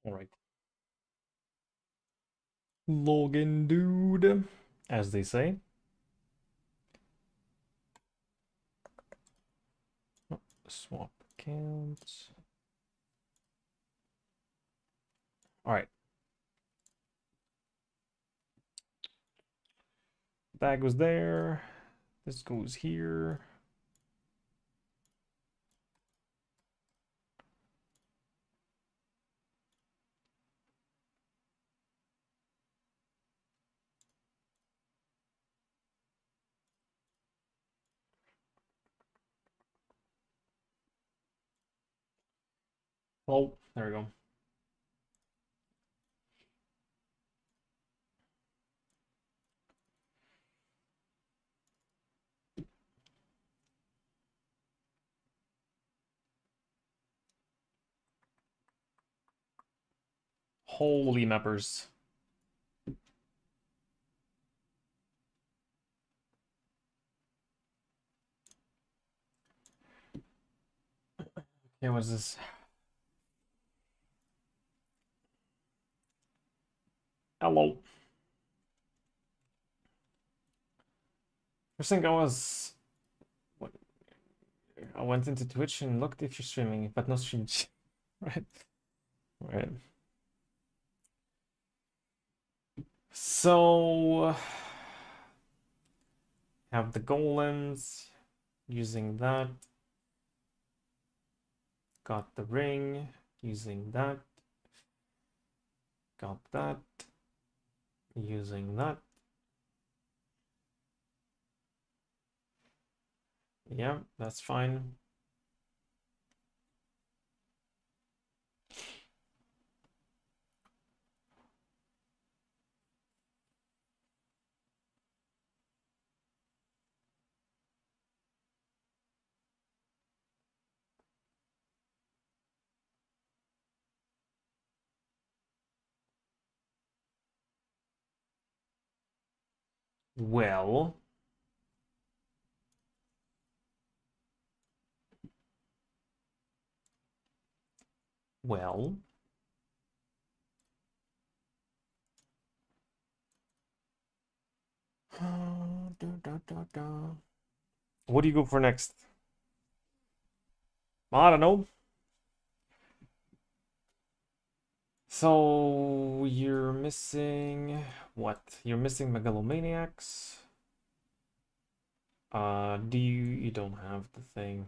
All right. Login dude, as they say. Oh, swap accounts. All right. That goes there. This goes here. Oh, there we go. Holy mappers. Okay, what's this? Hello. First thing what, I went into Twitch and looked if you're streaming, but no stream. Right. Right. So have the golems using that. Got the ring using that. Got that using that. Yeah, that's fine. Well, well. What do you go for next? I don't know. So you're missing what? You're missing megalomaniacs. Do you don't have the thing.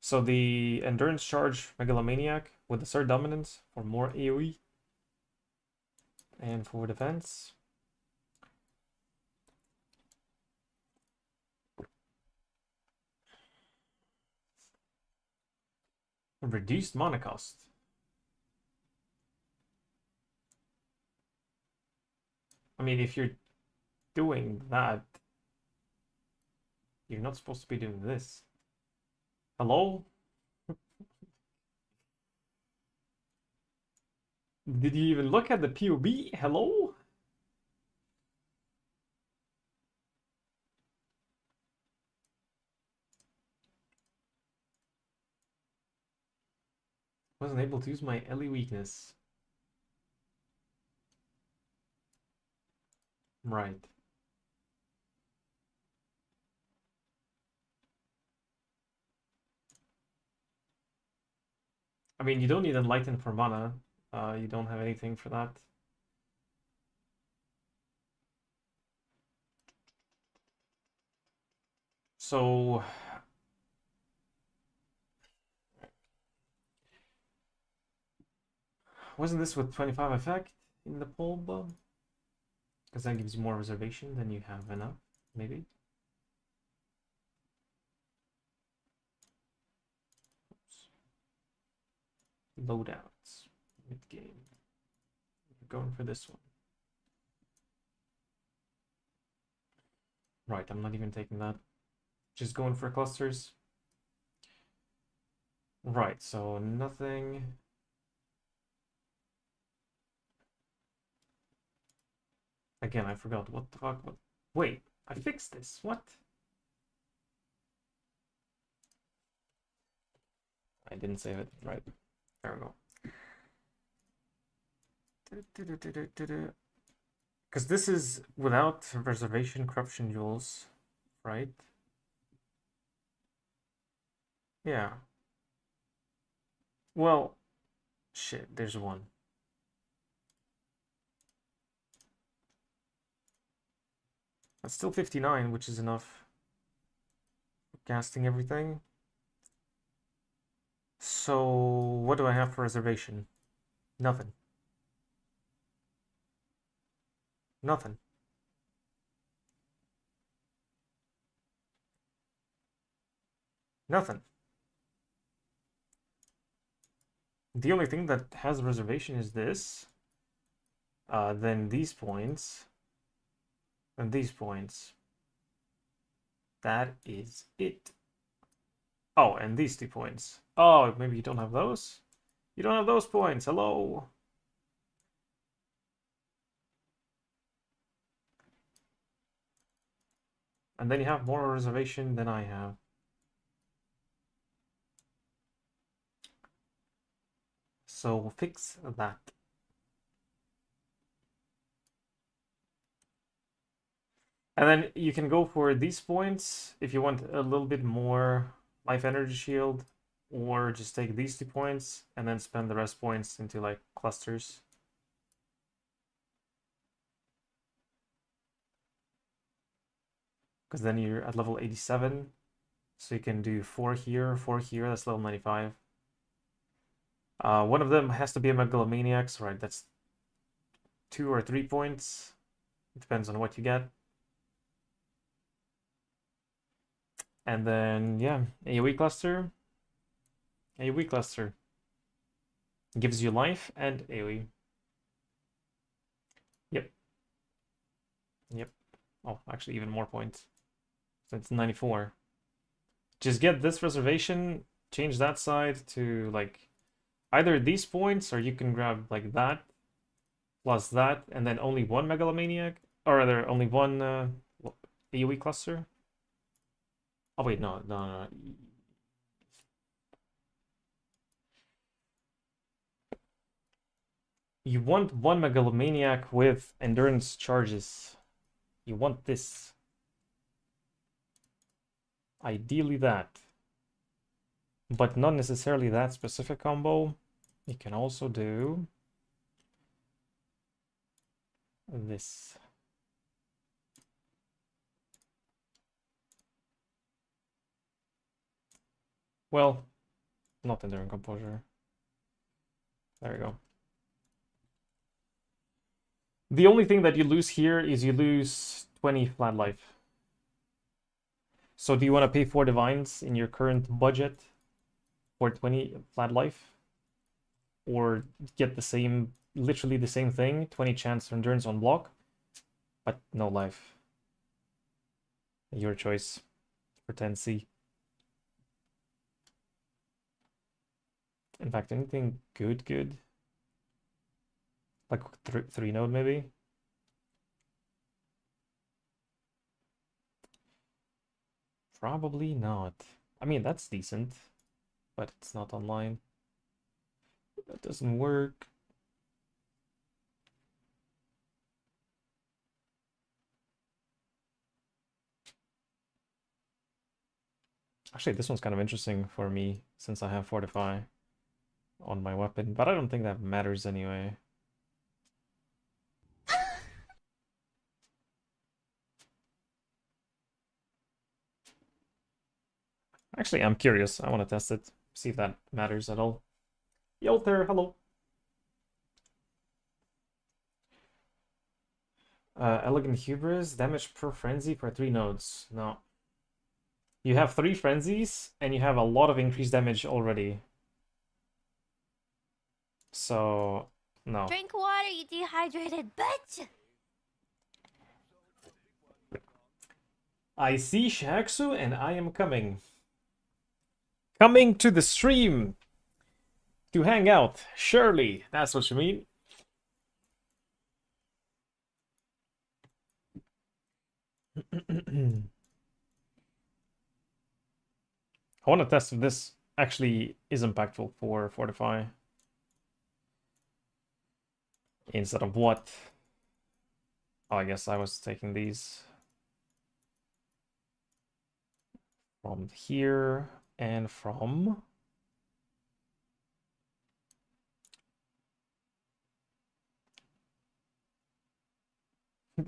So the endurance charge megalomaniac with the third dominance for more AoE and for defense. Reduced mana cost. I mean, if you're doing that, you're not supposed to be doing this. Hello? Did you even look at the POB? Hello? Wasn't able to use my Ellie weakness. Right. I mean, you don't need Enlighten for mana. You don't have anything for that. So... Wasn't this with 25 effect in the bulb? Because that gives you more reservation than you have enough, maybe? Loadouts. Mid-game. Going for this one. Right, I'm not even taking that. Just going for clusters. Right, so nothing. Again, I forgot what the fuck. What? Wait, I fixed this. What? I didn't save it. Right, there we go. Because this is without reservation corruption jewels, right? Yeah. Well, shit, there's one. That's still 59, which is enough for casting everything. So, what do I have for reservation? Nothing. Nothing. Nothing. The only thing that has reservation is this. Then these points. And these points. That is it. Oh, and these 2 points. Oh, maybe you don't have those? You don't have those points. Hello. And then you have more reservation than I have. So we'll fix that. And then you can go for these points if you want a little bit more life energy shield, or just take these 2 points and then spend the rest points into like clusters. Because then you're at level 87. So you can do 4 here, 4 here, that's level 95. One of them has to be a megalomaniac, so right, that's 2 or 3 points. It depends on what you get. And then, yeah, AoE cluster. AoE cluster. Gives you life and AoE. Yep. Yep. Oh, actually even more points. So it's 94. Just get this reservation, change that side to like either these points, or you can grab like that plus that, and then only one megalomaniac, or rather only one AoE cluster. Oh wait, no. You want one megalomaniac with endurance charges. You want this. Ideally that. But not necessarily that specific combo. You can also do this. Well, not enduring composure. There we go. The only thing that you lose here is you lose 20 flat life. So do you want to pay 4 divines in your current budget for 20 flat life? Or get the same, literally the same thing, 20 chance for endurance on block, but no life? Your choice for 10C. In fact, anything good? Like 3 node maybe? Probably not. I mean, that's decent, but it's not online. That doesn't work. Actually, this one's kind of interesting for me since I have Fortify on my weapon, but I don't think that matters anyway. Actually, I'm curious. I want to test it, see if that matters at all. Yo there, hello. Elegant Hubris, damage per frenzy for 3 nodes. No. You have 3 frenzies, and you have a lot of increased damage already. So, no. Drink water, you dehydrated bitch! I see Shaxu, and I am coming. Coming to the stream to hang out. Surely, that's what you mean. I want to test if this actually is impactful for Fortify. Instead of what? Oh, I guess I was taking these from here and from...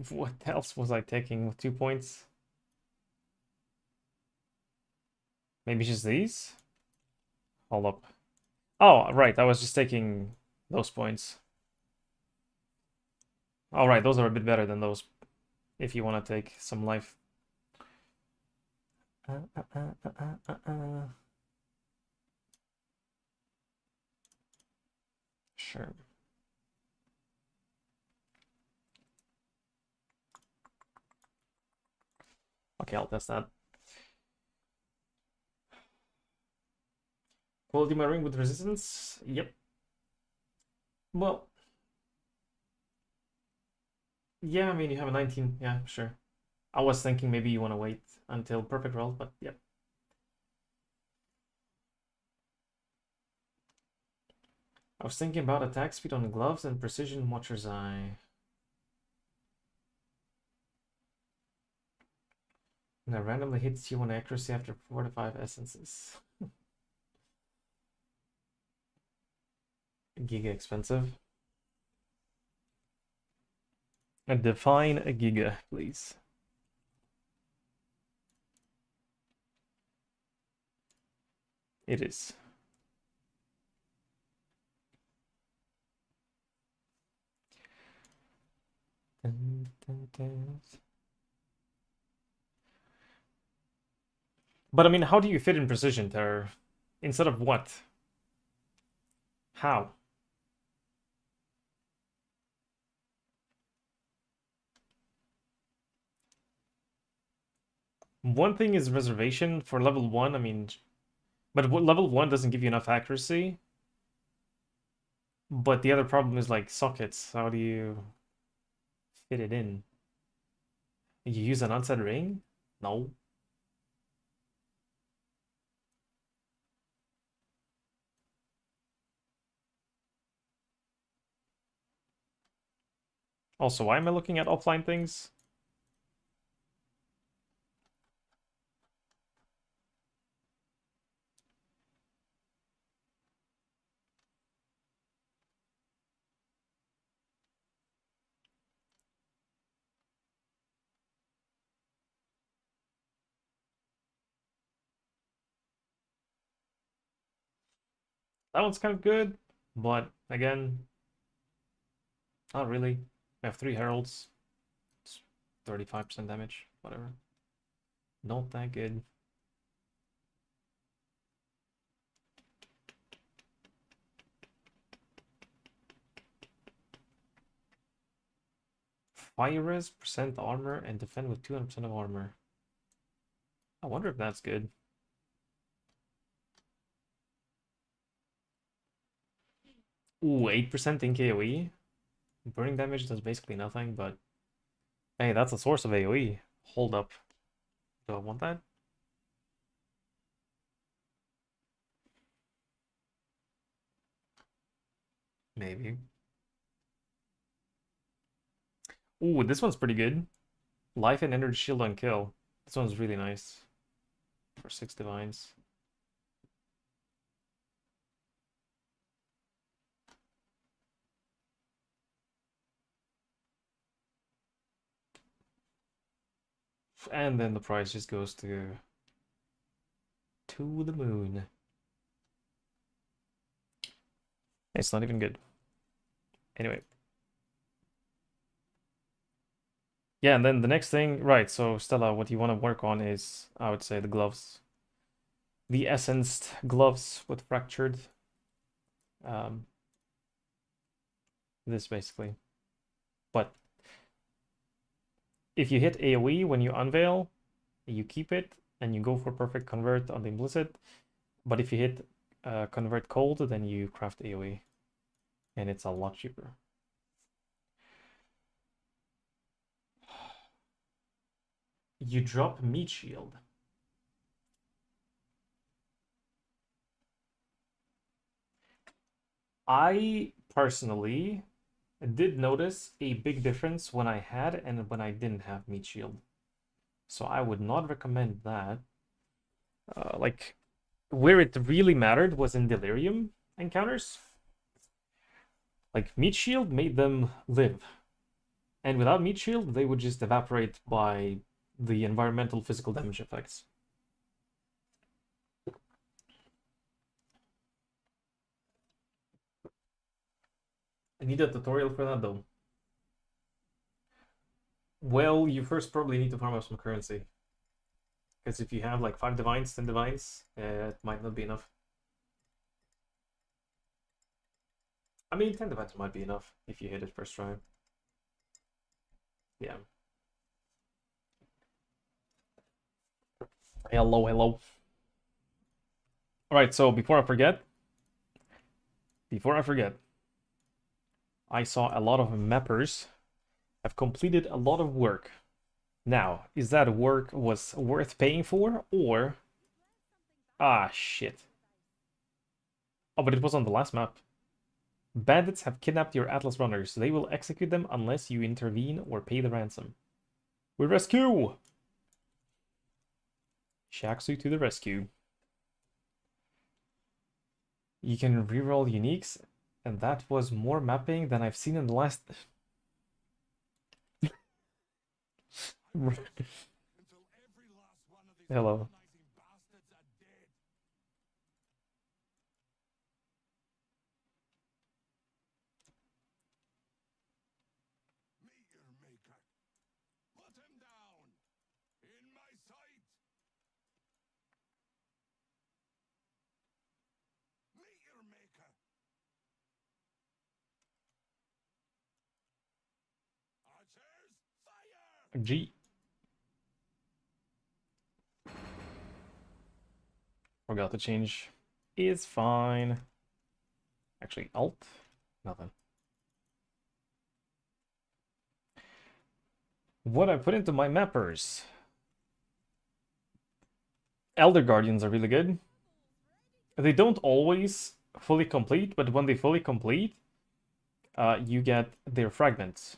What else was I taking with 2 points? Maybe just these? Hold up. Oh, right, I was just taking those points. All right, those are a bit better than those if you want to take some life. Sure. Okay, I'll test that. Quality my ring with resistance? Yep. Well, yeah, I mean, you have a 19. Yeah, sure. I was thinking maybe you want to wait until perfect roll, but yep. I was thinking about attack speed on gloves and precision watcher's eye. And that randomly hits you on accuracy after 4 to 5 essences. Giga expensive. And define a giga, please. It is. Dun, dun, dun. But I mean, how do you fit in precision terror? Instead of what? How? One thing is reservation for level 1, I mean, but level 1 doesn't give you enough accuracy. But the other problem is like sockets. How do you fit it in? You use an unsaid ring? No. Also, why am I looking at offline things? That one's kind of good, but again, not really. I have 3 heralds. It's 35% damage, whatever. Not that good. Fire res, percent armor, and defend with 200% of armor. I wonder if that's good. Ooh, 8% in KoE. Burning damage does basically nothing, but hey, that's a source of AoE. Hold up. Do I want that? Maybe. Ooh, this one's pretty good. Life and energy shield on kill. This one's really nice. For 6 divines. And then the price just goes to the moon. It's not even good. Anyway. Yeah, and then the next thing, right, so Stella, what you want to work on is, I would say, the gloves. The essenced gloves with fractured. This basically. But if you hit AoE when you unveil, you keep it and you go for perfect convert on the implicit. But if you hit convert cold, then you craft AoE. And it's a lot cheaper. You drop meat shield. I personally I did notice a big difference when I had and when I didn't have meat shield. So I would not recommend that. Like, where it really mattered was in delirium encounters. Like, meat shield made them live. And without meat shield, they would just evaporate by the environmental physical damage effects. I need a tutorial for that though. Well, you first probably need to farm up some currency. Because if you have like 5 divines, 10 divines, it might not be enough. I mean, 10 divines might be enough if you hit it first try. Yeah. Hello, hello. Alright, so before I forget, I saw a lot of mappers have completed a lot of work. Now, is that work was worth paying for, or... Ah, shit. Oh, but it was on the last map. Bandits have kidnapped your Atlas runners. They will execute them unless you intervene or pay the ransom. We rescue! Shaxu to the rescue. You can reroll uniques, and that was more mapping than I've seen in the last... Hello. G. Forgot to change. Is fine. Actually, alt? Nothing. What I put into my mappers? Elder Guardians are really good. They don't always fully complete, but when they fully complete, you get their fragments.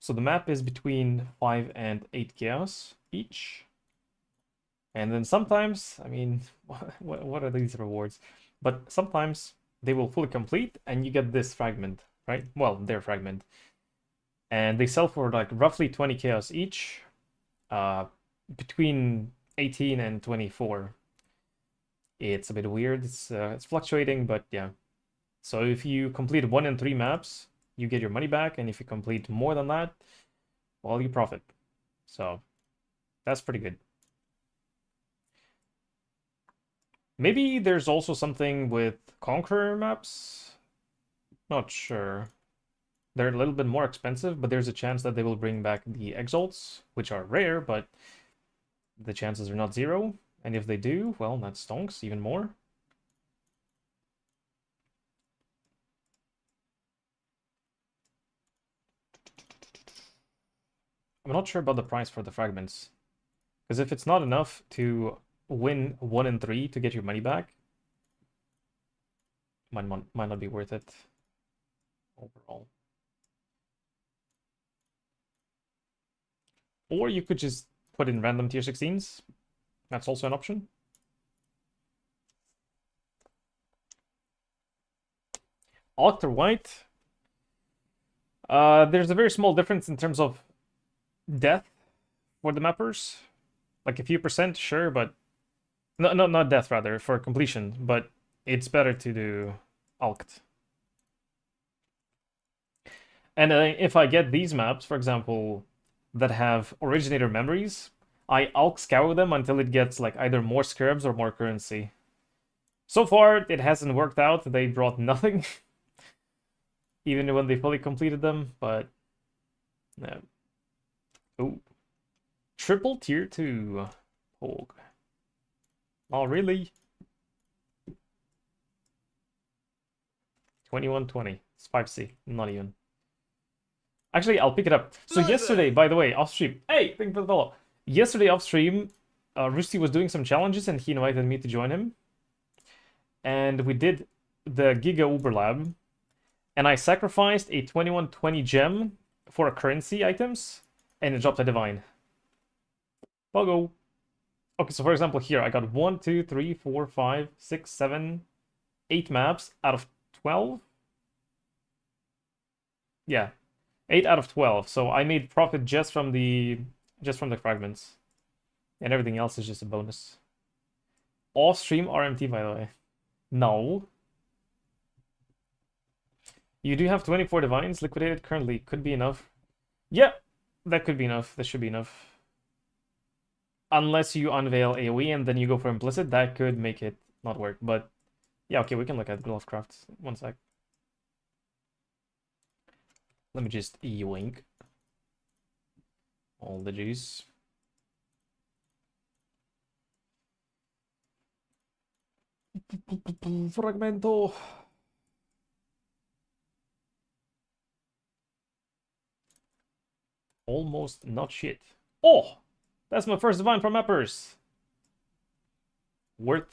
So the map is between 5 and 8 chaos each. And then sometimes, I mean, what are these rewards? But sometimes they will fully complete and you get this fragment, right? Well, their fragment. And they sell for like roughly 20 chaos each, between 18 and 24. It's a bit weird. It's fluctuating, but yeah. So if you complete 1 and 3 maps, you get your money back, and if you complete more than that, well, you profit. So that's pretty good. Maybe there's also something with Conqueror maps. Not sure. They're a little bit more expensive, but there's a chance that they will bring back the Exalts, which are rare, but the chances are not zero. And if they do, well, that stonks even more. I'm not sure about the price for the fragments. Because if it's not enough to win 1 and 3 to get your money back, might not be worth it overall. Or you could just put in random tier 16s. That's also an option. Octar White. There's a very small difference in terms of death for the mappers. Like a few percent, sure, but... No, not death, rather, for completion. But it's better to do Alkt. And if I get these maps, for example, that have originator memories, I Alk scour them until it gets like either more scarabs or more currency. So far, it hasn't worked out. They brought nothing. Even when they fully completed them, but... Yeah. Ooh. Triple tier 2. Pog. Oh, really? 2120. It's 5C. Not even. Actually, I'll pick it up. So yesterday, by the way, off stream. Hey, thank you for the follow. Yesterday off stream, Rusty was doing some challenges and he invited me to join him. And we did the Giga Uber Lab. And I sacrificed a 2120 gem for a currency items, and it dropped a divine. Buggo. Okay, so for example, here I got 1, 2, 3, 4, 5, 6, 7, 8 maps out of 12. Yeah, 8 out of 12. So I made profit just from the fragments, and everything else is just a bonus. Off stream RMT, by the way. No. You do have 24 divines liquidated currently. Could be enough. Yeah, that could be enough. That should be enough. Unless you unveil AoE and then you go for implicit, that could make it not work. But yeah, okay, we can look at Glovecraft. One sec. Let me just e-wink all the juice. Fragmento. Almost not shit. Oh, that's my first divine from Mappers. Worth.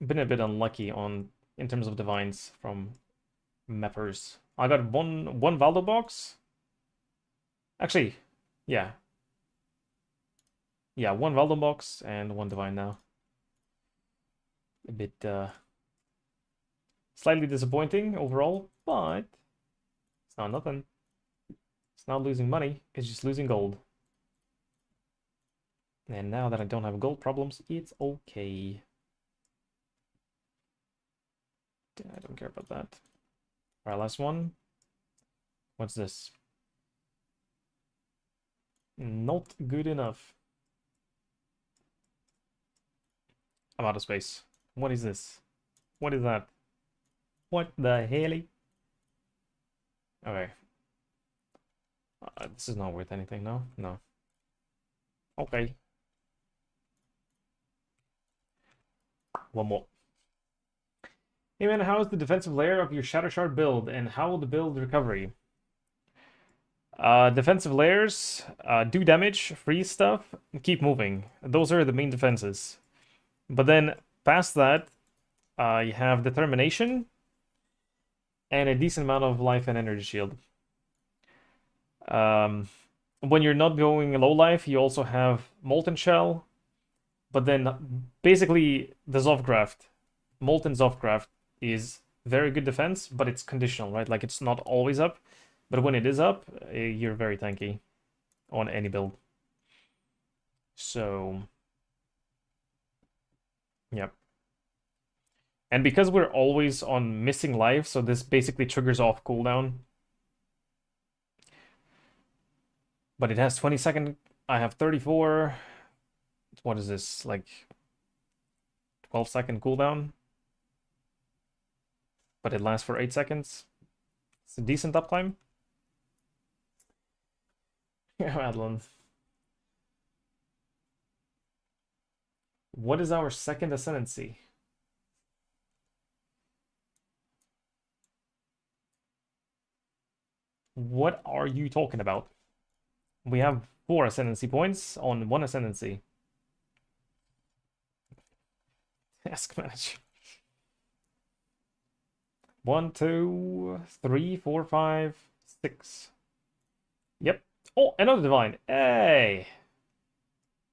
Been a bit unlucky in terms of divines from Mappers. I got one Valdo box. Actually, yeah. Yeah, one Valdo box and one divine now. A bit slightly disappointing overall, but it's not nothing. It's not losing money, it's just losing gold. And now that I don't have gold problems, it's okay. I don't care about that. Alright, last one. What's this? Not good enough. I'm out of space. What is this? What is that? What the hell? Okay. This is not worth anything, no? No. Okay. One more. Hey man, how is the defensive layer of your Shattershard build, and how will the build recovery? Defensive layers, do damage, freeze stuff, and keep moving. Those are the main defenses. But then, past that, you have determination, and a decent amount of life and energy shield. When you're not going low life, you also have Molten Shell, but then basically the Zofgraft, Molten Zofgraft is very good defense, but it's conditional, right? Like it's not always up, but when it is up, you're very tanky on any build. So, yep. And because we're always on missing life, so this basically triggers off cooldown. But it has 20-second. I have 34. What is this? Like 12-second cooldown. But it lasts for 8 seconds. It's a decent uptime. Madeline. What is our second ascendancy? What are you talking about? We have 4 ascendancy points on 1 ascendancy. Task manager. 1, 2, 3, 4, 5, 6. Yep. Oh, another divine. Hey!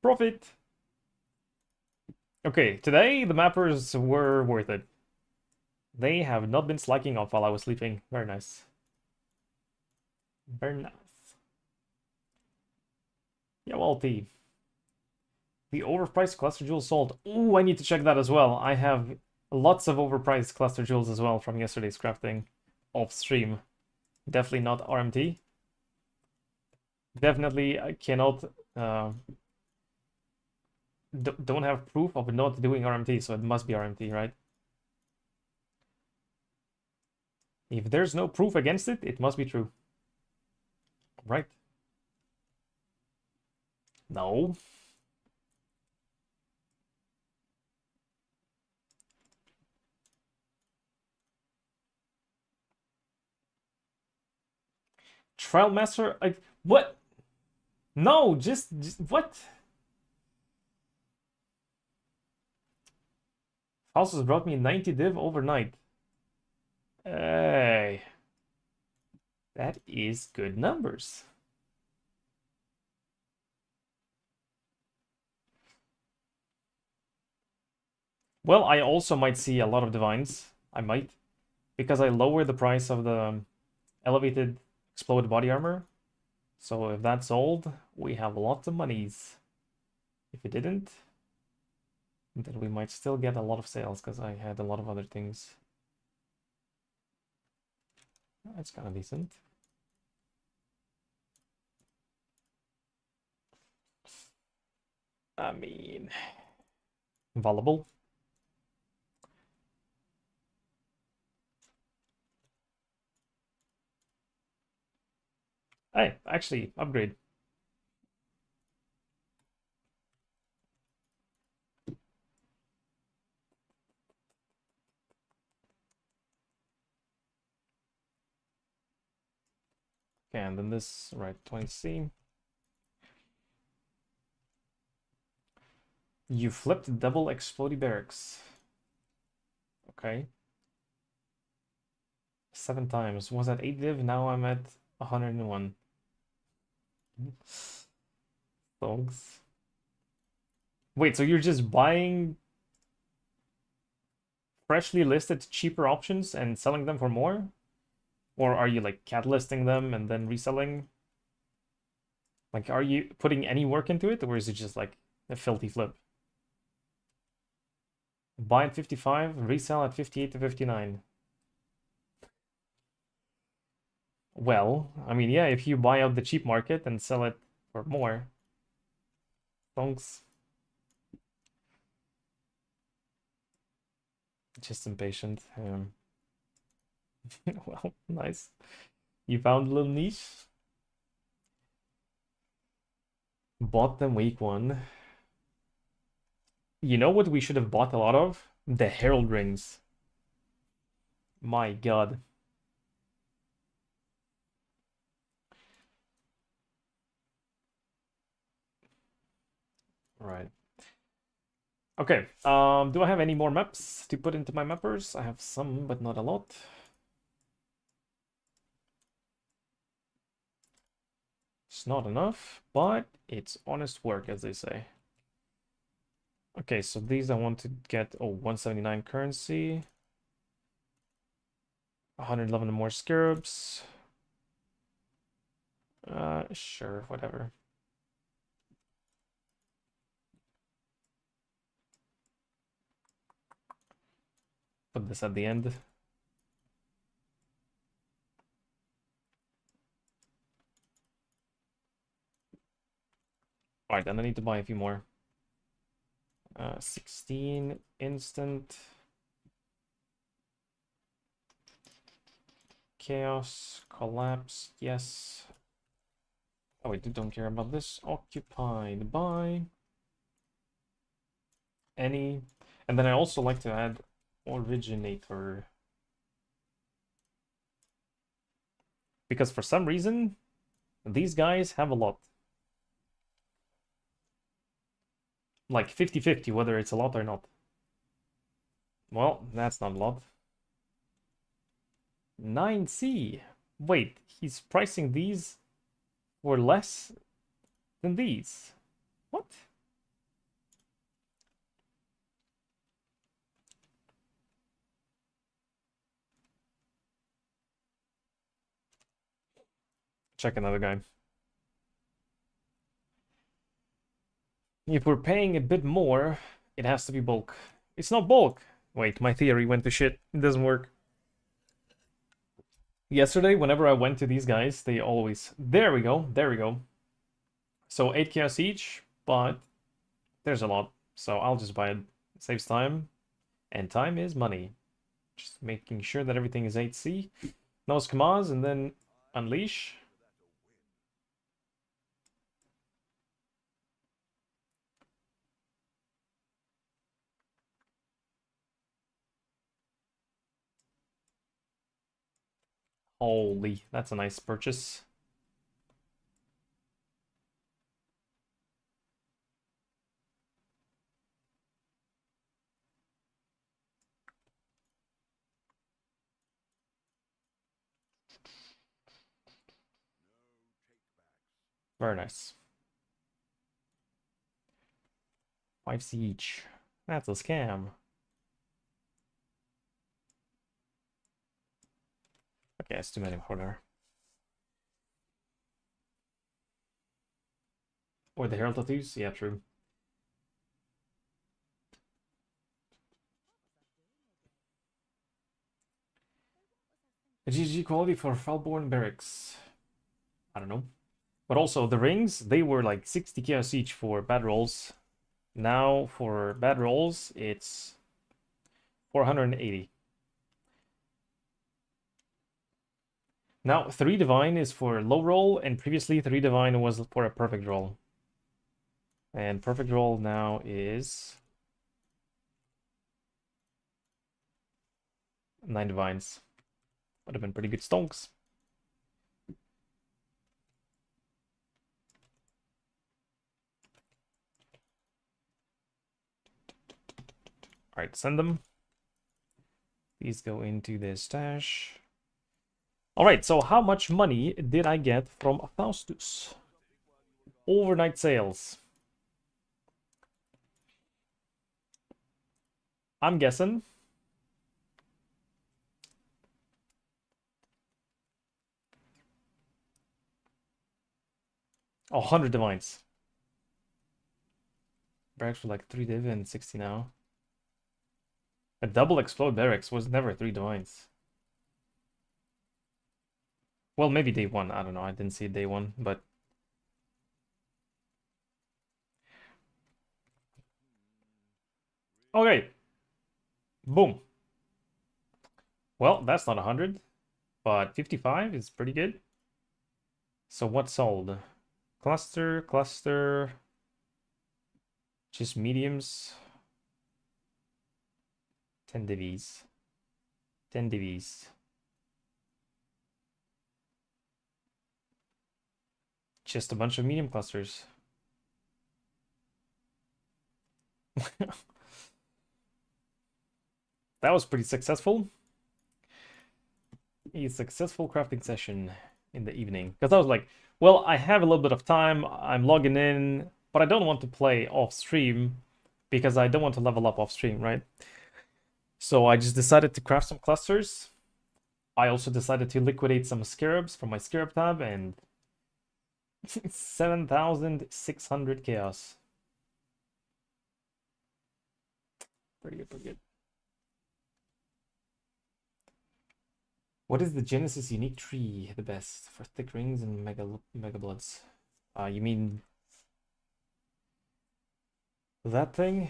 Profit! Okay, today the mappers were worth it. They have not been slacking off while I was sleeping. Very nice. Very nice. Yeah, well, the overpriced cluster jewels sold. Ooh, I need to check that as well. I have lots of overpriced cluster jewels as well from yesterday's crafting off stream. Definitely not RMT. Definitely I cannot don't have proof of not doing RMT, so it must be RMT, right? If there's no proof against it, it must be true. Right? No. Trial Master, what? No, just what? Houses brought me 90 div overnight. Hey, that is good numbers. Well, I also might see a lot of divines. I might. Because I lower the price of the elevated exploded body armor. So if that's sold, we have lots of monies. If it didn't, then we might still get a lot of sales because I had a lot of other things. That's kind of decent. I mean, valuable. Hey, actually, upgrade. Okay, and then this, right, 20C. You flipped double explodey barracks. Okay. 7 times. Was at 8 div, now I'm at 101. Dogs. Wait, so you're just buying freshly listed cheaper options and selling them for more? Or are you like catalysting them and then reselling? Like, are you putting any work into it, or is it just like a filthy flip? Buy at 55, resell at 58 to 59. Well, I mean, yeah, if you buy out the cheap market and sell it for more. Thanks. Just impatient. Well, nice. You found a little niche. Bought them week 1. You know what we should have bought a lot of? The Herald Rings. My god. Right. Okay, do I have any more maps to put into my mappers? I have some, but not a lot. It's not enough, but it's honest work, as they say. Okay, so these I want to get, 179 currency. 111 more scarabs. Sure, whatever. Put this at the end. Alright, then I need to buy a few more. 16 instant. Chaos, collapse, yes. Oh wait, don't care about this. Occupied by any. And then I also like to add originator. Because for some reason, these guys have a lot. Like 50-50, whether it's a lot or not. Well, that's not a lot. 9C. Wait, he's pricing these for less than these. What? Check another guy. If we're paying a bit more, it has to be bulk. It's not bulk. Wait, my theory went to shit. It doesn't work. Yesterday, whenever I went to these guys, they always... There we go. There we go. So 8 chaos each, but there's a lot. So I'll just buy it. It saves time. And time is money. Just making sure that everything is 8C. No Skamaz, and then Unleash. Holy, that's a nice purchase. Very nice. 5C each. That's a scam. Okay, it's too many for her. Or the Herald tattoos? Yeah, true. A GG quality for Falborn Barracks. I don't know. But also, the rings, they were like 60 chaos each for bad rolls. Now, for bad rolls, it's 480. Now, 3 divine is for low roll, and previously 3 divine was for a perfect roll. And perfect roll now is 9 divines. Would have been pretty good stonks. Alright, send them. These go into the stash. Alright, so how much money did I get from Faustus? Overnight sales. I'm guessing. Oh, 100 divines. Barracks for like 3 div and 60 now. A double explode barracks was never 3 divines. Well, maybe day 1. I don't know. I didn't see day 1, but... Okay. Boom. Well, that's not 100, but 55 is pretty good. So what sold? Cluster... Just mediums. 10 divvies. 10 divvies. Just a bunch of medium clusters. That was pretty successful. A successful crafting session in the evening. Because I was like, well, I have a little bit of time. I'm logging in, but I don't want to play off stream because I don't want to level up off stream, right? So I just decided to craft some clusters. I also decided to liquidate some scarabs from my scarab tab, and 7,600 chaos. Pretty good, pretty good. What is the Genesis unique tree the best for thick rings and mega bloods? You mean that thing?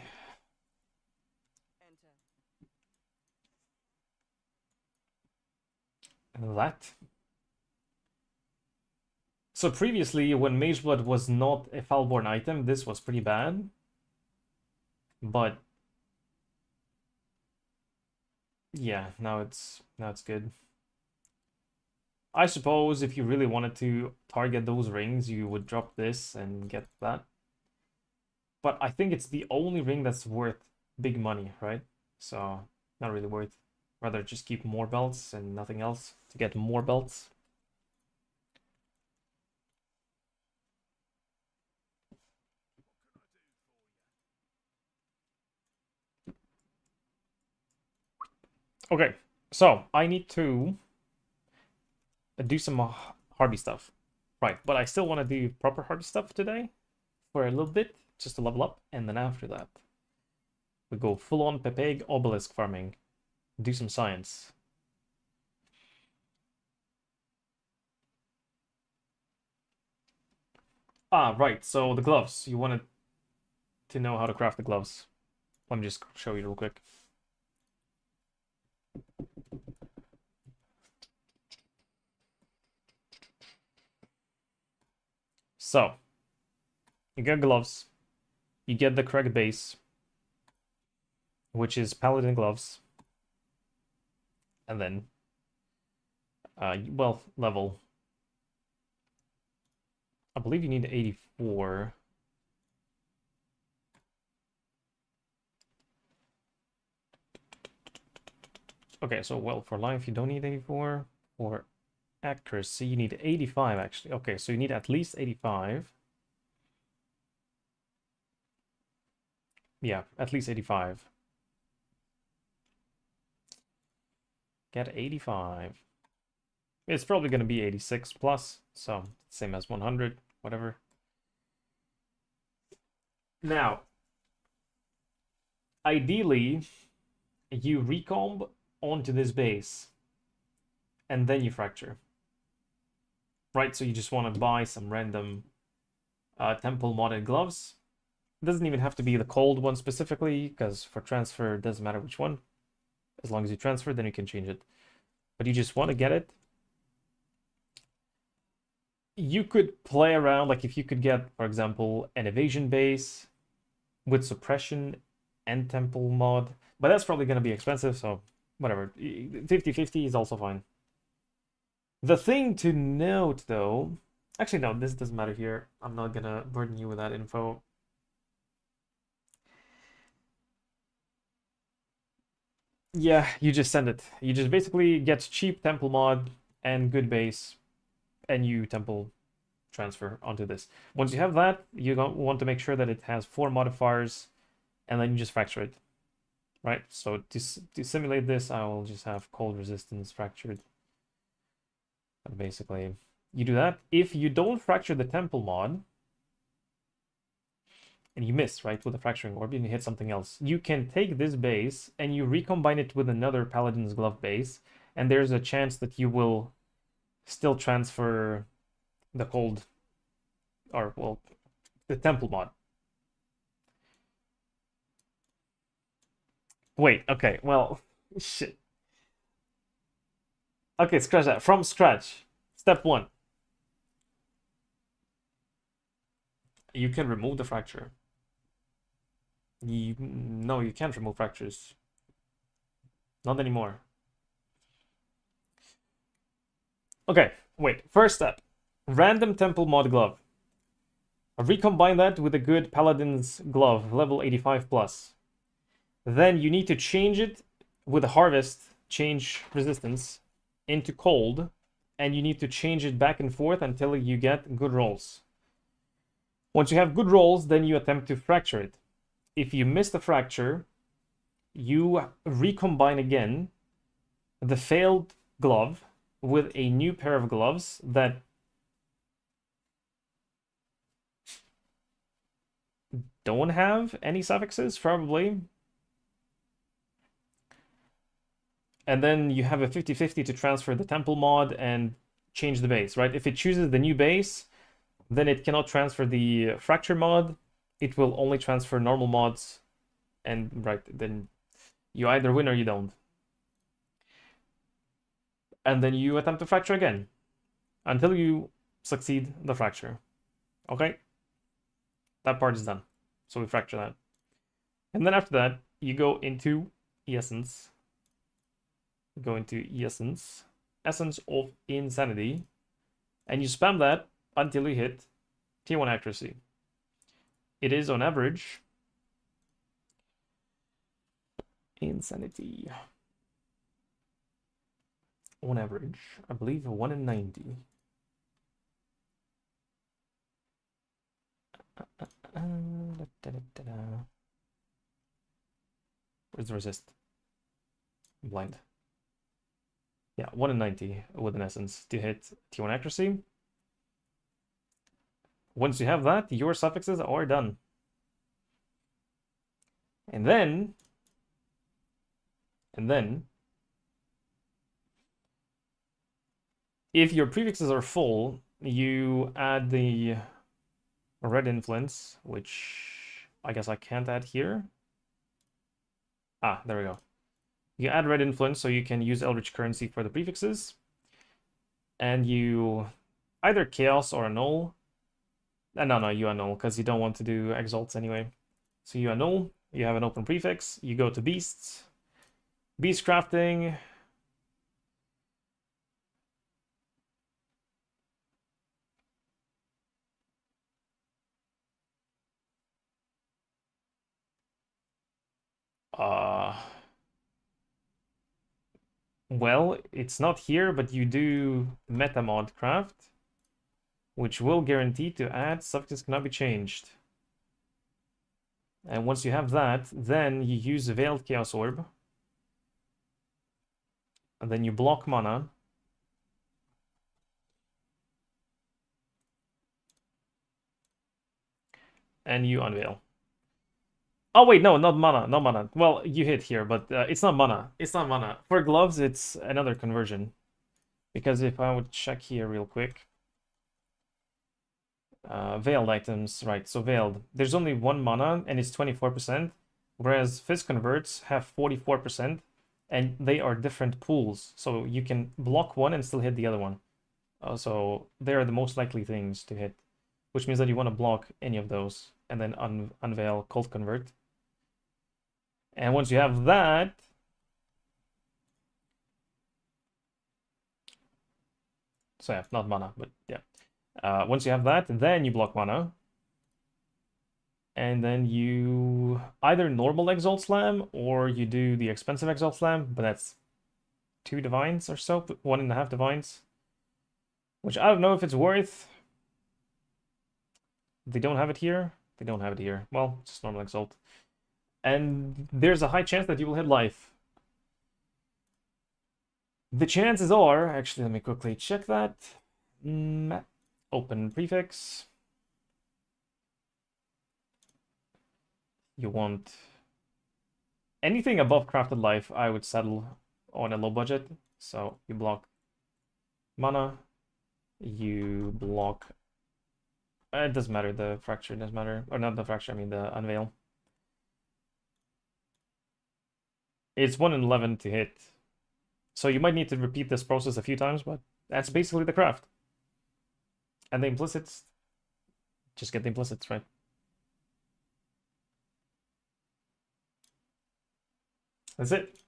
That? So previously, when Mageblood was not a Falborn item, this was pretty bad. But yeah, now it's good. I suppose if you really wanted to target those rings, you would drop this and get that. But I think it's the only ring that's worth big money, right? So not really worth. Rather just keep more belts and nothing else to get more belts. Okay, so I need to do some Harvey stuff. Right, but I still want to do proper Harvey stuff today for a little bit, just to level up, and then after that, we go full-on Pepeg obelisk farming, do some science. Ah, right, so the gloves. You wanted to know how to craft the gloves. Let me just show you real quick. So, you get gloves, you get the correct base, which is paladin gloves, and then, well, level. I believe you need 84. Okay, so, well, for life, you don't need 84. For accuracy, you need 85 actually. Okay, so you need at least 85. Yeah, at least 85. Get 85. It's probably going to be 86 plus, so same as 100, whatever. Now, ideally, you recomb onto this base, and then you fracture. Right, so you just want to buy some random temple modded gloves. It doesn't even have to be the cold one specifically, because for transfer, it doesn't matter which one. As long as you transfer, then you can change it. But you just want to get it. You could play around, like if you could get, for example, an evasion base with suppression and temple mod, but that's probably going to be expensive, so whatever. 50-50 is also fine. The thing to note, though, actually, no, this doesn't matter here. I'm not going to burden you with that info. Yeah, you just send it. You just basically get cheap temple mod and good base, and you temple transfer onto this. Once you have that, you want to make sure that it has 4 modifiers, and then you just fracture it. Right? So to simulate this, I will just have cold resistance fractured. But basically, you do that. If you don't fracture the temple mod, and you miss, right, with the fracturing orb, and you hit something else, you can take this base and you recombine it with another Paladin's Glove base, and there's a chance that you will still transfer the cold, or, well, the temple mod. Wait, okay, well, shit. Okay, scratch that. From scratch. Step 1. You can remove the fracture. No, you can't remove fractures. Not anymore. Okay, wait. First step. Random temple mod glove. Recombine that with a good Paladin's glove, level 85 plus. Then you need to change it with a harvest, change resistance into cold, and you need to change it back and forth until you get good rolls. Once you have good rolls, then you attempt to fracture it. If you miss the fracture, you recombine again the failed glove with a new pair of gloves that don't have any suffixes, probably. And then you have a 50-50 to transfer the temple mod and change the base, right? If it chooses the new base, then it cannot transfer the fracture mod. It will only transfer normal mods, and right, then you either win or you don't. And then you attempt to fracture again until you succeed the fracture. Okay? That part is done. So we fracture that. And then after that, you go into Essence. Go into Essence. Essence of Insanity. And you spam that until you hit T1 accuracy. It is on average Insanity. On average, I believe 1 in 90. Where's the resist? I'm blind. Yeah, 1 in 90 with an essence to hit T1 accuracy. Once you have that, your suffixes are done. And then, if your prefixes are full, you add the red influence, which I guess I can't add here. Ah, there we go. You add red influence so you can use Eldritch Currency for the prefixes. And you either chaos or annul. No, you annul because you don't want to do exalts anyway. So you annul, you have an open prefix, you go to beasts, beast crafting. Well, it's not here, but you do metamod craft, which will guarantee to add suffixes cannot be changed. And once you have that, then you use a Veiled Chaos Orb. And then you block mana. And you unveil. Oh wait, no, not mana, not mana. Well, you hit here, but it's not mana. It's not mana. For gloves, it's another conversion. Because if I would check here real quick. Veiled items, right, so veiled. There's only one mana and it's 24%, whereas Fizz converts have 44%, and they are different pools. So you can block one and still hit the other one. So they are the most likely things to hit, which means that you want to block any of those and then unveil Cult Convert. And once you have that, so yeah, not mana, but yeah. Once you have that, then you block mana. And then you either normal Exalt Slam or you do the expensive Exalt Slam, but that's 2 divines or so, 1.5 divines. Which I don't know if it's worth. They don't have it here. They don't have it here. Well, just normal Exalt. And there's a high chance that you will hit life. The chances are, actually, let me quickly check that. Open prefix. You want anything above crafted life, I would settle on a low budget. So you block mana, you block. It doesn't matter, the fracture doesn't matter. Or not the fracture, I mean the unveil. It's 1 in 11 to hit. So you might need to repeat this process a few times, but that's basically the craft. And the implicits, just get the implicits, right? That's it.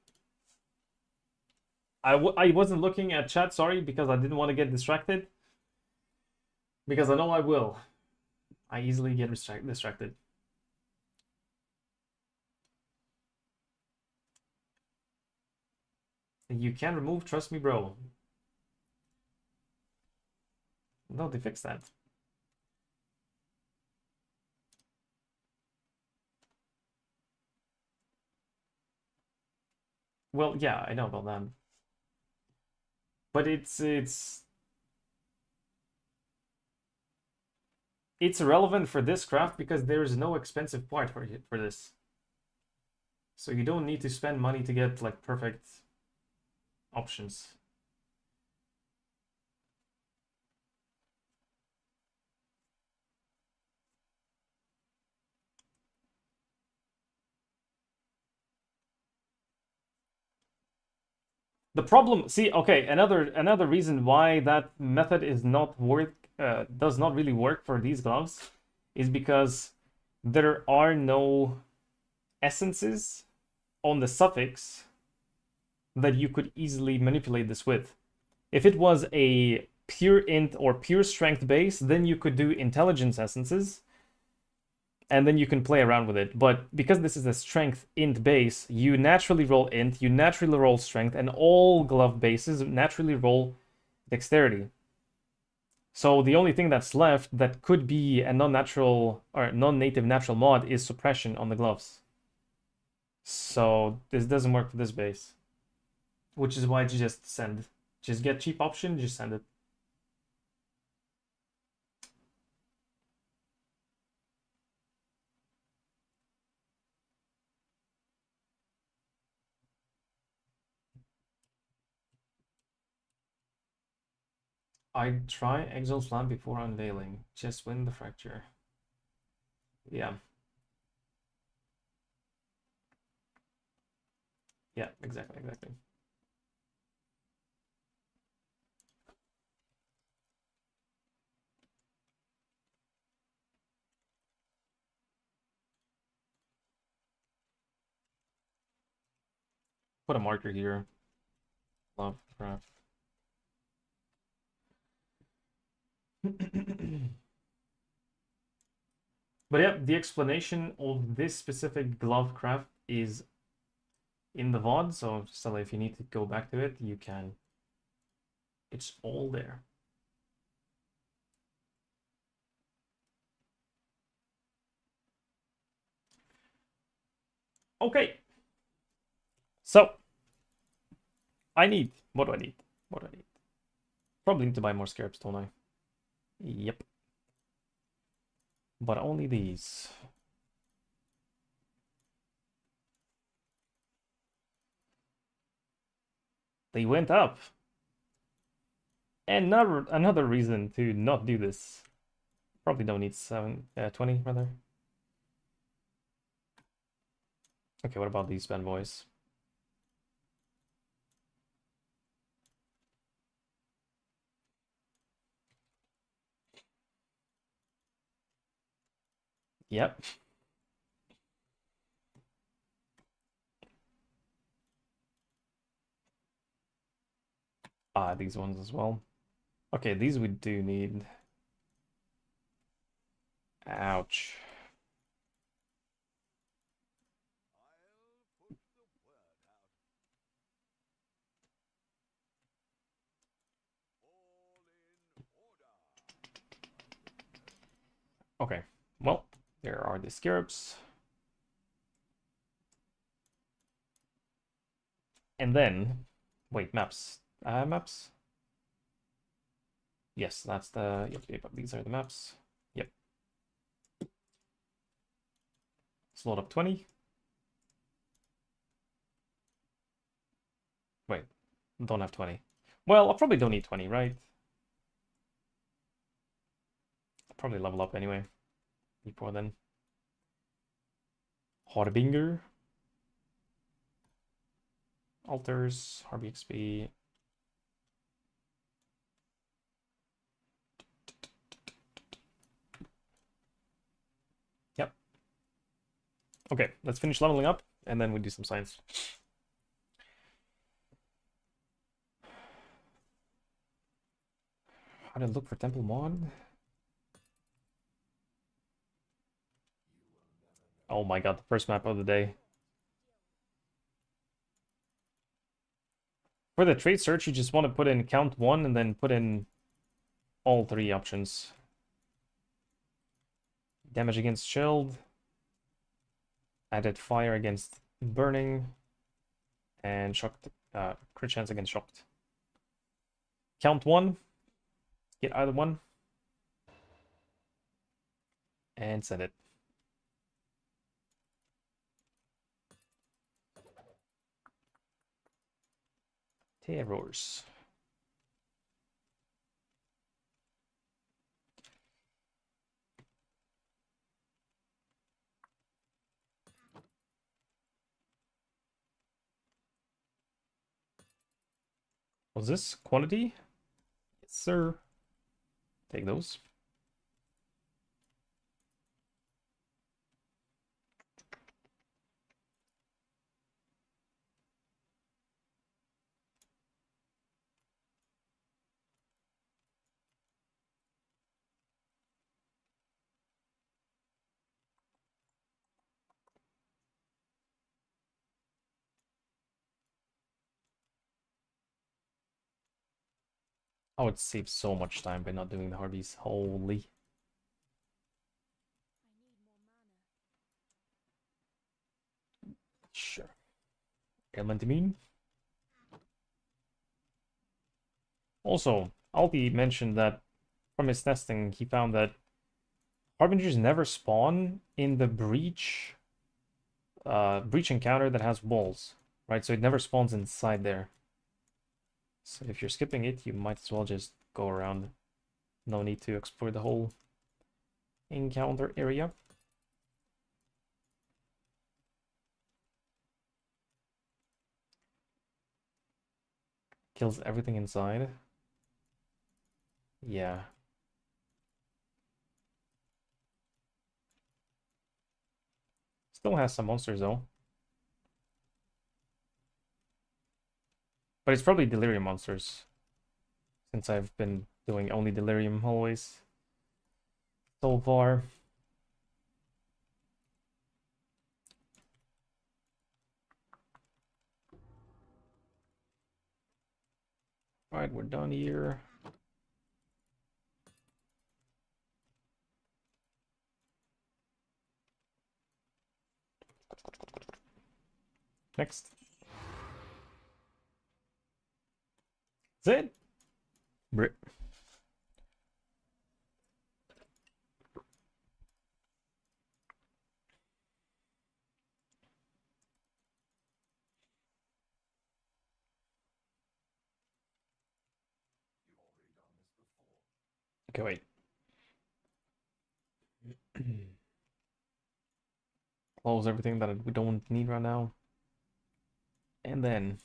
I wasn't looking at chat, sorry, because I didn't want to get distracted. Because I know I will. I easily get distracted. You can remove, trust me, bro. No, they fixed that. Well, yeah, I know about that. But it's relevant for this craft because there is no expensive part for this. So you don't need to spend money to get like perfect options. The problem, see, okay, another reason why that method is not does not really work for these gloves is because there are no essences on the suffix that you could easily manipulate this with. If it was a pure int or pure strength base, then you could do intelligence essences and then you can play around with it. But because this is a strength int base, you naturally roll int, you naturally roll strength, and all glove bases naturally roll dexterity. So the only thing that's left that could be a non-natural or non-native natural mod is suppression on the gloves. So this doesn't work for this base. Which is why you just send. Just get cheap option, just send it. I'd try Exile Slam before unveiling. Just win the fracture. Yeah. Yeah, exactly. Put a marker here. Love craft. But yeah, the explanation of this specific glove craft is in the VOD, so still if you need to go back to it, you can. It's all there. Okay. So I need. What do I need? What do I need? Probably need to buy more scarabs, don't I? Yep. But only these. They went up. And another reason to not do this. Probably don't need 20 rather. Okay, what about these bad boys? Yep. Ah, these ones as well. Okay, these we do need. Ouch. Okay, well, there are the scarabs. And then, wait, maps. Maps? Yes, that's the, yep, these are the maps. Yep. Slot up 20. Wait, don't have 20. Well, I probably don't need 20, right? I'll probably level up anyway. Before then. Harbinger. Altars, RBXP. Yep. Okay, let's finish leveling up, and then we do some science. How to look for Temple Mod? Oh my god, the first map of the day. For the trait search, you just want to put in count 1 and then put in all 3 options. Damage against shield, added fire against burning, and shocked, crit chance against shocked. Count 1, get either one, and send it. Terrors. Was this quantity? Yes, sir. Take those. I would save so much time by not doing the Harbies. Holy. Sure. Elementamine. Also, Alti mentioned that from his testing, he found that Harbingers never spawn in the breach encounter that has walls, right? So it never spawns inside there. So if you're skipping it, you might as well just go around. No need to explore the whole encounter area. Kills everything inside. Yeah. Still has some monsters though. But it's probably delirium monsters. Since I've been doing only delirium always. So far. Alright, we're done here. Next. That's it. Brit. Okay, wait. Close everything that we don't need right now. And then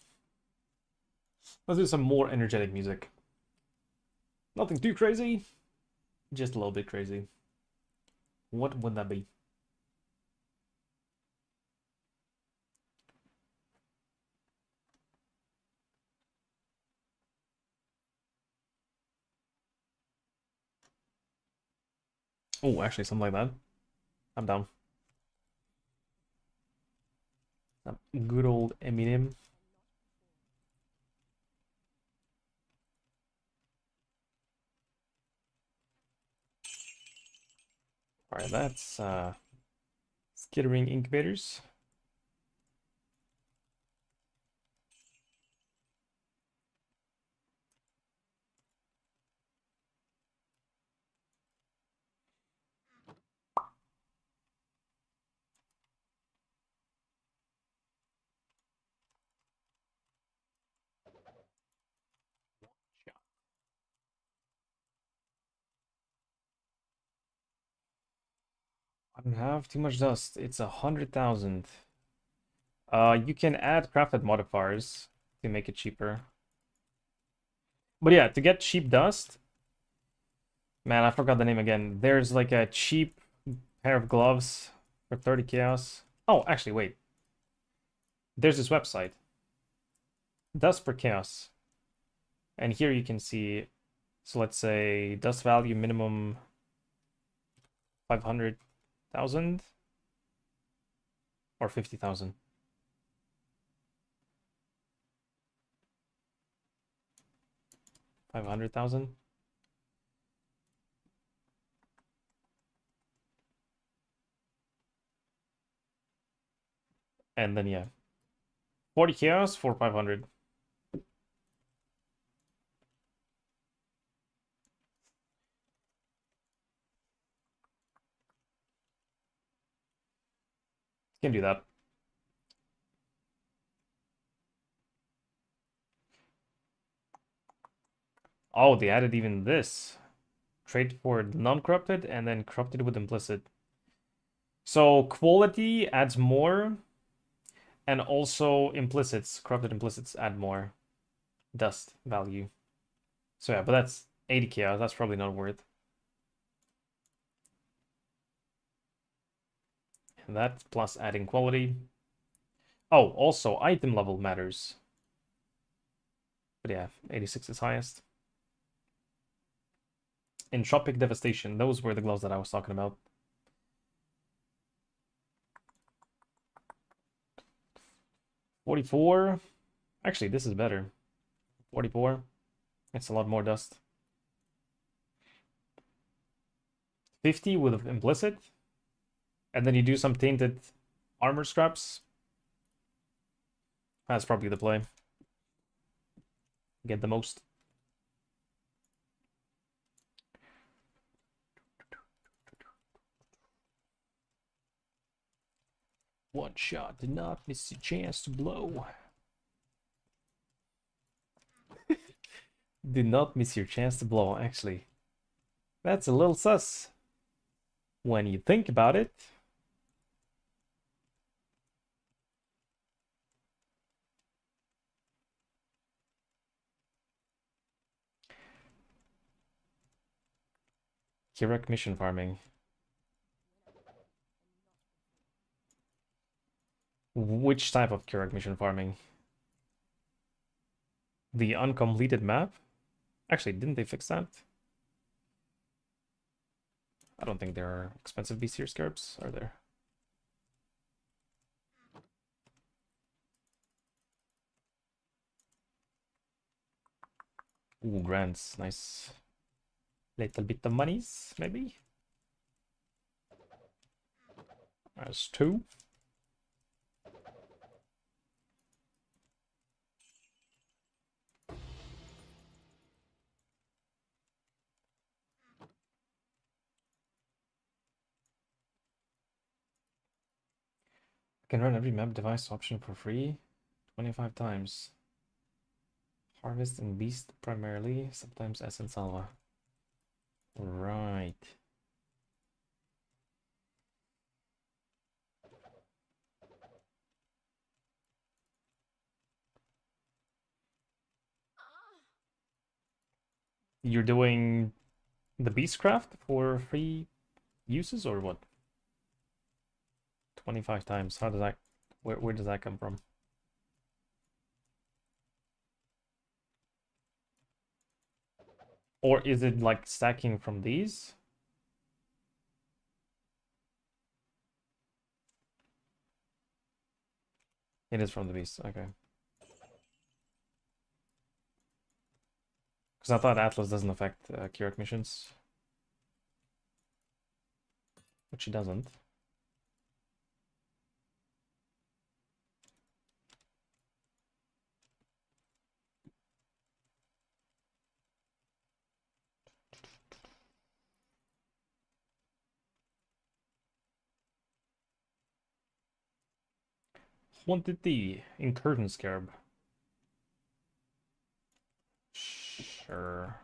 let's do some more energetic music. Nothing too crazy, just a little bit crazy. What would that be? Oh, actually, something like that. I'm down. Some good old Eminem. Alright, that's skittering incubators. I don't have too much dust. It's 100,000. You can add crafted modifiers to make it cheaper. But yeah, to get cheap dust, man, I forgot the name again. There's like a cheap pair of gloves for 30 chaos. Oh, actually, wait. There's this website, dust per chaos. And here you can see, so let's say dust value minimum 500,000 or 50,000. 500,000. And then, yeah, 40 chaos for 500. Can do that. Oh, they added even this. Trade for non-corrupted and then corrupted with implicit. So quality adds more, and also implicits, corrupted implicits add more dust value. So yeah, but that's 80 chaos. That's probably not worth. And that plus adding quality. Oh, also item level matters. But yeah, 86 is highest. Entropic Devastation. Those were the gloves that I was talking about. $44. Actually, this is better. 44. It's a lot more dust. 50 with implicit. And then you do some tainted armor scraps. That's probably the play. Get the most. One shot, did not miss your chance to blow. Did not miss your chance to blow, actually. That's a little sus. When you think about it. Kirak mission farming. Which type of Kirak mission farming? The uncompleted map? Actually, didn't they fix that? I don't think there are expensive beastier scarabs, are there? Ooh, grants, nice. Little bit of monies, maybe. That's 2. Can run every map device option for free 25 times. Harvest and Beast primarily, sometimes S and Salva. Right. You're doing the Beastcraft for free uses or what? 25 times. How does that, where does that come from? Or is it like stacking from these? It is from the beast, okay. Because I thought Atlas doesn't affect Keurig missions. Which he doesn't. Haunted Thee in Curtain Scarab. Sure.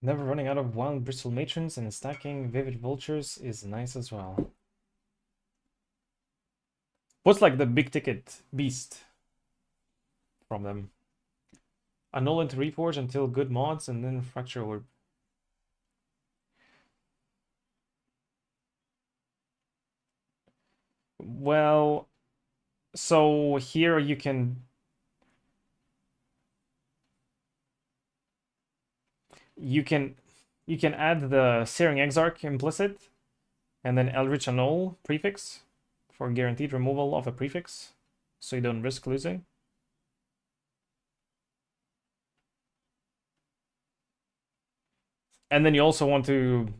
Never running out of wild bristle matrons and stacking vivid vultures is nice as well. What's like the big ticket beast from them? Annul into Reforge until good mods and then Fracture Orb. Well, so here you can you can add the Searing Exarch implicit and then Eldritch Annul prefix for guaranteed removal of a prefix, so you don't risk losing. And then you also want to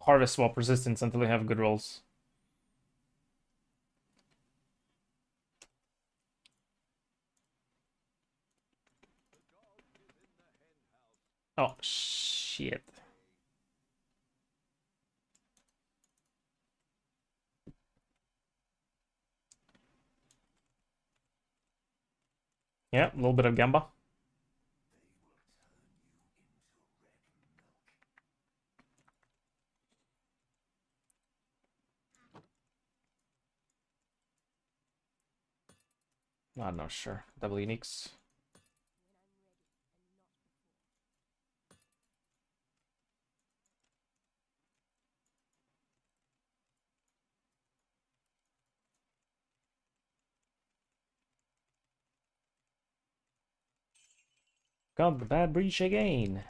harvest swap resistance until you have good rolls. Oh, shit. Yeah, a little bit of Gamba. I'm not sure. Double uniques. Got the bad breach again.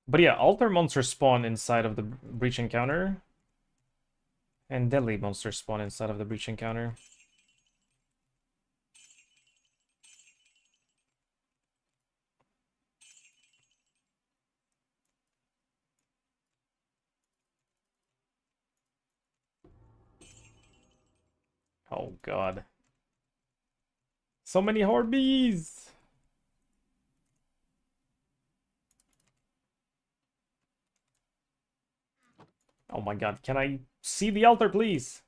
But yeah, altar monsters spawn inside of the breach encounter. And deadly monsters spawn inside of the breach encounter. Oh god. So many Horbees! Oh my god, can I see the altar, please?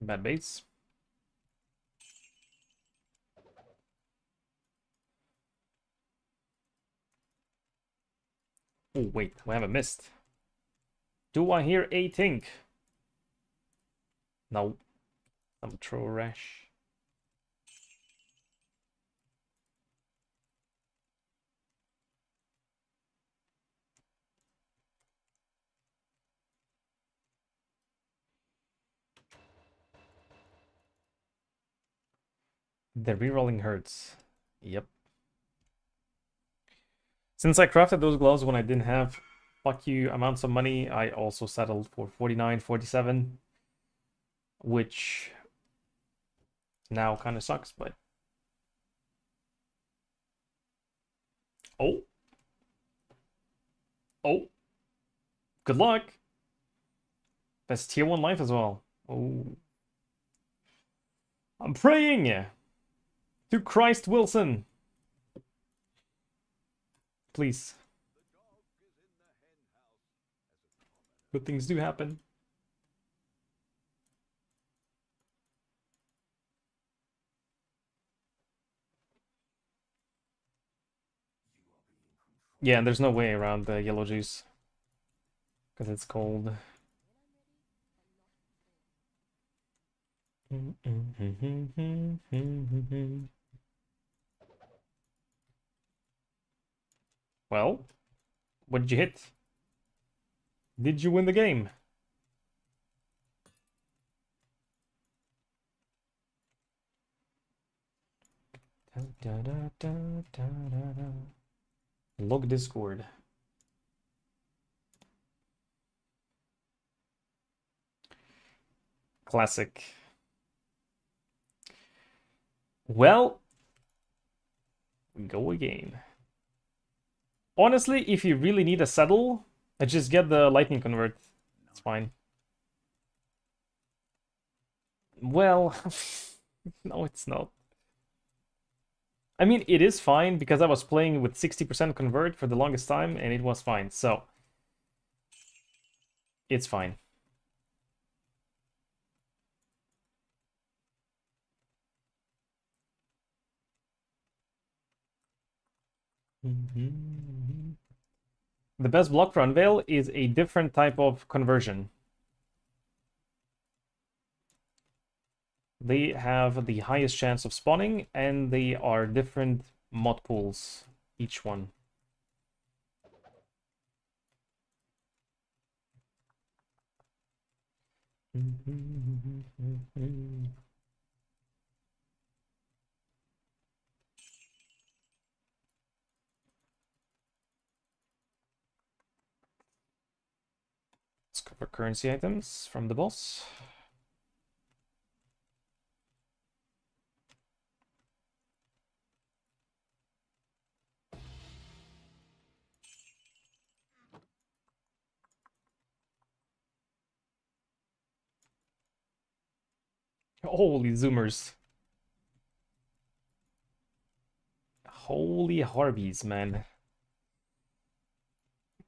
bad base. Oh, wait, we haven't missed. Do I hear a tink? No. I'm throw rash. The rerolling hurts. Yep. Since I crafted those gloves when I didn't have fuck you amounts of money, I also settled for 49, 47, which now kind of sucks, but oh. Oh. Good luck. That's tier 1 life as well. Oh. I'm praying to Christ Wilson. Please. Good things do happen. Yeah, and there's no way around the yellow juice. Because it's cold. Well, what did you hit? Did you win the game? Log Discord. Classic. Well, go again. Honestly, if you really need a settle, just get the lightning convert. It's fine. Well, no, it's not. I mean, it is fine because I was playing with 60% convert for the longest time and it was fine. So, it's fine. The best block for Unveil is a different type of conversion. They have the highest chance of spawning, and they are different mod pools, each one. Let's cover currency items from the boss. Holy zoomers. Holy Harbies, man.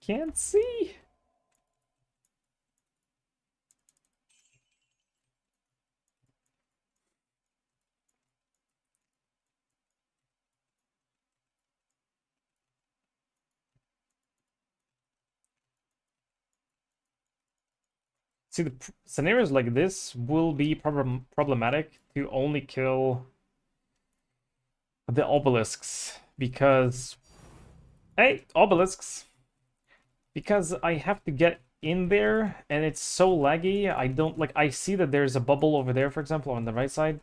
Can't see. See, the scenarios like this will be problematic to only kill the obelisks because... Hey, obelisks! Because I have to get in there and it's so laggy, I don't... Like, I see that there's a bubble over there, for example, on the right side.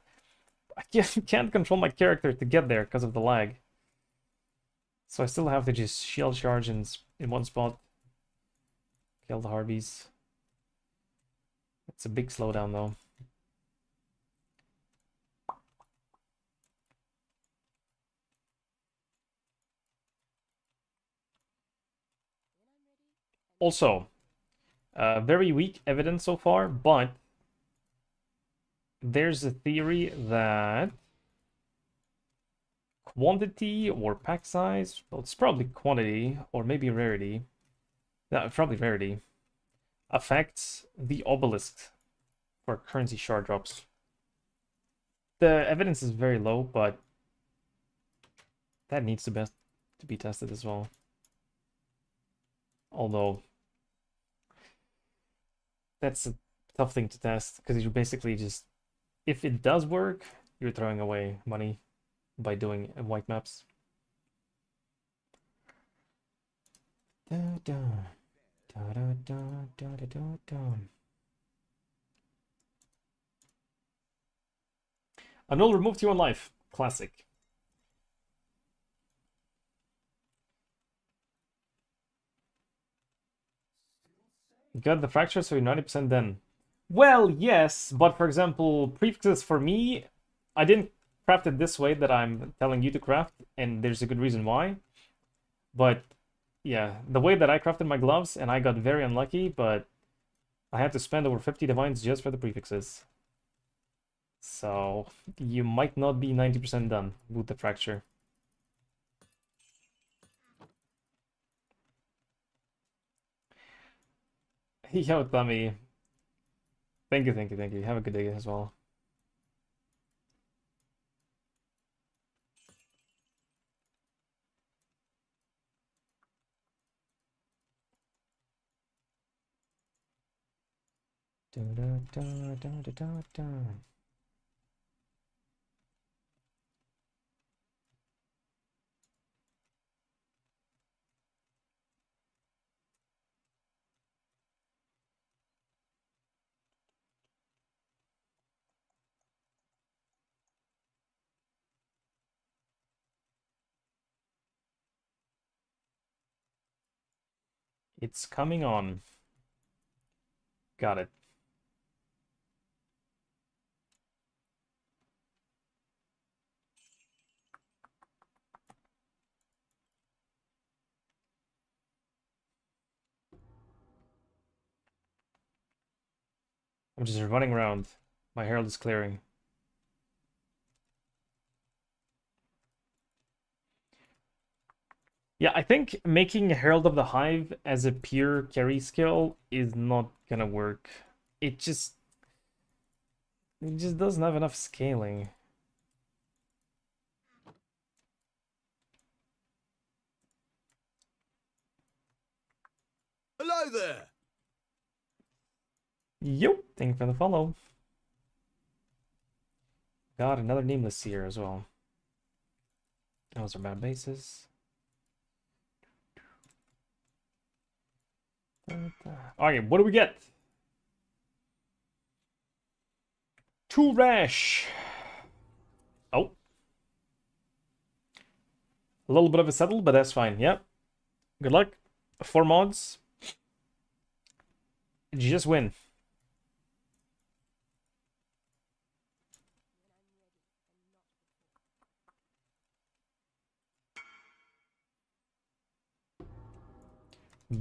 I can't control my character to get there because of the lag. So I still have to just shield charge in one spot. Kill the Harbies. It's a big slowdown though. Also, very weak evidence so far, but there's a theory that quantity or pack size, well, it's probably quantity or maybe rarity. No, probably rarity. Affects the obelisk for currency shard drops. The evidence is very low, but that needs to be tested as well. Although that's a tough thing to test because you basically just, if it does work, you're throwing away money by doing white maps. Da, da, da, da, da, da, da, da, da. A null removed you on life. Classic. Got the fracture, so you're 90% then. Well, yes, but for example, prefixes for me, I didn't craft it this way that I'm telling you to craft, and there's a good reason why. But yeah, the way that I crafted my gloves, and I got very unlucky, but I had to spend over 50 divines just for the prefixes. So you might not be 90% done with the fracture. Yo, Tommy. Thank you, thank you, thank you. Have a good day as well. Da, da, da, da, da, da, da. It's coming on. Got it. I'm just running around. My herald is clearing. Yeah, I think making Herald of the Hive as a pure carry skill is not gonna work. It just doesn't have enough scaling. Hello there. Yup, thank you for the follow. Got another nameless here as well. Those are bad bases. Okay, what do we get? 2 rash. Oh. A little bit of a settle, but that's fine. Yep. Good luck. 4 mods. You just win.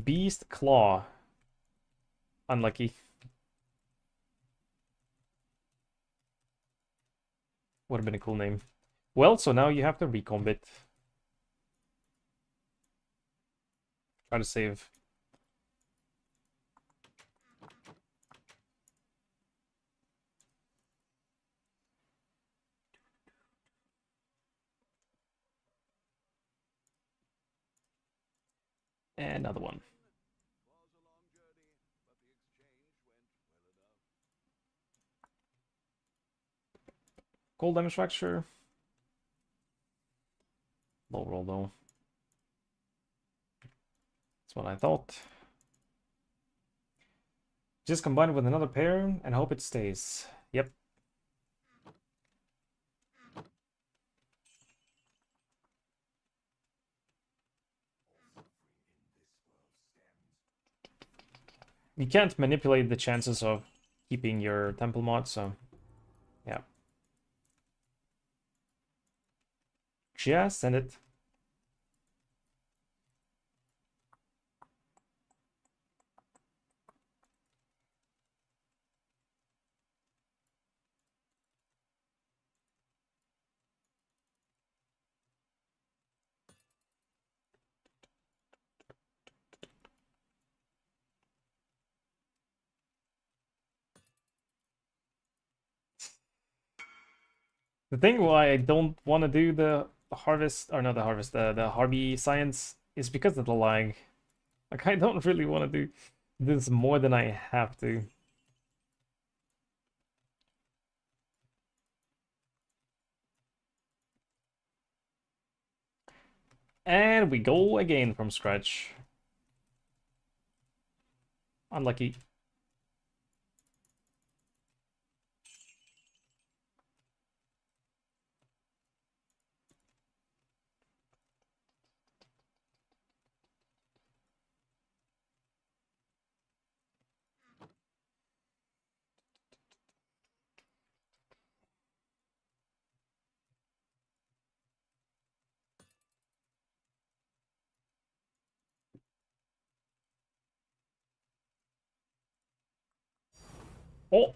Beast Claw. Unlucky. Would have been a cool name. Well, so now you have to recomb it. Try to save. And another one. Cold damage fracture. Low roll though. That's what I thought. Just combine it with another pair and hope it stays. Yep. You can't manipulate the chances of keeping your temple mod, so yeah. Just send it. The thing why I don't want to do the harvest, or not the harvest, the Harvey science is because of the lag. Like, I don't really want to do this more than I have to. And we go again from scratch. Unlucky. Oh,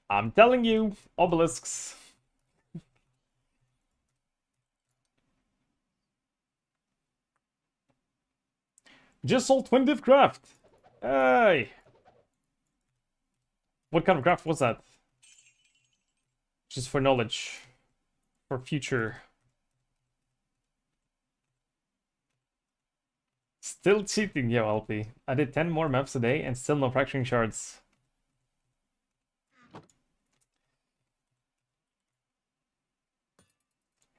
I'm telling you, obelisks. Just sold 20 div craft. Hey. What kind of craft was that? Just for knowledge. For future. Still cheating, yo, LP. I did 10 more maps a day and still no fracturing shards.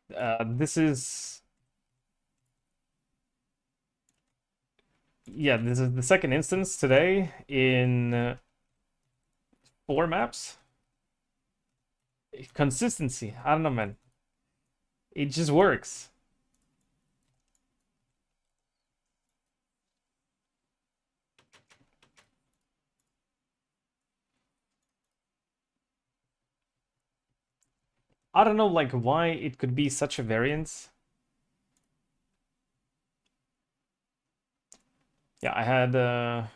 This is... Yeah, this is the second instance today in 4 maps. Consistency, I don't know, man. It just works. I don't know, like, why it could be such a variance. Yeah, I had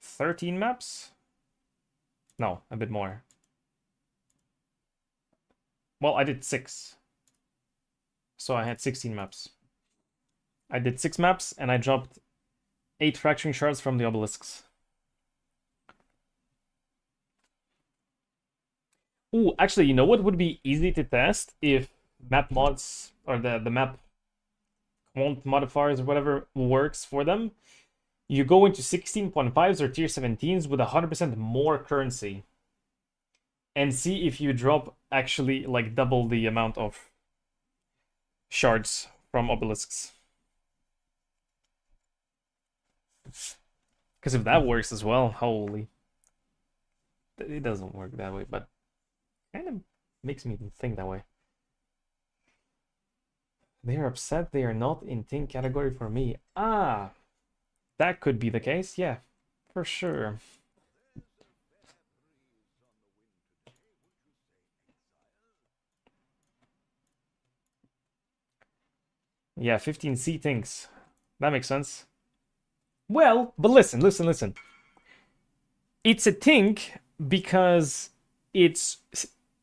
13 maps? No, a bit more. Well, I did 6. So I had 16 maps. I did 6 maps and I dropped 8 fracturing shards from the obelisks. Ooh, actually, you know what would be easy to test if map mods or the map quant modifiers or whatever works for them? You go into 16.5s or tier 17s with 100% more currency and see if you drop actually like double the amount of shards from obelisks. Because if that works as well, holy. It doesn't work that way, but kind of makes me think that way. They are upset they are not in Tink category for me. Ah, that could be the case. Yeah, for sure. Yeah, 15C Tinks. That makes sense. Well, but listen. It's a Tink because it's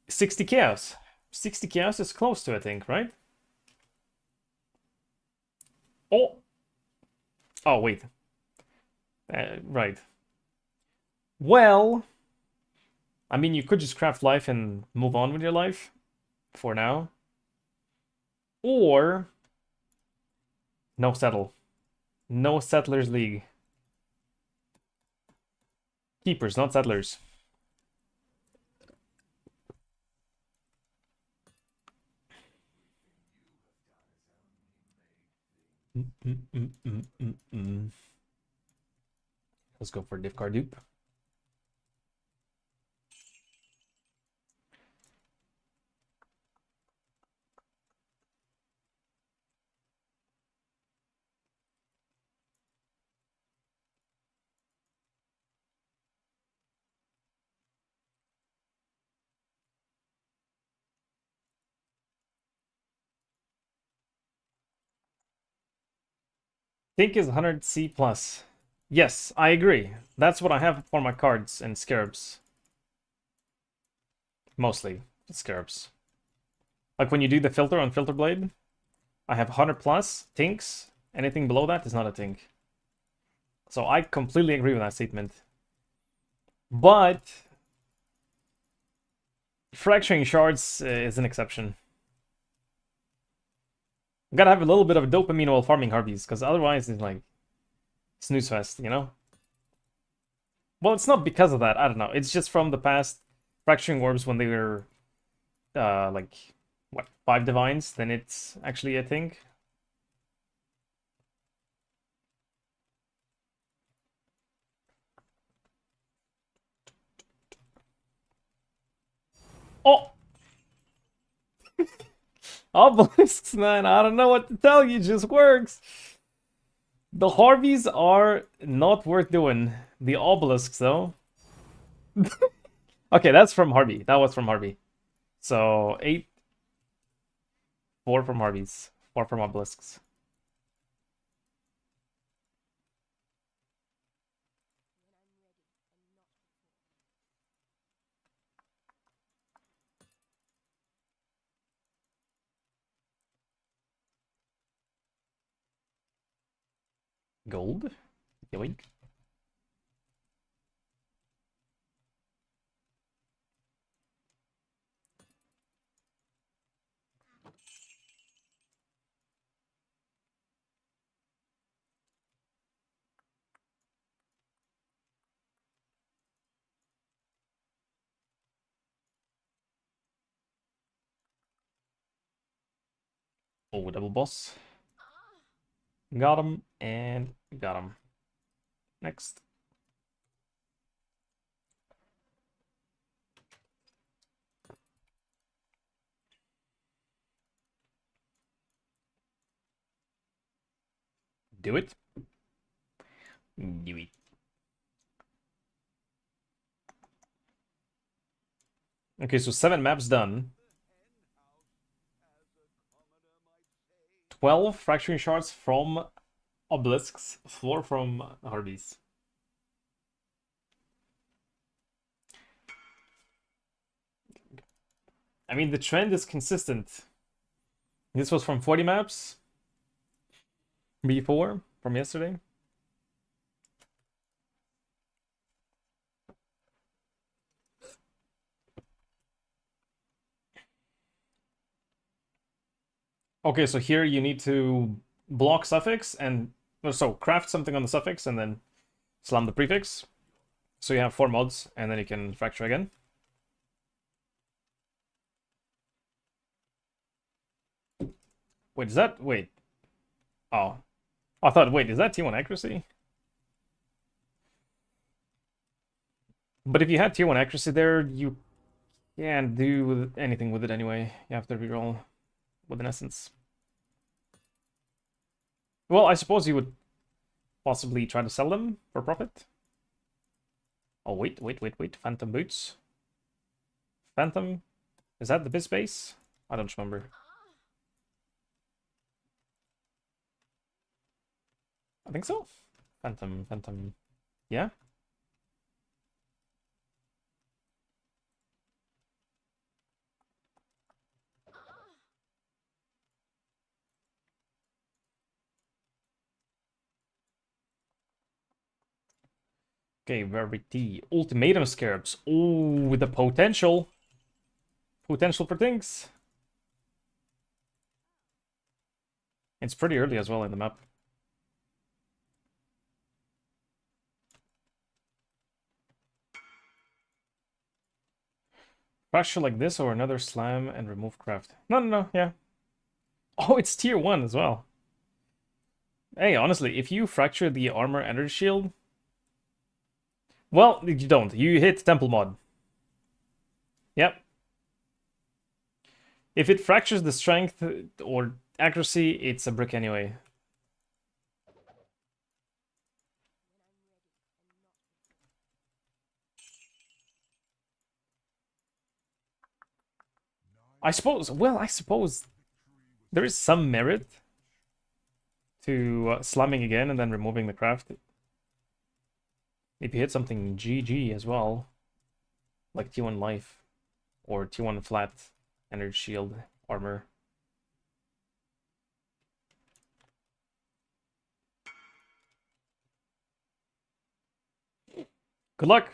60 chaos. 60 chaos is close to a Tink, right? Oh. Oh, wait. Right. Well, I mean, you could just craft life and move on with your life for now. Or no settle. No settlers league. Keepers, not settlers. Let's go for div card dupe. Think is 100C plus. Yes, I agree. That's what I have for my cards and scarabs. Mostly scarabs. Like when you do the filter on Filter Blade, I have 100 plus tinks. Anything below that is not a tink. So I completely agree with that statement. But fracturing shards is an exception. Gotta have a little bit of dopamine while farming Harpies, because otherwise it's like snooze fest, you know? Well, it's not because of that. I don't know. It's just from the past fracturing orbs when they were like what, 5 divines, then it's actually a thing. Oh! Obelisks, man, I don't know what to tell you, it just works. The Harveys are not worth doing. The obelisks, though. Okay, that's from Harvey. That was from Harvey. So 8, 4 from Harveys, 4 from obelisks. Gold? Yoink. Oh, double boss. Got him, and got him. Next. Do it. Do it. Okay, so 7 maps done. 12 fracturing shards from obelisks, 4 from Harveys. I mean, the trend is consistent. This was from 40 maps before, from yesterday. Okay, so here you need to block suffix and so craft something on the suffix and then slam the prefix. So you have 4 mods and then you can fracture again. Wait, is that wait? Oh. I thought wait, is that T1 accuracy? But if you had Tier 1 accuracy there, you can't do anything with it anyway. You have to reroll with an essence. Well, I suppose you would possibly try to sell them for profit. Oh, wait. Phantom boots. Phantom? Is that the biz base? I don't remember. I think so. Phantom. Yeah? Okay, Rarity. Ultimatum Scarabs. Oh, with the potential. Potential for things. It's pretty early as well in the map. Fracture like this or another slam and remove craft. No, yeah. Oh, it's tier 1 as well. Hey, honestly, if you fracture the armor energy shield... Well, you don't. You hit temple mod. Yep. If it fractures the strength or accuracy, it's a brick anyway. I suppose there is some merit to slamming again and then removing the craft. If you hit something GG as well, like T1 life or T1 flat energy shield armor. Good luck.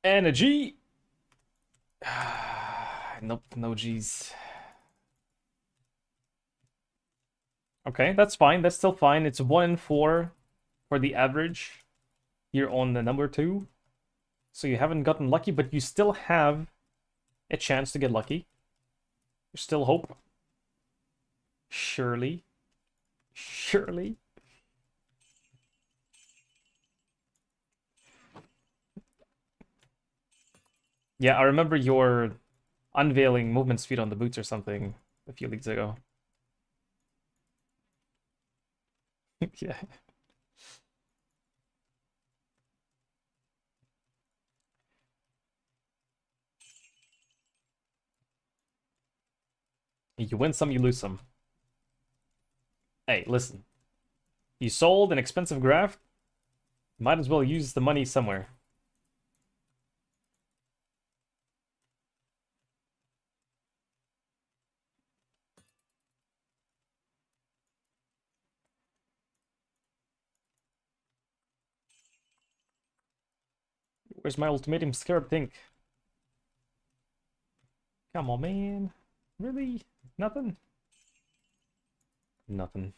Energy! Nope, no G's. Okay, that's fine. That's still fine. It's 1 in 4 for the average here on the number 2. So you haven't gotten lucky, but you still have a chance to get lucky. There's still hope. Surely. Surely. Yeah, I remember your unveiling movement speed on the boots or something a few leagues ago. Yeah. You win some, you lose some. Hey, listen. You sold an expensive graft, might as well use the money somewhere. Where's my ultimatum scarab thing? Come on, man. Really? Nothing? Nothing.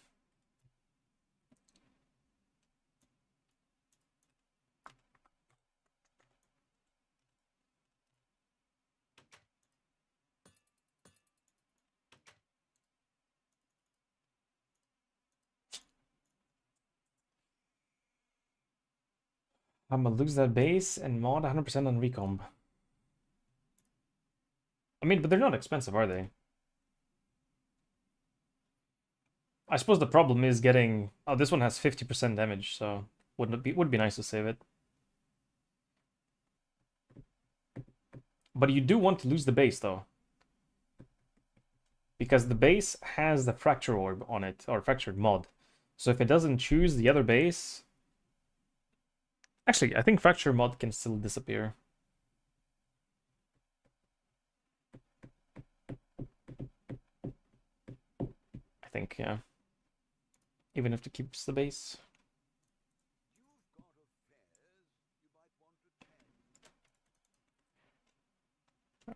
I'm gonna lose that base and mod 100% on recomb. I mean, but they're not expensive, are they? I suppose the problem is getting... Oh, this one has 50% damage, so would be nice to save it. But you do want to lose the base, though. Because the base has the fracture orb on it, or fractured mod. So if it doesn't choose the other base... Actually, I think fracture mod can still disappear. I think, yeah. Even if it keeps the base.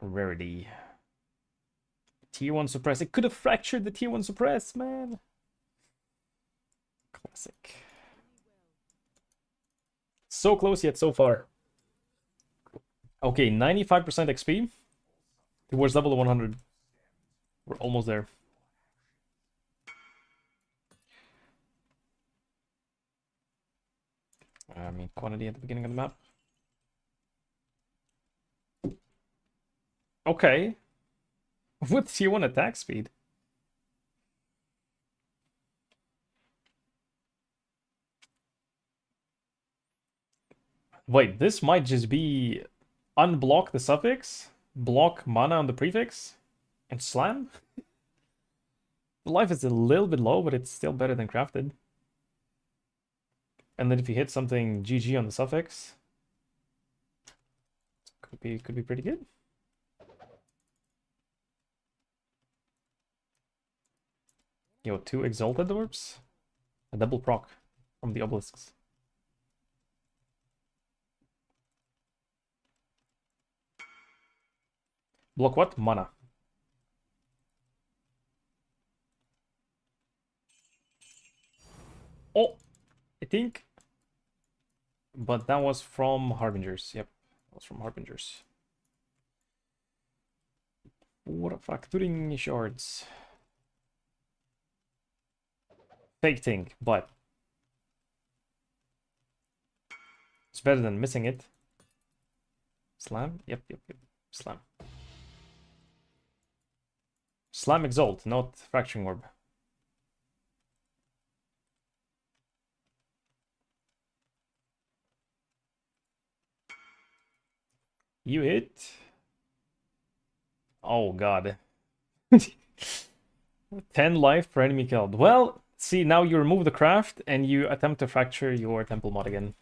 Rarity. Tier 1 suppress. It could have fractured the Tier 1 suppress, man. Classic. So close yet so far. Okay, 95% XP towards level 100. We're almost there. I mean, quantity at the beginning of the map. Okay. With Tier 1 attack speed. Wait, this might just be unblock the suffix, block mana on the prefix, and slam? The life is a little bit low, but it's still better than crafted. And then if you hit something GG on the suffix, could be pretty good. Yo, 2 exalted orbs, a double proc from the obelisks. Block what? Mana. Oh, I think. But that was from Harbingers. Yep, that was from Harbingers. What factoring shards. Fake thing, but it's better than missing it. Slam? Yep. Slam. Slam Exalt, not Fracturing Orb. You hit. Oh god. 10 life per enemy killed. Well, see, now you remove the craft and you attempt to fracture your temple mod again.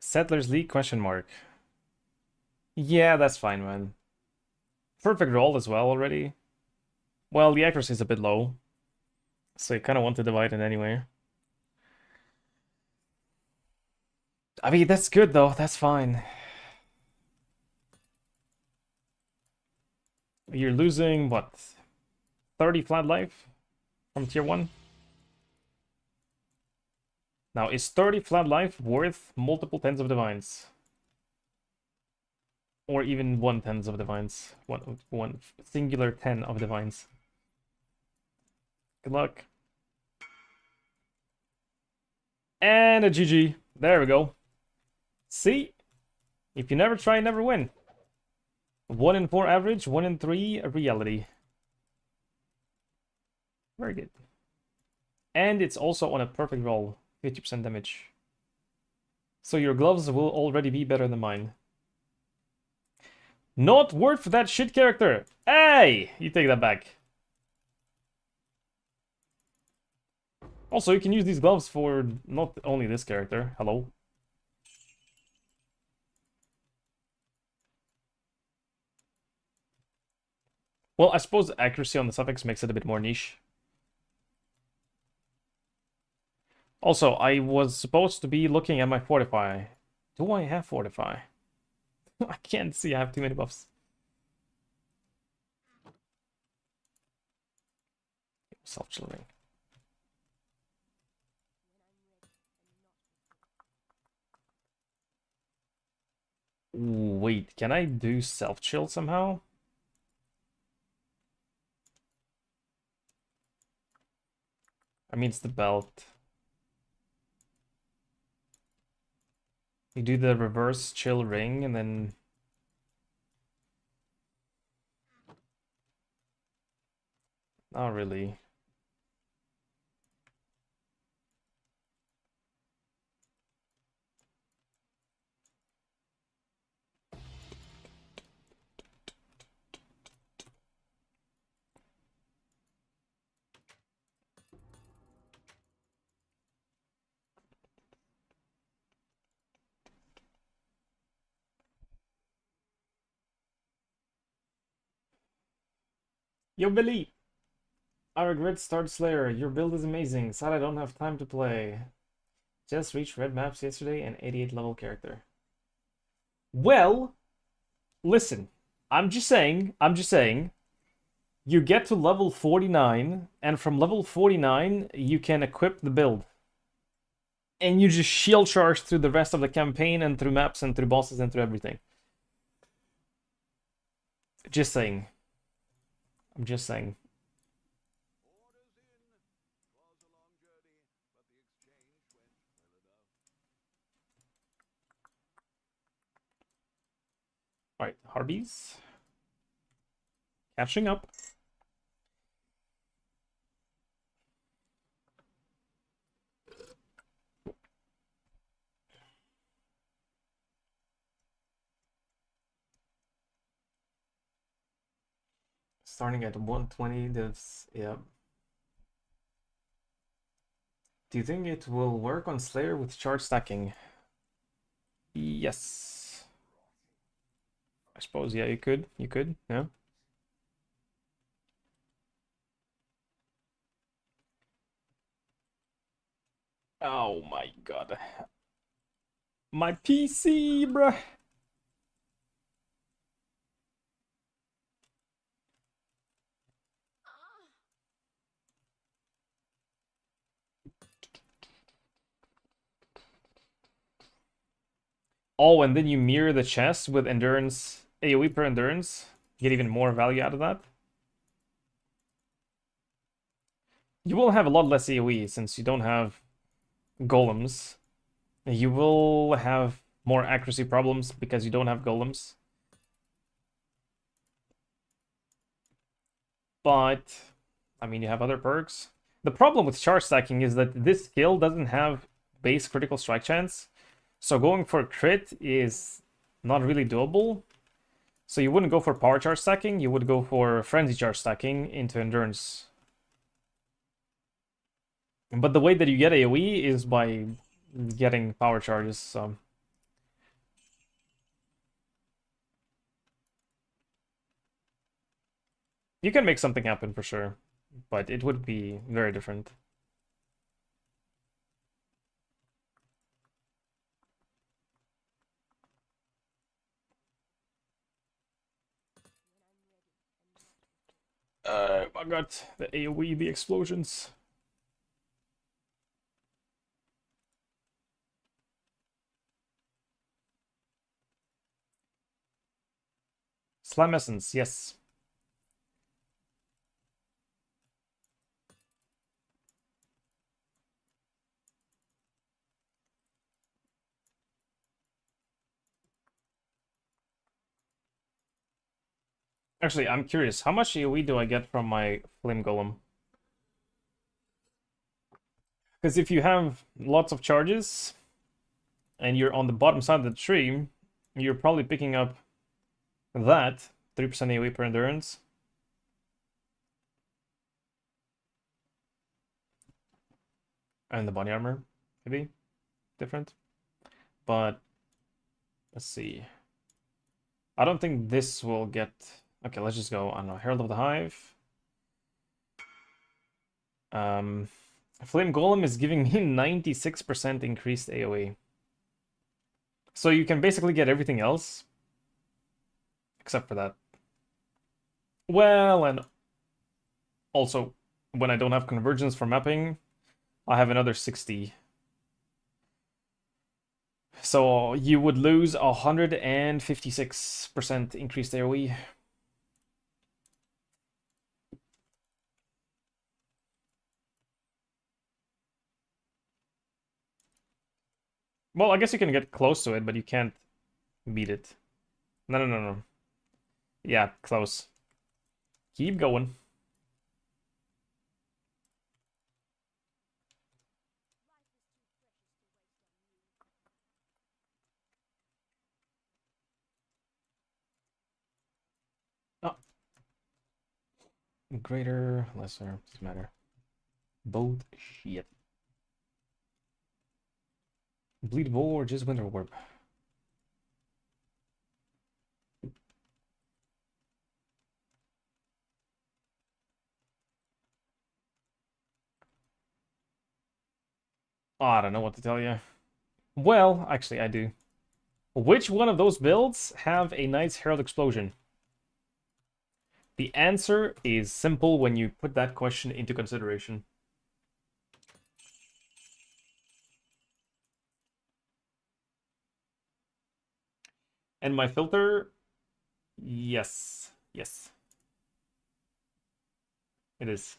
Settlers League question mark. Yeah, that's fine, man. Perfect roll as well already. Well, the accuracy is a bit low, so you kind of want to divide it anyway. I mean, that's good though. That's fine. You're losing what? 30 flat life from tier 1? Now, is 30 flat life worth multiple tens of divines? Or even 1/10 of divines? One singular 10 of divines. Good luck. And a GG. There we go. See? If you never try, never win. 1 in 4 average, 1 in 3 reality. Very good. And it's also on a perfect roll. 50% damage. So your gloves will already be better than mine. Not worth that shit character! Hey! You take that back. Also, you can use these gloves for not only this character. Hello. Well, I suppose accuracy on the suffix makes it a bit more niche. Also, I was supposed to be looking at my Fortify. Do I have Fortify? I can't see, I have too many buffs. Self-chilling. Wait, can I do self-chill somehow? I mean, it's the belt. You do the reverse chill ring and then... Not really. Yo, Billy! I regret Start Slayer. Your build is amazing. Sad I don't have time to play. Just reached red maps yesterday and 88 level character. Well, listen. I'm just saying. You get to level 49, and from level 49, you can equip the build. And you just shield charge through the rest of the campaign and through maps and through bosses and through everything. Just saying. I'm just saying. Alright, Harbies. Catching up. Starting at 120 divs, yeah. Do you think it will work on Slayer with charge stacking? Yes. I suppose, yeah, you could, yeah. Oh my god. My PC, bruh. Oh, and then you mirror the chest with endurance, AoE per endurance. Get even more value out of that. You will have a lot less AoE since you don't have golems. You will have more accuracy problems because you don't have golems. But, I mean, you have other perks. The problem with charge stacking is that this skill doesn't have base critical strike chance. So going for crit is not really doable. So you wouldn't go for power charge stacking, you would go for frenzy charge stacking into endurance. But the way that you get AoE is by getting power charges, so You can make something happen for sure, but it would be very different. I got the AoE, the explosions. Slime Essence, yes. Actually, I'm curious, how much AoE do I get from my Flame Golem? Because if you have lots of charges, and you're on the bottom side of the tree, you're probably picking up that 3% AoE per endurance. And the body armor, maybe different. But let's see. I don't think this will get. Okay, let's just go. I don't know. Herald of the Hive. Flame Golem is giving me 96% increased AoE. So you can basically get everything else except for that. Well, and also when I don't have convergence for mapping, I have another 60. So you would lose 156% increased AoE. Well, I guess you can get close to it, but you can't beat it. No, no, no, no. Yeah, close. Keep going. Oh. Greater, lesser, doesn't matter. Both shit. Bleed Bowl or just Winter Warp? Oh, I don't know what to tell you. Well, actually, I do. Which one of those builds have a Knight's Herald Explosion? The answer is simple when you put that question into consideration. And my filter, yes, yes, it is.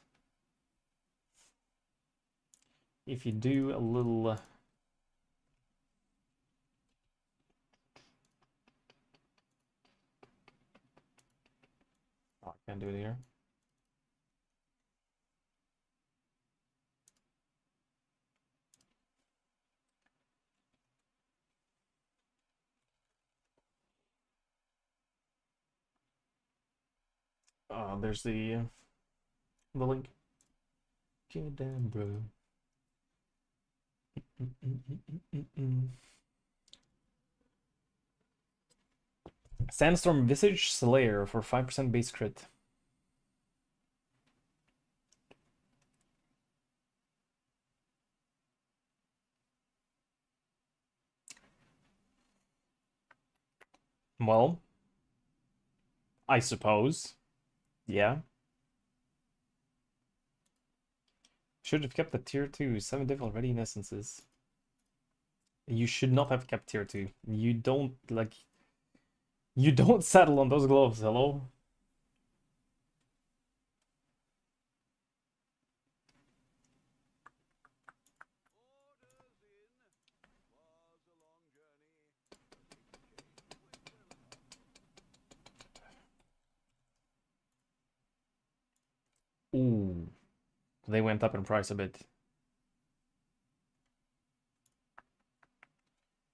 If you do a little... Oh, I can't do it here. There's the link. Damn, bro. Sandstorm Visage Slayer for 5% base crit. Well, I suppose. Yeah. Should have kept the tier 2. 7 difficult ready in essences. You should not have kept tier 2. You don't, like... You don't settle on those gloves, hello? Ooh. They went up in price a bit.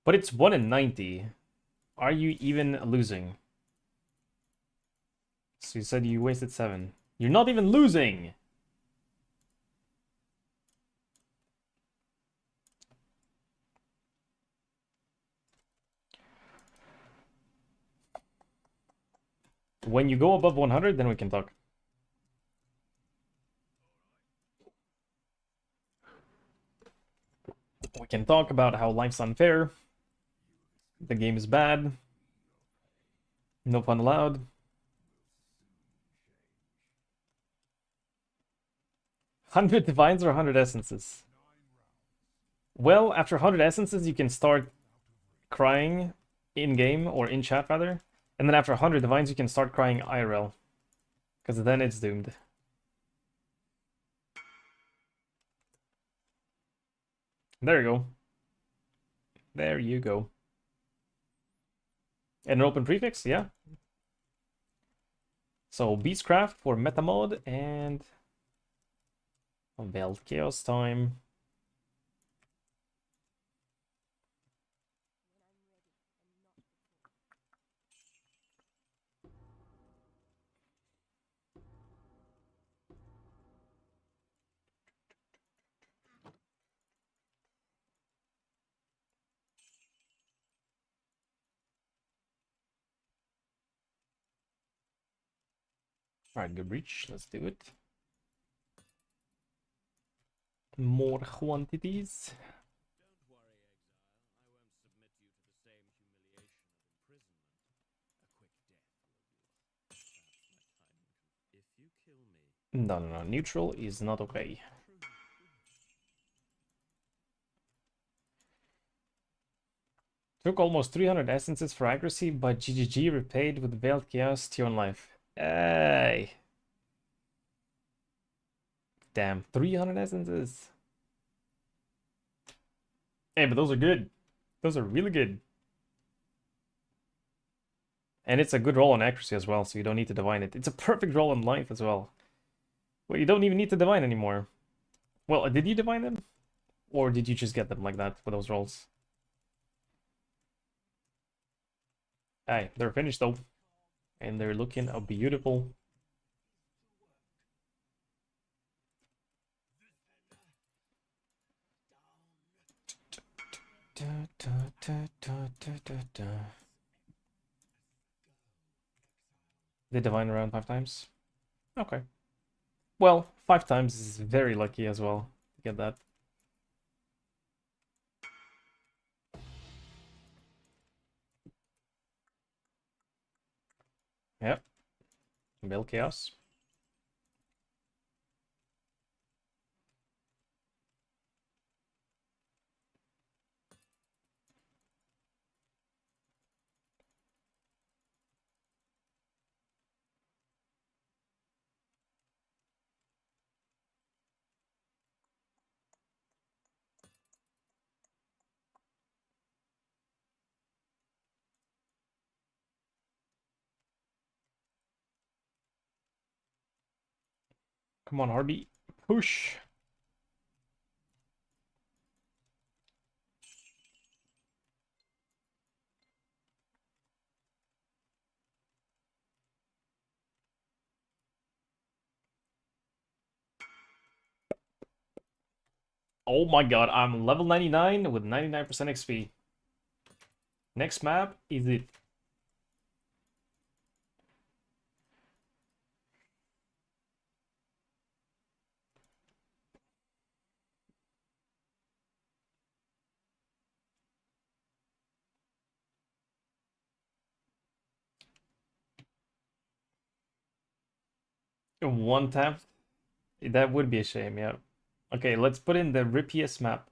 But it's 1 in 90. Are you even losing? So you said you wasted 7. You're not even losing! When you go above 100, then we can talk. We can talk about how life's unfair. The game is bad. No fun allowed. $100 divines or 100 essences? Well, after 100 essences, you can start crying in-game, or in chat rather. And then after 100 divines, you can start crying IRL. Because then it's doomed. There you go. There you go. And an open prefix, yeah. So Beastcraft for meta mode and Veiled Chaos time. Alright, good breach. Let's do it. More quantities. No, no, no. Neutral is not okay. Took almost 300 essences for accuracy, but GGG repaid with Veiled Chaos Tion Life. Hey! Damn, 300 essences. Hey, but those are good. Those are really good. And it's a good roll on accuracy as well, so you don't need to divine it. It's a perfect roll on life as well. Well, you don't even need to divine anymore. Well, did you divine them? Or did you just get them like that with those rolls? Hey, they're finished though. And they're looking beautiful. They divine around 5 times? Okay. Well, 5 times is very lucky as well to get that. Yep. Veil Chaos. Come on, Harby. Push. Oh my god, I'm level 99 with 99% XP. Next map is it. One tap? That would be a shame, yeah. Okay, let's put in the rippiest map.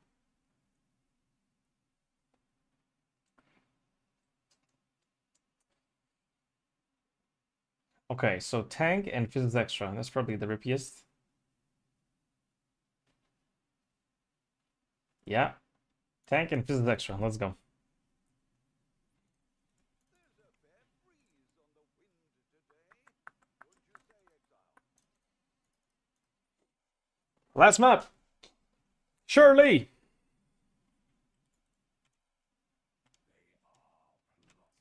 Okay, so tank and physics extra. That's probably the rippiest. Yeah. Tank and physics extra. Let's go. Last map. Surely.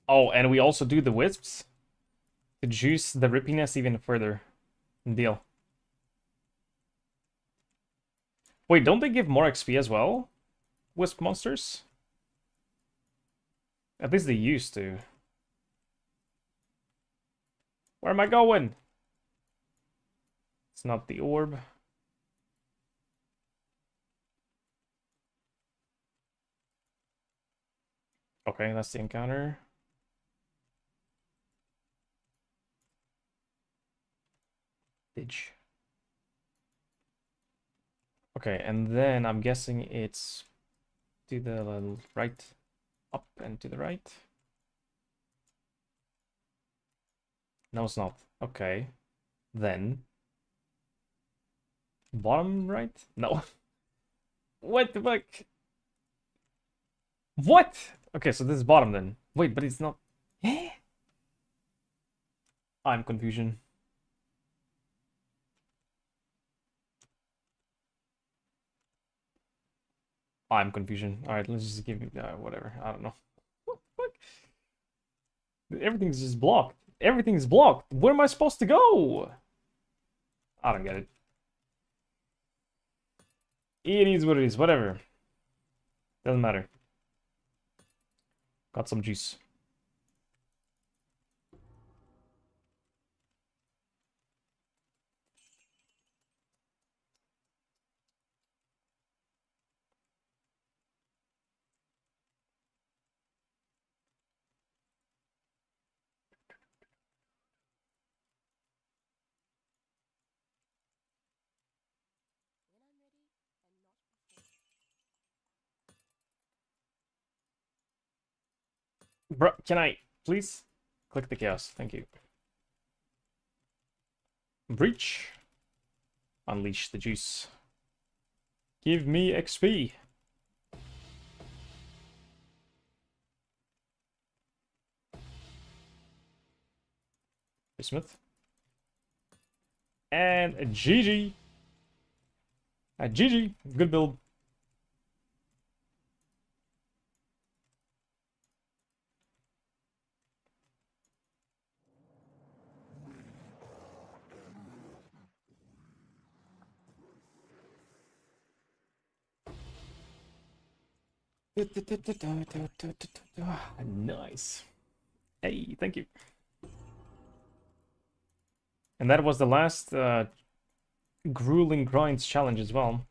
Oh, and we also do the wisps to juice the rippiness even further. Deal. Wait, don't they give more XP as well? Wisp monsters? At least they used to. Where am I going? It's not the orb. Okay, that's the encounter. Ditch. Okay, and then I'm guessing it's to the right, up and to the right. No, it's not. Okay, then bottom right? No. What the fuck? What? Okay, so this is bottom then. Wait, but it's not. Eh? I'm confusion. I'm confusion. All right, let's just give you whatever. I don't know. What the fuck? Everything's just blocked. Everything's blocked. Where am I supposed to go? I don't get it. It is what it is. Whatever. Doesn't matter. Got some juice. Bro, can I please click the chaos? Thank you. Breach. Unleash the juice. Give me XP. Smith. And a GG. A GG. Good build. Nice. Hey, thank you. And that was the last grueling grinds challenge as well.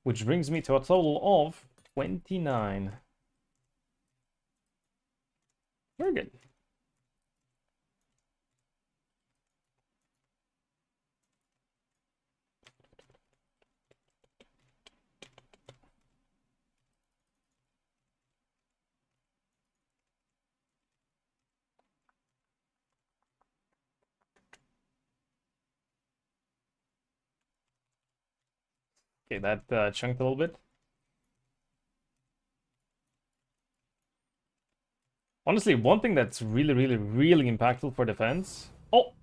Which brings me to a total of 29. Very good. Okay, that chunked a little bit. Honestly, one thing that's really impactful for defense. Oh,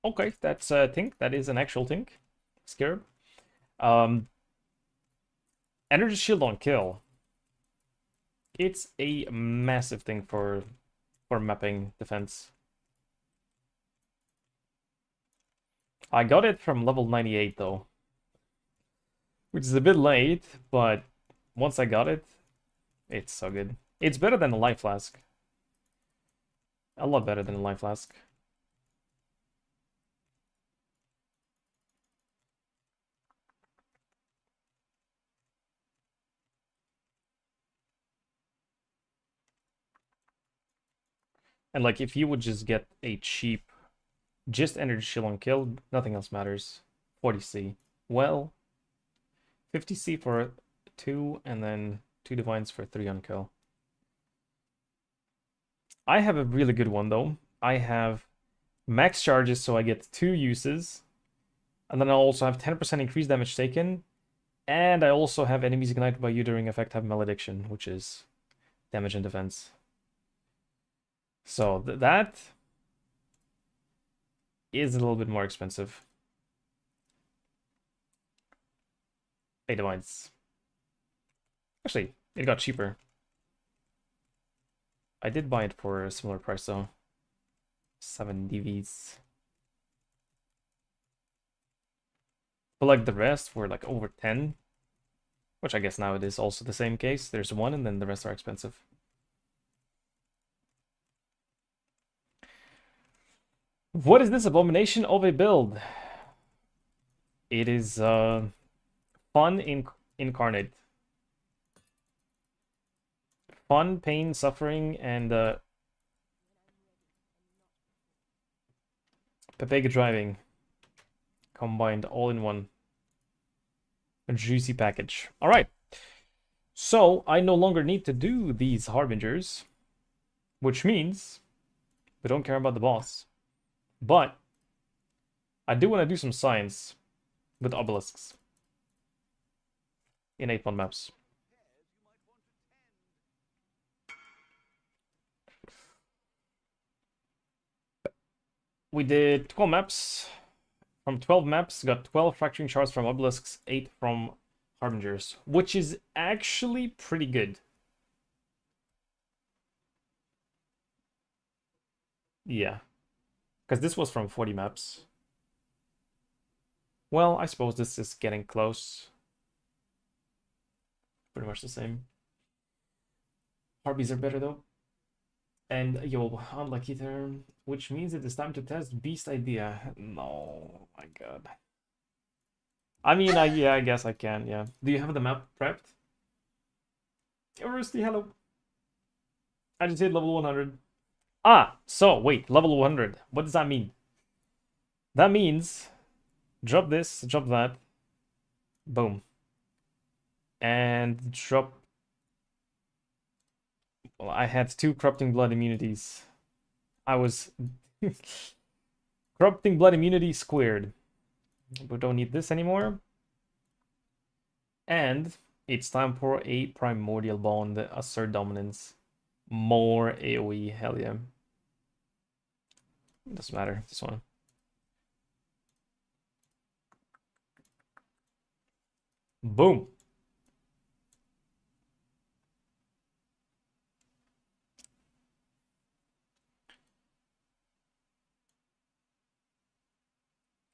okay, that's a Tink. That is an actual Tink. Scarab. Um, Energy shield on kill. It's a massive thing for mapping defense. I got it from level 98 though, which is a bit late, but once I got it, it's so good. It's better than a life flask. A lot better than a life flask. And like if you would just get a cheap, just energy shield on kill, nothing else matters. 40C. Well, 50C for 2, and then 2 divines for 3 on kill. I have a really good one though. I have max charges, so I get 2 uses. And then I also have 10% increased damage taken. And I also have enemies ignited by you during effect have malediction, which is damage and defense. So that is a little bit more expensive. 8 divines. Actually, it got cheaper. I did buy it for a similar price though. 7 DVs. But like the rest were like over 10. Which I guess now it is also the same case. There's 1 and then the rest are expensive. What is this abomination of a build? It is fun incarnate. fun, pain, suffering, and Pepega driving combined all in one. A juicy package. All right. So I no longer need to do these harbingers, which means we don't care about the boss. But I do want to do some science with obelisks in 8-1 maps. We did 12 maps. From 12 maps, got 12 fracturing shards from obelisks, 8 from harbingers, which is actually pretty good. Yeah, because this was from 40 maps. Well, I suppose this is getting close. Pretty much the same. Harbies are better though. And yo, unlucky term, which means it is time to test beast idea. No, my god. I mean, yeah, I guess I can, yeah. Do you have the map prepped? Rusty, hello. I just hit level 100. Ah, so, wait, level 100. What does that mean? That means, drop this, drop that. Boom. And drop... Well, I had 2 Corrupting Blood immunities. I was... Corrupting Blood immunity squared. We don't need this anymore. And it's time for a Primordial Bond, Assert Dominance. More AoE, hell yeah. Doesn't matter, this one. Boom.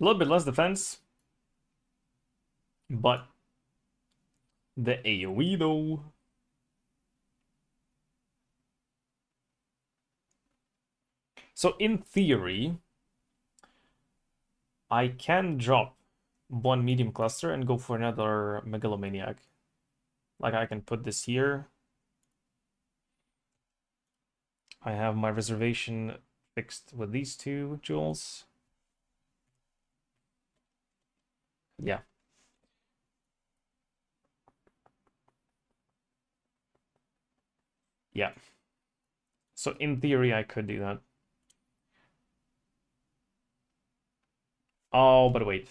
A little bit less defense, but the AoE though. So in theory, I can drop 1 medium cluster and go for another Megalomaniac. Like I can put this here. I have my reservation fixed with these 2 jewels. Yeah. Yeah. So in theory, I could do that. Oh, but wait.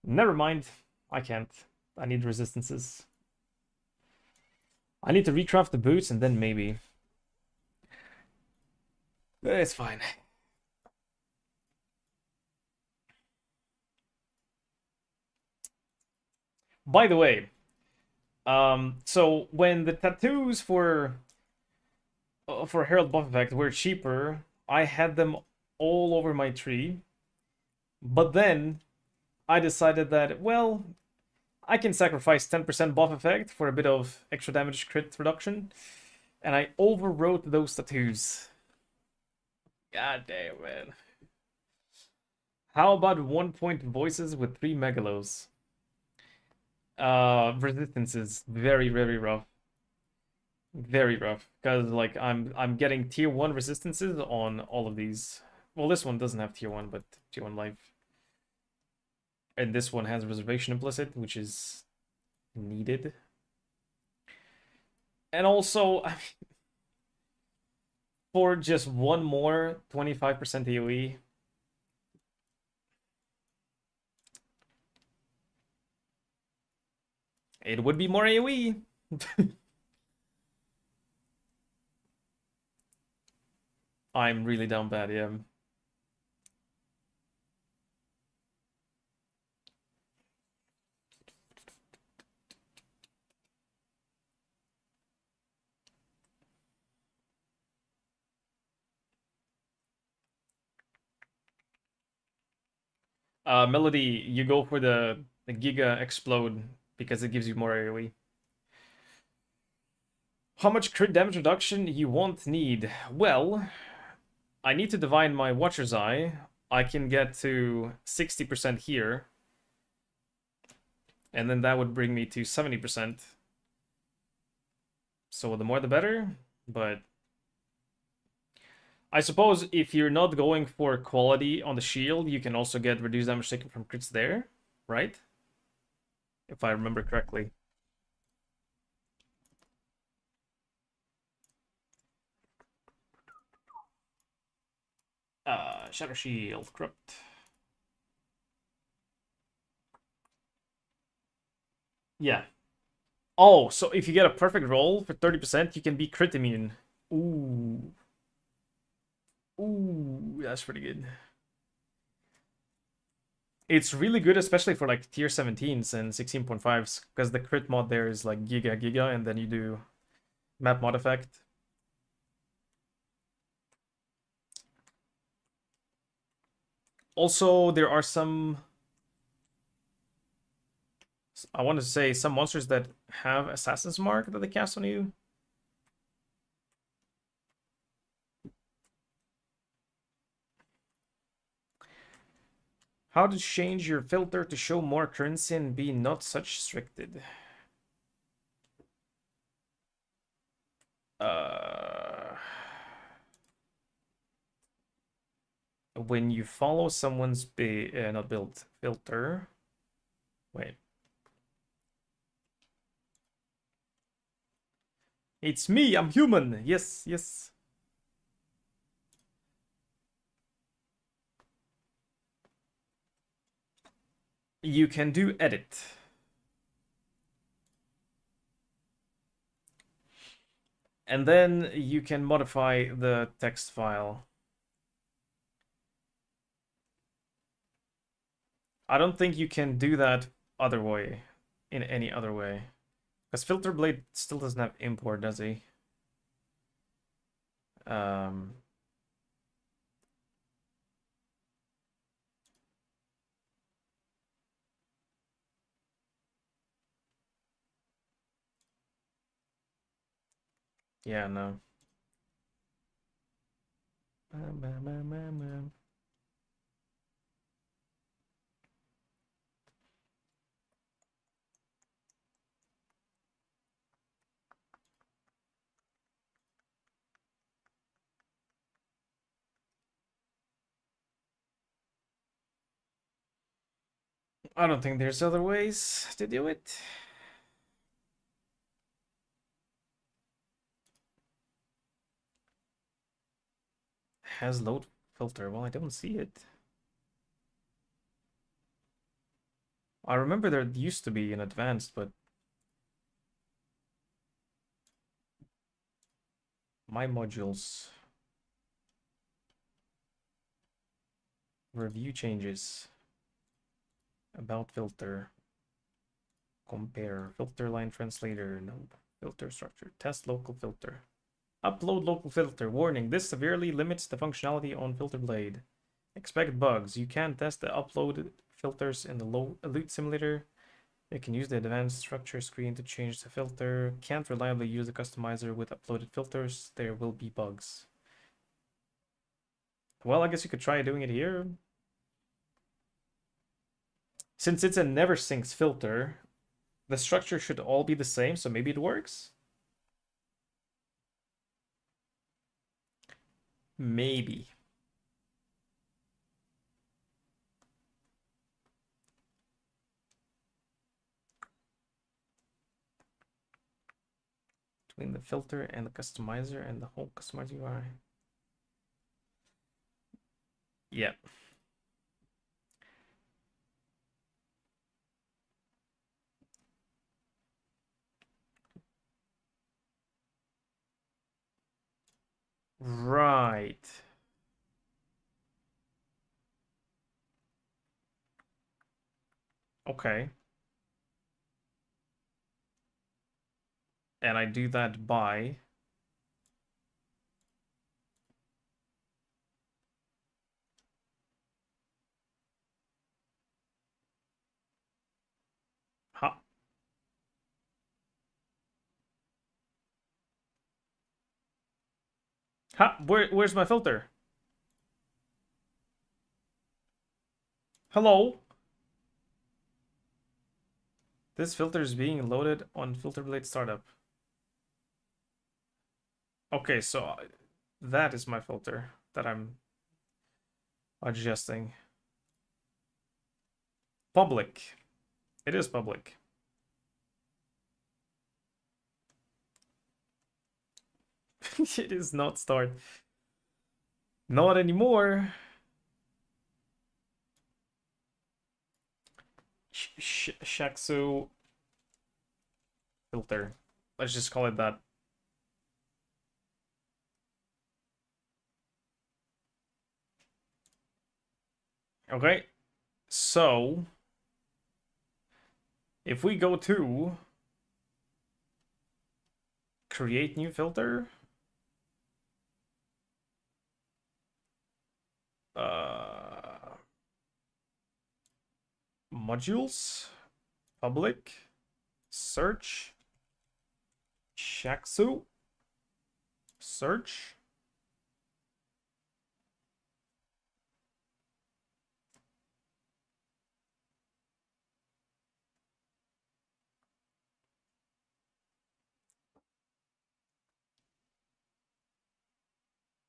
Never mind. I can't. I need resistances. I need to recraft the boots and then maybe. It's fine. By the way, so when the tattoos for Herald Buff Effect were cheaper, I had them all over my tree. But then I decided that, well, I can sacrifice 10% buff effect for a bit of extra damage crit reduction. And I overwrote those tattoos. God damn, man. How about 1-point voices with 3 megalos? Resistances. Very, very rough. Very rough. Because like I'm getting tier 1 resistances on all of these. Well, this one doesn't have tier 1, but tier 1 life. And this one has reservation implicit, which is needed. And also, I mean, for just one more 25% AoE, it would be more AoE. I'm really down bad, yeah. Melody, you go for the Giga Explode because it gives you more AoE. How much crit damage reduction you won't need? Well, I need to divine my Watcher's Eye. I can get to 60% here. And then that would bring me to 70%. So the more the better, but I suppose if you're not going for quality on the shield, you can also get reduced damage taken from crits there, right? If I remember correctly. Shatter Shield, Corrupt. Yeah. Oh, so if you get a perfect roll for 30%, you can be crit immune. Ooh. Ooh, that's pretty good. It's really good, especially for like tier 17s and 16.5s, because the crit mod there is like giga, and then you do map mod effect. Also, there are some, I want to say, some monsters that have Assassin's Mark that they cast on you. How to change your filter to show more currency and be not such restricted. When you follow someone's not build filter. Wait. It's me, I'm human. Yes, yes. You can do edit. And then you can modify the text file. I don't think you can do that other way, in any other way. Because Filter Blade still doesn't have import, does he? Um, yeah, no. I don't think there's other ways to do it. Has load filter. Well, I don't see it. I remember there used to be an advanced, but my modules. Review changes. About filter. Compare. Filter line translator. No. Filter structure. Test local filter. Upload local filter. Warning. This severely limits the functionality on Filter Blade. Expect bugs. You can test the uploaded filters in the loot simulator. You can use the advanced structure screen to change the filter. Can't reliably use the customizer with uploaded filters. There will be bugs. Well, I guess you could try doing it here. Since it's a never syncs filter, the structure should all be the same, so maybe it works? Maybe. Between the filter and the customizer and the whole customizer UI. Yeah. Right. Okay. And I do that by... Ha. Ha. Where's my filter? Hello? This filter is being loaded on Filter Blade Startup. Okay, so that is my filter that I'm adjusting. Public. It is public. It is not start. Not anymore. Shaksu filter. Let's just call it that. Okay. So if we go to create new filter, modules, public, search, Shaksu, search.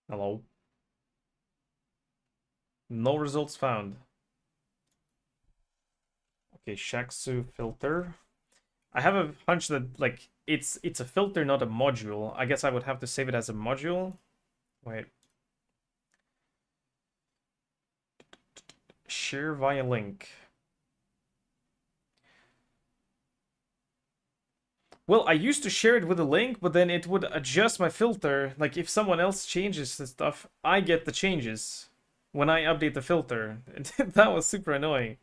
Hello. No results found. Okay, Shaksu filter. I have a hunch that like it's a filter, not a module. I guess I would have to save it as a module. Wait. Share via link. Well, I used to share it with a link, but then it would adjust my filter. Like if someone else changes the stuff, I get the changes when I update the filter. That was super annoying.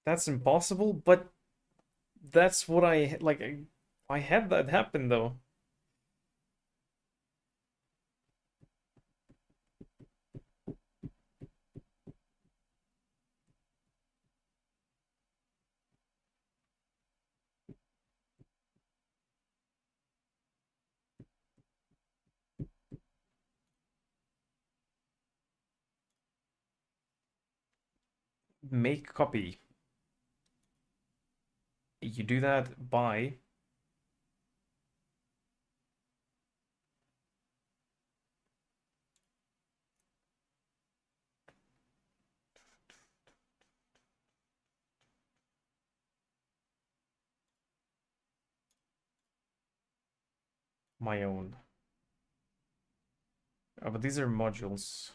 That's impossible, but that's what I like. I had that happen though. Make copy. You do that by my own. Oh, but these are modules.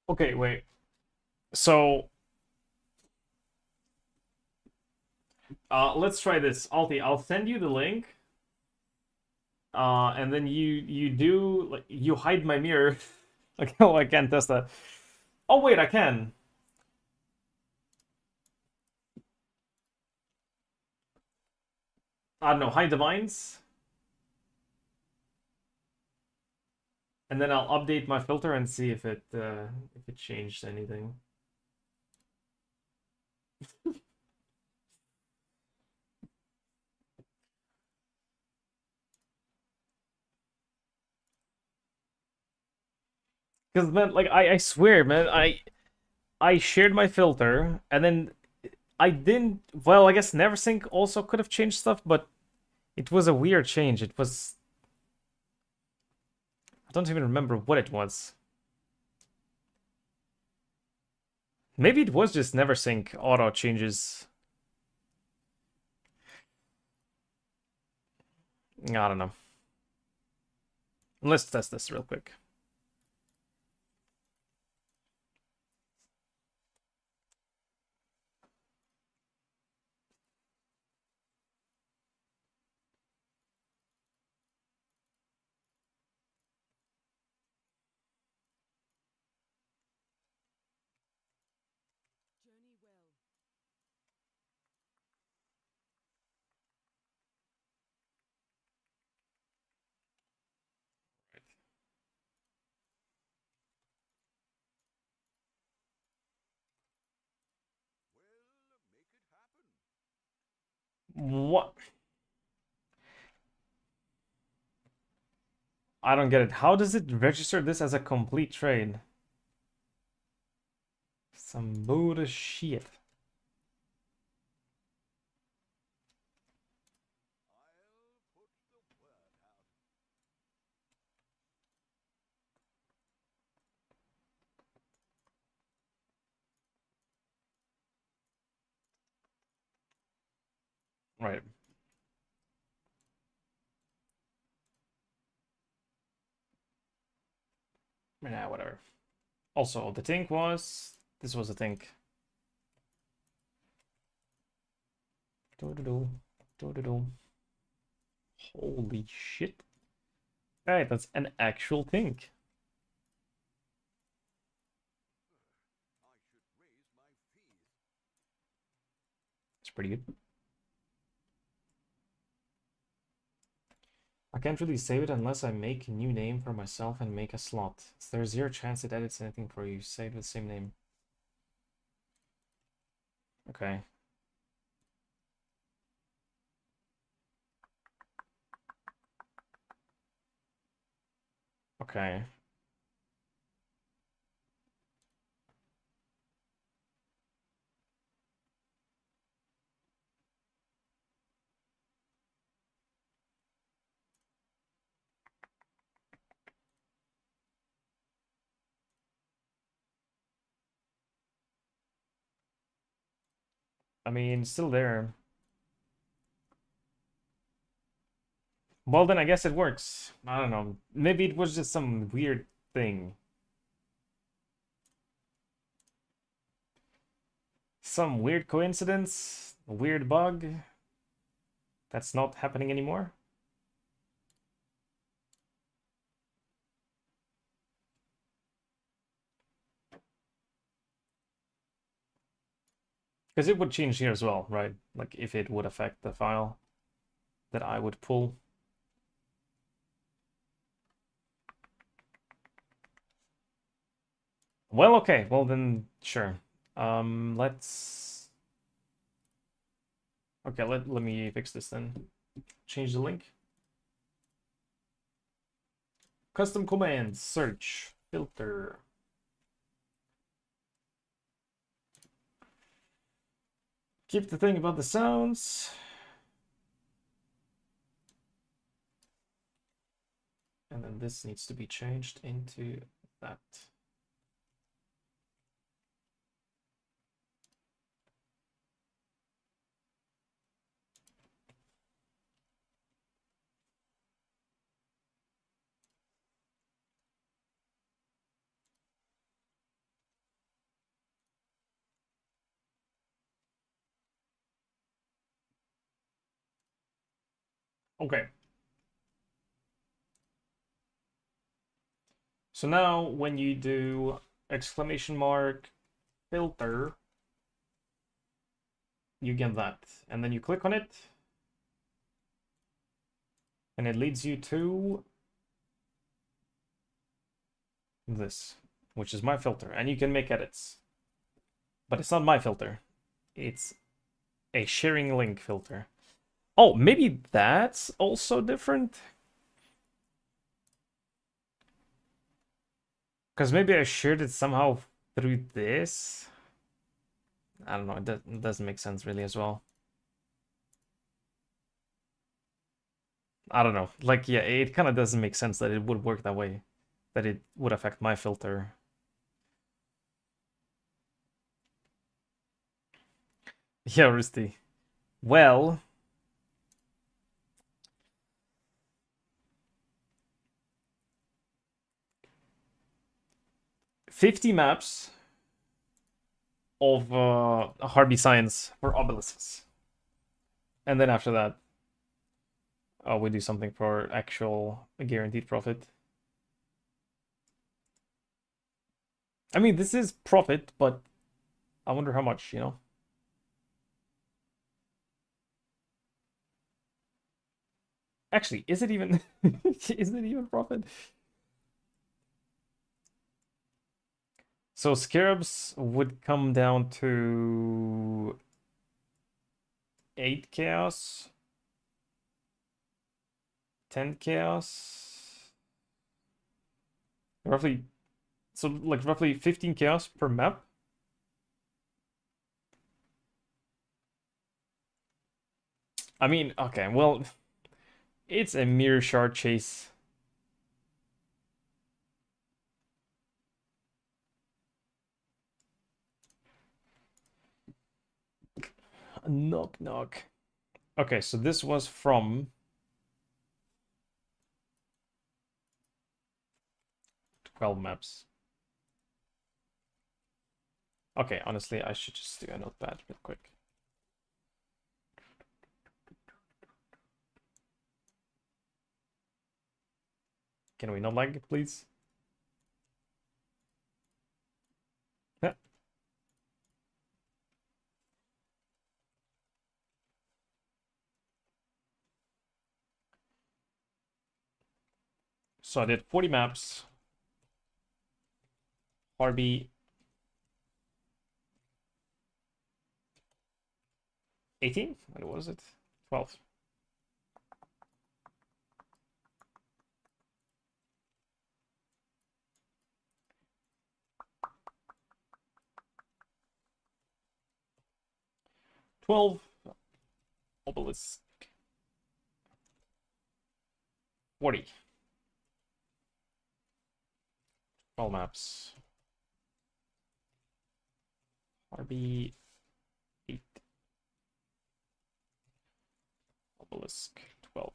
Okay, wait. So, let's try this. Alti, I'll send you the link. And then you do like you hide my mirror. Like, oh, I can't test that. Oh wait, I can. I don't know, hide the vines, and then I'll update my filter and see if it changed anything. Because man, like I swear, man, I shared my filter and then I didn't. Well, I guess NeverSync also could have changed stuff, but it was a weird change. It was. I don't even remember what it was. Maybe it was just NeverSync auto changes. I don't know. Let's test this real quick. What? I don't get it. How does it register this as a complete trade? Some bullshit. Right. Yeah, whatever. Also, the thing was... This was the thing. Do-do-do. Do-do-do. Holy shit. Alright, that's an actual thing. It's pretty good. I can't really save it unless I make a new name for myself and make a slot. There's zero chance it edits anything for you. Save with the same name. Okay. Okay. I mean, still there. Well, then I guess it works. I don't know. Maybe it was just some weird thing. Some weird coincidence, a weird bug that's not happening anymore. Because it would change here as well, right? Like if it would affect the file that I would pull. Well, okay. Well, then, sure. Let's... Okay, let me fix this then. Change the link. Custom commands, search, filter. Keep the thing about the sounds. And then this needs to be changed into that. Okay. So now when you do exclamation mark filter, you get that. And then you click on it. And it leads you to this, which is my filter. And you can make edits. But it's not my filter. It's a sharing link filter. Oh, maybe that's also different? Because maybe I shared it somehow through this. I don't know, it doesn't make sense really as well. I don't know. Like, yeah, it kind of doesn't make sense that it would work that way. That it would affect my filter. Yeah, Rusty. Well... 50 maps of Harvey Science for obelisks. And then after that, we do something for actual guaranteed profit. I mean, this is profit, but I wonder how much, you know? Actually, is it even is it even profit? So scarabs would come down to 8 chaos, 10 chaos, roughly, so like roughly 15 chaos per map. I mean, okay, well, it's a mirror shard chase. Knock, knock. Okay, so this was from 12 maps. Okay, honestly, I should just do a notepad real quick. Can we not lag, please? Yeah. So I did 40 maps. Harby 18? What was it? 12. Obelisk. 40. 12 maps. Harby 8. Obelisk 12.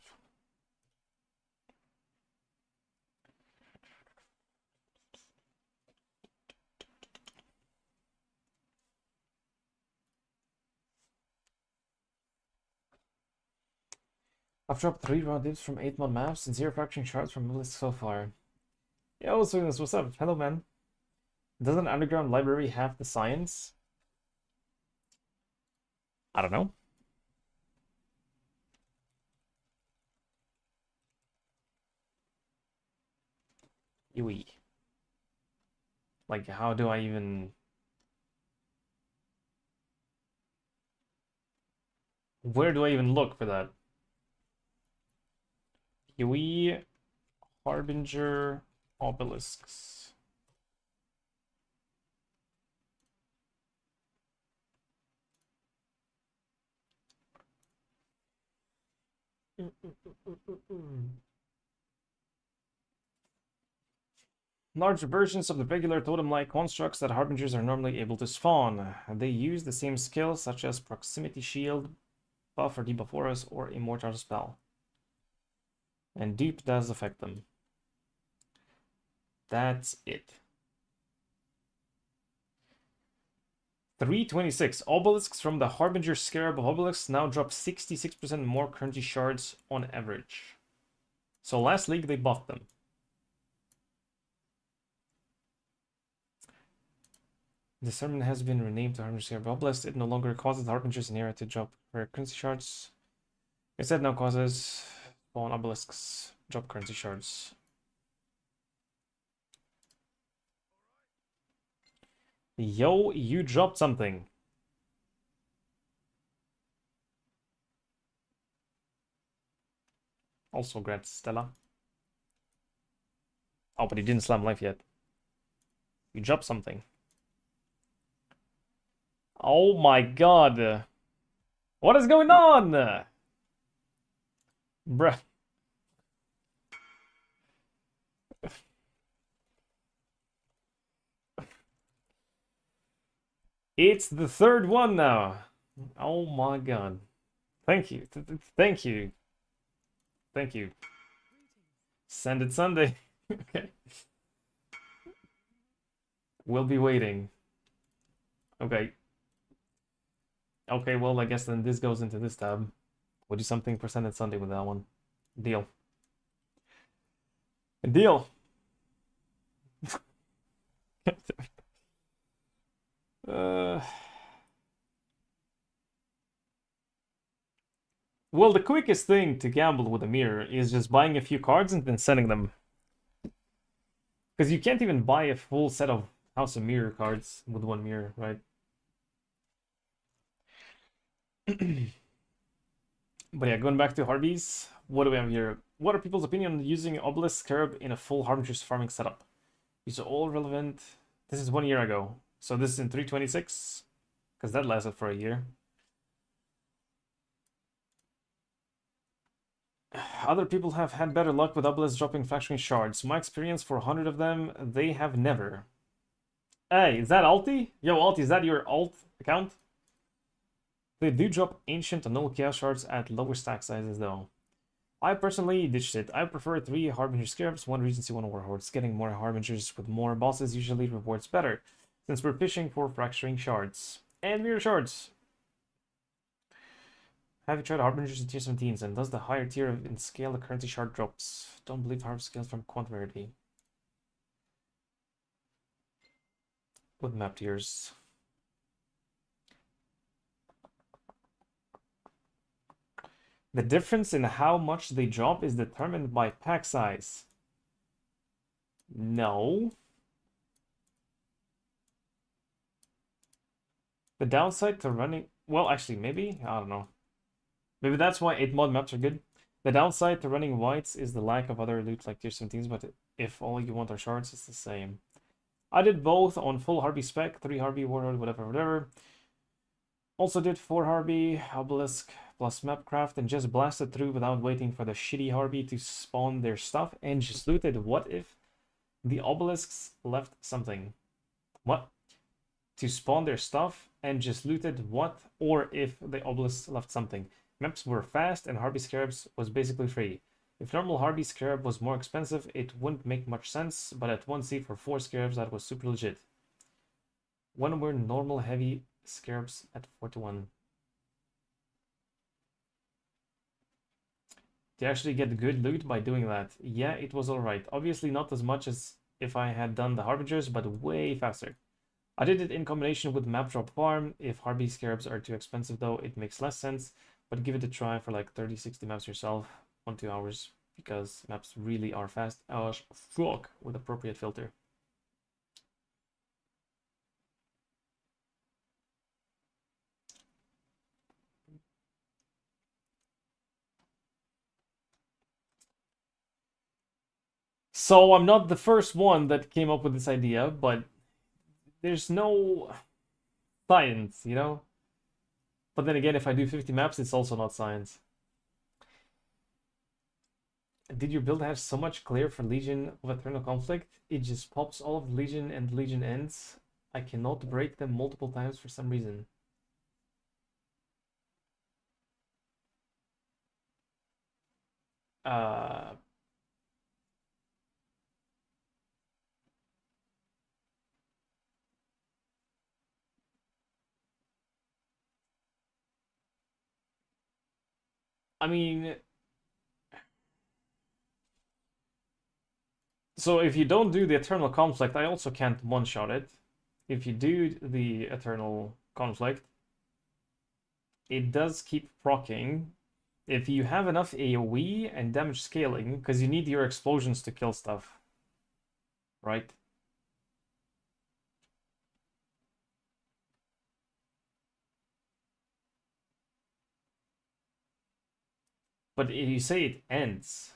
I've dropped 3 raw dips from 8 mod maps and 0 fracturing shards from Obelisk so far. Yeah, also, what's up? Hello, man. Doesn't Underground Library have the science? I don't know. Yui. Like, how do I even... Where do I even look for that? Yui, Harbinger, Obelisks. Larger versions of the regular totem-like constructs that Harbingers are normally able to spawn. They use the same skills such as Proximity Shield, Buff or Debuff Auras, or Immortal Spell. And Dupe does affect them. That's it. 326. Obelisks from the Harbinger Scarab of Obelisks now drop 66% more currency shards on average. So last league they buffed them. The sermon has been renamed to Harbinger Scarab of Obelisks. It no longer causes the Harbingers in area to drop rare currency shards. Instead now causes spawn obelisks drop currency shards. Yo, you dropped something. Also, congrats, Stella. Oh, but he didn't slam life yet. You dropped something. Oh my god. What is going on? Bruh. It's the third one now. Oh my god. Thank you. Thank you. Thank you. Send it Sunday. Okay. We'll be waiting. Okay. Okay, well, I guess then this goes into this tab. We'll do something for Send it Sunday with that one. Deal. Deal. Well, the quickest thing to gamble with a mirror is just buying a few cards and then sending them. Because you can't even buy a full set of House of Mirror cards with one mirror, right? But yeah, going back to Harbies, what do we have here? What are people's opinion on using Obelisk Scarab in a full Harbinger's farming setup? These are all relevant. This is 1 year ago. So this is in 326, because that lasted for a year. Other people have had better luck with Obelisk dropping fracturing shards. My experience for 100 of them, they have never. Hey, is that Alti? Yo, Alti, is that your alt account? They do drop ancient and null chaos shards at lower stack sizes though. I personally ditched it. I prefer 3 Harbinger Scarabs, 1 Regency, 1 Warhordes. Getting more Harbingers with more bosses usually rewards better, since we're fishing for fracturing shards. And mirror shards! Have you tried Harbingers in tier 17s, and does the higher tier in scale the currency shard drops? Don't believe Harb scales from quant rarity. With map tiers. The difference in how much they drop is determined by pack size. No. The downside to running... Well, actually, maybe? I don't know. Maybe that's why 8 mod maps are good. The downside to running whites is the lack of other loot like tier 17s, but if all you want are shards, it's the same. I did both on full Harby spec, 3 Harby, Warlord, whatever. Also did 4 Harby, Obelisk, plus Mapcraft, and just blasted through without waiting for the shitty Harby to spawn their stuff, and just looted. What if the Obelisks left something? What? To spawn their stuff, and just looted what? Or if the Obelisks left something? Maps were fast, and Harby Scarabs was basically free. If normal Harby Scarab was more expensive, it wouldn't make much sense, but at 1C for 4 Scarabs, that was super legit. When were normal heavy Scarabs at 4 to 1? To actually get good loot by doing that. Yeah, it was alright. Obviously not as much as if I had done the Harbingers, but way faster. I did it in combination with map drop farm. If Harby Scarabs are too expensive though, it makes less sense. But give it a try for like 30-60 maps yourself, 1-2 hours, because maps really are fast as fuck with appropriate filter. So I'm not the first one that came up with this idea, but there's no science, you know? But then again, if I do 50 maps, it's also not science. Did your build have so much clear for Legion of Eternal Conflict? It just pops all of Legion and Legion ends. I cannot break them multiple times for some reason. Uh... I mean... So if you don't do the Eternal Conflict, I also can't one-shot it. If you do the Eternal Conflict, it does keep proccing. If you have enough AoE and damage scaling, because you need your explosions to kill stuff, right? But if you say it ends,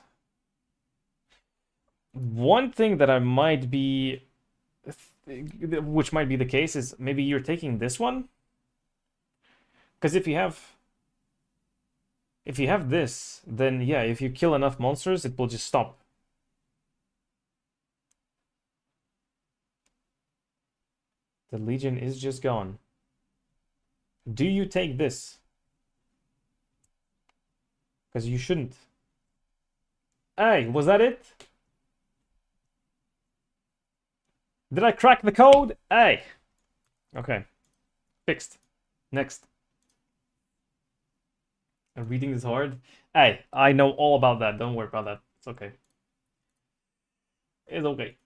one thing that I might be, which might be the case, is maybe you're taking this one, because if you have this, then yeah, if you kill enough monsters, it will just stop. The Legion is just gone. Do you take this? Because you shouldn't. Hey, was that it? Did I crack the code? Hey. Okay. Fixed. Next. Reading is hard. Hey, I know all about that. Don't worry about that. It's okay. It's okay.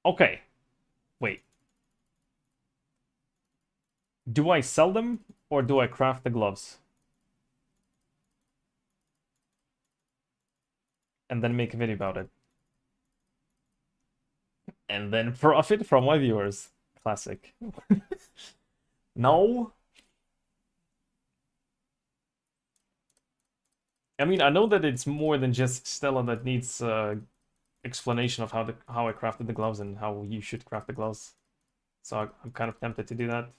Okay. Wait. Do I sell them or do I craft the gloves? And then make a video about it. and then profit from my viewers. Classic. No. I mean, I know that it's more than just Stella that needs explanation of how I crafted the gloves and how you should craft the gloves. So I'm kind of tempted to do that.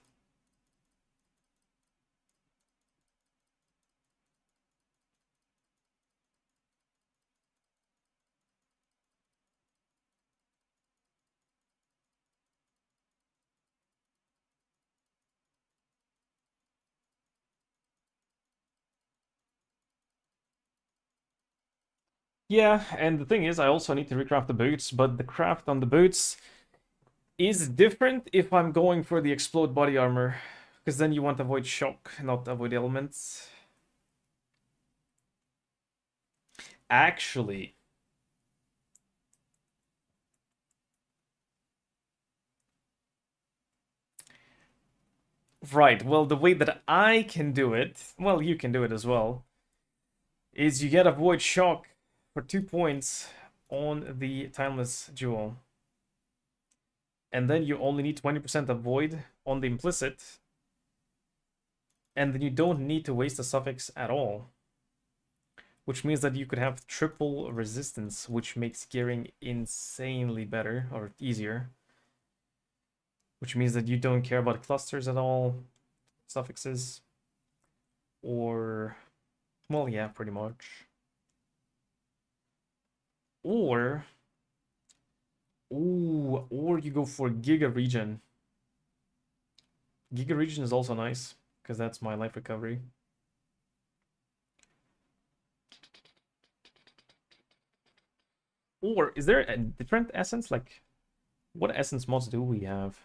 Yeah, and the thing is, I also need to recraft the boots, but the craft on the boots is different if I'm going for the explode body armor, because then you want to avoid shock, not avoid elements. Actually, right, well, the way that I can do it, well, you can do it as well, is you get avoid shock for 2 points on the timeless jewel. And then you only need 20% avoid on the implicit. And then you don't need to waste a suffix at all. Which means that you could have triple resistance, which makes gearing insanely better, or easier. Which means that you don't care about clusters at all, suffixes, or, well, yeah, pretty much. Or, ooh, or you go for Giga Regen. Giga Regen is also nice, because that's my life recovery. Or is there a different essence? Like, what essence mods do we have?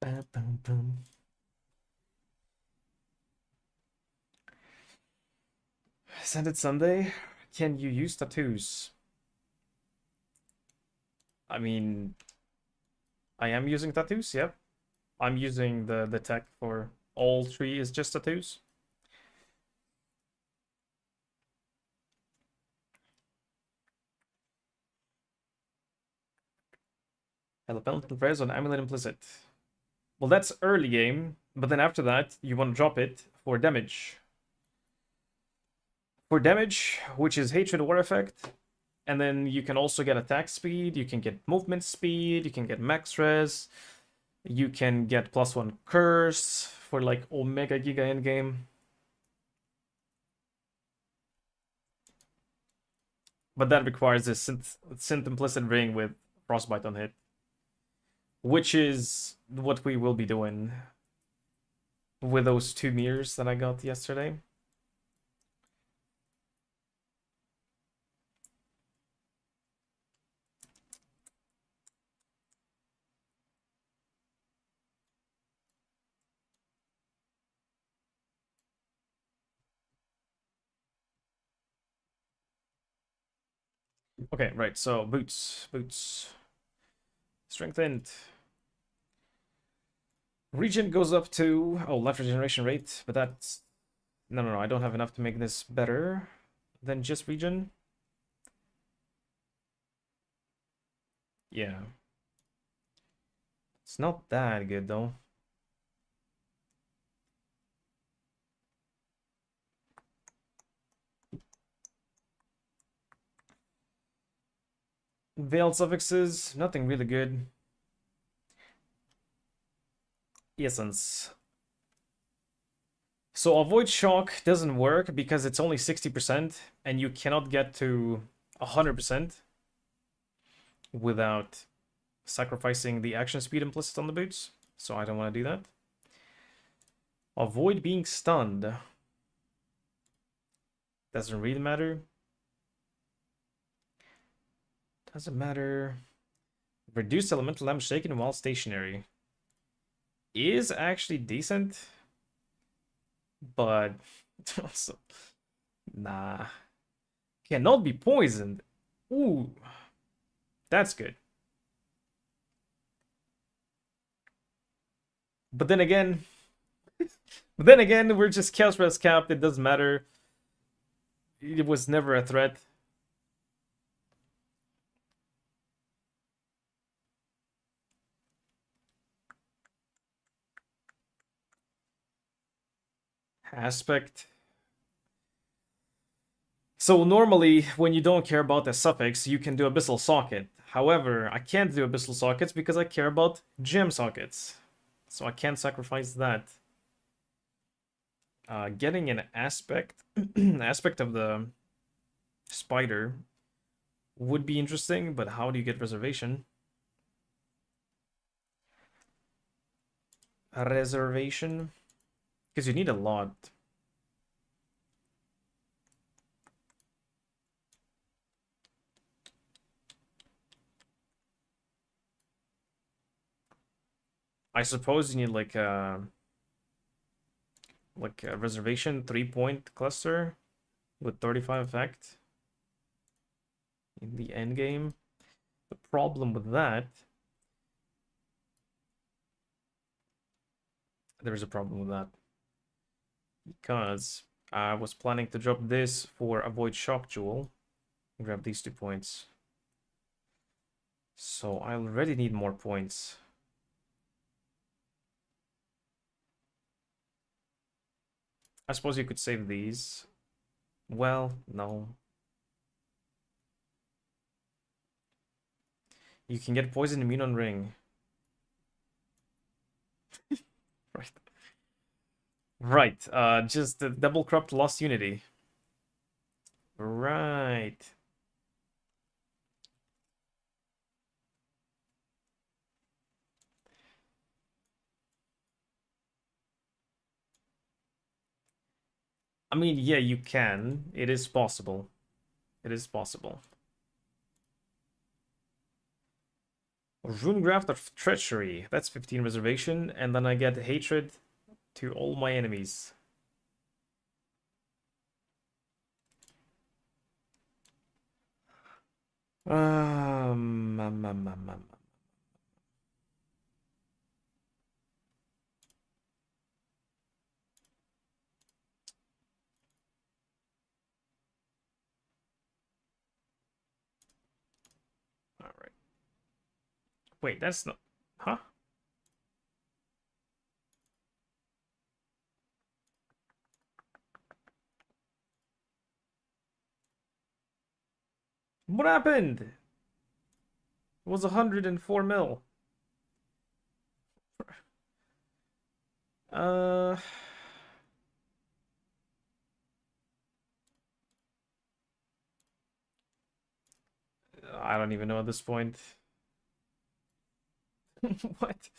Bum, bum, bum. Send it Sunday. Can you use tattoos? I mean, I am using tattoos, yep. I'm using the tech for all 3 is just tattoos. Elemental Prayers on Amulet Implicit. Well, that's early game, but then after that, you want to drop it for damage. For damage, which is Hatred War Effect, and then you can also get attack speed, you can get movement speed, you can get max res, you can get +1 curse for like Omega Giga endgame. But that requires a synth implicit ring with frostbite on hit, which is what we will be doing with those 2 mirrors that I got yesterday. Okay, right, so boots. Strengthened. Regen goes up to, oh, life regeneration rate, but that's, no, I don't have enough to make this better than just regen. Yeah. It's not that good, though. Veiled suffixes, nothing really good. Essence. So avoid shock doesn't work because it's only 60% and you cannot get to 100% without sacrificing the action speed implicit on the boots. So I don't want to do that. Avoid being stunned. Doesn't really matter. Doesn't matter. Reduce elemental damage taken while stationary. Is actually decent. But also, nah. Cannot be poisoned. Ooh. That's good. But then again, we're just Chaos Res capped. It doesn't matter. It was never a threat. Aspect. So normally, when you don't care about the suffix, you can do abyssal socket. However, I can't do abyssal sockets because I care about gem sockets. So I can't sacrifice that. Getting an aspect, aspect of the spider would be interesting, but how do you get reservation? A reservation? Because you need a lot. I suppose you need like a reservation 3-point cluster with 35 effect in the end game. The problem with that, there's a problem with that because I was planning to drop this for avoid shock jewel and grab these 2 points. So I already need more points. I suppose you could save these. Well, no. You can get poison immune on ring. Right. Right. Just the double corrupt lost unity. Right. I mean, yeah, you can. It is possible. It is possible. Runegraft of Treachery. That's 15 reservation, and then I get hatred to all my enemies. Um, um, um, um, um. All right. Wait, that's not. Huh? What happened? It was 104 mil. Uh, I don't even know at this point. What?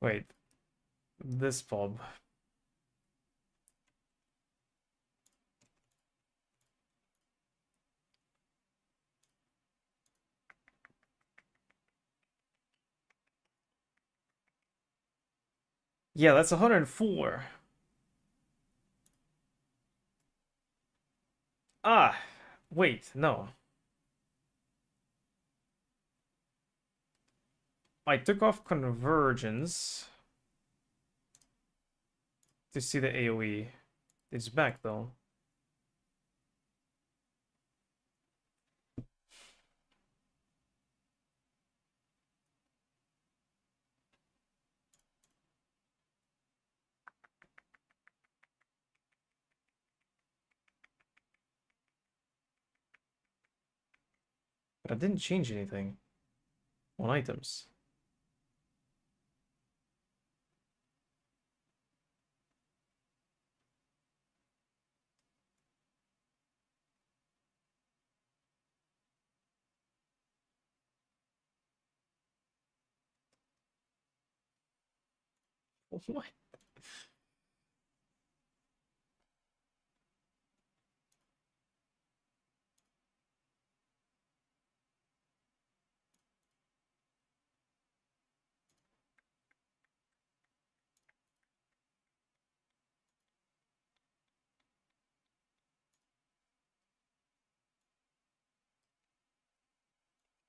Wait, this pub. Yeah, that's 104. Ah, wait, no. I took off convergence to see the AoE. It's back though. But I didn't change anything on items. What?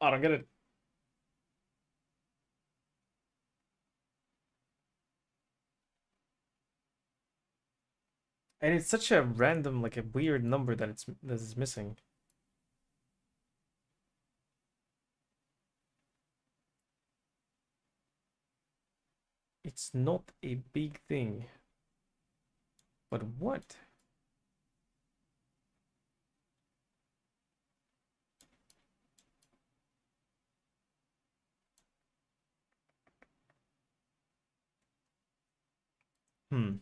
I don't get it. And it's such a random, like a weird number that is missing. It's not a big thing. But what? Hmm.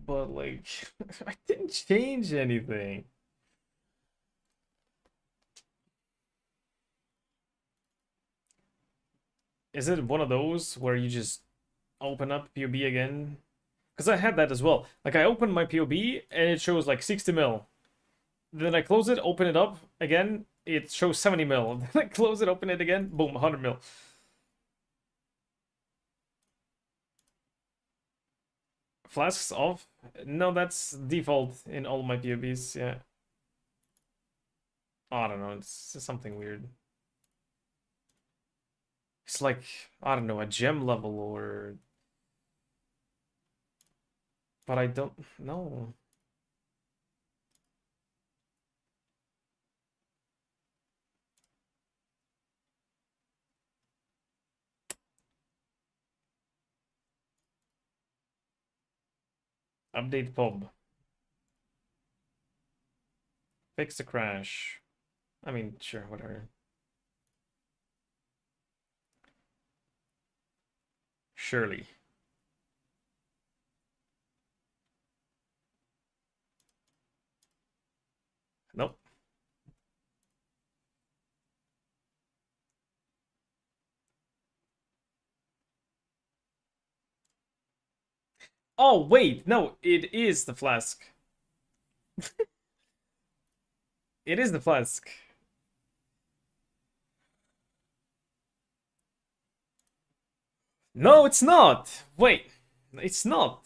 But like, I didn't change anything. Is it one of those where you just open up POB again? Because I had that as well. Like, I opened my POB and it shows like 60 mil. Then I close it, open it up again, it shows 70 mil. Then I close it, open it again, boom, 100 mil. Flasks off? No, that's default in all my POBs, yeah. I don't know, it's just something weird. It's like, I don't know, a gem level or... But I don't know. Update pub. Fix the crash. I mean, sure, whatever. Surely. Nope. Oh, wait, no, it is the flask. It is the flask. No, it's not. Wait, it's not.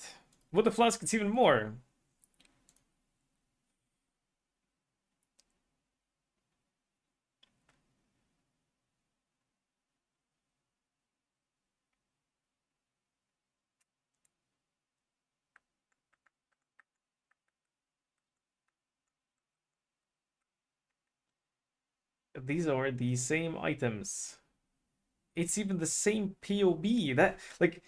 With the flask, it's even more. These are the same items. It's even the same POB. That, like,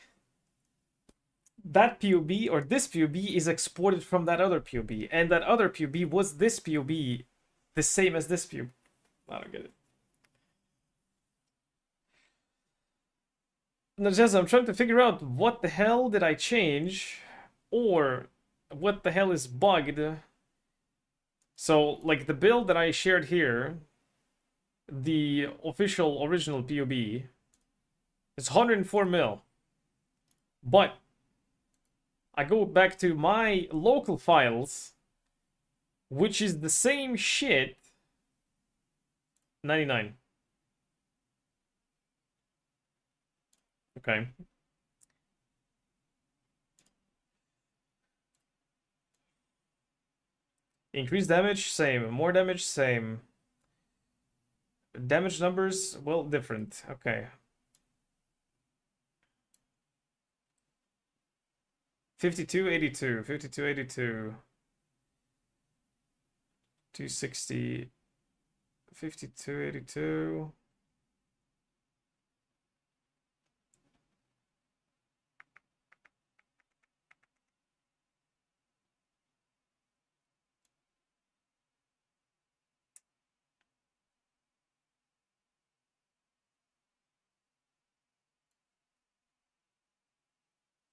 that POB or this POB is exported from that other POB, and that other POB was this POB, the same as this POB. I don't get it. No, just I'm trying to figure out what the hell did I change, or what the hell is bugged. So, like the build that I shared here, the official original POB is 104 mil, but I go back to my local files, which is the same shit. 99. Okay. Increased damage, same. More damage, same. Damage numbers, well, different. Okay. 5282, 5282. 260. 5282.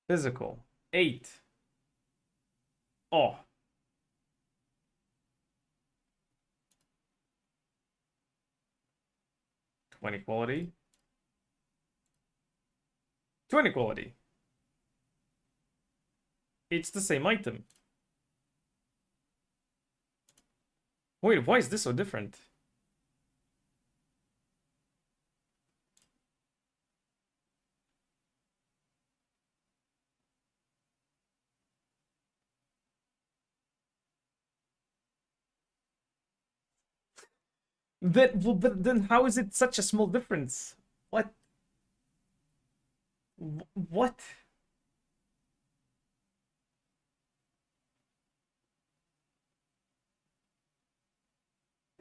Physical. 8. Oh. 20 quality. 20 quality. It's the same item. Wait, why is this so different? Well, but then how is it such a small difference? What? What?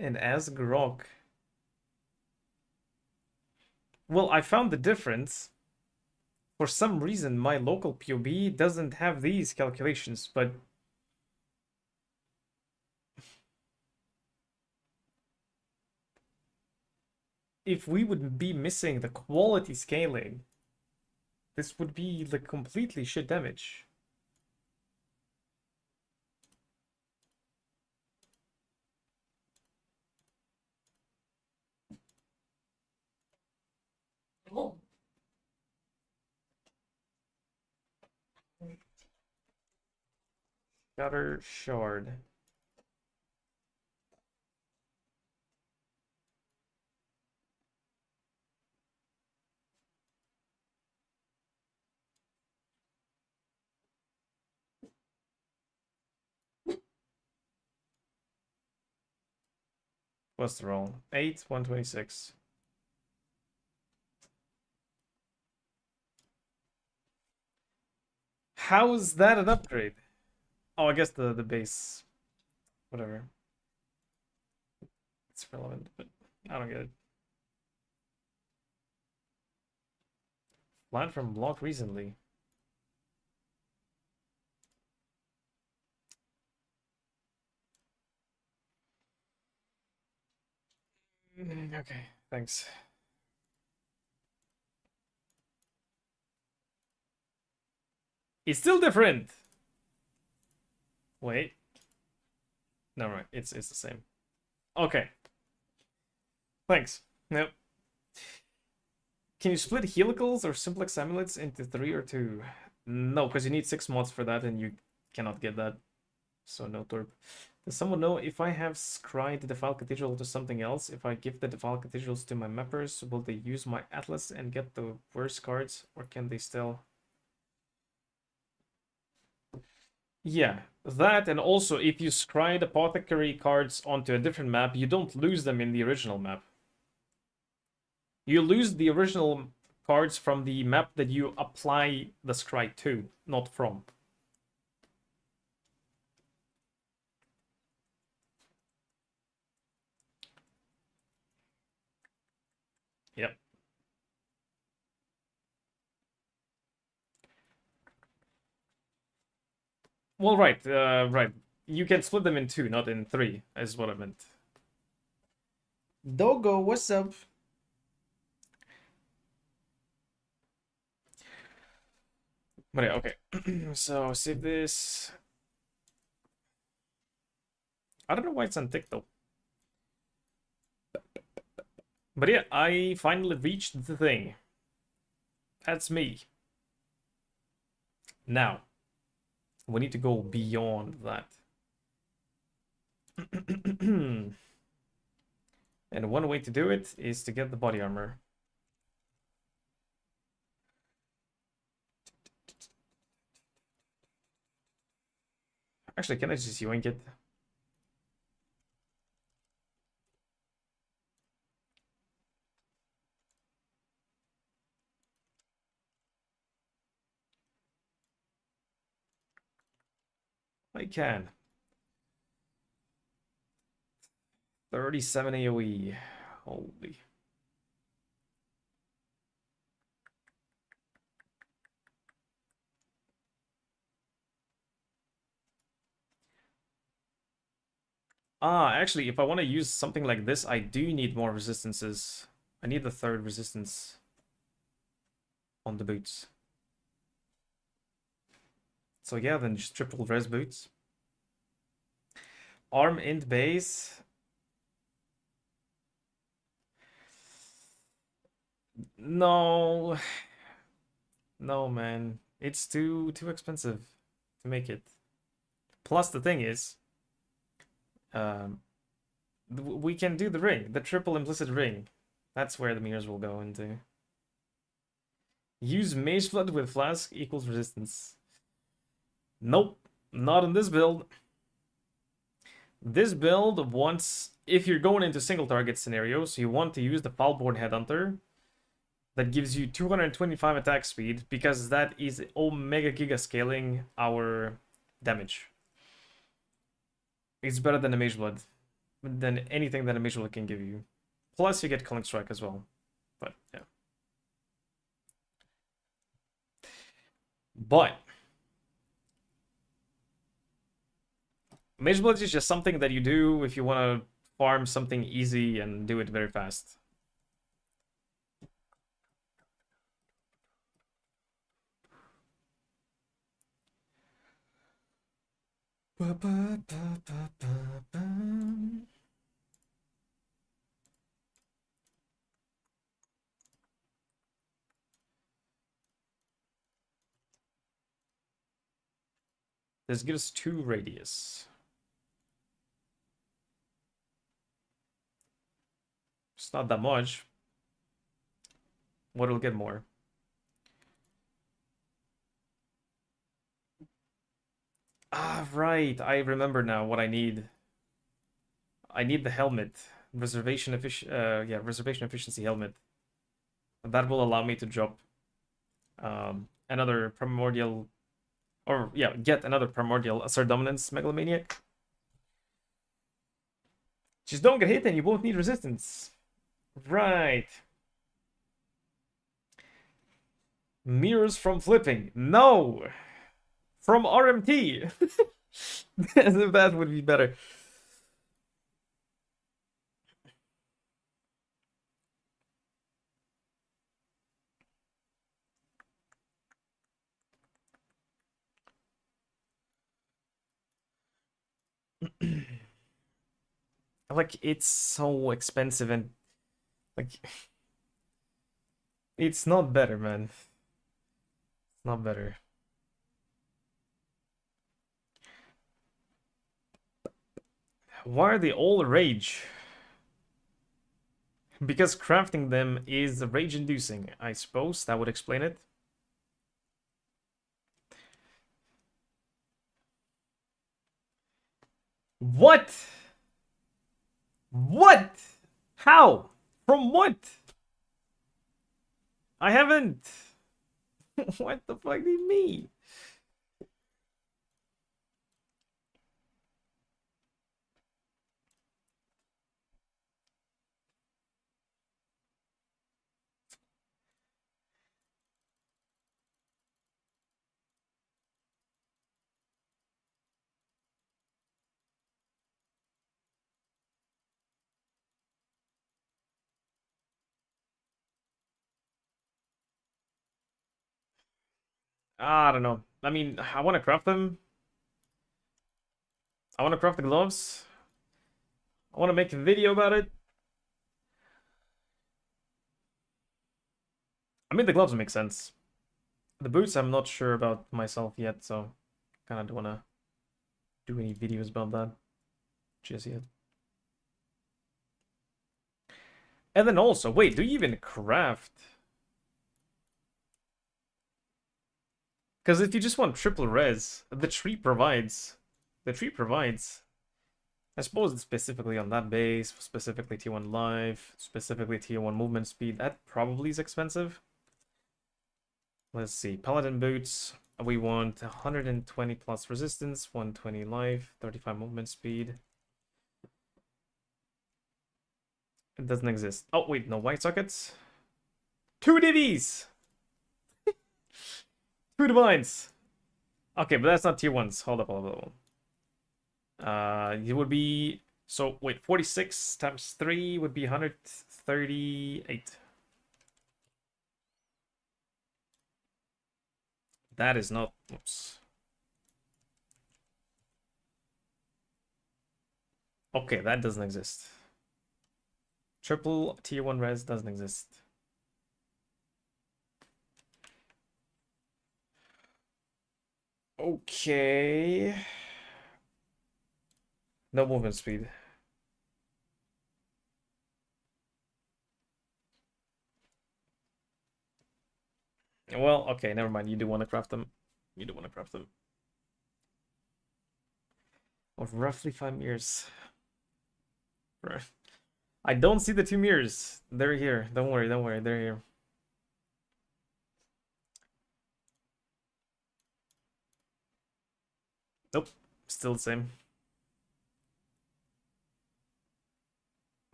And as Grok. Well, I found the difference. For some reason, my local POB doesn't have these calculations, but if we would be missing the quality scaling, this would be like completely shit damage. Shattershard. What's the roll? 8, 126. How is that an upgrade? Oh, I guess the base. Whatever. It's relevant, but I don't get it. Land from block recently. Okay, thanks. It's still different. Wait. No, right. It's the same. Okay. Thanks. Nope. Can you split helicals or simplex amulets into 3 or 2? No, because you need 6 mods for that, and you cannot get that. So no torp. Does someone know if I have scried the Defile Cathedral to something else? If I give the Defile Cathedrals to my mappers, will they use my Atlas and get the worst cards, or can they still? Yeah, that, and also if you scry Apothecary cards onto a different map, you don't lose them in the original map. You lose the original cards from the map that you apply the scry to, not from. Yep. Well, right, right. You can split them in 2, not in 3, is what I meant. Dogo, what's up? But yeah, okay. So save this. I don't know why it's unticked though. But yeah, I finally reached the thing. That's me. Now, we need to go beyond that. And one way to do it is to get the body armor. Actually, can I just yoink it? I can. 37 AoE. Holy. Actually, if I want to use something like this, I do need more resistances. I need the 3rd resistance on the boots. So yeah, then just triple res boots. Arm int base. No. No, man. It's too expensive to make it. Plus the thing is, we can do the ring, the triple implicit ring. That's where the mirrors will go into. Use Mage Flood with Flask equals resistance. Nope, not in this build. This build wants, if you're going into single target scenarios, you want to use the Foulborn Headhunter. That gives you 225 attack speed, because that is Omega Giga scaling our damage. It's better than the Mage Blood. than anything that a Mage Bullet can give you. Plus, you get Culling Strike as well. But, yeah. But Mage Bullet is just something that you do if you want to farm something easy and do it very fast. This gives us 2 radius. It's not that much. What'll get more? Ah, right. I remember now what I need. I need the helmet. Reservation efficiency helmet. That will allow me to drop another primordial, or yeah, get another primordial Assert Dominance Megalomaniac. Just don't get hit and you won't need resistance. Right. Mirrors from flipping. No! From RMT! That would be better. Like, it's so expensive and like it's not better, man. It's not better. Why are they all rage? Because crafting them is rage-inducing. I suppose that would explain it. What? What? How? From what? I haven't. What the fuck do you mean? I don't know. I mean, I want to craft them. I want to craft the gloves. I want to make a video about it. I mean, the gloves make sense. The boots, I'm not sure about myself yet, so kind of don't want to do any videos about that just yet. And then also, wait, do you even craft? Because if you just want triple res, the tree provides. The tree provides. I suppose it's specifically on that base, specifically tier 1 life, specifically tier 1 movement speed. That probably is expensive. Let's see. Paladin boots. We want 120 plus resistance, 120 life, 35 movement speed. It doesn't exist. Oh, wait, no white sockets. 2 divvies! 2 divines! Okay, but that's not tier 1s. Hold up, hold up, hold up. It would be... So, wait, 46 times 3 would be 138. That is not... Oops. Okay, that doesn't exist. Triple tier 1 res doesn't exist. Okay. No movement speed. Well, okay, never mind. You do want to craft them. You do want to craft them. Of roughly 5 mirrors. I don't see the 2 mirrors. They're here. Don't worry, don't worry. They're here. Nope. Still the same.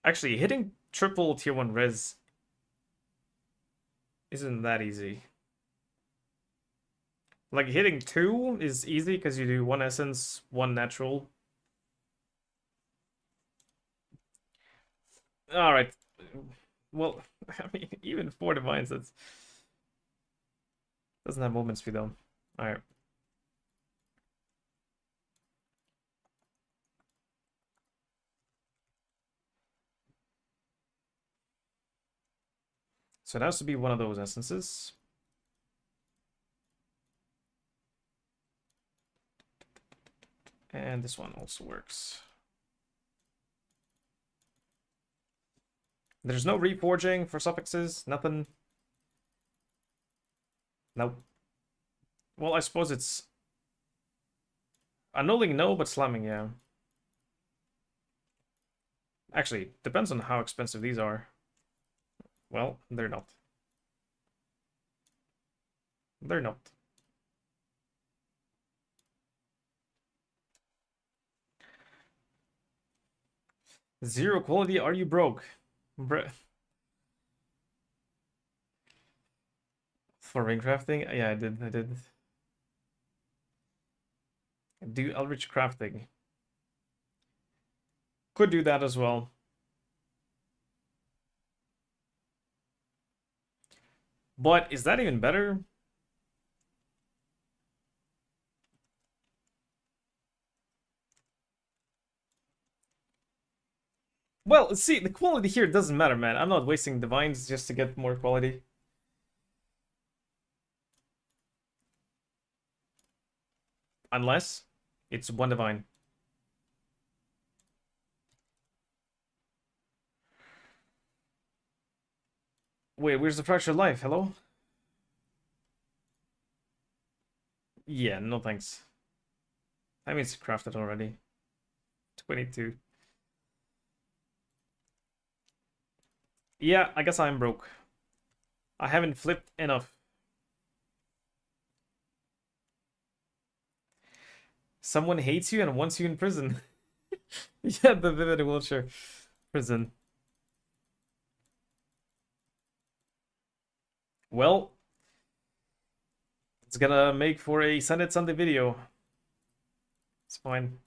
Actually, hitting triple tier 1 res isn't that easy. Like, hitting 2 is easy because you do 1 essence, 1 natural. Alright. Well, I mean, even 4 divines, that's... Doesn't have movement speed, though. Alright. So it has to be one of those essences. And this one also works. There's no reforging for suffixes, nothing. Nope. Well, I suppose it's annulling, no, but slamming, yeah. Actually, depends on how expensive these are. Well, they're not. They're not. Zero quality, are you broke? For ring crafting? Yeah, I did. Do Eldritch crafting. Could do that as well. But is that even better? Well, see, the quality here doesn't matter, man. I'm not wasting divines just to get more quality. Unless it's 1 divine. Wait, where's the fractured life? Hello? Yeah, no thanks. I mean, it's crafted already. 22. Yeah, I guess I'm broke. I haven't flipped enough. Someone hates you and wants you in prison. Yeah, the Vivid Wiltshire prison. Well, it's gonna make for a Sunday Sunday video. It's fine.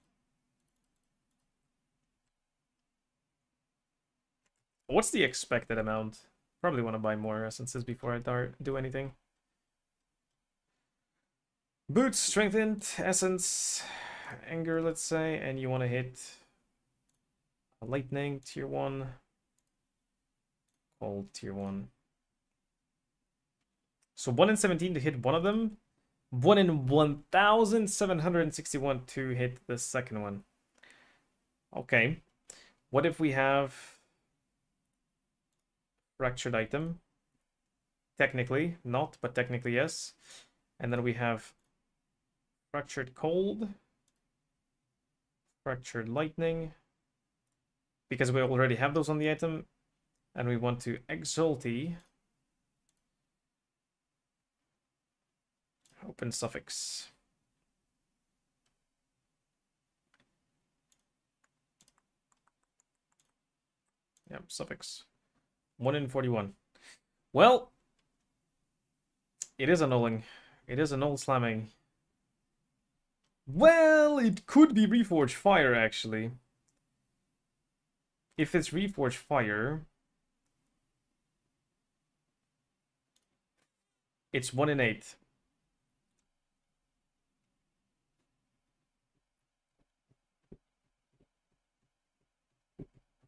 What's the expected amount? Probably want to buy more essences before I do anything. Boots, strengthened, essence, anger, let's say, and you want to hit a lightning, tier 1, cold, tier 1. So 1 in 17 to hit one of them, 1 in 1,761 to hit the second one. Okay, what if we have fractured item? Technically not, but technically yes. And then we have fractured cold, fractured lightning, because we already have those on the item, and we want to exalty. Open suffix. Yep, suffix. 1 in 41. Well, it is annulling. It is a null slamming. Well, it could be Reforged Fire, actually. If it's Reforged Fire, it's 1 in 8.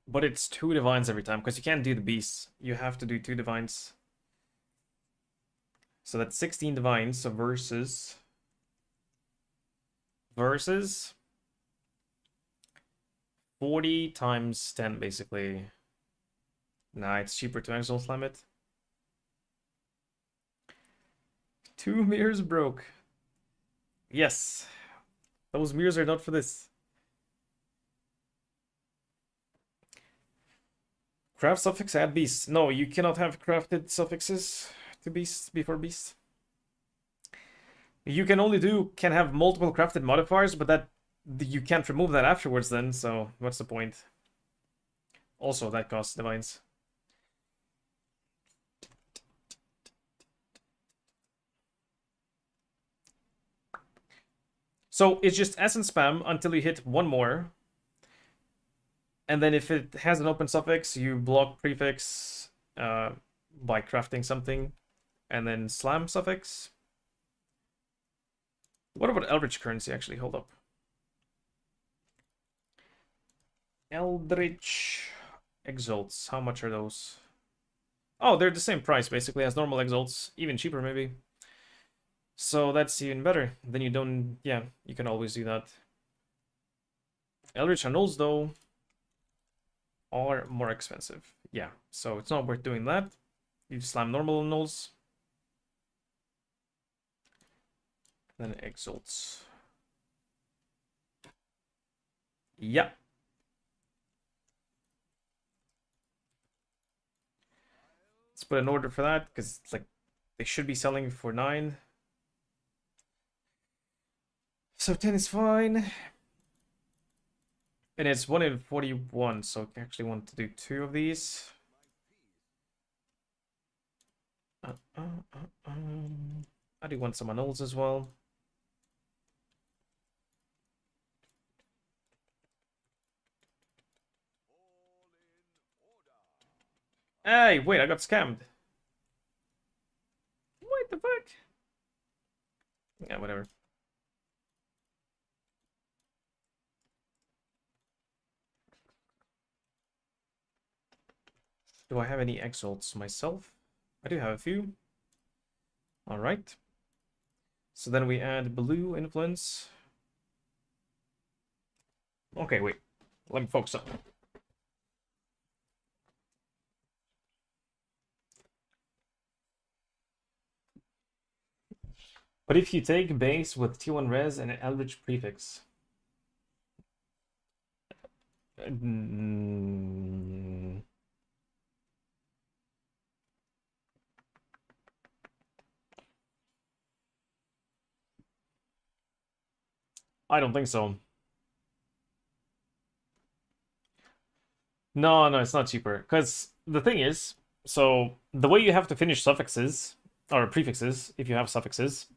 But it's 2 divines every time, because you can't do the beasts. You have to do 2 divines. So that's 16 divines, so versus 40 times 10, basically. Nah, it's cheaper to Exalt Slam it. 2 mirrors broke. Yes. Those mirrors are not for this. Craft suffix, add beast. No, you cannot have crafted suffixes to beasts before beast. You can have multiple crafted modifiers, but that you can't remove that afterwards then, so what's the point? Also, that costs divines. So it's just essence spam until you hit one more. And then if it has an open suffix, you block prefix by crafting something. And then slam suffix. What about Eldritch currency actually? Hold up. Eldritch exalts. How much are those? Oh, they're the same price basically as normal exalts. Even cheaper maybe. So that's even better. Then you don't... Yeah, you can always do that. Eldritch Annals though are more expensive. Yeah, so it's not worth doing that. You slam normal Annals. Then exalts. Yeah. Let's put an order for that, because it's like they should be selling for 9. So 10 is fine. And it's 1 in 41, so I actually want to do 2 of these. I do want some annuls as well. Hey, wait, I got scammed. What the fuck? Yeah, whatever. Do I have any exalts myself? I do have a few. All right. So then we add blue influence. Okay, wait. Let me focus up. But if you take base with T1 res and an Eldritch prefix, I don't think so. No, no, it's not cheaper. Because the thing is, so the way you have to finish suffixes, or prefixes, if you have suffixes,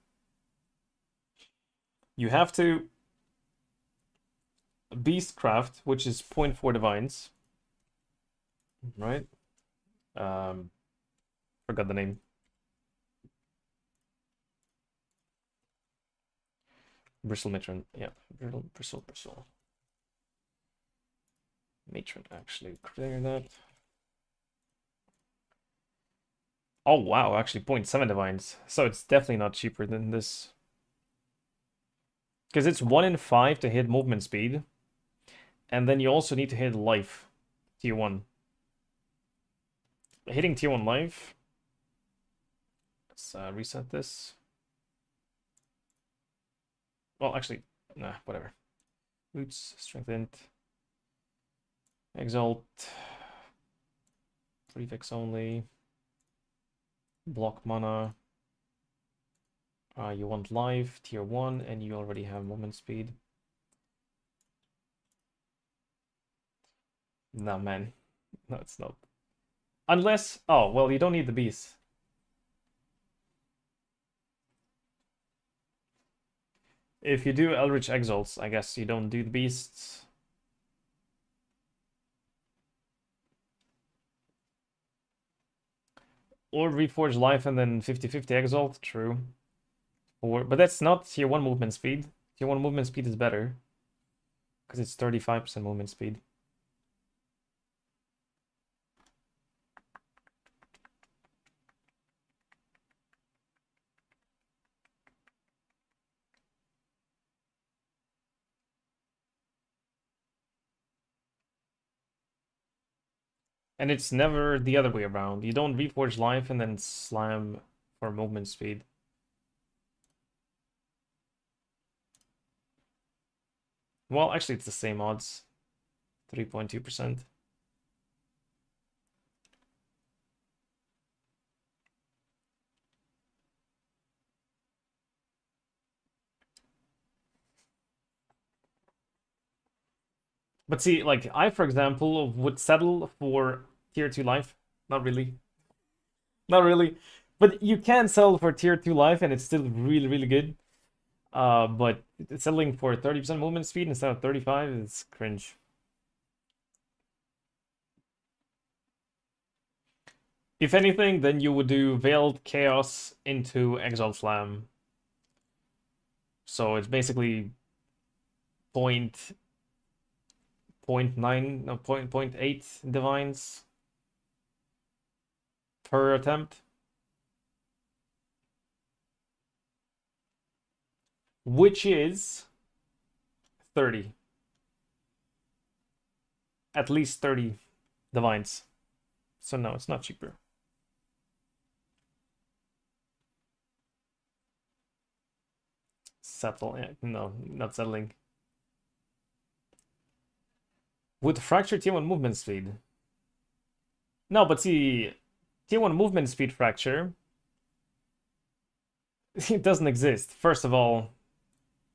you have to Beastcraft, which is 0.4 divines, right? Forgot the name. Bristle Matron, yeah, Bristle. Matron, actually, clear that. Oh wow, actually 0.7 divines. So it's definitely not cheaper than this. Because it's 1 in 5 to hit movement speed. And then you also need to hit life, tier 1. Hitting tier 1 life. Let's reset this. Well, actually, nah, whatever. Boots, strengthened. Exalt. Prefix only. Block mana. You want life, tier 1, and you already have movement speed. Nah, man. No, it's not. Unless... Oh, well, you don't need the beast. If you do Eldritch Exalts, I guess you don't do the beasts. Or Reforge Life and then 50-50 Exalt, true. But that's not tier 1 movement speed. Tier 1 movement speed is better. Because it's 35% movement speed. And it's never the other way around. You don't Reforge Life and then slam for movement speed. Well, actually, it's the same odds. 3.2%. But see, like, I, for example, would settle for tier 2 life. Not really. Not really. But you can settle for tier 2 life and it's still really, really good. But settling for 30% movement speed instead of 35 is cringe. If anything, then you would do Veiled Chaos into Exalt Flam. So it's basically point 9, no, point 8 divines per attempt. Which is 30. At least 30 divines. So no, it's not cheaper. Settle, no, not settling. With fracture tier 1 movement speed. No, but see, tier 1 movement speed fracture, it doesn't exist. First of all,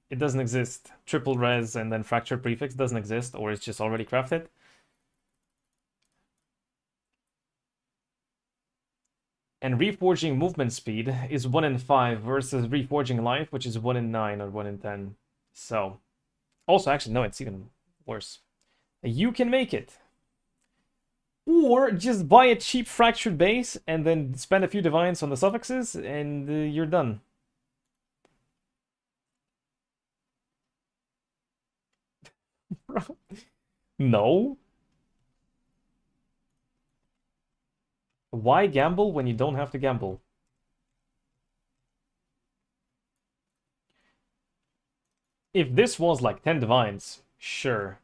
it doesn't exist. Triple res and then fracture prefix doesn't exist, or it's just already crafted. And reforging movement speed is 1 in 5 versus reforging life, which is 1 in 9 or 1 in 10. So, also, actually, no, it's even worse. You can make it. Or just buy a cheap fractured base and then spend a few divines on the suffixes and you're done. No. Why gamble when you don't have to gamble? If this was like 10 divines, sure.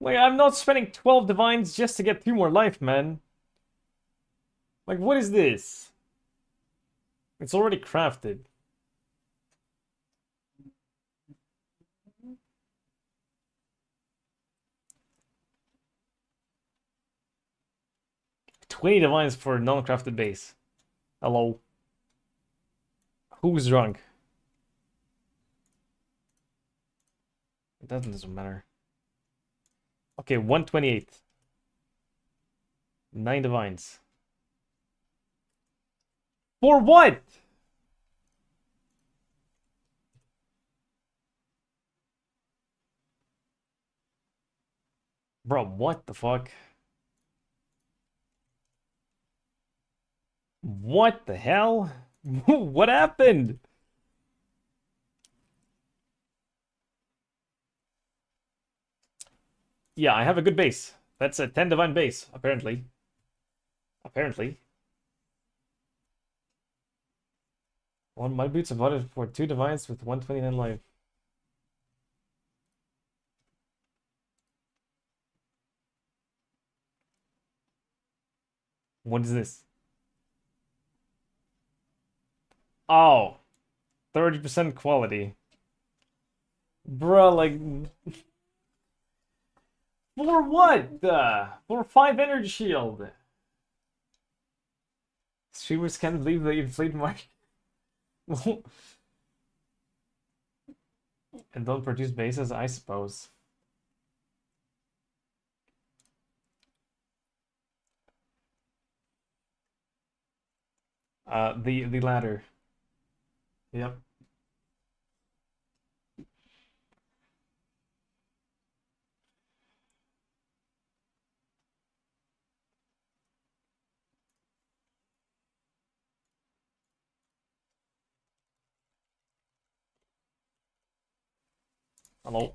Like, I'm not spending 12 divines just to get 2 more life, man. Like, what is this? It's already crafted. $20 divines for a non-crafted base. Hello. Who's drunk? It doesn't matter. Okay, 128. 9 divines. For what? Bro, what the fuck? What the hell? What happened? Yeah, I have a good base. That's a 10 divine base, apparently. Apparently. One my boots are bought for 2 divines with 129 life. What is this? Oh, 30% quality. Bruh, like... For what? For 5 energy shield. Streamers can't believe the inflate market. And don't produce bases, I suppose. The ladder. Yep. Hello.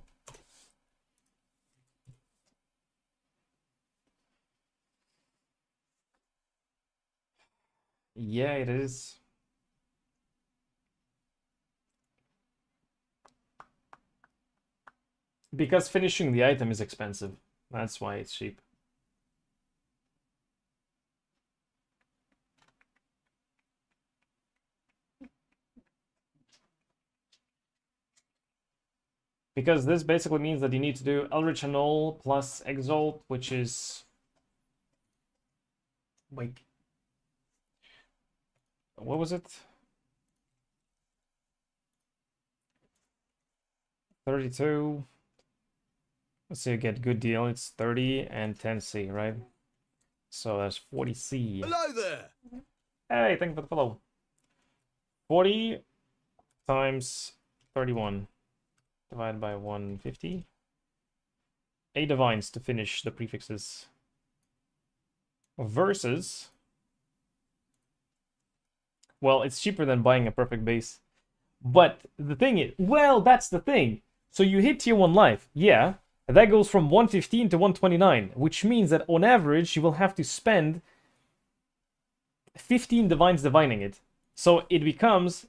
Yeah, it is. Because finishing the item is expensive. That's why it's cheap. Because this basically means that you need to do Eldritch Annul plus Exalt, which is... Wait. What was it? 32. Let's say you get good deal. It's 30 and 10C, right? So that's 40C. Hello there. Hey, thank you for the follow. 40 times 31 divided by 150. 8 divines to finish the prefixes. Versus, well, it's cheaper than buying a perfect base. But the thing is, well, that's the thing. So you hit tier 1 life, yeah. That goes from 115 to 129, which means that on average you will have to spend 15 divines divining it. So it becomes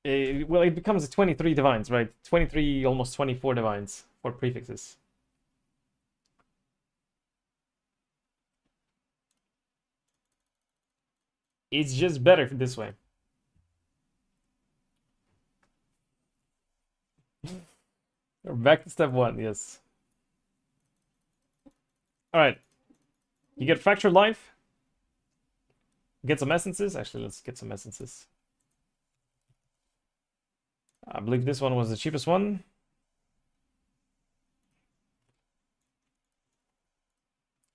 well, it becomes 23 divines, right? 23, almost 24 divines for prefixes. It's just better this way. We're back to step 1, yes. Alright. You get Fractured Life. Get some essences. Actually, let's get some essences. I believe this one was the cheapest one.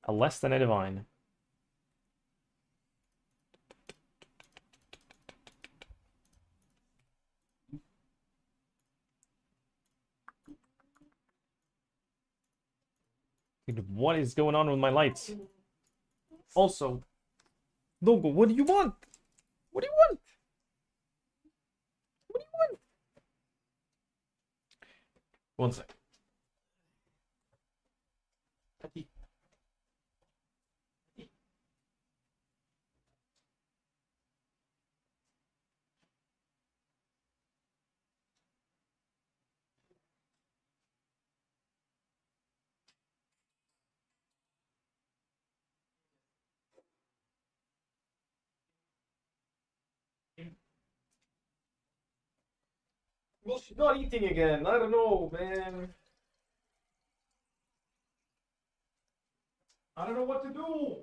A less than a divine. Dude, what is going on with my lights? Also, Dogo, what do you want? What do you want? What do you want? One sec. Well, she's not eating again. I don't know, man. I don't know what to do.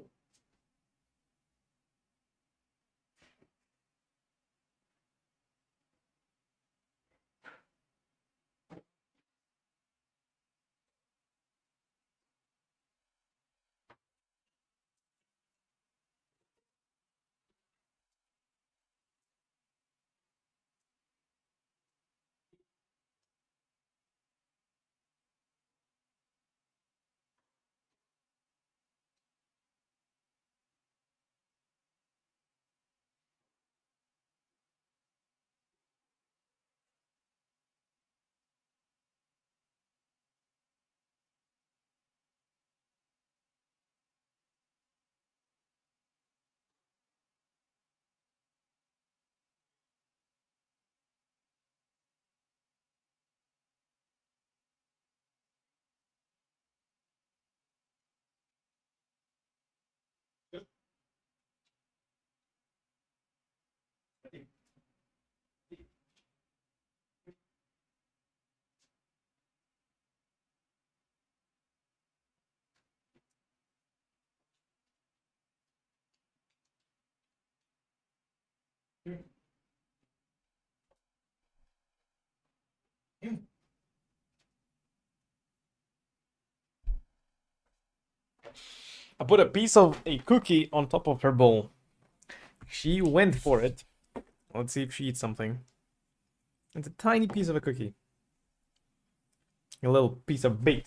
I put a piece of a cookie on top of her bowl. She went for it. Let's see if she eats something. It's a tiny piece of a cookie. A little piece of bait.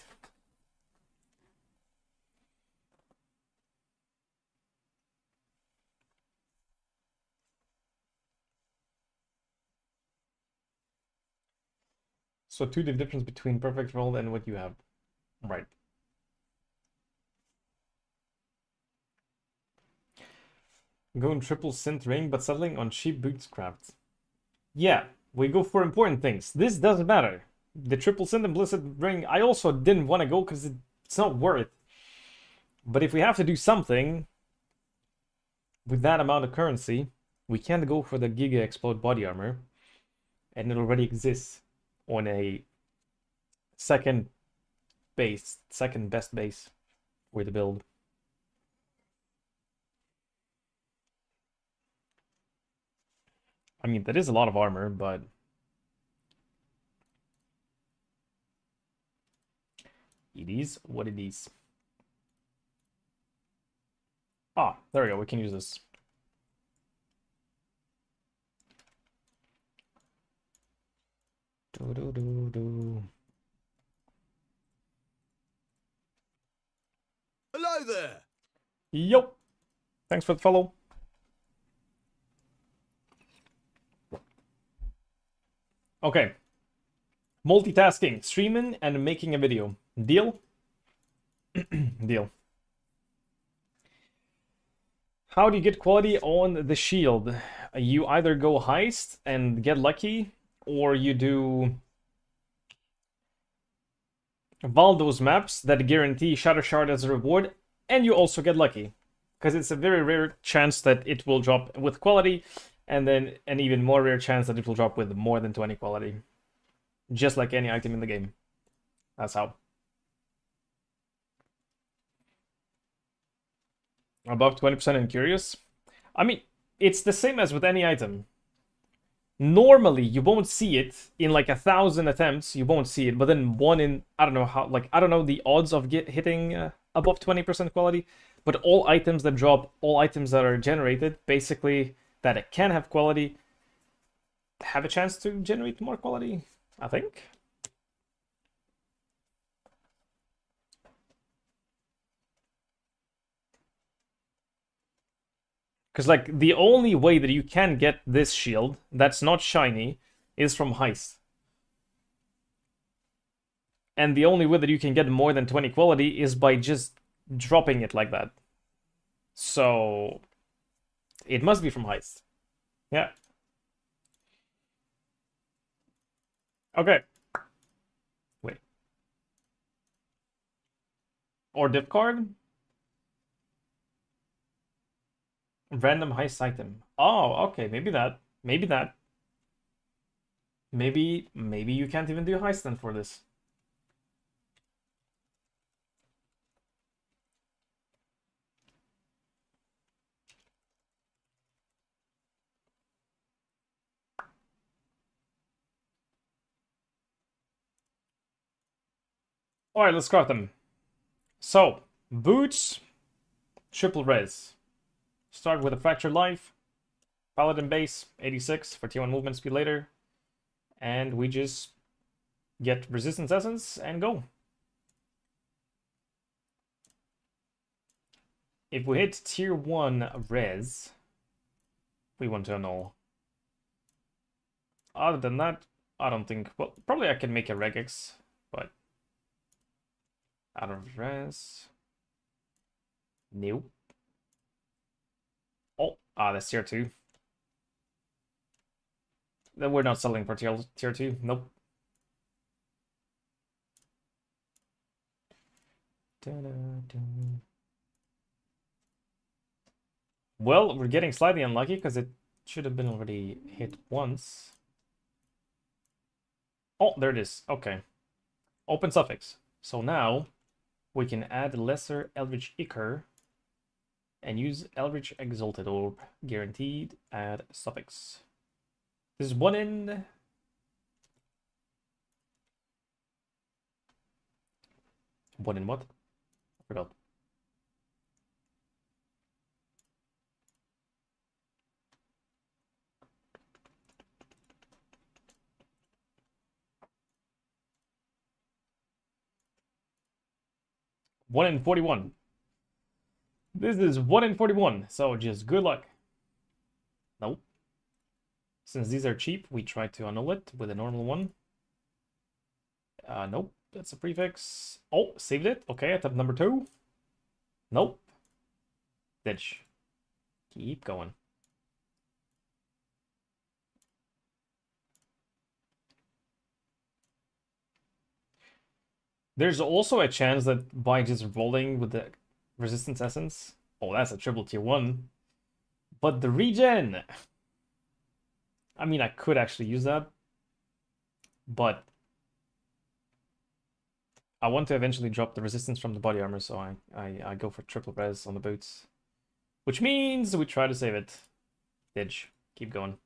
So the difference between perfect roll and what you have. Right. Going triple synth ring, but settling on cheap bootscraft. Yeah, we go for important things. This doesn't matter. The triple synth and blizzard ring, I also didn't want to go because it's not worth. But if we have to do something with that amount of currency, we can't go for the Giga Explode body armor. And it already exists on a second best base for the build. I mean, that is a lot of armor, but it is what it is. Ah, there we go. We can use this. Do do do do. Hello there. Yo. Thanks for the follow. Okay. Multitasking, streaming, and making a video. Deal? Deal. How do you get quality on the shield? You either go heist and get lucky, or you do Valdo's maps that guarantee Shattershard as a reward, and you also get lucky. Because it's a very rare chance that it will drop with quality, and then an even more rare chance that it will drop with more than 20 quality. Just like any item in the game. That's how. Above 20% and curious? I mean, it's the same as with any item. Normally, you won't see it in like 1,000 attempts. You won't see it, but then one in, I don't know how, like, I don't know the odds of hitting above 20% quality, but all items that drop, all items that are generated, basically, that it can have quality, have a chance to generate more quality, I think. Because, like, the only way that you can get this shield that's not shiny is from heist. And the only way that you can get more than 20 quality is by just dropping it like that. So, it must be from heist. Yeah. Okay. Wait. Or dip card? Random heist item. Oh, okay, maybe that. Maybe that. Maybe you can't even do heist then for this. Alright, let's craft them. So, boots, triple res. Start with a fractured life, paladin base, 86 for T1 movement speed later, and we just get resistance essence and go. If we hit tier 1 res, we want to annul. Other than that, I don't think, well, probably I can make a regex, but out of res. Nope. Oh, that's tier 2. Then we're not selling for tier 2. Nope. Well, we're getting slightly unlucky because it should have been already hit once. Oh, there it is. Okay. Open suffix. So now we can add lesser Eldritch Ichor and use Eldritch Exalted Orb. Guaranteed, add suffix. This is 1 in... One in what? I forgot. One in 41. This is 1 in 41, so just good luck. Nope. Since these are cheap, we try to annul it with a normal one. Nope, that's a prefix. Oh, saved it. Okay, attempt number 2. Nope. Ditch. Keep going. There's also a chance that by just rolling with the resistance essence... Oh, that's a triple tier 1. But the regen... I mean, I could actually use that. But... I want to eventually drop the resistance from the body armor, so I go for triple res on the boots. Which means we try to save it. Didge. Keep going.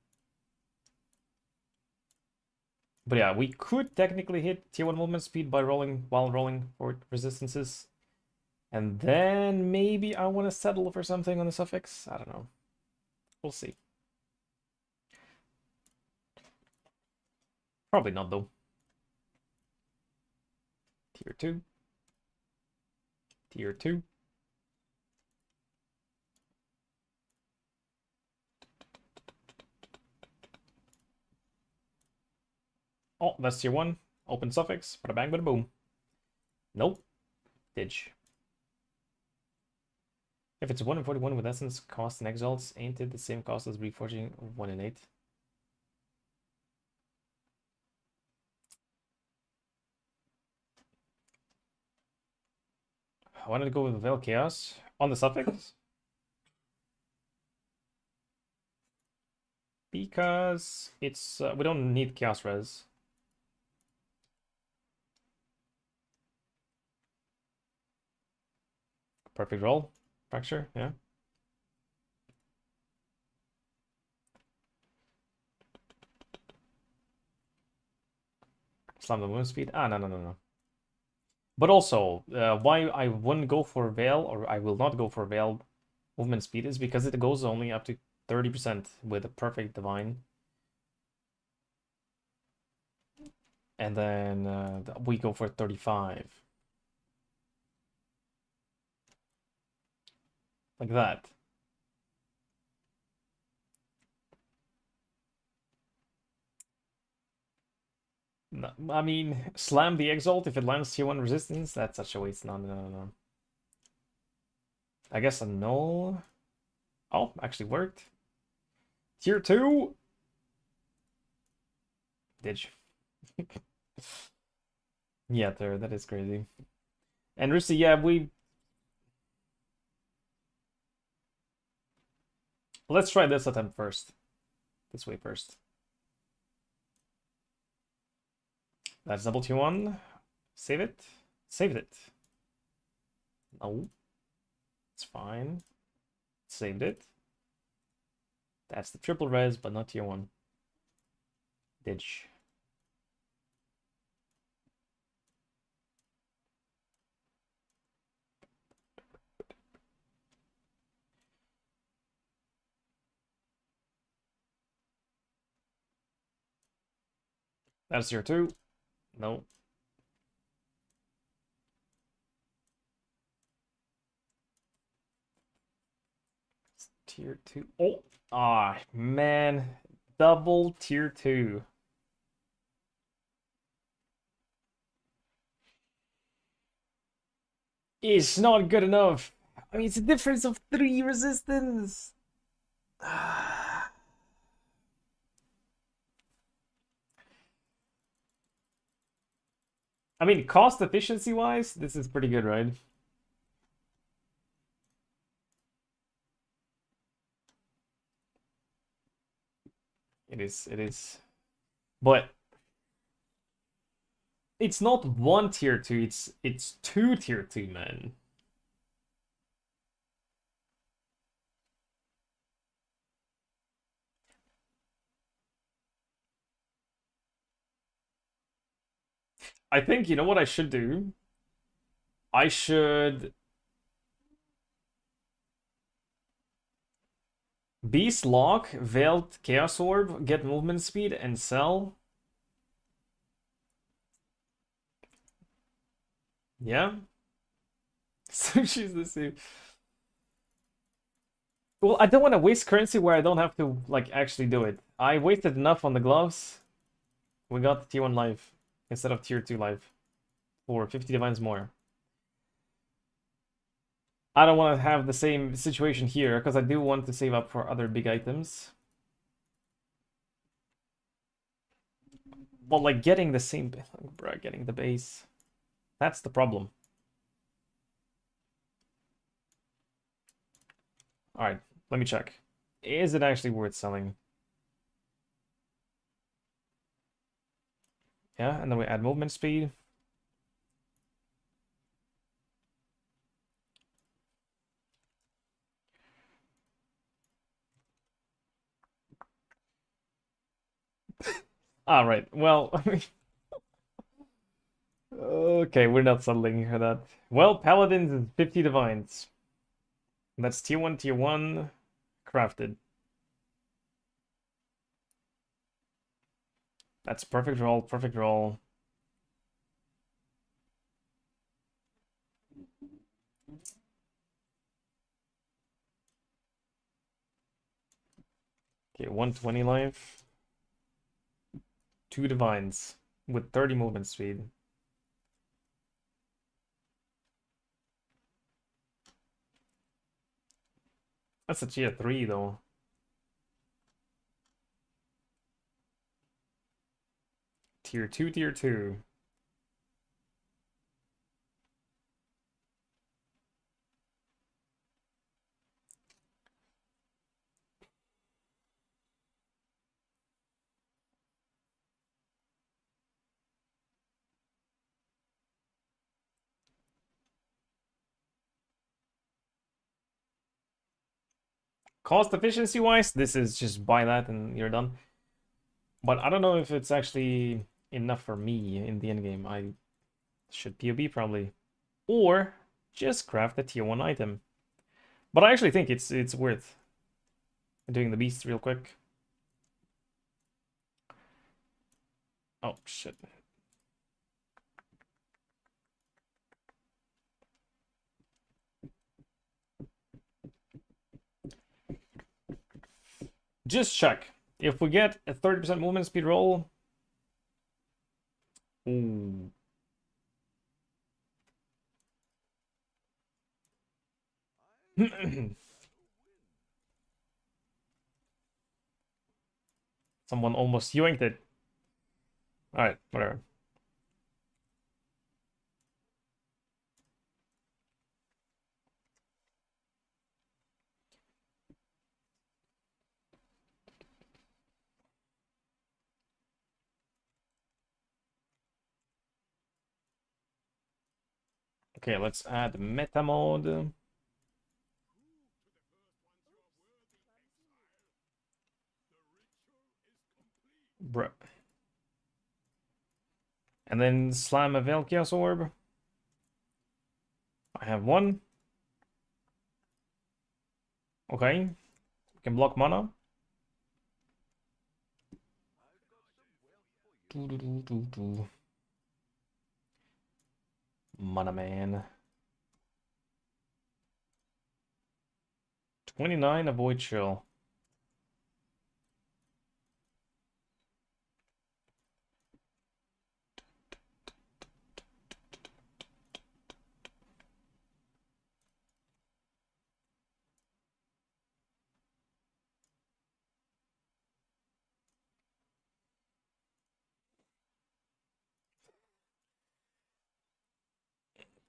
But yeah, we could technically hit tier 1 movement speed by rolling while rolling for resistances. And then maybe I want to settle for something on the suffix. I don't know. We'll see. Probably not though. Tier 2. Tier 2. Oh, that's tier 1. Open suffix. Bada bang, bada boom. Nope. Didge. If it's 1 in 41 with essence, cost, and exalts, ain't it the same cost as reforging 1 in 8? I wanted to go with Veil Chaos on the suffix. Because it's we don't need Chaos Res. Perfect roll. Fracture, yeah. Slam the movement speed. Ah, no. But also, why I wouldn't go for Veil, or I will not go for Veil movement speed, is because it goes only up to 30% with a perfect divine. And then we go for 35. Like that. No, I mean, slam the Exalt if it lands tier 1 resistance. That's such a waste. No. I guess a null. Oh, actually worked. Tier 2. Did you? Yeah, there. That is crazy. And Rissy, yeah, let's try this attempt first. This way first. That's double tier 1. Save it. Saved it. No. It's fine. Saved it. That's the triple res, but not tier 1. Ditch. That's tier 2. No. Tier 2. Oh! Ah, man. Double tier 2. It's not good enough. I mean, it's a difference of 3 resistance. I mean, cost efficiency wise, this is pretty good, right? It is. But it's not 1 tier 2, it's 2 tier 2, man. I think, you know what I should do? I should Beast Lock, Veiled Chaos Orb, get movement speed, and sell. Yeah? So she's the same. Well, I don't want to waste currency where I don't have to, like, actually do it. I wasted enough on the gloves. We got tier 1 life instead of tier 2 life. For 50 divines more. I don't want to have the same situation here, because I do want to save up for other big items. Well, like, getting the same... Bruh, getting the base. That's the problem. Alright, let me check. Is it actually worth selling? Yeah, and then we add movement speed. All right. Well, okay, we're not settling for that. Well, Paladins is 50 Divines. That's tier 1, crafted. That's perfect roll, perfect roll. Okay, 120 life. 2 Divines with 30 movement speed. That's a tier 3 though. Tier 2, tier 2. Cost efficiency wise, this is just buy that and you're done. But I don't know if it's actually enough for me in the end game. I should POB probably. Or just craft a tier 1 item. But I actually think it's worth doing the beast real quick. Oh shit. Just check. If we get a 30% movement speed roll. Ooh. Someone almost yoinked it. Alright, whatever. Okay, let's add meta mode. Bruh. And then slam a Velkios orb. I have one. Okay. We can block mana. Mana man. 29 avoid chill.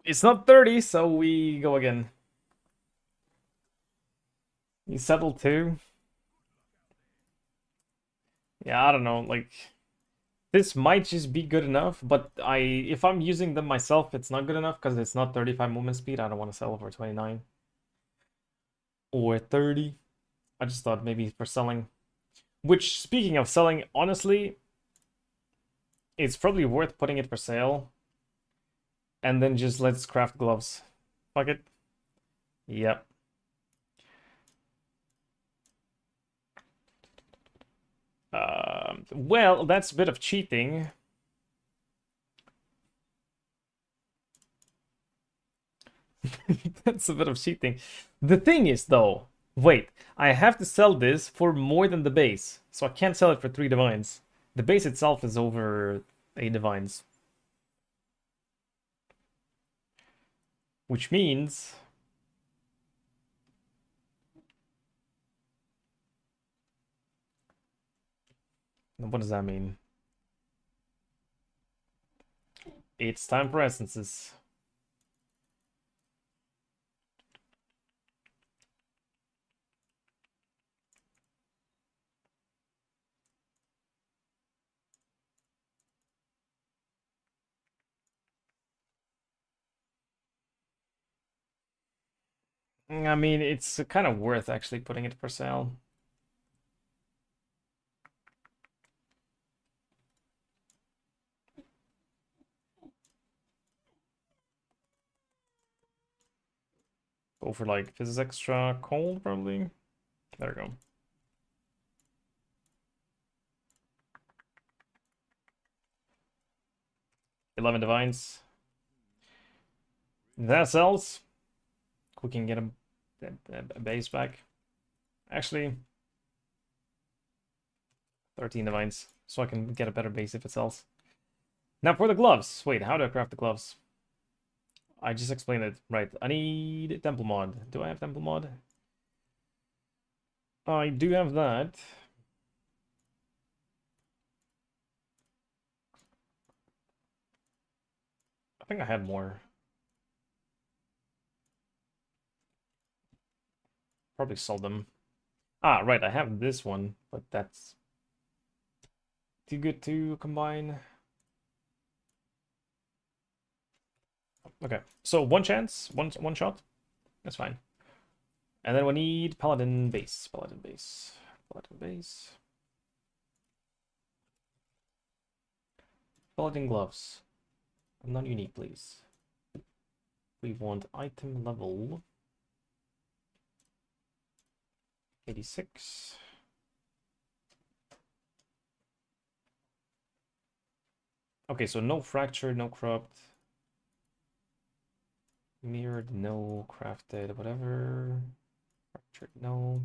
It's not 30, so we go again. You settle too. Yeah, I don't know, like this might just be good enough, but if I'm using them myself, it's not good enough because it's not 35 movement speed. I don't want to sell for 29 or 30. I just thought maybe for selling. Which, speaking of selling, honestly, it's probably worth putting it for sale. And then just let's craft gloves. Fuck it. Yep. Well, that's a bit of cheating. That's a bit of cheating. The thing is, though, wait, I have to sell this for more than the base. So I can't sell it for 3 divines. The base itself is over 8 divines. Which means... What does that mean? It's time for essences. I mean, it's kind of worth actually putting it for sale. Go for like physics extra cold, probably. There we go. $11 divines. That sells. We can get a base back. Actually, 13 divines, so I can get a better base if it sells. Now for the gloves. Wait, how do I craft the gloves? I just explained it. Right, I need temple mod. Do I have temple mod? I do have that. I think I had more. Probably sold them. Ah, right, I have this one, but that's too good to combine. Okay, so one chance, one shot. That's fine. And then we need paladin base, paladin base, paladin base. Paladin gloves. Non-unique, please. We want item level 86. Okay, so no fractured, no corrupt. Mirrored, no. Crafted, whatever. Fractured, no.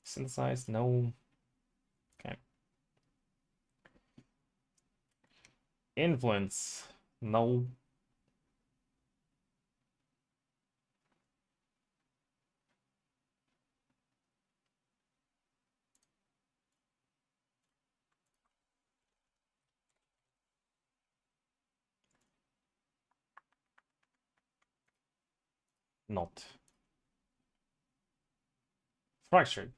Synthesized, no. Okay. Influence, no. Not. Fractured.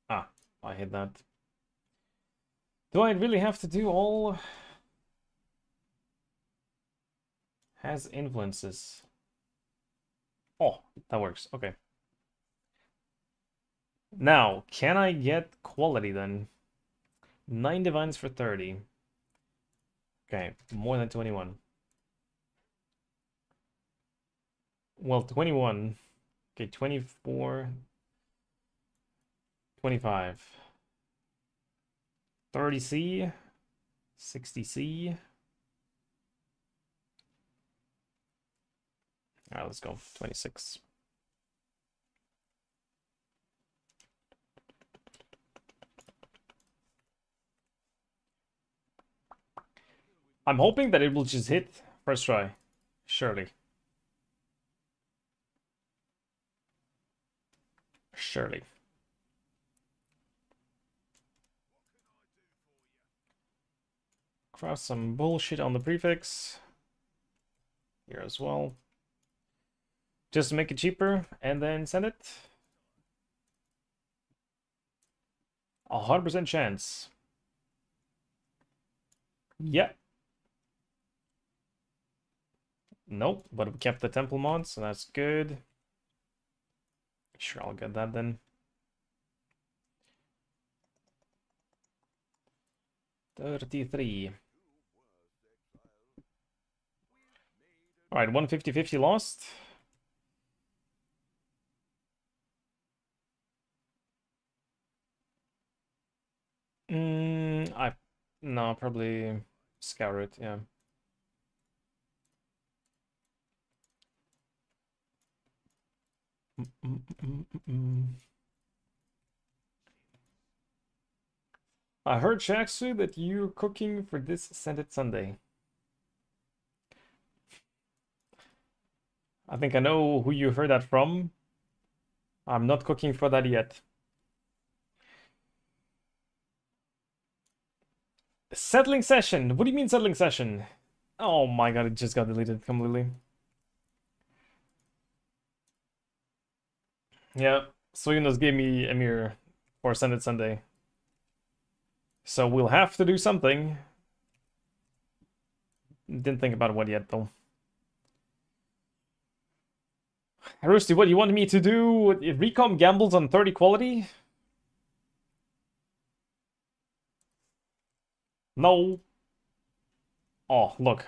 Ah, I hit that. Do I really have to do all? Has influences. Oh, that works. Okay. Now, can I get quality then? 9 divines for 30. Okay, more than 21. Well, 21. Okay, 24. 25. 30C. 60C. All right, let's go. 26. I'm hoping that it will just hit first try. Surely. Surely. Craft some bullshit on the prefix. Here as well. Just to make it cheaper, and then send it. 100% chance. Yeah. Nope, but we kept the temple mod, so that's good. Sure, I'll get that then. 33. Alright, 150-50 lost. No, probably scour it, yeah. I heard, Shaksu, that you're cooking for this Send It Sunday. I think I know who you heard that from. I'm not cooking for that yet. Settling session. What do you mean settling session? Oh my god, it just got deleted completely. Yeah, Soyunos gave me a mirror for Send It Sunday. So we'll have to do something. Didn't think about what yet, though. Rusty, what, you want me to do? Recom gambles on 30 quality? No. Oh, look.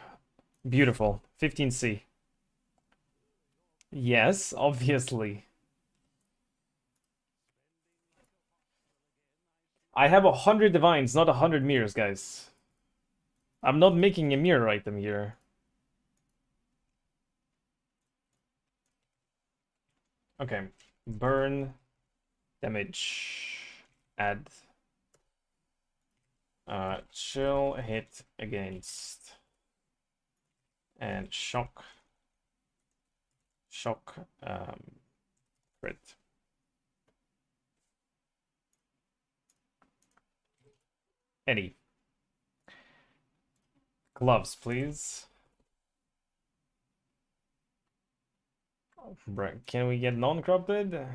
Beautiful. 15C. Yes, obviously. I have 100 divines, not 100 mirrors, guys. I'm not making a mirror item here. Okay. Burn. Damage. Add. Chill. Hit against. And shock. Shock. Crit. Eddie. Gloves, please. Can we get non-corrupted?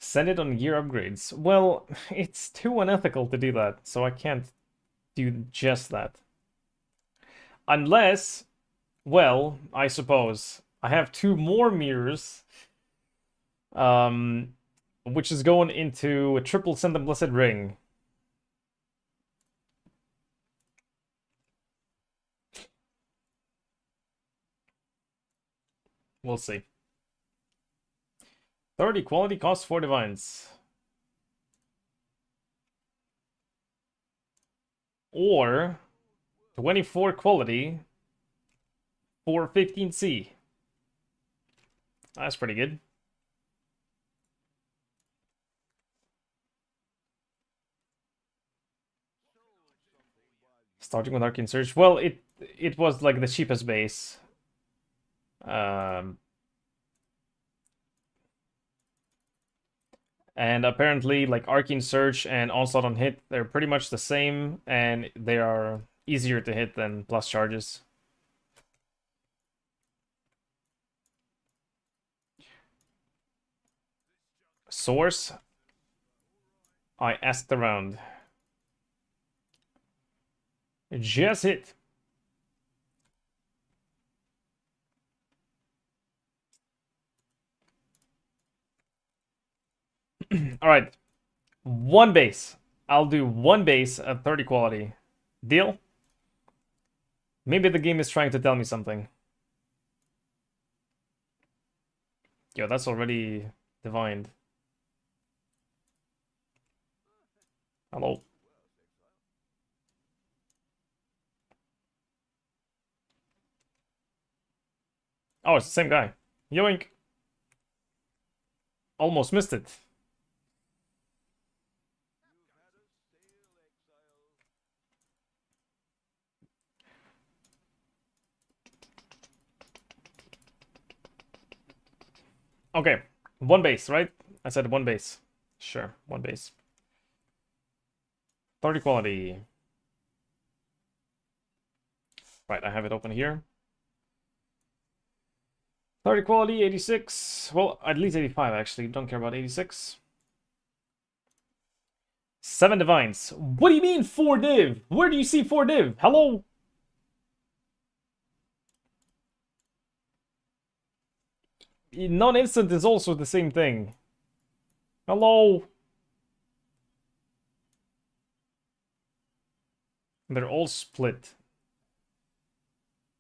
Send it on gear upgrades. Well, it's too unethical to do that, so I can't do just that. Unless, well, I suppose I have 2 more mirrors, which is going into a triple Send the Blessed Ring. We'll see. 30 quality costs 4 divines. Or 24 quality for 15C. That's pretty good. Starting with Arcane Surge. Well, it was like the cheapest base. And apparently, like Arcane Surge and Onslaught on Hit, they're pretty much the same, and they are easier to hit than plus charges. Source. I asked around. Just hit. All right. 1 base. I'll do 1 base at 30 quality. Deal? Maybe the game is trying to tell me something. Yo, that's already divined. Hello. Oh, it's the same guy. Yoink. Almost missed it. Okay, 1 base, right? I said 1 base. Sure, 1 base. 30 quality. Right, I have it open here. 30 quality, 86. Well, at least 85, actually. Don't care about 86. 7 divines. What do you mean 4 div? Where do you see 4 div? Hello? Non-instant is also the same thing. Hello? They're all split.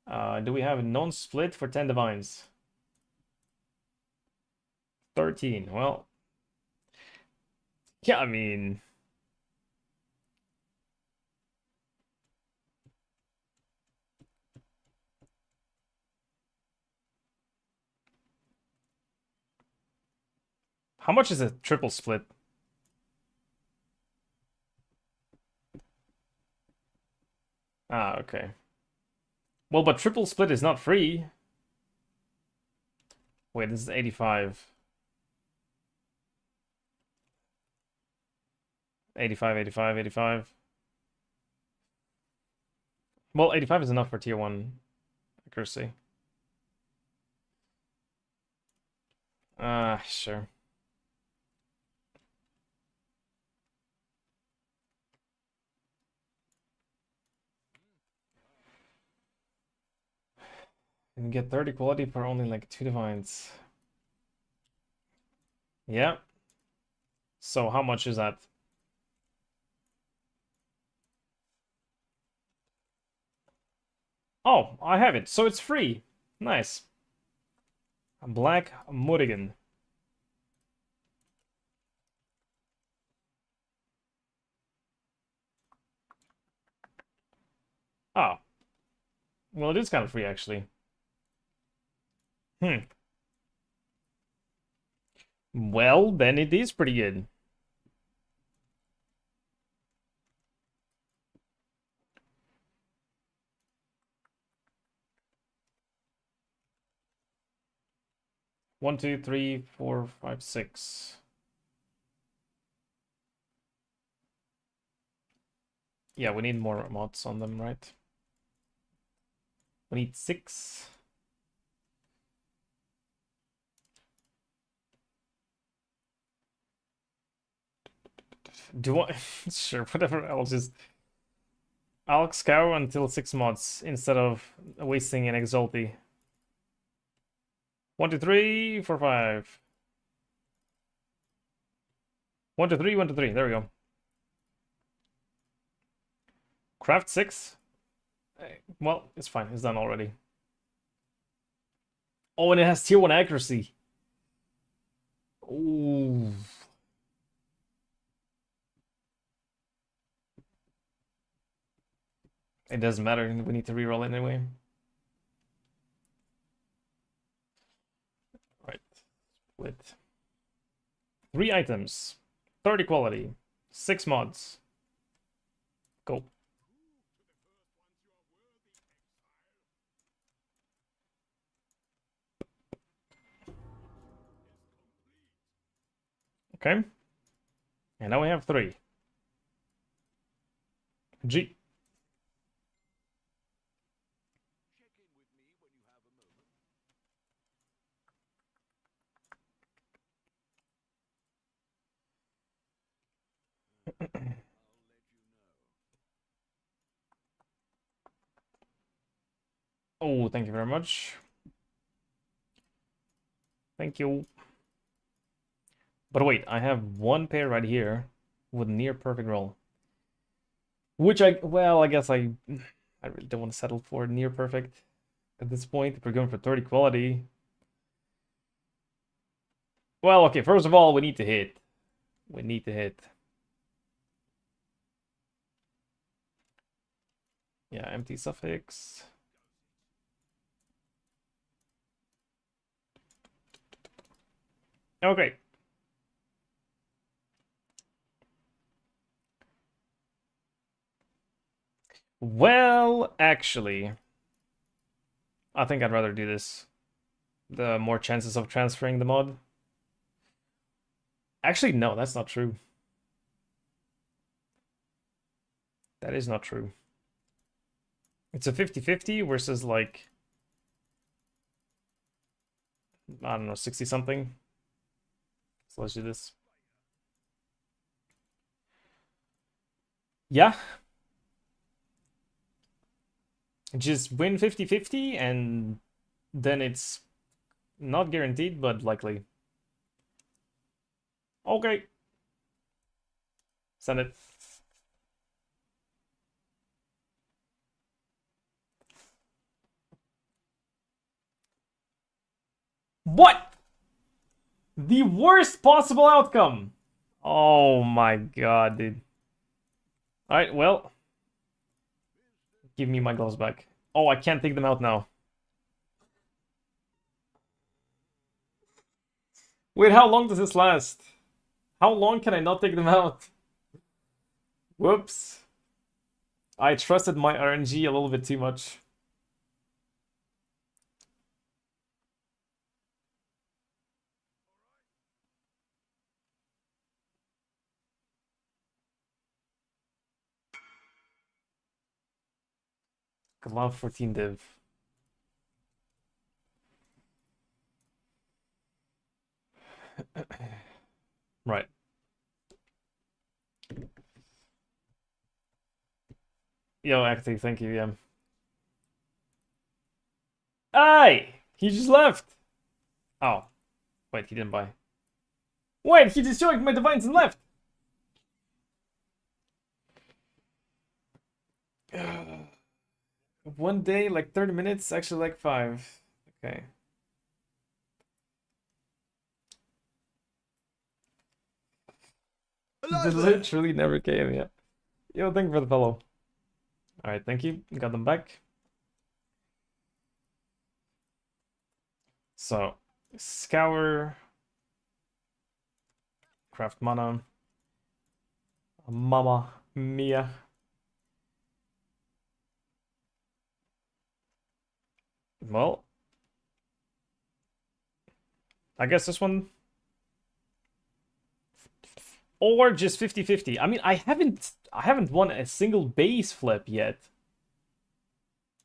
Do we have a non-split for 10 divines? 13. Well, yeah, I mean, how much is a triple split? Ah, okay. Well, but triple split is not free. Wait, this is 85. 85, 85, 85. Well, 85 is enough for tier 1 accuracy. Sure. You can get 30 quality for only like 2 divines. Yeah. So how much is that? Oh, I have it, so it's free. Nice. A black mulligan. Oh. Well, it is kind of free, actually. Hmm. Well, then it is pretty good. One, two, three, four, five, six. Yeah, we need more mods on them, right? We need 6. Do I? Sure, whatever. I'll scour until 6 mods instead of wasting an exalty. 1, 2, 3, 4, 5. 1, 2, 3, 1, 2, 3. There we go. Craft 6. Well, it's fine. It's done already. Oh, and it has tier 1 accuracy. Ooh. It doesn't matter. We need to reroll it anyway. Right. With 3 items. 30 quality. 6 mods. Go. Okay. And now we have 3. G. Oh, thank you very much. Thank you. But wait, I have 1 pair right here with near perfect roll. Which well, I guess I really don't want to settle for near perfect at this point. If we're going for 30 quality. Well, okay, first of all, we need to hit. We need to hit. Yeah, empty suffix. Okay. Well, actually, I think I'd rather do this. The more chances of transferring the mod. Actually, no, that's not true. That is not true. It's a 50-50 versus like, I don't know, 60 something. So let's do this. Yeah. Just win 50-50 and then it's not guaranteed, but likely. Okay. Send it. What? The worst possible outcome. Oh my god, dude. Alright, well. Give me my gloves back. Oh, I can't take them out now. Wait, how long does this last? How long can I not take them out? Whoops. I trusted my RNG a little bit too much. Glove 14 div. Right. Yo, actually, thank you, yeah. Aye! He just left! Oh. Wait, he didn't buy. Wait, he destroyed my divines and left! 1 day, like 30 minutes, actually like 5. Okay. They literally never came, yeah. Yo, thank you for the follow. Alright, thank you. Got them back. So, scour, craft mana, mama mia. Well, I guess this one, or just 50-50. I mean, I haven't won a single base flip yet.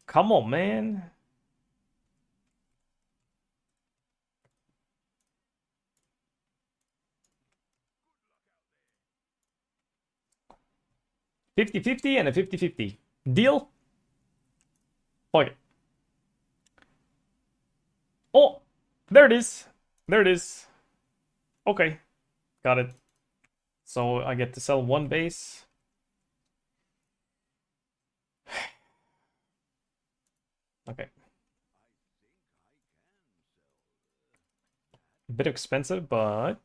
Come on, man. $50-50 and a 50-50. Deal? Fuck it. Oh, there it is. There it is. Okay, got it. So I get to sell 1 base. Okay. A bit expensive, but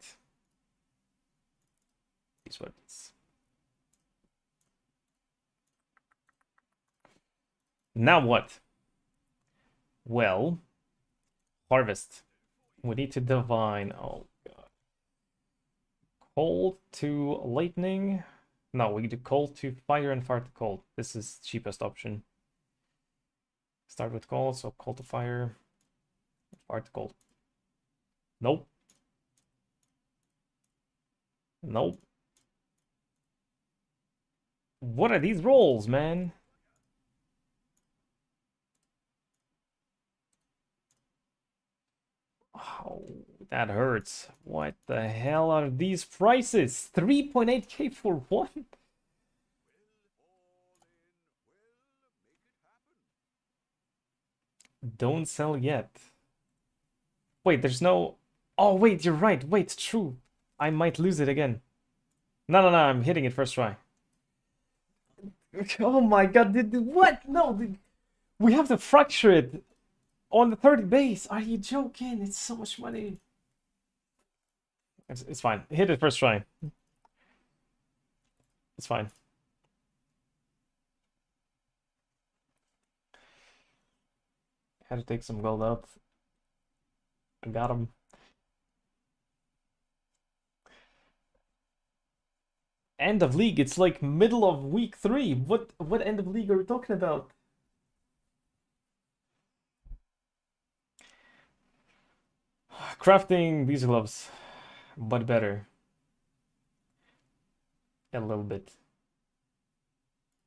is what it is. Now what? Well, harvest. We need to divine. Oh god. Cold to lightning. No, we do cold to fire and fire to cold. This is cheapest option. Start with cold, so cold to fire, fire to cold. Nope. Nope. What are these rolls, man? Oh, that hurts. What the hell are these prices? 3.8k for one? Don't sell yet. Wait, there's no... Oh, wait, you're right. Wait, true. I might lose it again. No, no, no, I'm hitting it first try. Oh my god, what? No, we have to fracture it on the 30 base. Are you joking? It's so much money. It's fine. Hit it first try. It's fine. Had to take some gold out. I got him. End of league. It's like middle of week 3. What end of league are we talking about? Crafting these gloves, but better. A little bit.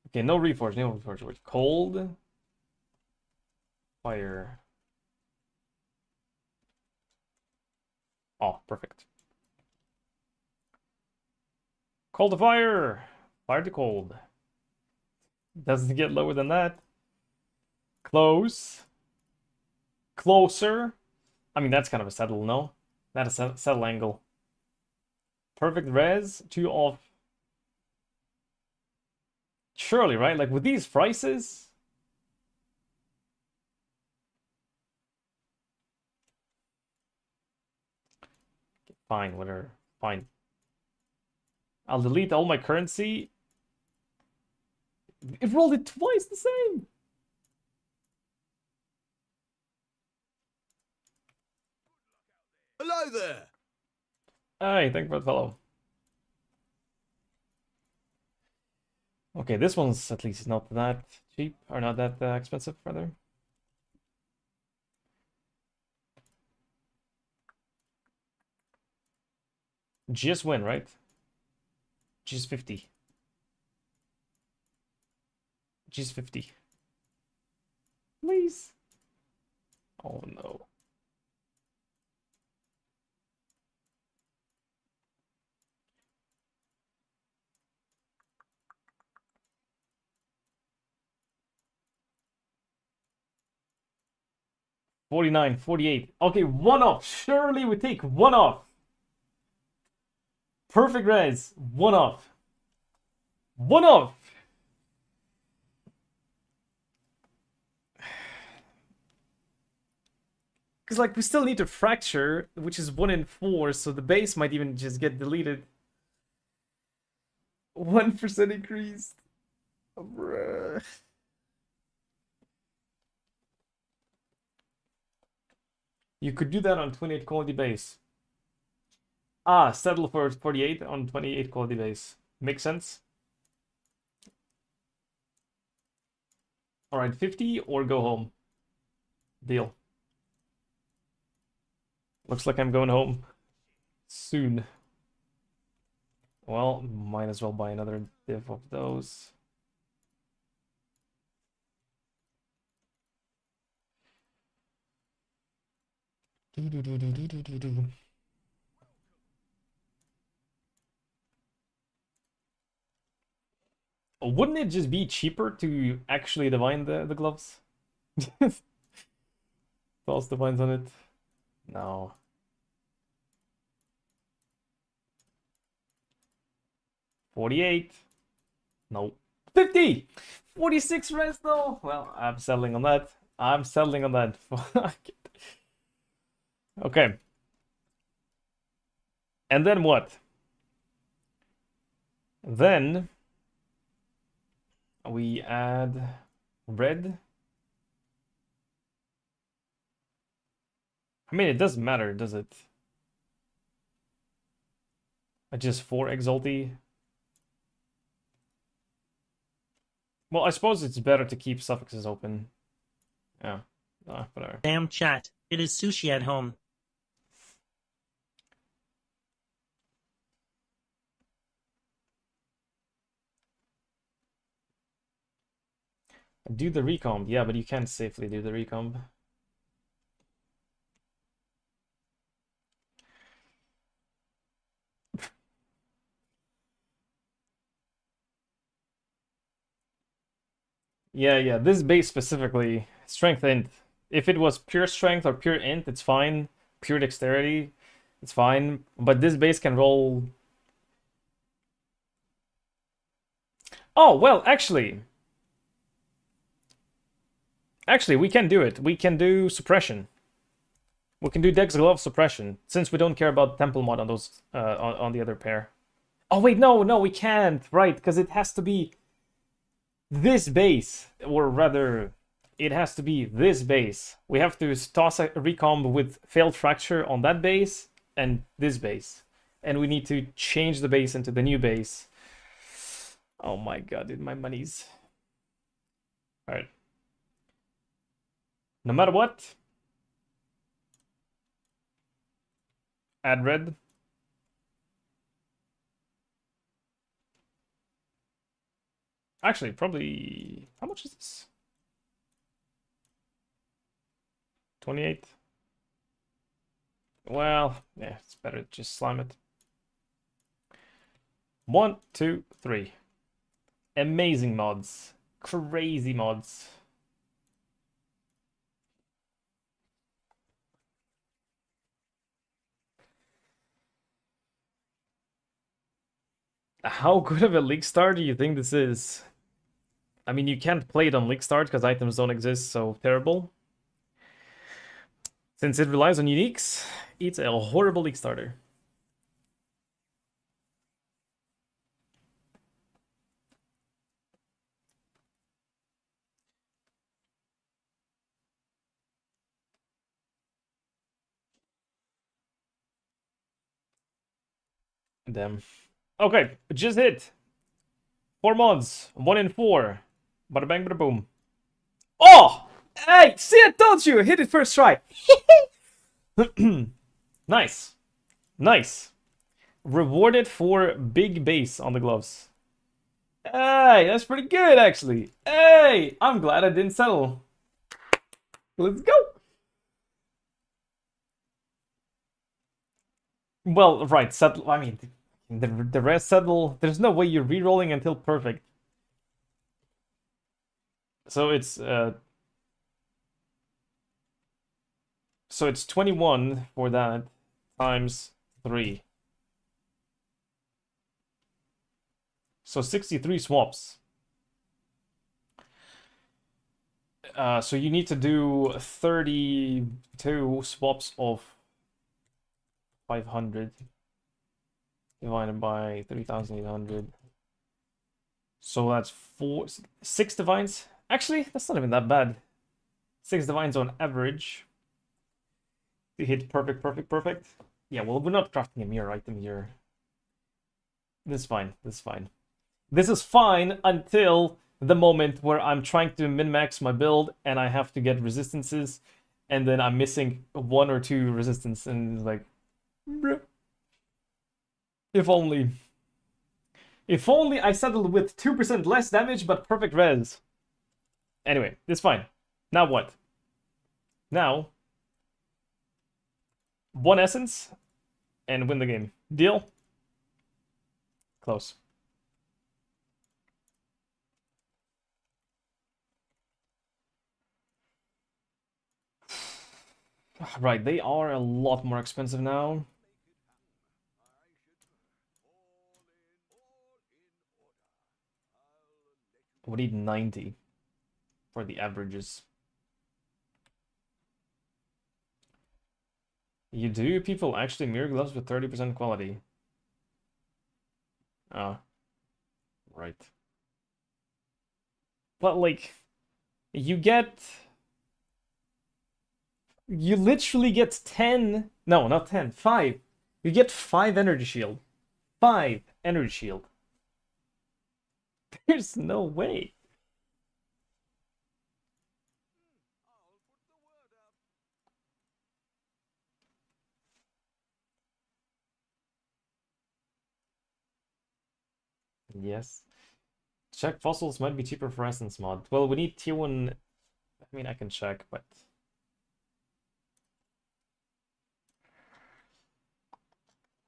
Okay, no reforge, no reforge. Wait, cold, fire. Oh, perfect. Cold to fire, fire to cold. Doesn't get lower than that. Close. Closer. I mean, that's kind of a settle, no? Not a settle angle. Perfect res, 2 off. Surely, right? Like, with these prices... Fine, whatever. Fine. I'll delete all my currency. It rolled it twice the same! Hello there! Hey, thank you for the follow. Okay, this one's at least not that cheap, or not that expensive, rather. GS win, right? GS 50. GS 50. Please. Oh no. $49, $48. Okay, 1 off. Surely we take 1 off. Perfect res. 1 off. 1 off. Because, like, we still need to fracture, which is 1 in 4, so the base might even just get deleted. 1% increased. Bruh. You could do that on 28 quality base. Ah, settle for 48 on 28 quality base. Makes sense. Alright, 50 or go home. Deal. Looks like I'm going home soon. Well, might as well buy another div of those. Wouldn't it just be cheaper to actually divine the gloves? False divines on it? No. $48. No. 50! 46 rest though? Well, I'm settling on that. I'm settling on that. Fuck it. Okay. And then what? Then we add red. I mean, it doesn't matter, does it? Just 4 exalty. Well, I suppose it's better to keep suffixes open. Yeah, whatever. Damn chat. It is sushi at home. Do the recomb. Yeah, but you can't safely do the recomb. Yeah, this base specifically, strength int. If it was pure strength or pure int, it's fine. Pure dexterity, it's fine. But this base can roll... Oh, well, actually, we can do it. We can do suppression. We can do Dex Glove suppression, since we don't care about Temple mod on those on the other pair. Oh wait, no, we can't. Right, because it has to be this base, or rather, it has to be this base. We have to toss a recomb with failed fracture on that base and this base, and we need to change the base into the new base. Oh my god, dude, my money's... Alright. No matter what, add red. Actually, probably... How much is this? 28? Well, yeah, it's better to just slime it. 1, 2, 3. Amazing mods. Crazy mods. How good of a League Star do you think this is? I mean, you can't play it on League Start because items don't exist, so terrible. Since it relies on uniques, it's a horrible League Starter. Damn. Okay, just hit. 4 mods, 1 in 4. Bada bang, bada boom. Oh! Hey, see, I told you! Hit it first try. Nice. Nice. Rewarded for big base on the gloves. Hey, that's pretty good, actually. Hey, I'm glad I didn't settle. Let's go. Well, right, settle. I mean, the rest settle. There's no way you're rerolling until perfect. So it's 21 for that times 3. So 63 swaps. So you need to do 32 swaps of 500 divided by 3,800. So that's 6 divines. Actually, that's not even that bad. 6 divines on average to hit perfect, perfect, perfect. Yeah, well, we're not crafting a mirror item here. This is fine. This is fine. This is fine until the moment where I'm trying to min-max my build and I have to get resistances, and then I'm missing 1 or 2 resistance, and it's like, bruh. If only. If only I settled with 2% less damage but perfect res. Anyway, it's fine. Now what? Now, 1 essence and win the game. Deal? Close. Right, they are a lot more expensive now. We need 90 for the averages. You do? People actually mirror gloves with 30% quality. Ah, right. But like, you get... You literally get 10... No, not 10. 5. You get 5 energy shield. 5 energy shield. There's no way. Yes. Check fossils might be cheaper for essence mod. Well, we need tier 1... I mean, I can check, but...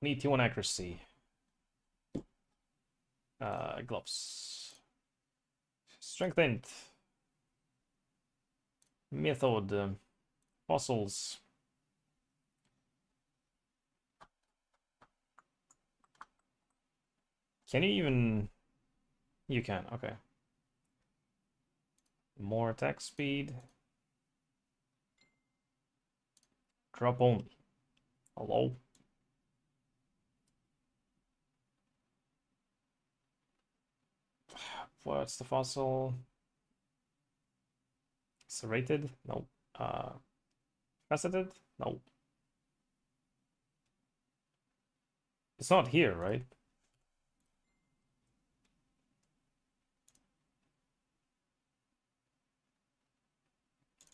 We need tier 1 accuracy. Gloves. Strengthened. Method. Fossils. Can you even... You can, okay. More attack speed. Drop only. Hello? What's the fossil? Serrated? No. Faceted? No. It's not here, right?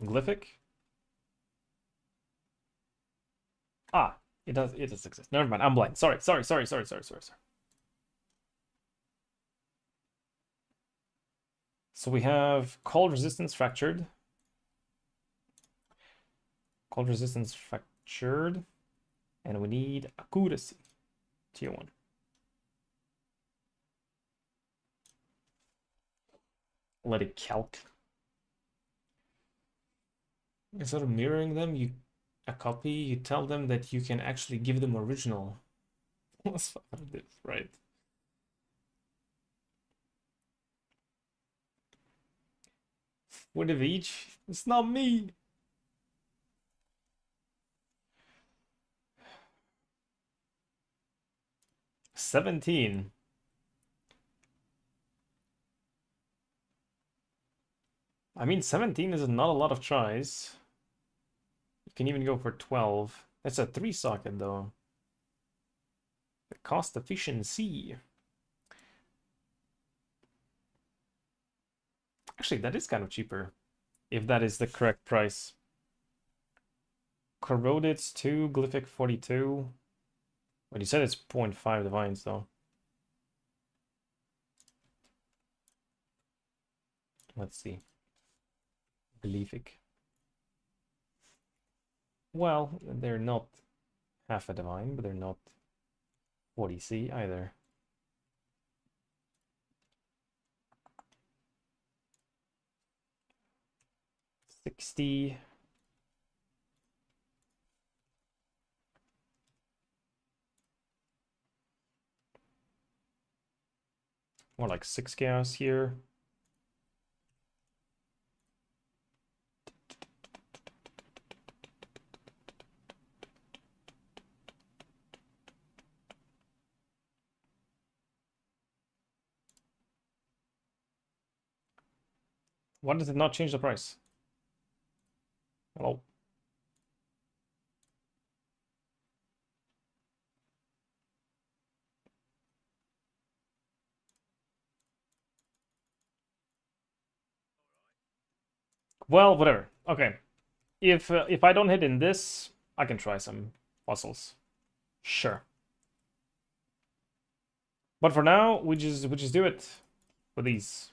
Glyphic? Ah, it does exist. Never mind, I'm blind. Sorry. So we have cold resistance fractured. Cold resistance fractured. And we need accuracy. Tier 1. Let it calc. Instead of mirroring them, a copy, you tell them that you can actually give them original. That's right. What of each? It's not me. $17. I mean, 17 is not a lot of tries. You can even go for 12. That's a 3 socket though. The cost efficiency. Actually, that is kind of cheaper, if that is the correct price. Corroded 2, Glyphic 42. But you said it's 0.5 divines though. Let's see. Glyphic. Well, they're not half a divine, but they're not 40C either. $60. More like 6 chaos here. Why does it not change the price? Hello. Well, whatever. Okay. If I don't hit in this, I can try some puzzles. Sure. But for now, we just do it with these.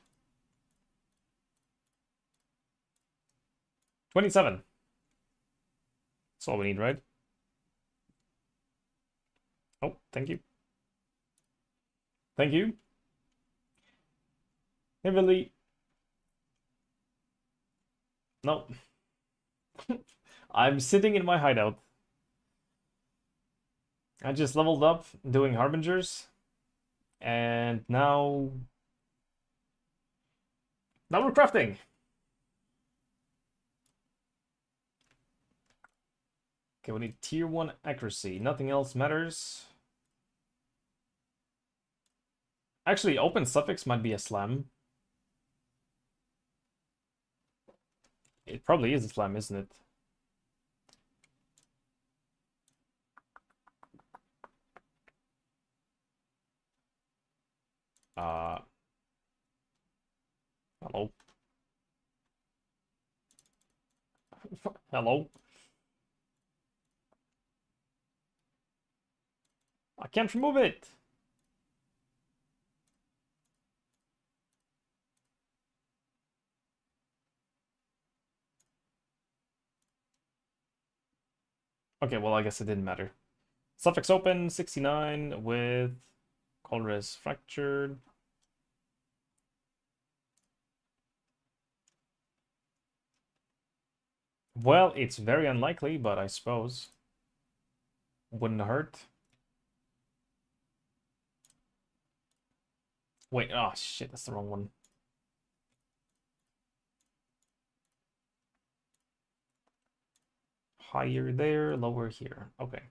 27. That's all we need, right? Oh, thank you. Thank you. Heavily. No. I'm sitting in my hideout. I just leveled up doing Harbingers. And now we're crafting. Okay, we need tier 1 accuracy. Nothing else matters. Actually, open suffix might be a slam. It probably is a slam, isn't it? Hello. Hello. I can't remove it. Okay, well, I guess it didn't matter. Suffix open, 69 with Colres fractured. Well, it's very unlikely, but I suppose wouldn't hurt. Wait, oh shit, that's the wrong one. Higher there, lower here. Okay.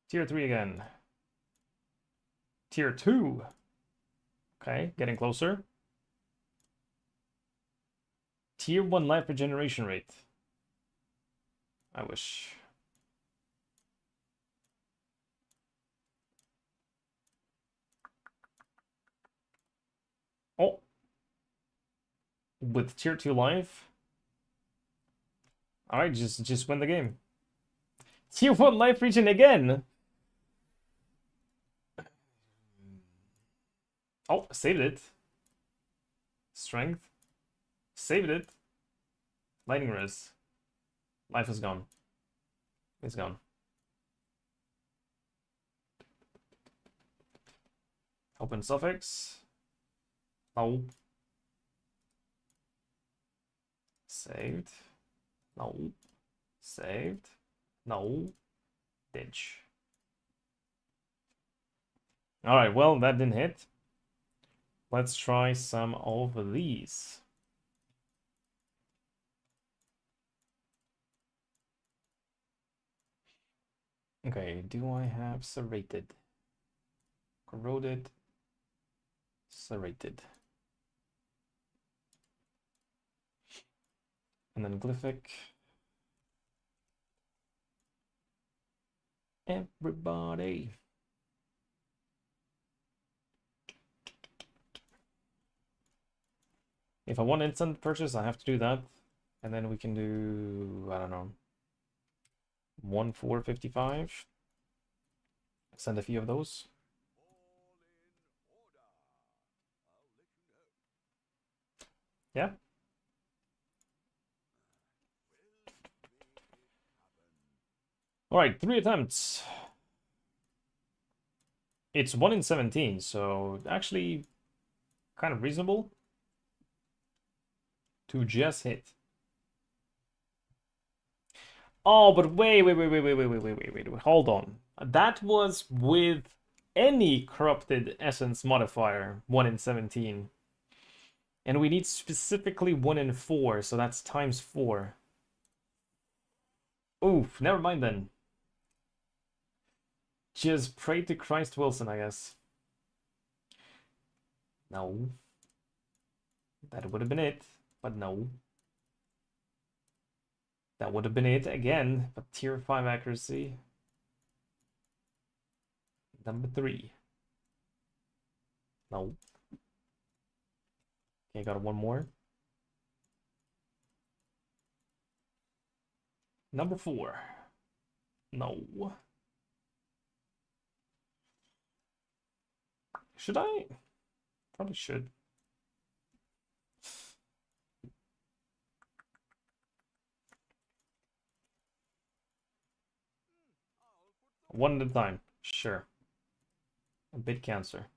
Tier 3 again. Tier 2. Okay, getting closer. Tier 1 life regeneration rate. I wish. Oh. With tier 2 life. Alright, just win the game. Tier 1 life regen again! Oh, saved it. Strength. Saved it. Lightning res. Life is gone. It's gone. Open suffix. No. Saved. No. Saved. No. Ditch. Alright, well, that didn't hit. Let's try some of these. Okay, do I have serrated? Corroded. Serrated. And then glyphic. Everybody. If I want instant purchase, I have to do that. And then we can do, I don't know, 1,455. Send a few of those. Yeah. All right, 3 attempts. It's 1 in 17, so actually kind of reasonable to just hit. Oh, but wait, hold on. That was with any corrupted essence modifier, 1 in 17. And we need specifically 1 and 4, so that's times 4. Oof, never mind then. Just pray to Christ Wilson, I guess. No. That would have been it, but no. That would have been it again, but tier 5 accuracy. Number 3. No. Okay, got one more. Number 4. No. Should I? Probably should. One at a time. Sure. A bit cancer.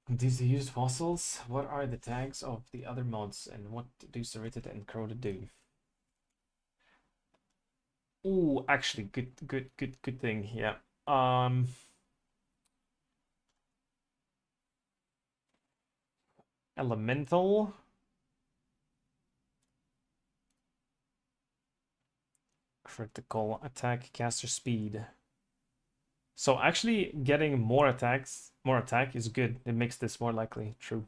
These are used fossils. What are the tags of the other mods and what do serrated and corroded do? Oh, actually, good thing. Yeah. Elemental. Critical attack, caster speed. So actually getting more attack is good. It makes this more likely. True.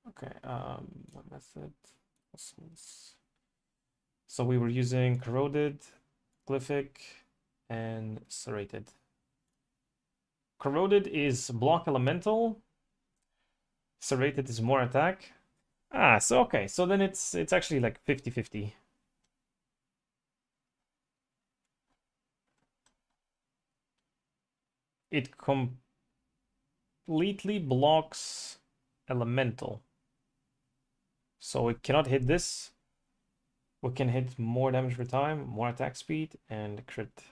Okay, what method? So we were using corroded, glyphic, and serrated. Corroded is block elemental. Serrated is more attack. Ah, so okay. So then it's actually like 50-50. It completely blocks elemental. So it cannot hit this. We can hit more damage per time, more attack speed, and crit.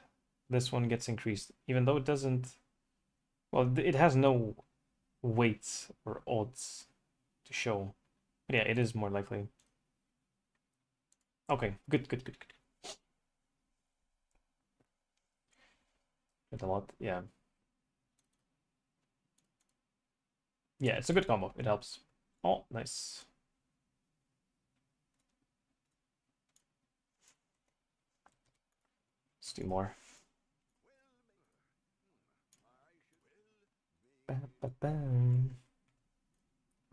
This one gets increased, even though it doesn't... Well, it has no weights or odds to show. But yeah, it is more likely. Okay, good. Good a lot, yeah. Yeah, it's a good combo. It helps. Oh, nice. Let's do more.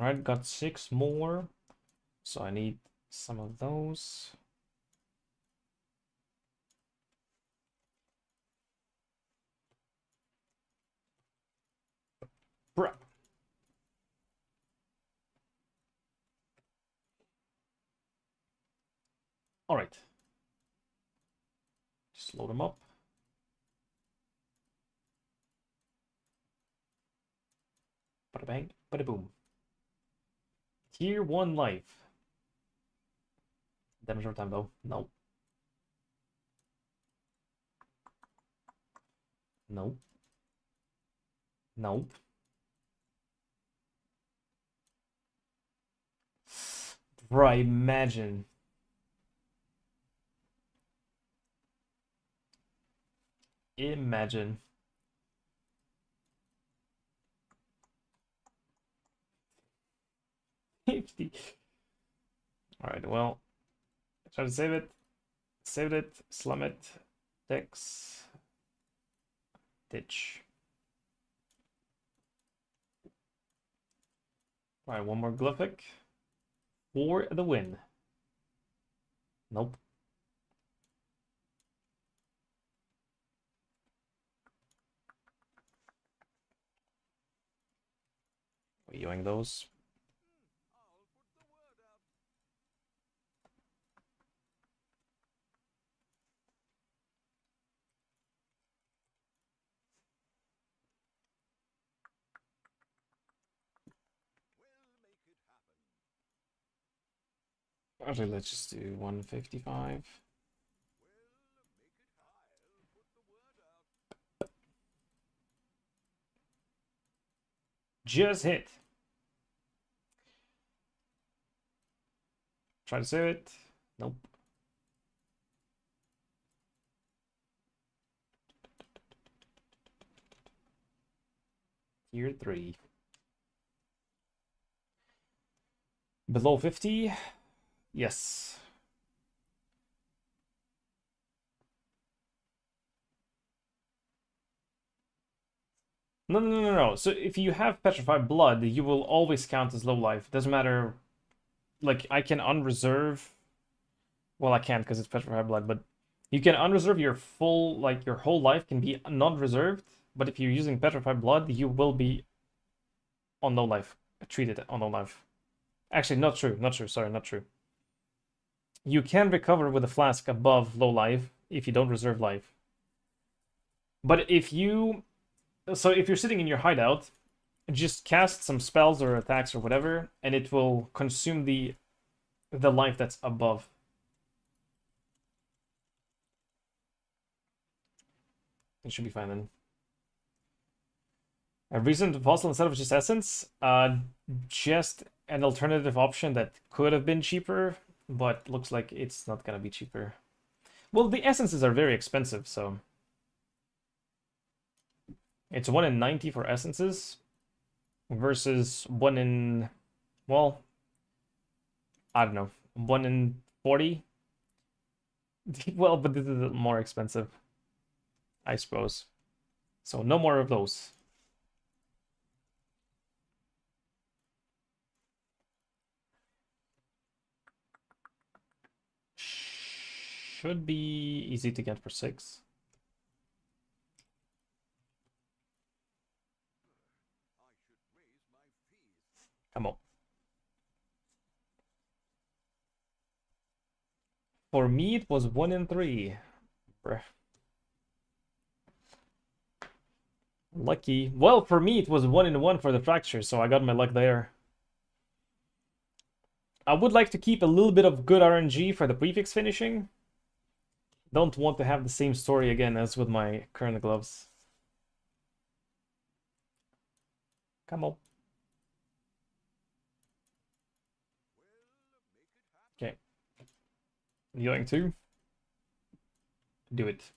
Alright, got 6 more. So I need some of those. Bruh. Alright. Just load them up. Bada bang, bada boom. Tier 1 life. Damage over time though. No. Nope. Nope. Bruh, imagine. Imagine. $50. Alright, well. Try to save it. Saved it. Slum it. Dex. Ditch. Alright, one more glyphic. For the win. Nope. Viewing those. Actually, let's just do 155. Just hit. Try to save it. Nope. Tier 3. Below 50? Yes. No, no, no, no, no. So if you have Petrified Blood, you will always count as low life. Doesn't matter. Like, I can unreserve. Well, I can't because it's Petrified Blood, but you can unreserve your full, like, your whole life can be non-reserved. But if you're using Petrified Blood, you will be on low life. Treated on low life. Actually, not true. Not true. Sorry, not true. You can recover with a flask above low life if you don't reserve life. But if you... So if you're sitting in your hideout, just cast some spells or attacks or whatever, and it will consume the life that's above. It should be fine then. A reason to fossil instead of just essence? Just an alternative option that could have been cheaper, but looks like it's not gonna be cheaper. Well, the essences are very expensive, so... It's 1 in 90 for essences versus 1 in... Well, I don't know. 1 in 40? Well, but this is more expensive, I suppose. So no more of those. Should be easy to get for 6. Come on. For me, it was 1 in 3. Bruh. Lucky. Well, for me, it was 1 in 1 for the fracture, so I got my luck there. I would like to keep a little bit of good RNG for the prefix finishing. Don't want to have the same story again as with my current gloves. Come on. Okay. You going to? Do it.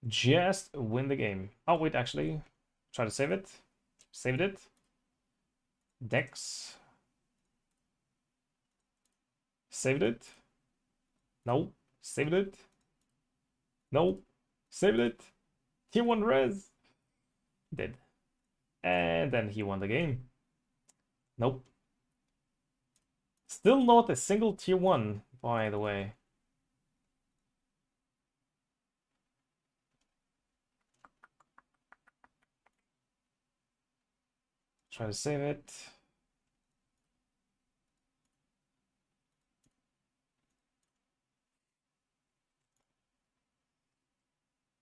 Just win the game. Oh, wait, actually. Try to save it. Saved it. Dex. Saved it. No. Saved it. No. Saved it. Tier 1 res. Did. And then he won the game. Nope. Still not a single tier 1, by the way. Try to save it.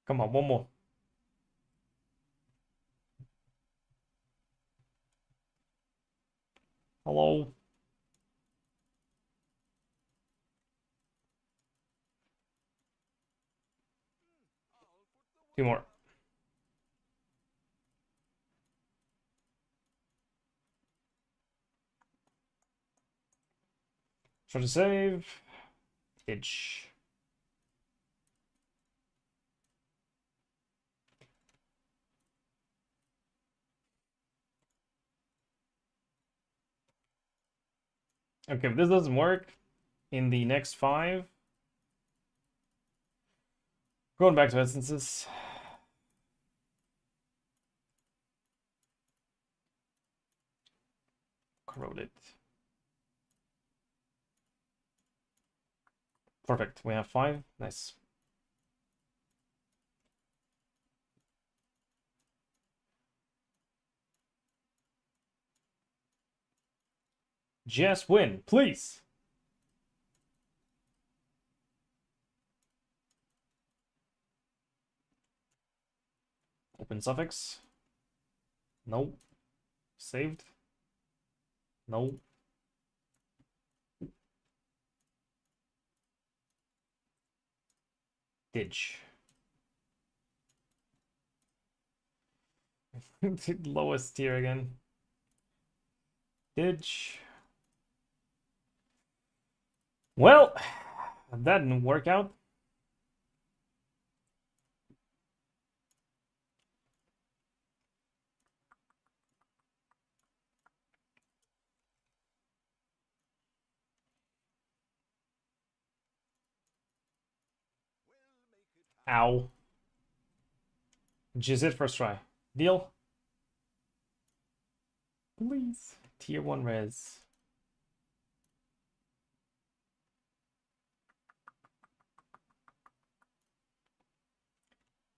Come on, one more. Hello. Two more. Try to save. Itch. Okay, if this doesn't work, in the next 5, going back to essences. Corroded. Perfect. We have 5. Nice. Just win, please. Open suffix. No. Saved. No. Ditch. Lowest tier again. Ditch. Well, that didn't work out. Ow. Just it first try. Deal? Please. Tier 1 res.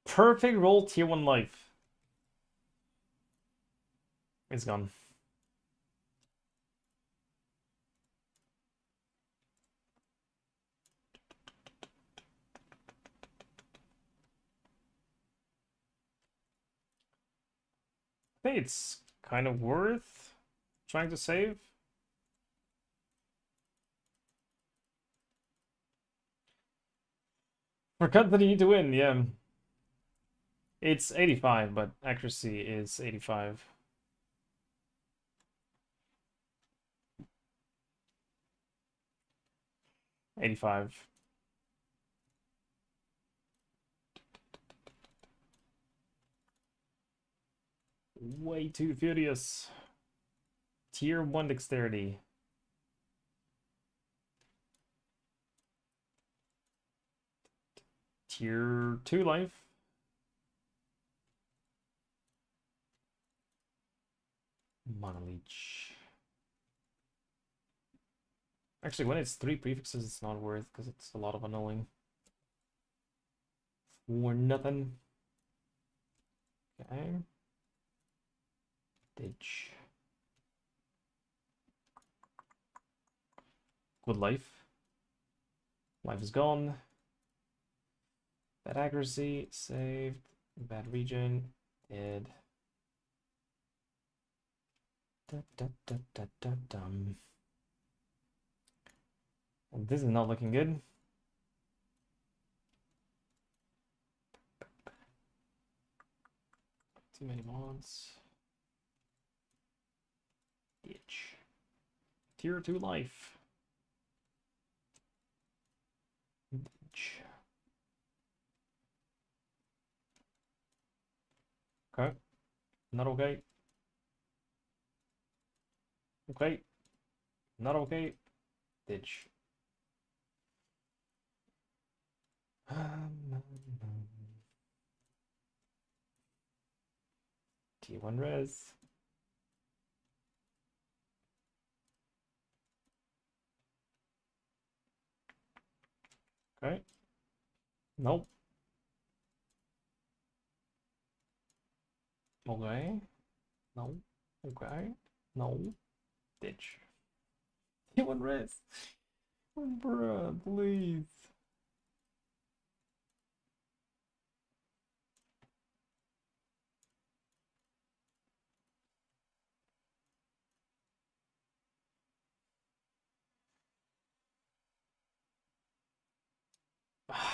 Perfect roll, tier 1 life. It's gone. I think it's kind of worth trying to save. For cut that you need to win, yeah. It's 85, but accuracy is 85. Way too furious. Tier 1 dexterity. Tier 2 life. Mana leech. Actually, when it's 3 prefixes, it's not worth because it's a lot of annulling. For nothing. Okay. Ditch. Good life. Life is gone. Bad accuracy, saved. Bad region, dead. And this is not looking good. Too many mods. Ditch. Tier 2 life. Ditch. Okay. Not okay. Okay. Not okay. Ditch. T1 res. Okay. Nope. Okay. No. Okay. No. Ditch. T1 res. Bruh, please.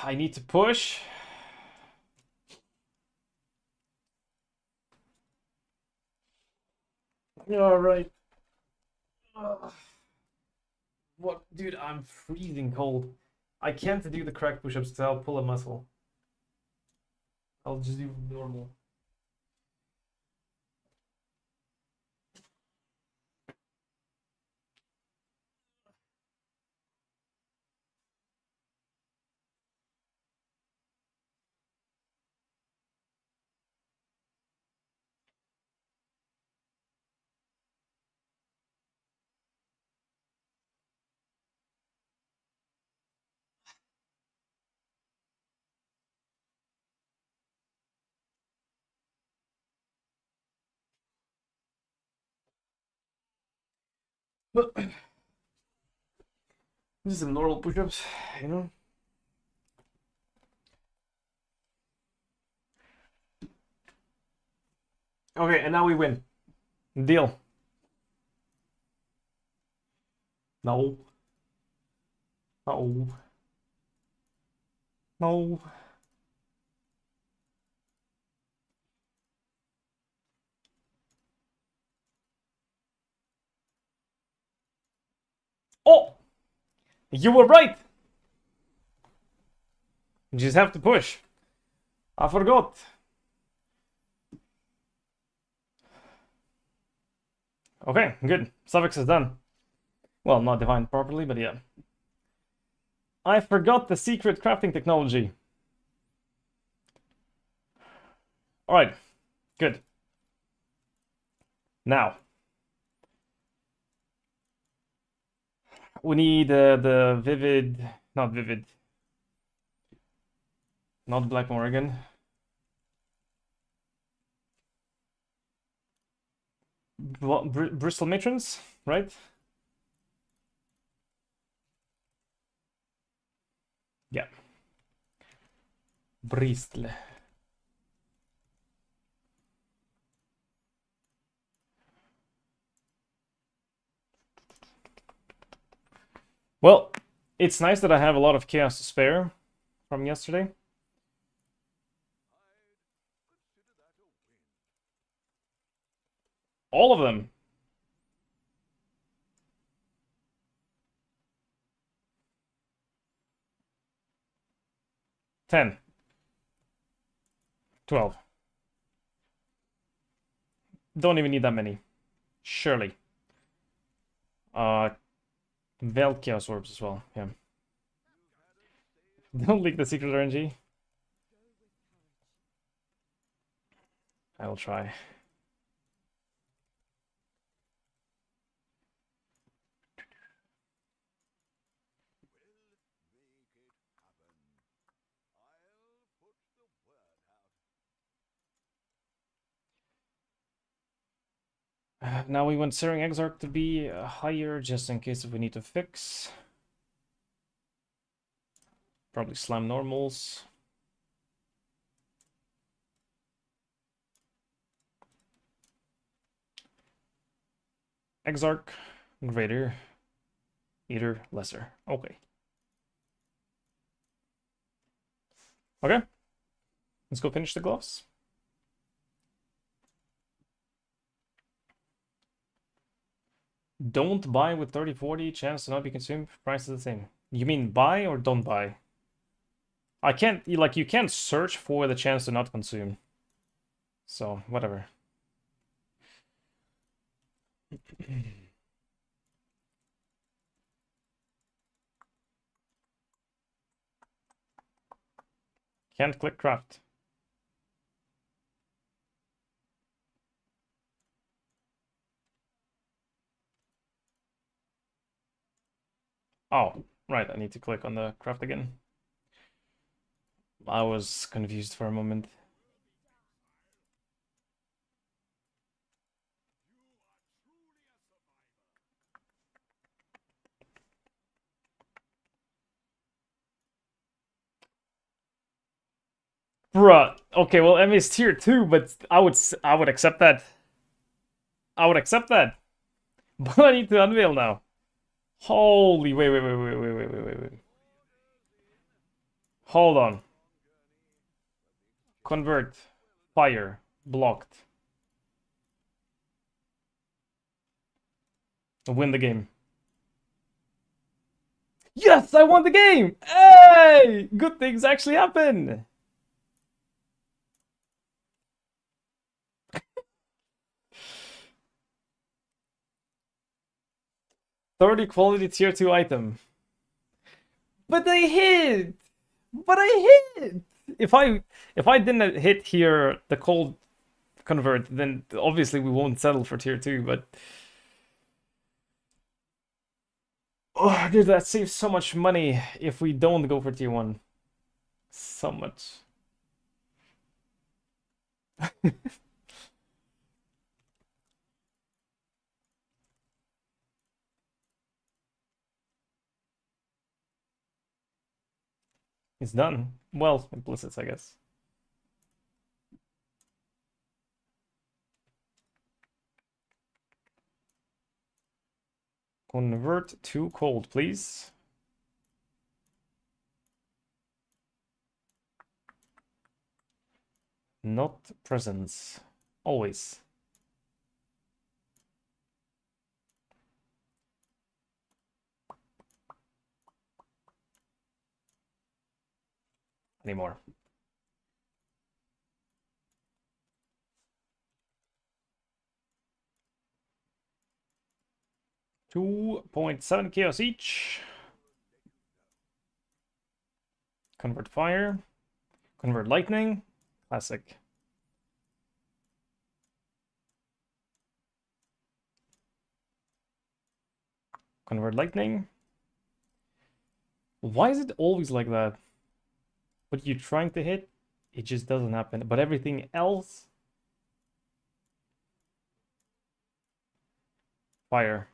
I need to push. All right. What, dude? I'm freezing cold. I can't do the crack push-ups because I'll pull a muscle. I'll just do normal. Just some normal push-ups, you know? Okay, and now we win. Deal. No. No. No. Oh! You were right! You just have to push. I forgot. Okay, good. Suffix is done. Well, not defined properly, but yeah. I forgot the secret crafting technology. All right, good. Now we need the vivid, not vivid, not Black Morgan. Bristol Matrons, right? Yeah. Bristol. Well, it's nice that I have a lot of chaos to spare from yesterday. All of them. Ten. 12. Don't even need that many. Surely. Veil Chaos Orbs as well, yeah. Don't leak the secret RNG. I will try. Now we want Searing Exarch to be higher just in case if we need to fix. Probably slam normals. Exarch, greater, Eater, lesser. Okay. Okay. Let's go finish the gloves. Don't buy with 30-40, chance to not be consumed, price is the same. You mean buy or don't buy? I can't, like, you can't search for the chance to not consume. So, whatever. Can't click craft. Oh, right, I need to click on the craft again. I was confused for a moment. Bruh, okay, well, M is tier 2, but I would accept that. I would accept that. But I need to unveil now. Holy, wait. Hold on. Convert. Fire. Blocked. Win the game. Yes, I won the game! Hey! Good things actually happen! $30 quality tier 2 item. But I hit! But I hit! If I didn't hit here the cold convert, then obviously we won't settle for tier 2, but oh dude, that saves so much money if we don't go for tier 1. So much. It's done. Well, implicits, I guess. Convert to cold, please. Not presence. Always. Anymore. $2.7 chaos each. Convert fire. Convert lightning. Classic. Convert lightning. Why is it always like that? What you're trying to hit, it just doesn't happen. But everything else... Fire.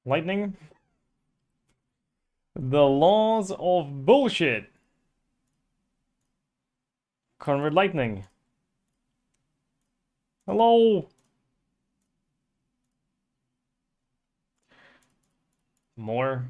Lightning. The laws of bullshit. Convert lightning. Hello. More.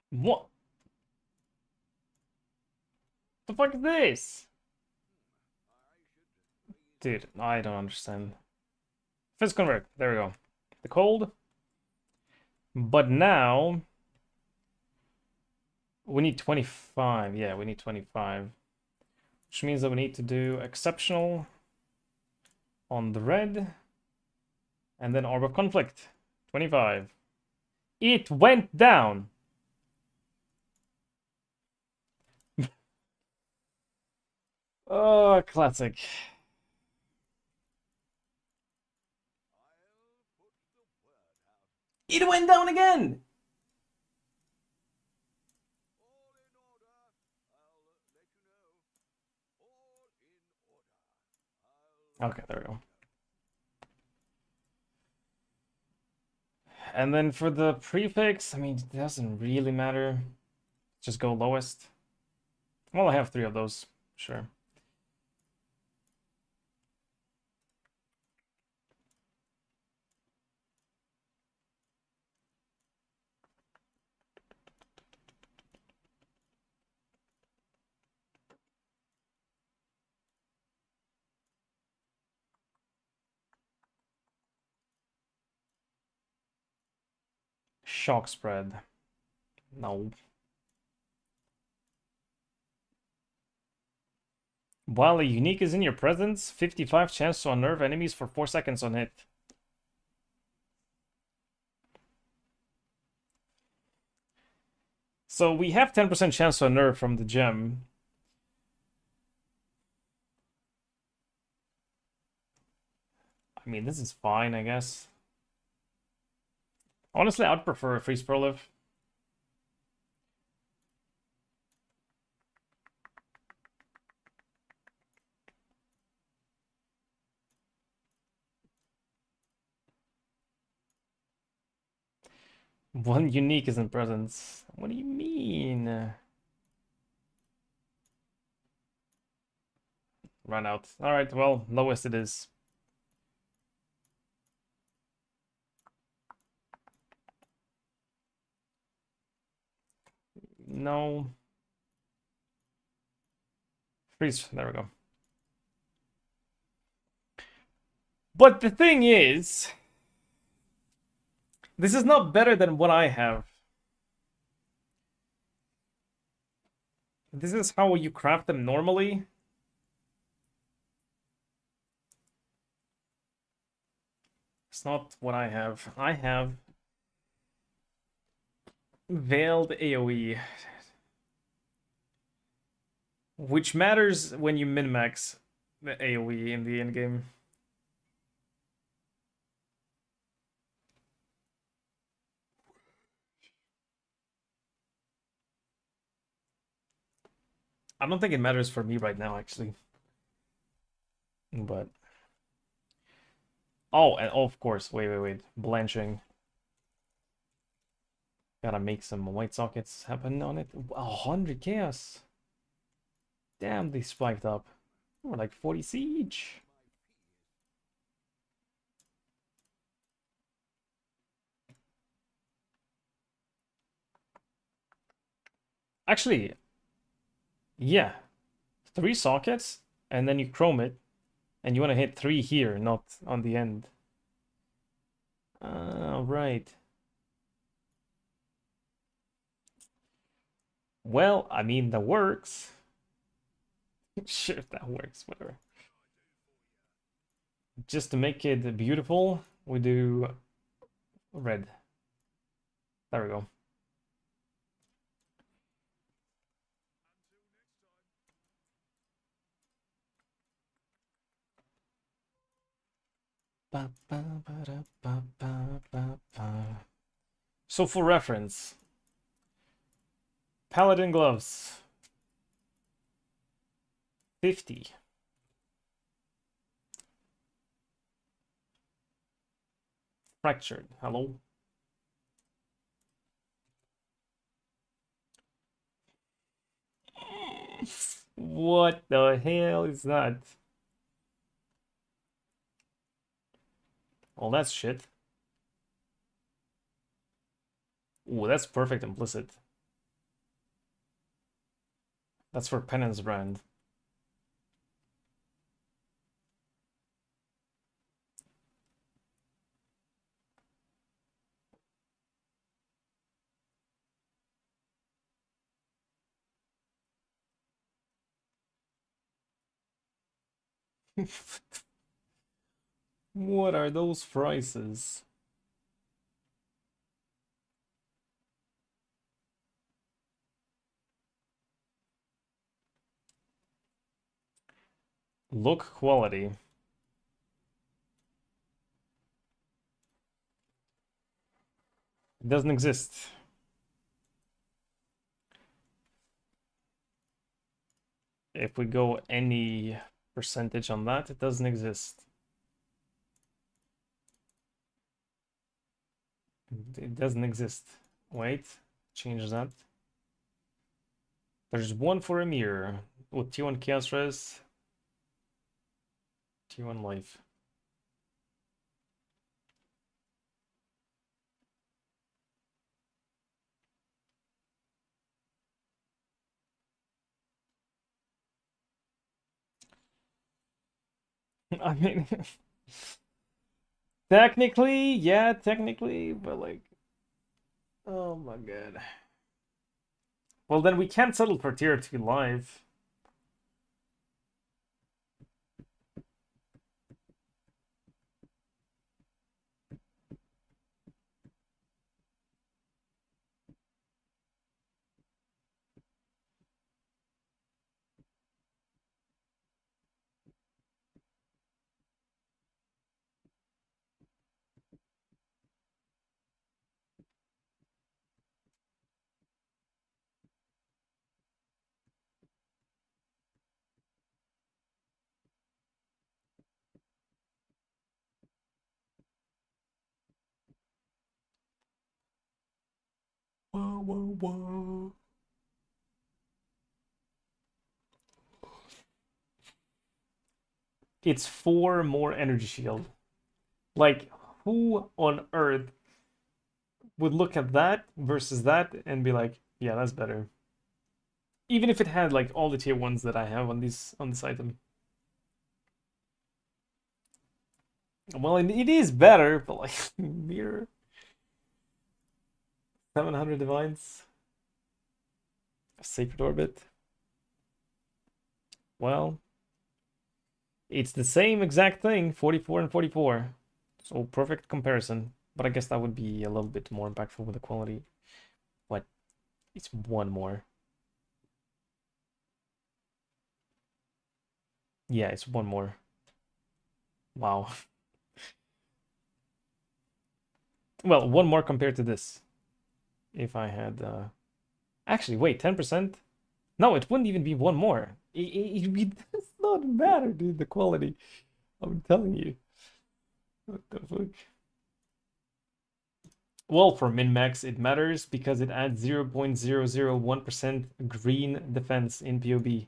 What the fuck is this? Dude, I don't understand. Fizz convert. There we go. The cold. But now we need 25. Yeah, we need 25. Which means that we need to do exceptional on the red. And then Orb of Conflict. 25. It went down. Oh, classic. It went down again. Okay, there we go. And then for the prefix, I mean, it doesn't really matter. Just go lowest. Well, I have 3 of those. Sure. Shock spread. No. While a unique is in your presence, 55 chance to unnerve enemies for 4 seconds on hit. So we have 10% chance to unnerve from the gem. I mean, this is fine, I guess. Honestly, I'd prefer a freeze proliv. One unique is in presence. What do you mean? Run out. Alright, well, lowest it is. No. Freeze. There we go. But the thing is, this is not better than what I have. This is how you craft them normally. It's not what I have. I have Veiled AoE, which matters when you min-max the AoE in the endgame. I don't think it matters for me right now, actually. But... Oh, and of course, wait. Blanching. Gotta make some white sockets happen on it. 100 chaos. Damn, they spiked up. We're like 40 siege. Actually, yeah. 3 sockets, and then you chrome it, and you want to hit 3 here, not on the end. Right. Well, I mean, that works. Sure, that works, whatever. Just to make it beautiful, we do red. There we go. So for reference, Paladin gloves, 50. Fractured, hello. What the hell is that? Oh, that's shit. Ooh, that's perfect implicit. That's for Penance brand. What are those prices? Look quality. It doesn't exist. If we go any percentage on that, it doesn't exist. It doesn't exist. Wait, change that. There's one for a mirror with T1 Chaos Res, T1 Life. I mean, technically, yeah, technically, but like, oh my god. Well, then we can't settle for tier 2 live. Whoa, whoa, whoa. It's 4 more energy shield. Like, who on earth would look at that versus that and be like, yeah, that's better. Even if it had like all the tier 1s that I have on this item. Well, it is better, but like mirror 700 divines, sacred orbit. Well, it's the same exact thing, 44 and 44. So perfect comparison. But I guess that would be a little bit more impactful with the quality. What? It's one more. Yeah, it's one more. Wow. Well, one more compared to this. If I had actually wait, 10%? No, it wouldn't even be one more. It's not matter, dude, the quality. I'm telling you. What the fuck? Well, for min-max, it matters because it adds 0.001% green defense in POB.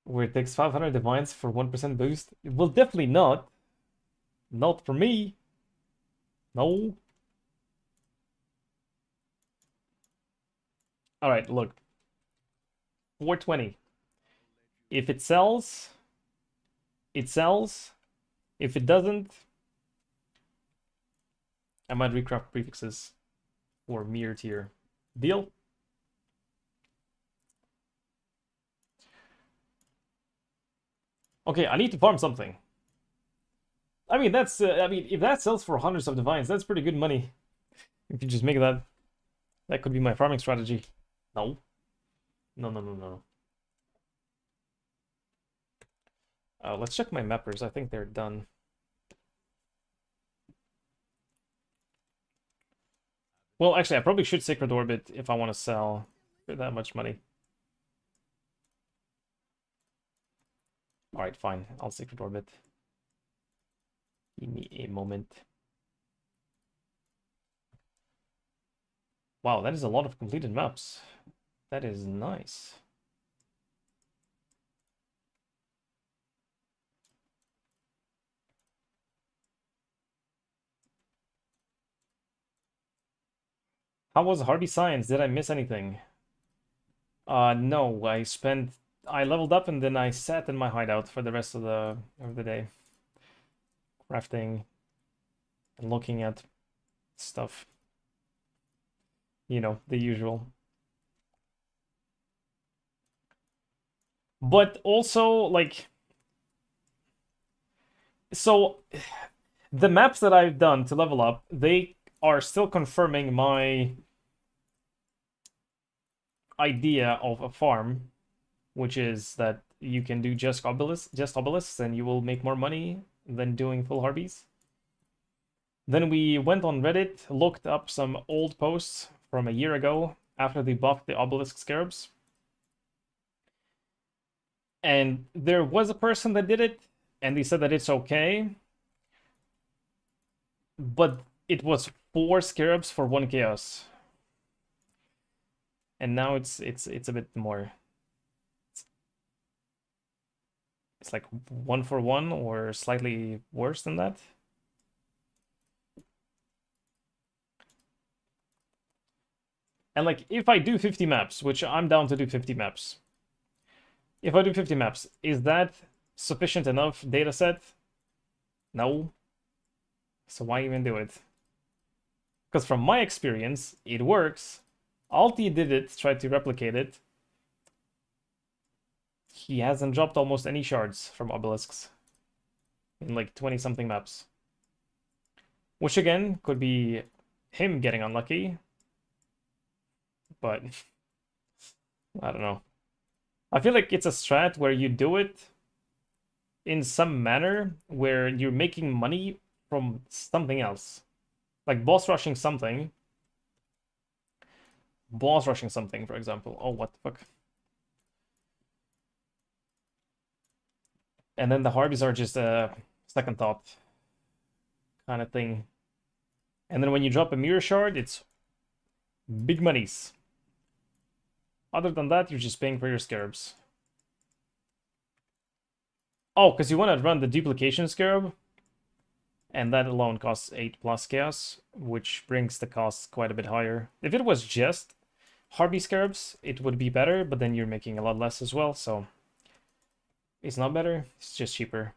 Where it takes 500 divines for 1% boost. It will definitely not. Not for me. No. All right, look. 420. If it sells, it sells. If it doesn't, I might recraft prefixes for mirror tier. Deal? Okay, I need to farm something. I mean, that's, I mean, if that sells for hundreds of divines, that's pretty good money. If you just make that, that could be my farming strategy. No. No, no, no, no. Let's check my mappers. I think they're done. Well, actually, I probably should Sacred Orbit if I want to sell for that much money. Alright, fine. I'll Sacred Orbit. Give me a moment. Wow, that is a lot of completed maps. That is nice. How was Hardy Science? Did I miss anything? No, I leveled up and then I sat in my hideout for the rest of the day. Crafting and looking at stuff. You know, the usual. But also, like, so the maps that I've done to level up, they are still confirming my idea of a farm, which is that you can do just obelisks, and you will make more money than doing full harpies. Then we went on Reddit, looked up some old posts from a year ago after they buffed the obelisk scarabs. And there was a person that did it, and they said that it's okay. But it was 4 scarabs for 1 chaos. And now it's a bit more. It's like 1 for 1 or slightly worse than that. And like if I do 50 maps, which I'm down to do 50 maps. If I do 50 maps, is that sufficient enough data set? No. So why even do it? Because from my experience, it works. Alti did it, tried to replicate it. He hasn't dropped almost any shards from obelisks in like 20 something maps. Which again could be him getting unlucky. But I don't know. I feel like it's a strat where you do it in some manner where you're making money from something else. Like boss rushing something. Boss rushing something, for example. Oh, what the fuck? And then the harpies are just a second thought kind of thing. And then when you drop a mirror shard, it's big monies. Other than that, you're just paying for your scarabs. Oh, because you want to run the duplication scarab. And that alone costs 8 plus chaos, which brings the cost quite a bit higher. If it was just Harpy scarabs, it would be better, but then you're making a lot less as well, so it's not better, it's just cheaper.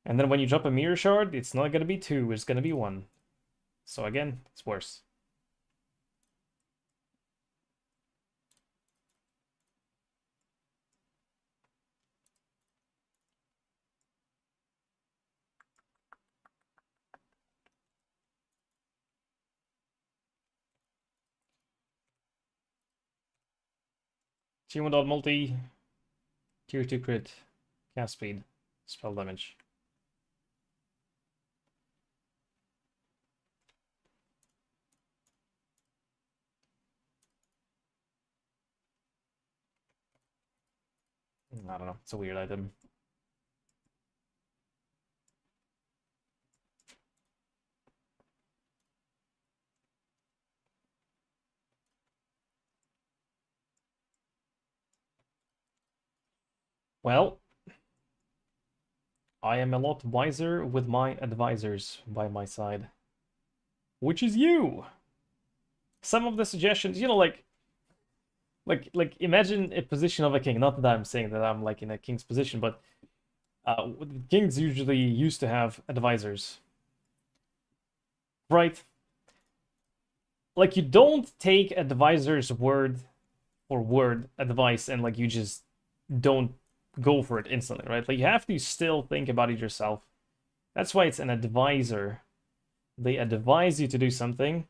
And then when you drop a mirror shard, it's not going to be 2, it's going to be 1. So again, it's worse. Multi, tier 2 crit, cast speed, spell damage. I don't know, it's a weird item. Well, I am a lot wiser with my advisors by my side. Which is you! Some of the suggestions, like imagine a position of a king. Not that I'm saying that I'm like in a king's position, but kings usually used to have advisors. Right? Like you don't take advisor's word for word advice and like you just don't go for it instantly, right? Like you have to still think about it yourself. That's why it's an advisor. They advise you to do something,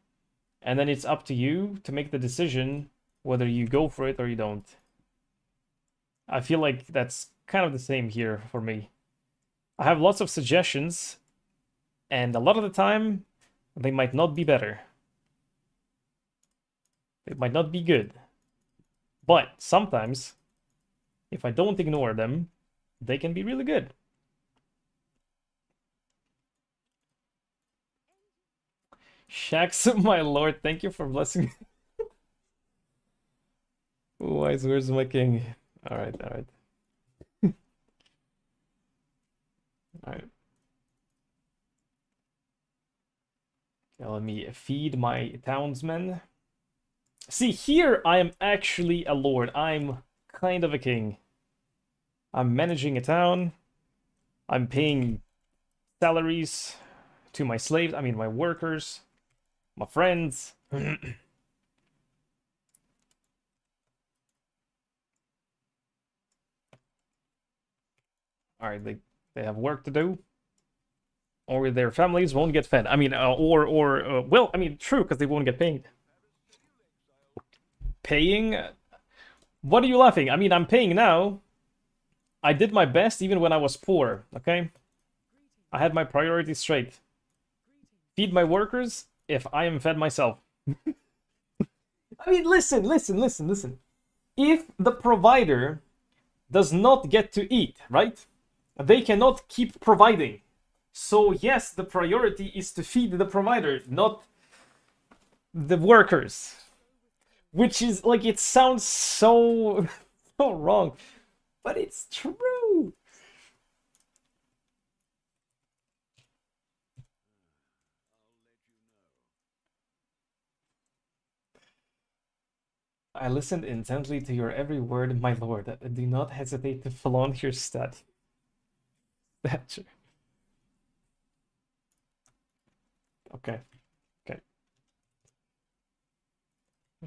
and then it's up to you to make the decision whether you go for it or you don't. I feel like that's kind of the same here for me. I have lots of suggestions, and a lot of the time, they might not be better. They might not be good. But sometimes, if I don't ignore them, they can be really good. Shax, my lord, thank you for blessing me. Wise, where's my king? Alright, alright. Alright. Now let me feed my townsmen. See, here I am actually a lord. I'm kind of a king. I'm managing a town. I'm paying salaries to my slaves. I mean, my workers, my friends. Alright, they have work to do. Or their families won't get fed. I mean, well, I mean, true, because they won't get paid. Paying? What are you laughing? I mean, I'm paying now. I did my best even when I was poor, okay? I had my priorities straight. Feed my workers if I am fed myself. I mean, listen. If the provider does not get to eat, right? They cannot keep providing. So yes, the priority is to feed the provider, not the workers. Which is, like, it sounds so, so wrong. But it's true. I listened intently to your every word, my lord. Do not hesitate to flaunt your stature. Okay. Okay.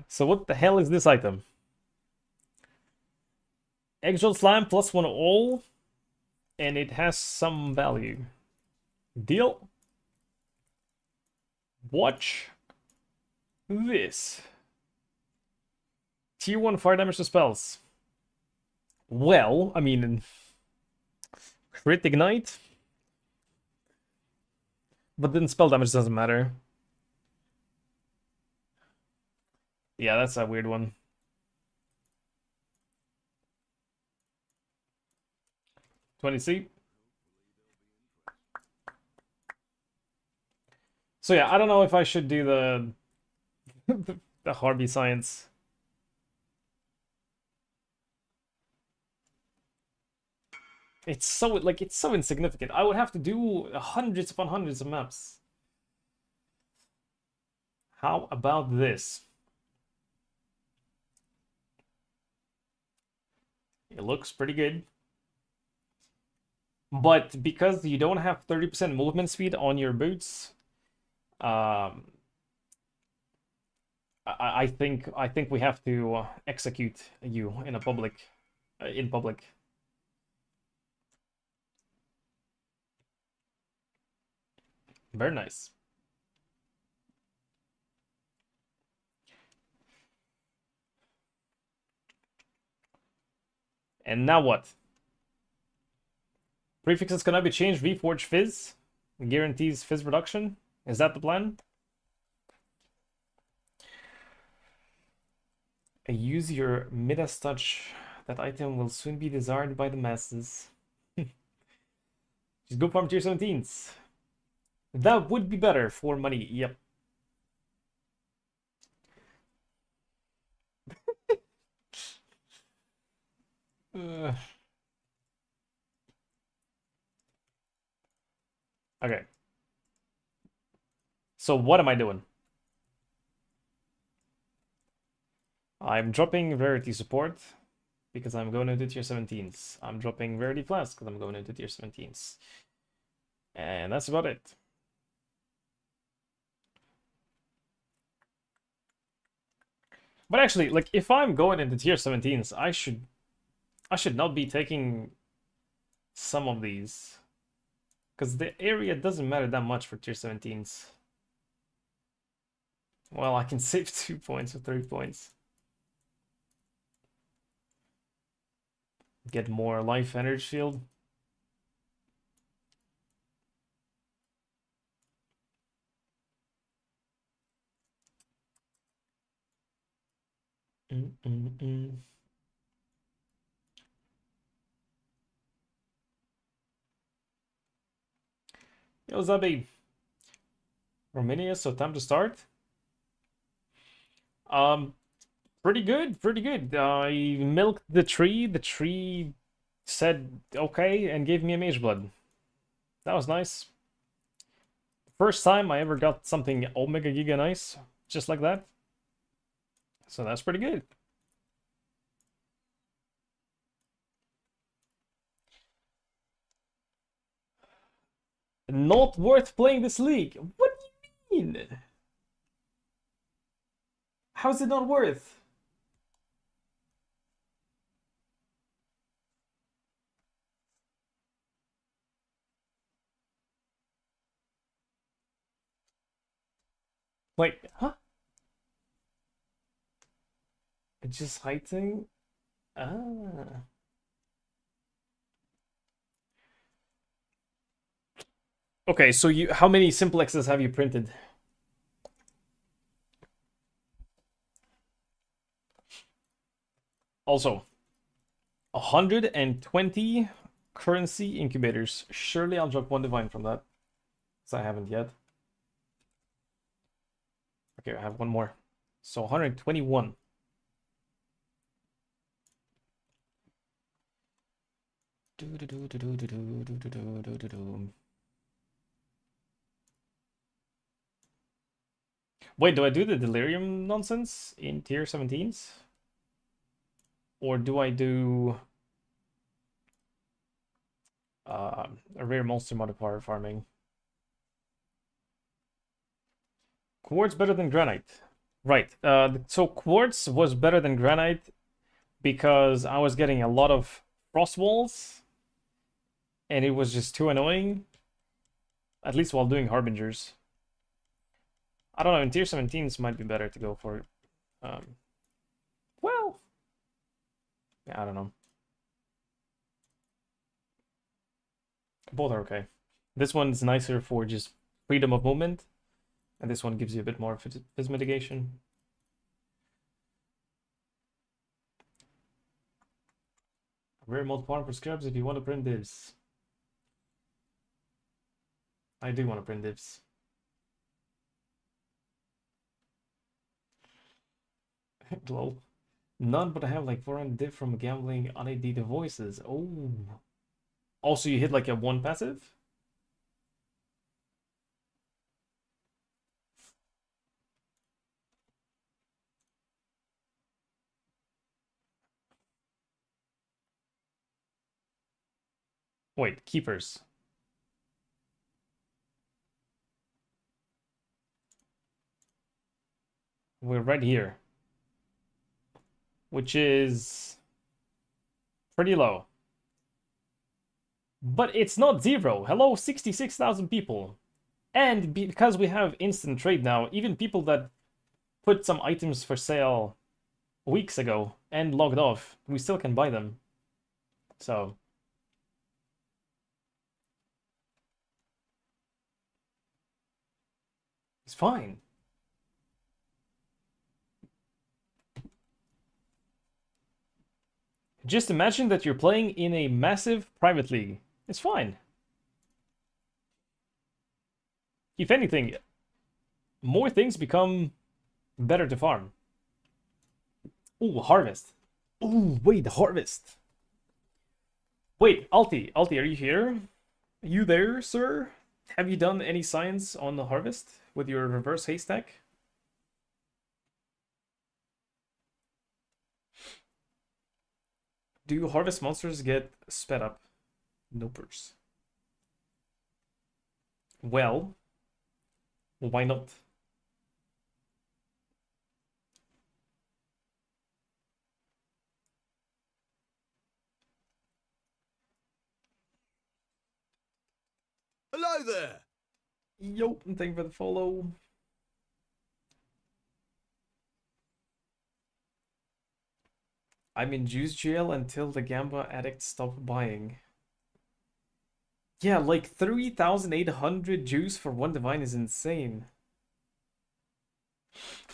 So what the hell is this item? Eggshell Slam plus one all, and it has some value. Deal. Watch this. Tier 1 fire damage to spells. Well, I mean, crit ignite. But then spell damage doesn't matter. Yeah, that's a weird one. 20C. So yeah, I don't know if I should do the the Harvey science. It's so insignificant. I would have to do hundreds upon hundreds of maps. How about this? It looks pretty good. But because you don't have 30% movement speed on your boots, I think we have to execute you in public. Very nice. And now what? Prefixes cannot be changed. Reforge Fizz guarantees Fizz reduction. Is that the plan? Use your Midas touch. That item will soon be desired by the masses. Just go farm tier 17s. That would be better for money. Yep. Okay. So what am I doing? I'm dropping Rarity Support because I'm going into tier 17s. I'm dropping Rarity Flask because I'm going into tier 17s. And that's about it. But actually, like, if I'm going into tier 17s, I should not be taking some of these. Because the area doesn't matter that much for tier 17s. Well, I can save 2 points or 3 points. Get more life energy shield. Yo, Zabi. Romania, so time to start. Pretty good, pretty good. I milked the tree. The tree said okay and gave me a mage blood. That was nice. First time I ever got something Omega Giga nice, just like that. So that's pretty good. Not worth playing this league. What do you mean? How's it not worth? Wait, huh? It's just heighting? Ah. Okay, so how many simplexes have you printed? Also, 120 currency incubators. Surely I'll drop one divine from that. Because I haven't yet. Okay, I have one more. So 121. Wait, do I do the delirium nonsense in tier 17s? Or do I do a rare monster modifier farming? Quartz better than granite. Right. So quartz was better than granite because I was getting a lot of frost walls and it was just too annoying. At least while doing harbingers. I don't know, in tier 17s might be better to go for well, yeah, I don't know. Both are okay. This one's nicer for just freedom of movement, and this one gives you a bit more phys mitigation. Rare mold farm for scrubs if you want to print divs. I do want to print divs. Lol. None, but I have like 400 div from gambling on AD voices. Oh. Also, you hit like a 1 passive? Wait, keepers. We're right here. Which is pretty low. But it's not zero. Hello, 66,000 people. And because we have instant trade now, even people that put some items for sale weeks ago and logged off, we still can buy them. So it's fine. Just imagine that you're playing in a massive private league. It's fine. If anything, more things become better to farm. Ooh, harvest. Ooh, wait, harvest. Wait, Alti, are you here? Are you there, sir? Have you done any science on the harvest with your reverse haystack? Do harvest monsters get sped up? Nopers. Well, why not? Hello there. Yo, thank you for the follow. I'm in juice jail until the Gamba addict stop buying. Yeah, like 3,800 juice for one divine is insane.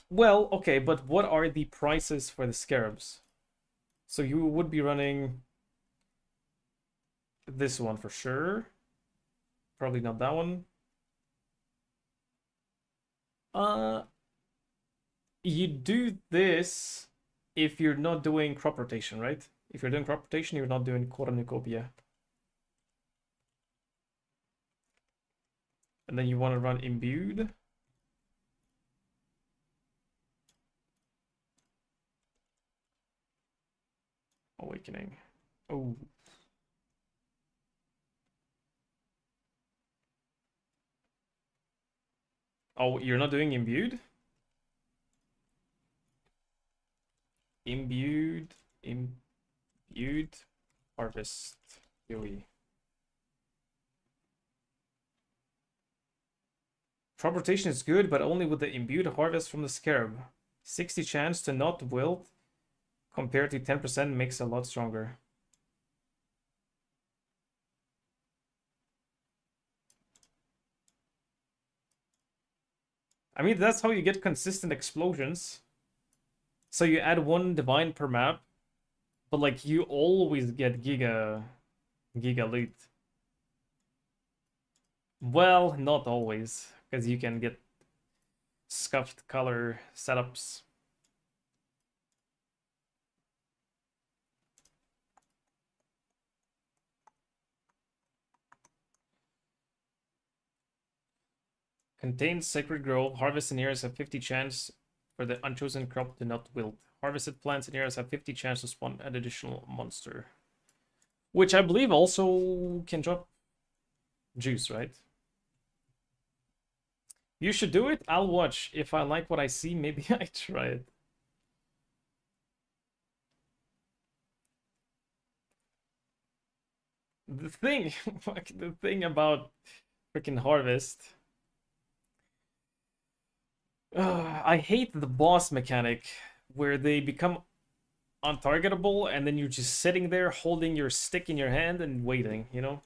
Well, okay, but what are the prices for the scarabs? So you would be running this one for sure. Probably not that one. You do this if you're not doing crop rotation, right? If you're doing crop rotation, you're not doing cornucopia. And then you want to run imbued. Awakening. Oh. Oh, you're not doing imbued? Imbued. Imbued. Harvest. Yui. Crop rotation is good, but only with the imbued harvest from the scarab. 60 chance to not wilt compared to 10% makes a lot stronger. I mean, that's how you get consistent explosions. So you add one divine per map, but like you always get giga loot. Well, not always, because you can get scuffed color setups. Contains Sacred Grove. Harvest in areas have 50 chance for the unchosen crop to not wilt. Harvested plants in areas have 50 chance to spawn an additional monster. Which I believe also can drop juice, right? You should do it. I'll watch. If I like what I see, maybe I try it. The thing, the thing about freaking Harvest. I hate the boss mechanic where they become untargetable and then you're just sitting there holding your stick in your hand and waiting, you know?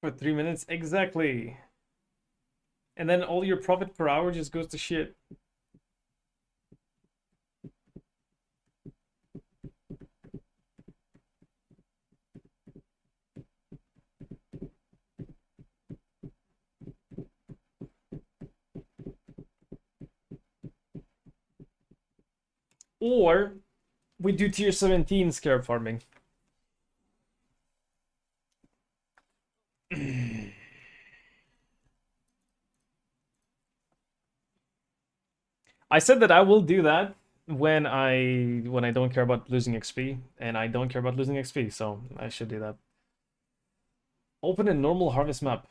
For 3 minutes, exactly. And then all your profit per hour just goes to shit. Or we do tier 17 scarab farming. I said that I will do that when I don't care about losing XP, and I don't care about losing XP, so I should do that. Open a normal harvest map.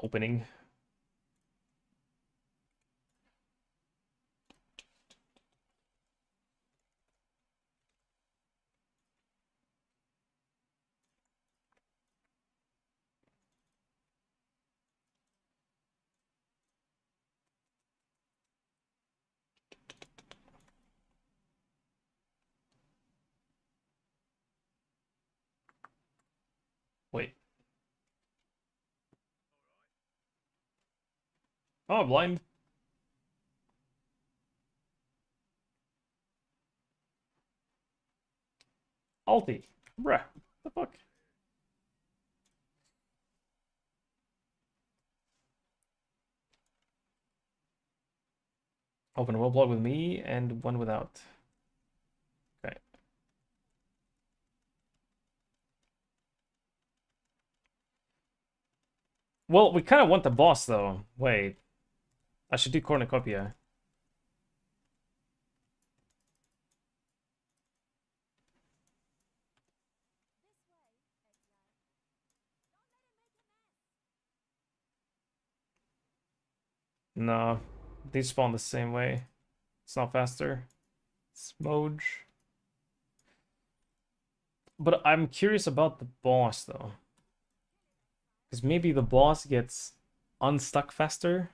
Opening. Wait. Oh, blind. Alti. Bruh. The fuck? Open a roadblock with me and one without. Okay. Well, we kind of want the boss, though. Wait. I should do cornucopia. No. These spawn the same way. It's not faster. Smoj. But I'm curious about the boss, though. Because maybe the boss gets unstuck faster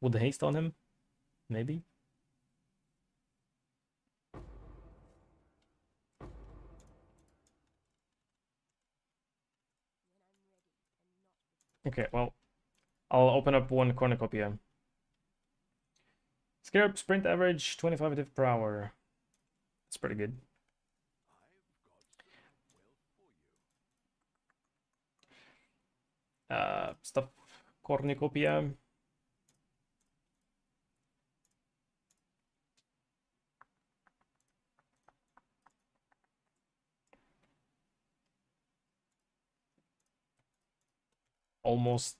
with the haste on him. Maybe. Okay, well, I'll open up one cornucopia. Scarab sprint average 25 div per hour. That's pretty good. Stuff cornucopia. Almost.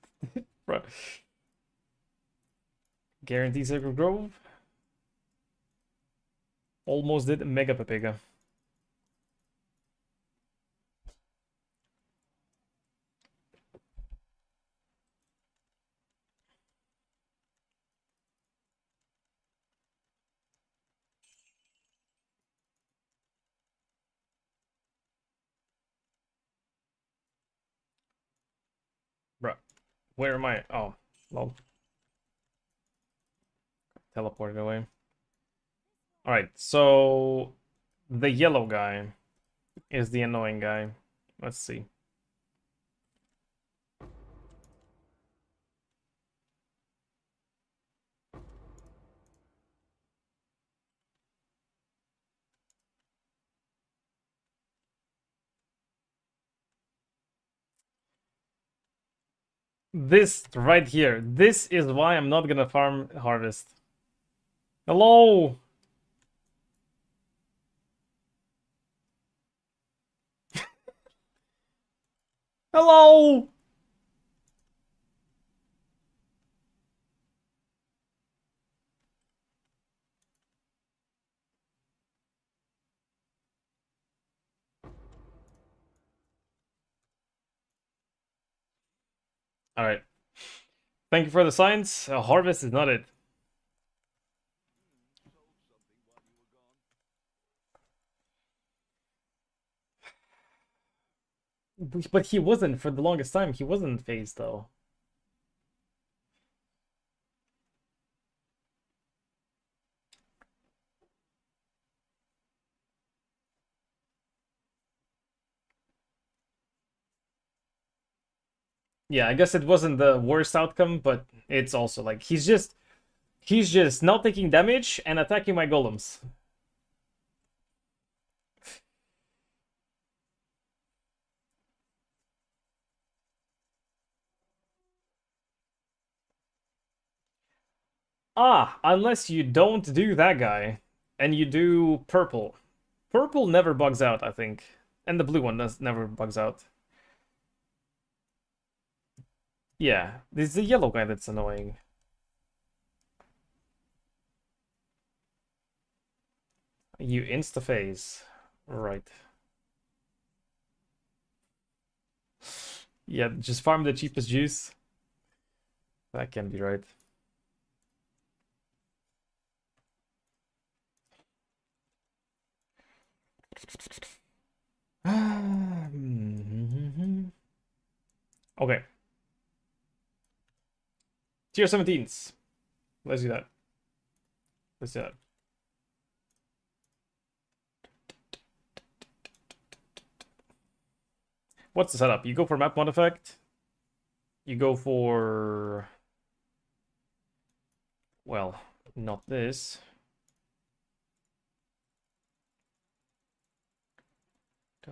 Guaranteed Sacred Grove. Almost did Mega Pepega. Bruh. Where am I? Oh, lol. Teleported away. Alright, so the yellow guy is the annoying guy. Let's see. This right here. This is why I'm not gonna farm harvest. Hello! Hello! Alright. Thank you for the signs. Harvest is not it. But he wasn't for the longest time. He wasn't phased though. Yeah, I guess it wasn't the worst outcome, but it's also like he's just not taking damage and attacking my golems. Ah, unless you don't do that guy and you do purple. Purple never bugs out, I think. And the blue one does never bugs out. Yeah, it's the yellow guy that's annoying. You insta-phase. Right. Yeah, just farm the cheapest juice. That can be right. Okay. Tier 17s. Let's do that. Let's do that. What's the setup? You go for map mod effect. You go for... Well, not this. You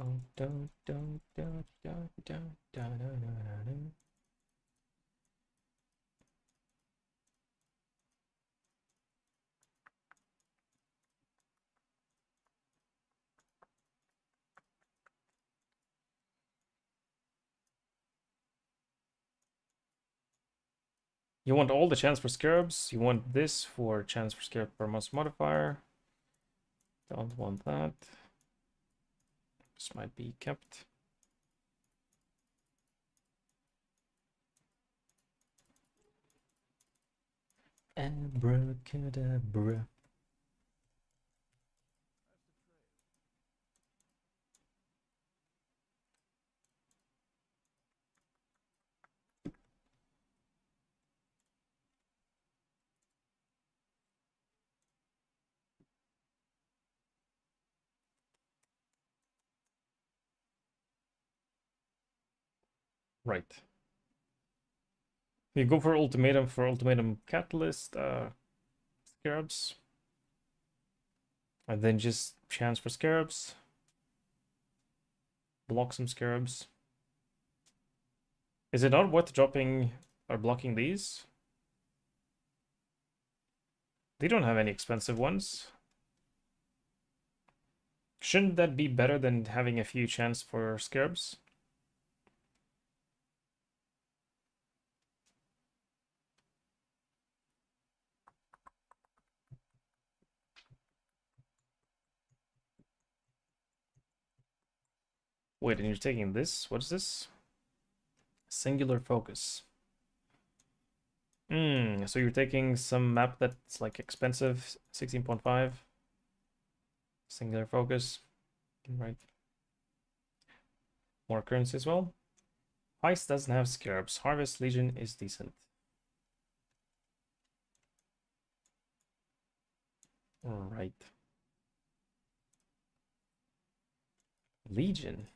want all the chance for scarabs. You want this for chance for scarab per monster modifier. Don't want that. This might be kept. Abracadabra. Right. You go for ultimatum catalyst, scarabs. And then just chance for scarabs. Block some scarabs. Is it not worth dropping or blocking these? They don't have any expensive ones. Shouldn't that be better than having a few chance for scarabs? Wait, and you're taking this? What is this? Singular focus. So you're taking some map that's like expensive, 16.5. Singular focus. Right. More currency as well. Heist doesn't have scarabs. Harvest Legion is decent. Right. Legion.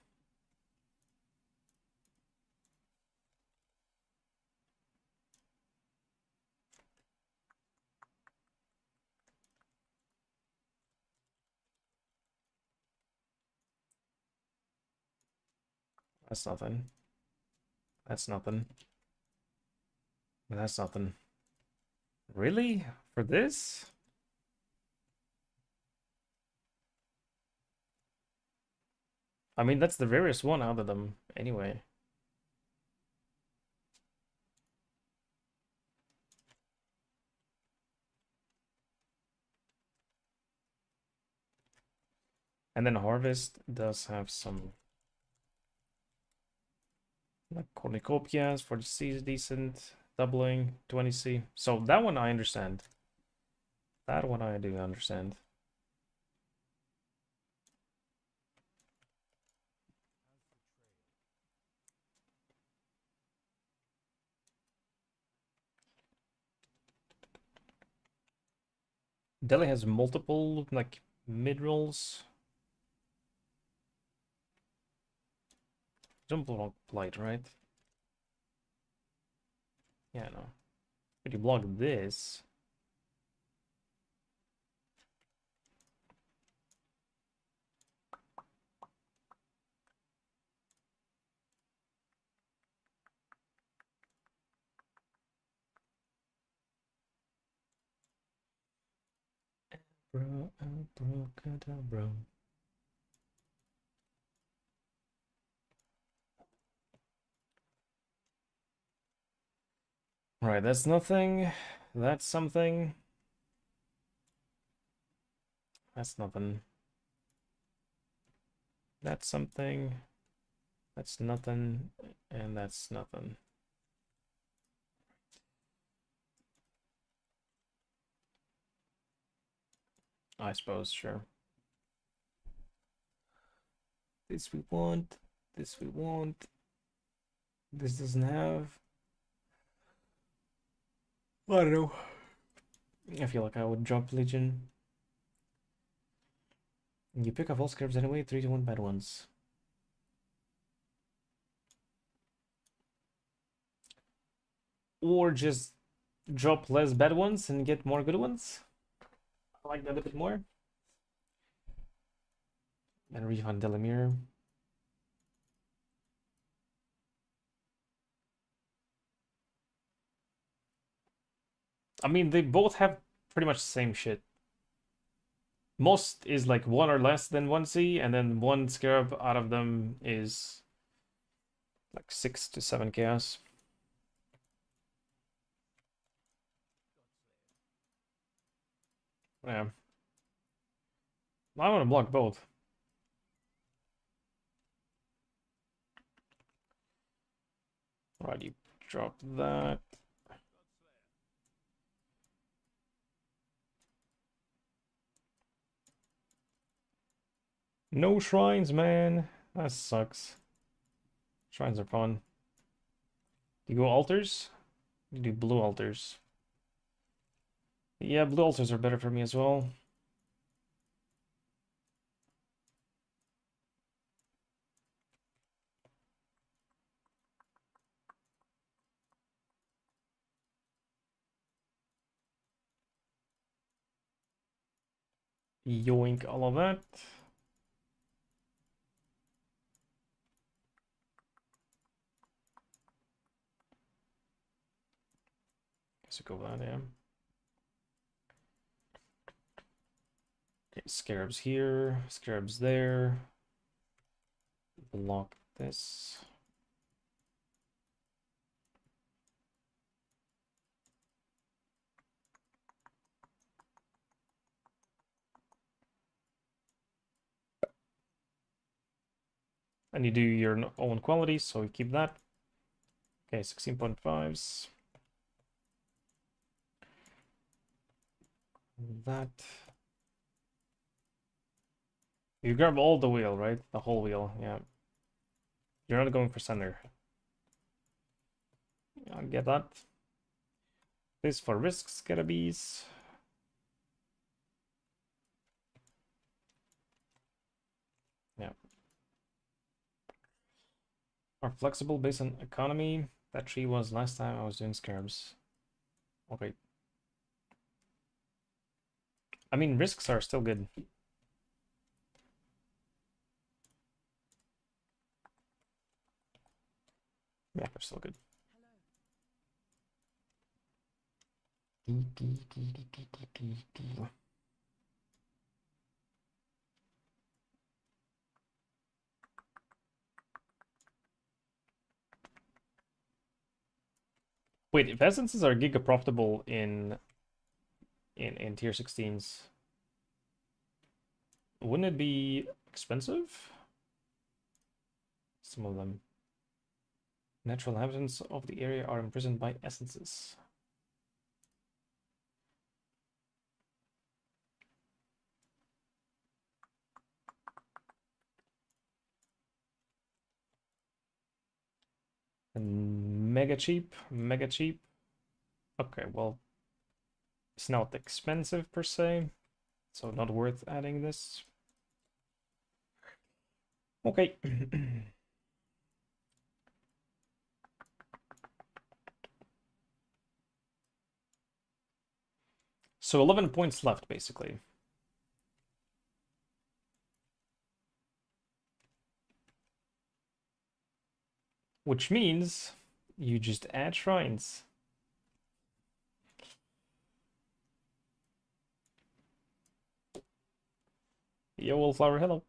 That's nothing. That's nothing. That's nothing. Really? For this? I mean, that's the rarest one out of them, anyway. And then Harvest does have some like cornucopias for the C is decent, doubling 20C. So that one I understand. That one I do understand. Delhi has multiple like mid rolls. Don't block Blight, right? Yeah, no. But you block this. Bro, bro. Right, that's nothing. That's something. That's nothing. That's something. That's nothing. And that's nothing. I suppose, sure. This we want. This we want. This doesn't have. I don't know. I feel like I would drop Legion. You pick up all scarabs anyway, 3 to 1 bad ones. Or just drop less bad ones and get more good ones. I like that a bit more. And refund Delamere. I mean, they both have pretty much the same shit. Most is like 1 or less than 1C, and then 1 scarab out of them is like 6 to 7 chaos. Yeah. I want to block both. Right, you drop that. No shrines, man. That sucks. Shrines are fun. You go altars? You do blue altars. Yeah, blue altars are better for me as well. Yoink all of that. Guess we go with that, yeah. Okay, scarabs here, scarabs there. Block this. And you do your own quality, so you keep that. Okay, 16.5s. That. You grab all the wheel, right? The whole wheel, yeah. You're not going for center. I'll get that. This for risks, scarabees. Yeah. Are flexible based on economy. That tree was last time I was doing scarabs. Okay. I mean, risks are still good. Yeah, they're still good. Wait, if essences are giga profitable in tier 16s, wouldn't it be expensive? Some of them. Natural inhabitants of the area are imprisoned by essences. And mega cheap, mega cheap. Okay, well, it's not expensive per se, so not worth adding this. Okay. So 11 points left, basically. Which means you just add shrines. Yo, Wallflower, hello.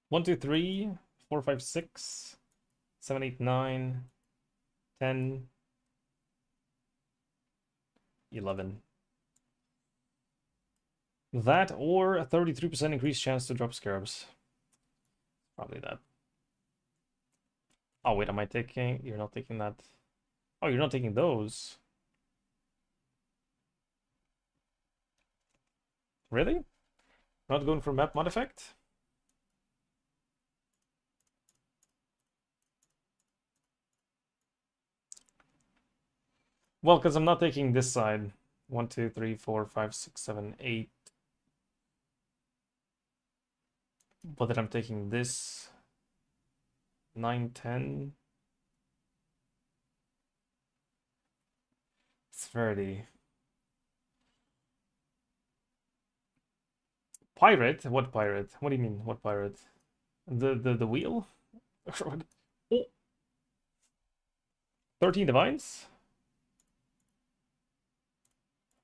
One, two, three, four, five, six, 7, 8, 9, 10, 11. That or a 33% increased chance to drop scarabs. Probably that. Oh, wait, am I taking... You're not taking that. Oh, you're not taking those. Really? Not going for map mod effect? Well, because I'm not taking this side. 1, 2, 3, 4, 5, 6, 7, 8. But then I'm taking this. 9, 10. 30. Pirate? What pirate? What do you mean, what pirate? The wheel? Oh. 13 divines?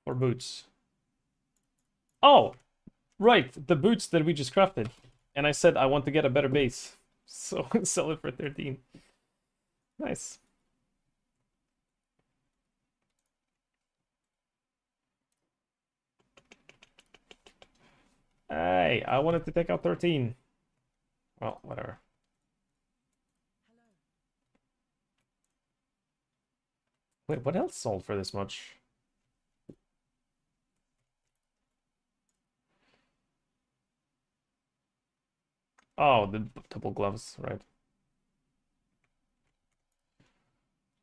Or boots? Oh, right, the boots that we just crafted. And I said I want to get a better base. So sell it for 13. Nice. Hey, I wanted to take out 13. Well, whatever. Wait, what else sold for this much? Oh, the double gloves, right.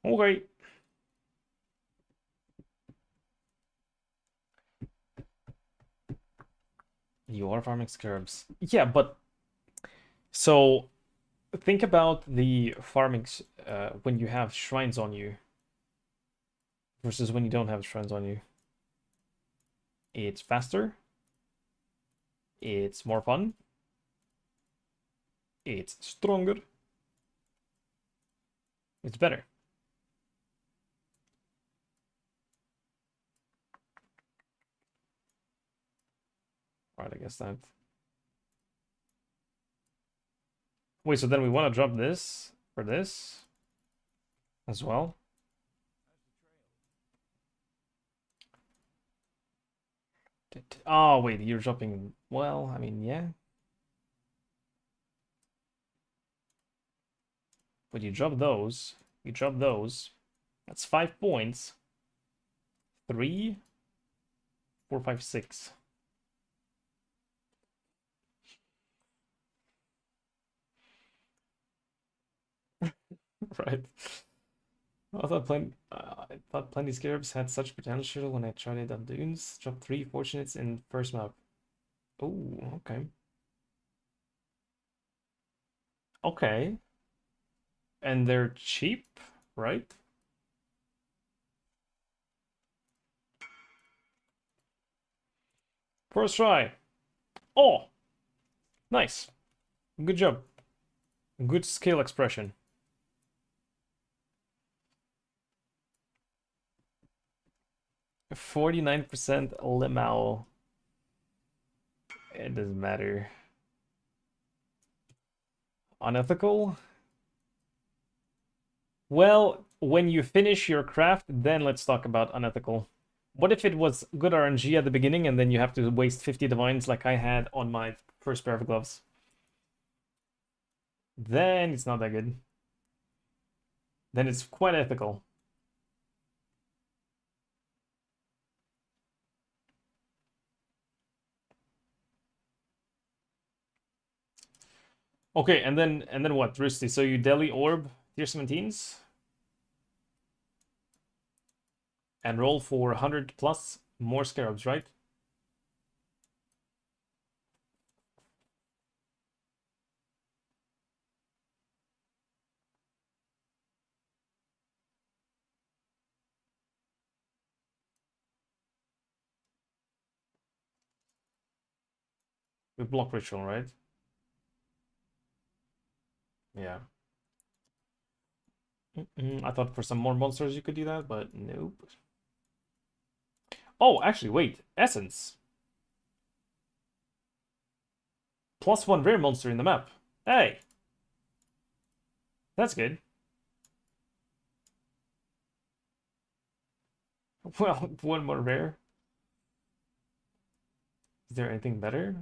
Okay. You are farming scarabs. Yeah, but so think about the farmings when you have shrines on you versus when you don't have shrines on you. It's faster. It's more fun. It's stronger. It's better. Alright, I guess that. Wait, so then we want to drop this for this as well. Oh, wait, you're dropping. Well, I mean, yeah. But you drop those. You drop those. That's 5 points. 3, 4, 5, 6. Right. I thought plenty scarabs had such potential when I tried it on dunes. Dropped 3 fortunates in first map. Oh, okay. Okay. And they're cheap, right? First try. Oh, nice. Good job. Good skill expression. 49% Limao. It doesn't matter. Unethical? Well, when you finish your craft, then let's talk about unethical. What if it was good RNG at the beginning and then you have to waste 50 divines like I had on my first pair of gloves? Then it's not that good. Then it's quite ethical. Okay, and then what, Rusty? So you Delhi Orb tier 17s and roll for 100 plus more scarabs, right? With block ritual, right? Yeah. I thought for some more monsters you could do that, but nope. Oh, actually, wait. Essence. +1 rare monster in the map. Hey! That's good. Well, one more rare. Is there anything better?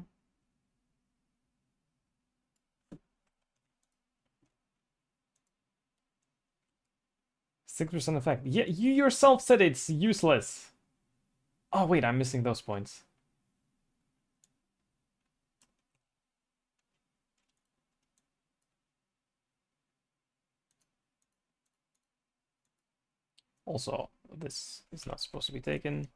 %6 effect. Yeah, you yourself said it's useless. Oh, wait, I'm missing those points. Also, this is not supposed to be taken.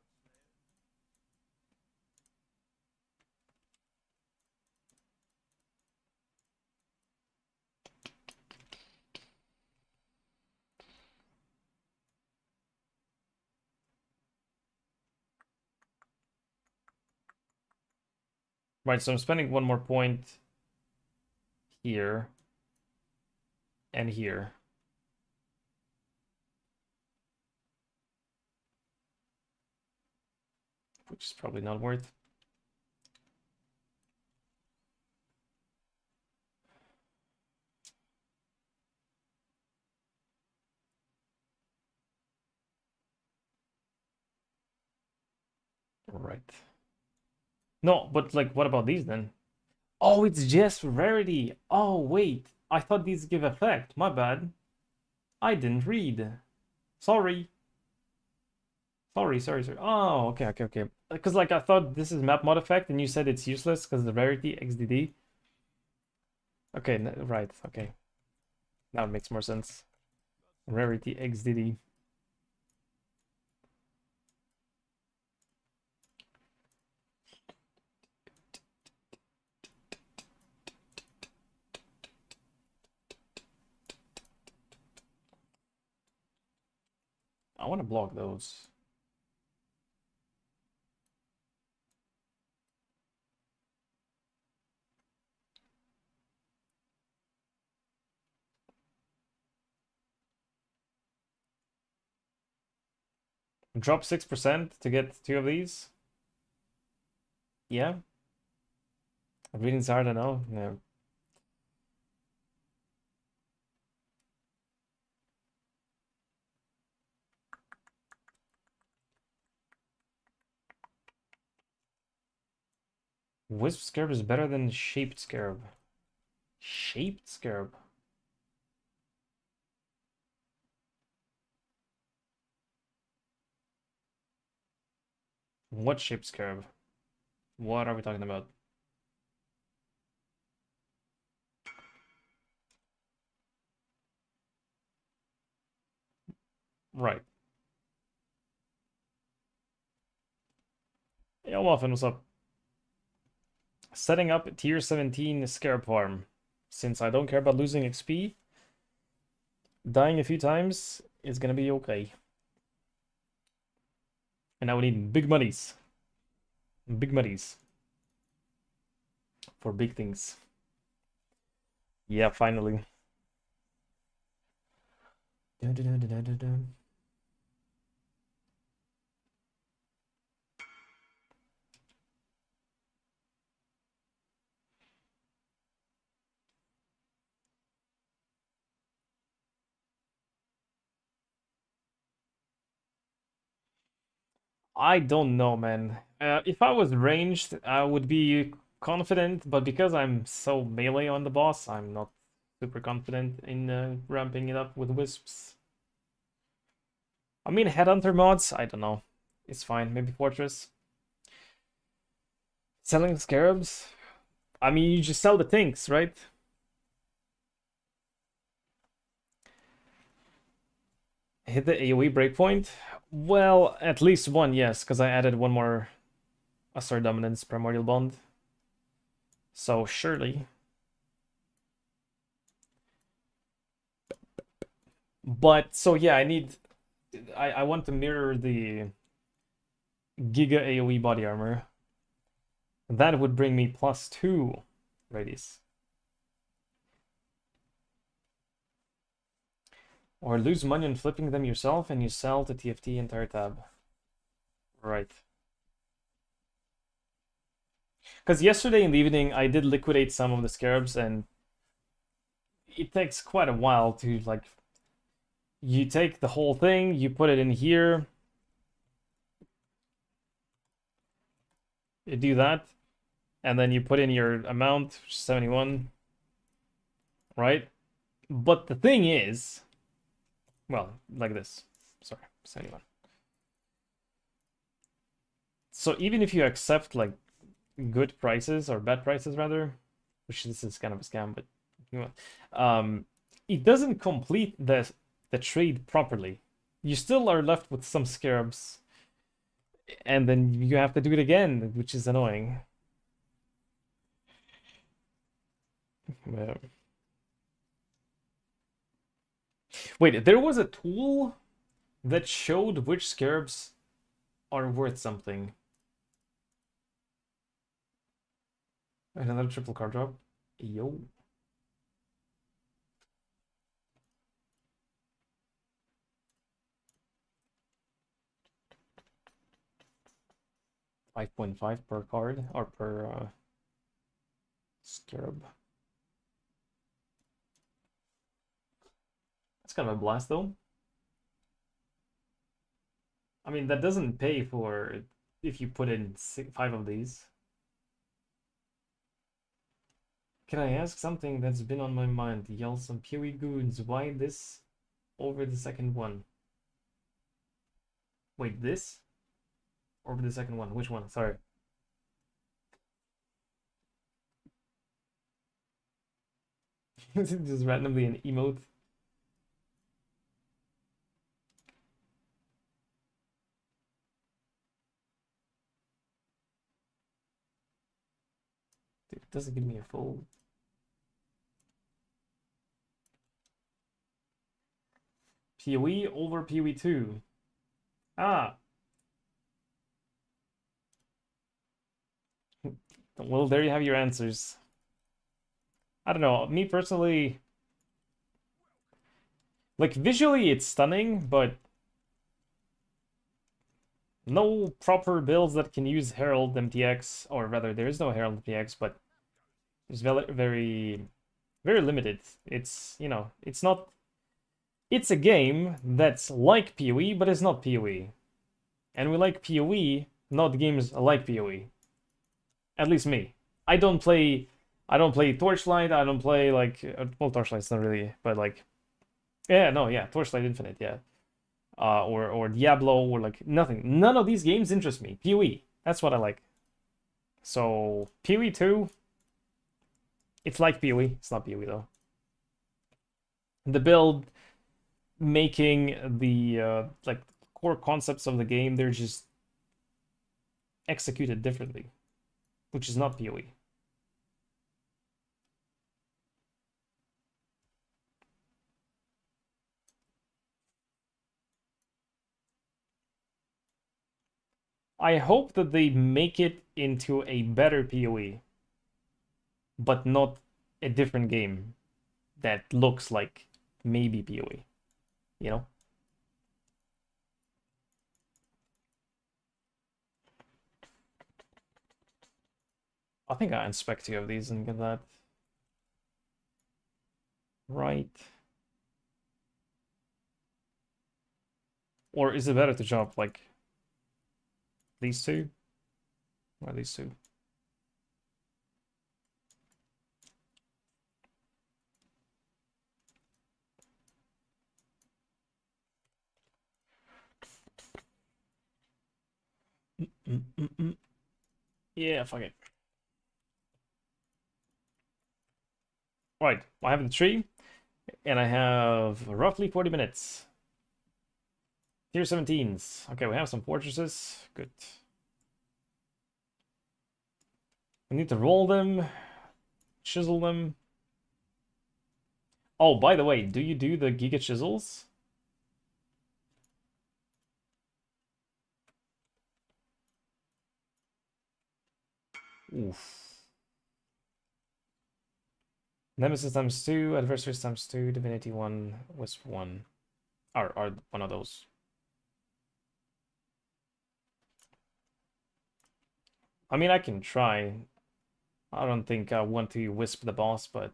Right, so I'm spending one more point here and here. which is probably not worth. Right. No, but like, what about these then? Oh, it's just rarity. Oh, wait. I thought these give effect. My bad. I didn't read. Sorry. Sorry. Oh, okay. Because like I thought this is map mod effect, and you said it's useless because the rarity XDD. Okay, right. Okay, now it makes more sense. Rarity XDD. I want to block those. Drop 6% to get 2 of these. Yeah. Reading's hard, I know. No. Wisp Scarab is better than Shaped Scarab. Shaped Scarab? What Shaped Scarab? What are we talking about? Right. Yeah, Waffen, what's up? Setting up tier 17 Scarab Farm. Since I don't care about losing XP, dying a few times is gonna be okay. And now we need big monies. Big monies. For big things. Yeah, finally. Dun, dun, dun, dun, dun, dun. I don't know, man. If I was ranged, I would be confident, but because I'm so melee on the boss, I'm not super confident in ramping it up with wisps. I mean, Headhunter mods, I don't know. It's fine. Maybe Fortress. Selling scarabs? I mean, you just sell the things, right? Hit the AoE breakpoint? Well, at least one, yes, because I added one more Astar Dominance Primordial Bond. So, surely. But, so yeah, I want to mirror the Giga AoE body armor. That would bring me +2 radius. Or lose money on flipping them yourself and you sell to TFT entire tab. Right. Because yesterday in the evening I did liquidate some of the scarabs and it takes quite a while to like... You take the whole thing, you put it in here. You do that. And then you put in your amount, 71. Right? But the thing is... Well, like this. Sorry, 71. So even if you accept like good prices or bad prices rather, which this is kind of a scam, but you know, it doesn't complete the trade properly. You still are left with some scarabs, and then you have to do it again, which is annoying. Yeah. Wait, there was a tool that showed which scarabs are worth something. Another triple card drop. Yo. 5.5 per card or per scarab. That's kind of a blast though. I mean, that doesn't pay for if you put in 5 of these. Can I ask something that's been on my mind? Yell some Pewy Goons. Why this over the second one? Wait, this? Over the second one? Which one? Sorry. Just randomly an emote. Dude, it doesn't give me a full. PoE over PoE 2. Ah. Well, there you have your answers. I don't know. Me personally, like visually it's stunning, but no proper builds that can use Herald MTX, or rather, there is no Herald MTX, but it's very limited. It's, you know, it's not. It's a game that's like PoE, but it's not PoE. And we like PoE, not games like PoE. At least me. I don't play Torchlight, I don't play like well, Torchlight's not really, but like yeah, no, yeah, Torchlight Infinite, yeah. Or Diablo, or like nothing. None of these games interest me. PoE. That's what I like. So PoE 2, it's like PoE. It's not PoE though. The build making the like core concepts of the game, they're just executed differently, which is not PoE. I hope that they make it into a better PoE, but not a different game that looks like maybe PoE, you know? I think I inspect 2 of these and get that right. Or is it better to jump like these 2? Or these 2? Yeah, fuck it. Right, I have the tree, and I have roughly 40 minutes. Tier 17s. Okay, we have some fortresses. Good. We need to roll them, chisel them. Oh, by the way, do you do the Giga Chisels? Oof. Nemesis times 2, Adversaries times 2, Divinity 1, Wisp 1. Are one of those. I mean, I can try. I don't think I want to Wisp the boss, but...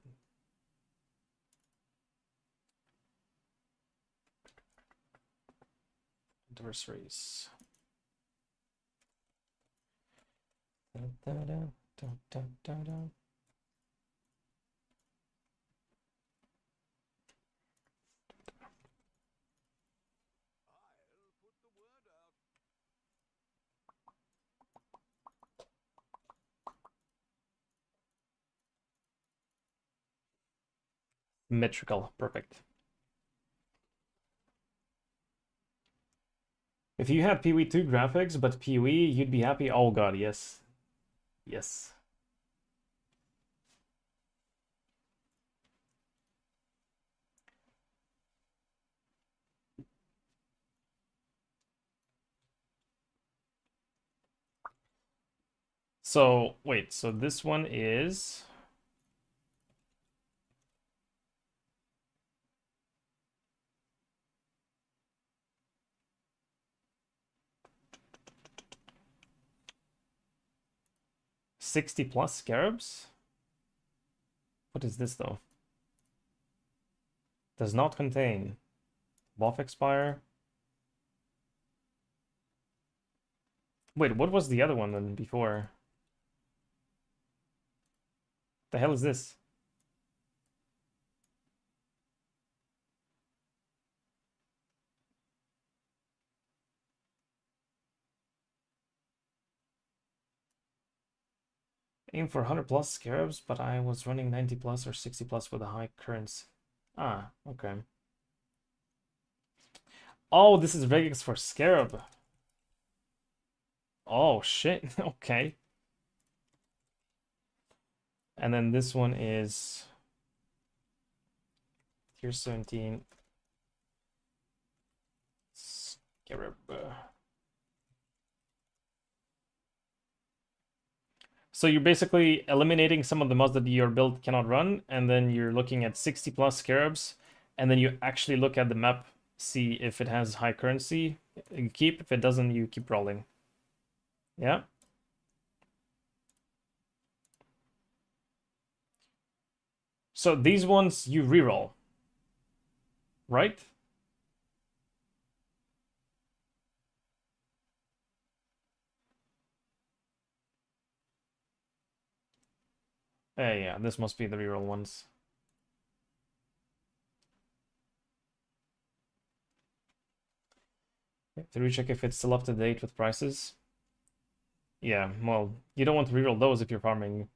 Adversaries. Da, da, da, da, da, da, da. Metrical, perfect. If you had PoE 2 graphics, but PoE, you'd be happy. Oh god, yes. Yes. So, wait, so this one is... 60 plus scarabs? What is this though? Does not contain. Buff expire. Wait, what was the other one then before? The hell is this? Aim for 100 plus scarabs, but I was running 90 plus or 60 plus with a high currents. Ah, okay. Oh, this is regex for scarab. Oh, shit. Okay. And then this one is tier 17. Scarab. So you're basically eliminating some of the mods that your build cannot run, and then you're looking at 60 plus scarabs, and then you actually look at the map, see if it has high currency, you keep. If it doesn't, you keep rolling. Yeah. So these ones you reroll, right? Yeah, this must be the reroll ones. To recheck if it's still up to date with prices. Yeah, well, you don't want to reroll those if you're farming.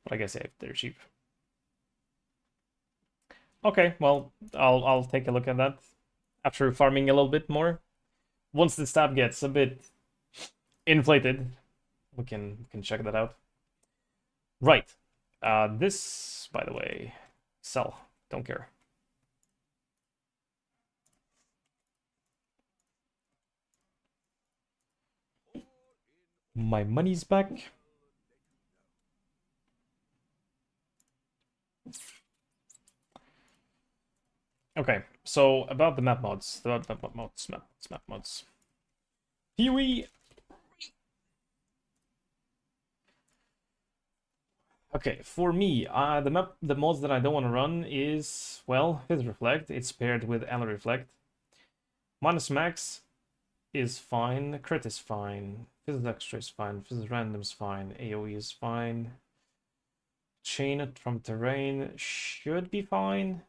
But I guess yeah, they're cheap. Okay, well, I'll take a look at that after farming a little bit more. Once the stab gets a bit inflated, we can check that out. Right. This, by the way, sell. Don't care. My money's back. Okay, so about the map mods. Map mods. Here we. Okay, for me, the mods that I don't want to run is, well, Fizz Reflect. It's paired with Ally Reflect. Minus Max is fine. Crit is fine. Fizz Extra is fine. Fizz Random is fine. AoE is fine. Chain it from terrain should be fine.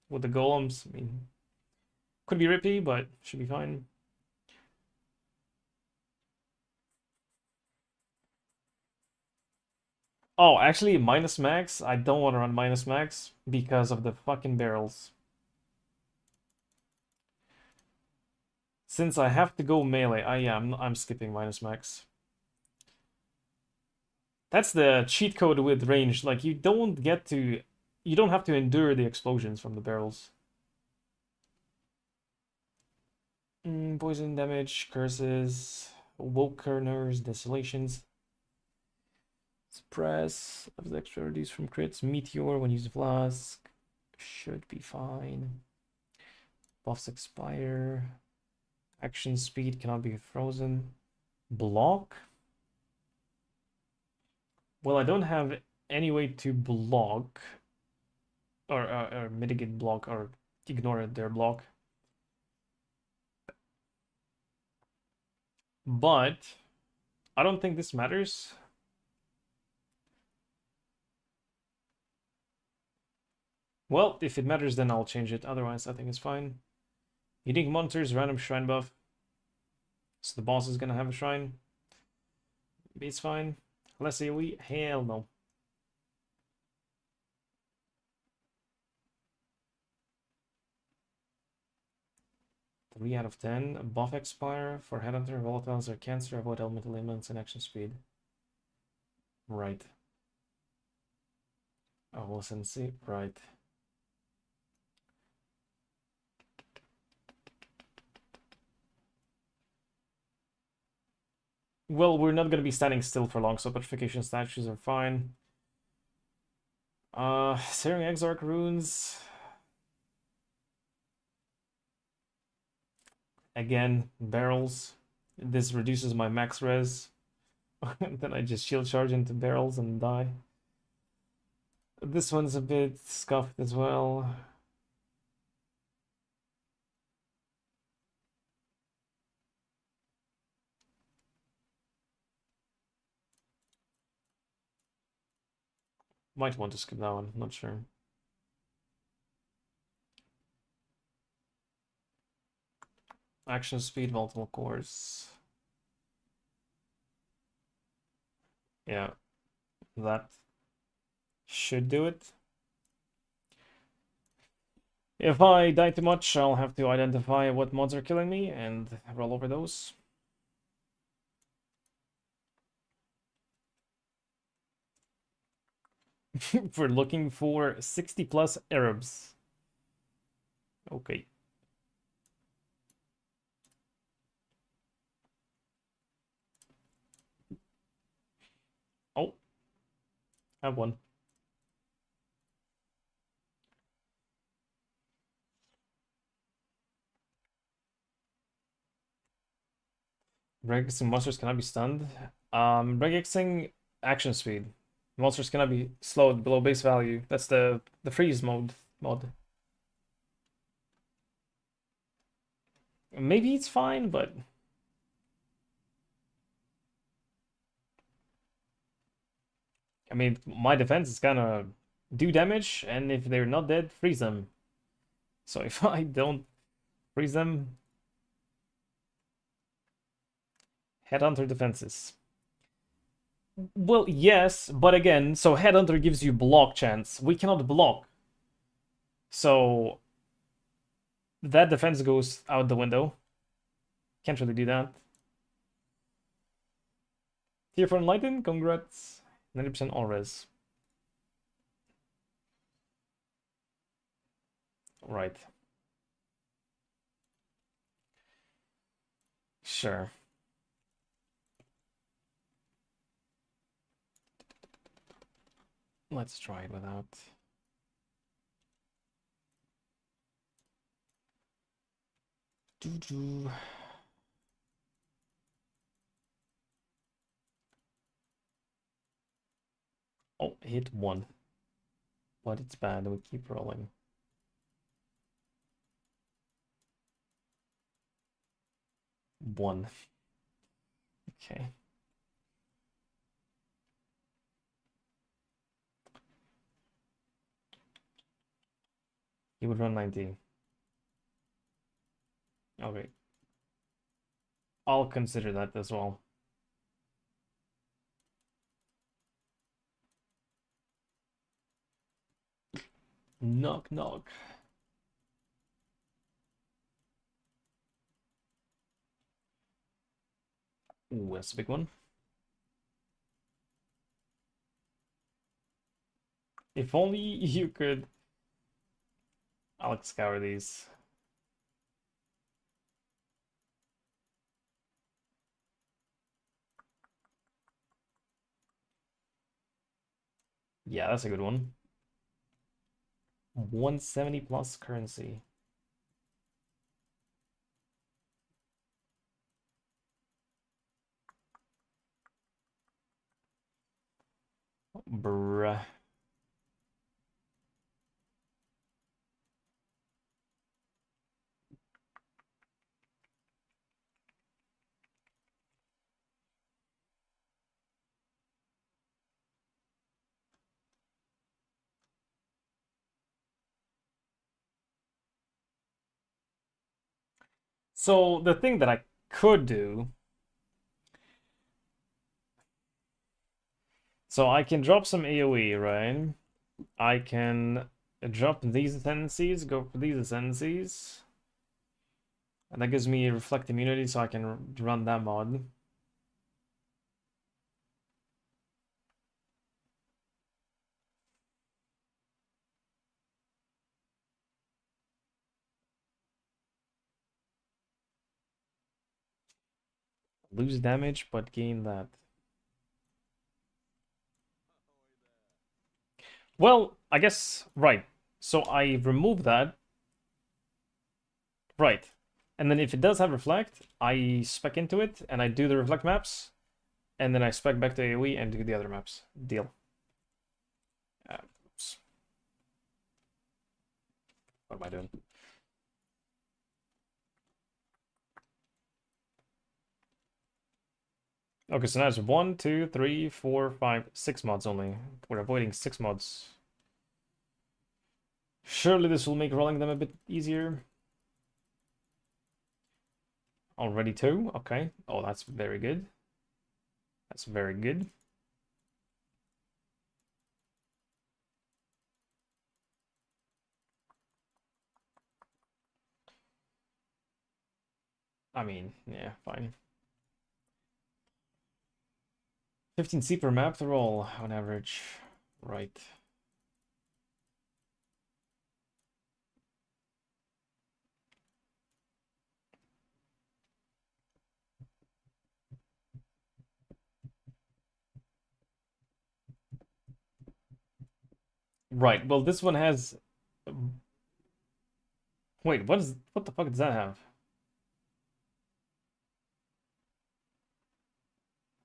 With the golems, I mean, could be rippy, but should be fine. Oh, actually, minus max. I don't want to run minus max because of the fucking barrels. Since I have to go melee, I'm skipping minus max. That's the cheat code with range. Like you don't have to endure the explosions from the barrels. Poison damage, curses, Wokerners, desolations. Suppress, of the extra reduce from crits. Meteor when using flask. Should be fine. Buffs expire. Action speed cannot be frozen. Block? Well, I don't have any way to block or mitigate block or ignore their block. But I don't think this matters. Well, if it matters, then I'll change it. Otherwise, I think it's fine. Unique monsters, random shrine buff. So the boss is gonna have a shrine. Maybe it's fine. Less AoE? Hell no. Three out of 10. Buff expire for Headhunter, Volatiles, or Cancer. Avoid elemental ailments and action speed. Right. Oh, well, Sensei. Right. Well, we're not going to be standing still for long, so petrification statues are fine. Searing Exarch runes. Again, barrels. This reduces my max res. Then I just shield charge into barrels and die. This one's a bit scuffed as well. Might want to skip that one, not sure. Action speed, multiple cores. Yeah, that should do it. If I die too much, I'll have to identify what mods are killing me and roll over those. We're looking for 60 plus Arabs. Okay. Oh, I have one. Regexing monsters cannot be stunned. Regexing action speed. Monsters cannot be slowed below base value. That's the freeze mod. Maybe it's fine, but I mean, my defense is gonna do damage, and if they're not dead, freeze them. So if I don't freeze them, Headhunter defenses. Well, yes, but again, so Headhunter gives you block chance. We cannot block. So that defense goes out the window. Can't really do that. Tier 4 Enlighten, congrats. 90% all res. Right. Sure. Let's try it without. Doo-doo. Oh, hit one. But it's bad, we keep rolling. One. Okay. He would run 19. Okay. I'll consider that as well. Knock, knock. Ooh, that's a big one. If only you could... I'll scour these. Yeah, that's a good one. 170 plus currency. Bruh. So the thing that I could do, so I can drop some AoE, right? I can drop these ascendancies, go for these ascendancies, and that gives me reflect immunity, so I can run that mod. Lose damage, but gain that. Well, I guess, right. So I remove that. Right. And then if it does have reflect, I spec into it and I do the reflect maps. and then I spec back to AoE and do the other maps. Deal. Oops. What am I doing? Okay, so now it's 1, 2, 3, 4, 5, 6 mods only. We're avoiding 6 mods. Surely this will make rolling them a bit easier. Already 2? Okay. Oh, that's very good. That's very good. I mean, yeah, fine. 15C per map to roll on average. Right. Right. Well, this one has. Wait, what the fuck does that have?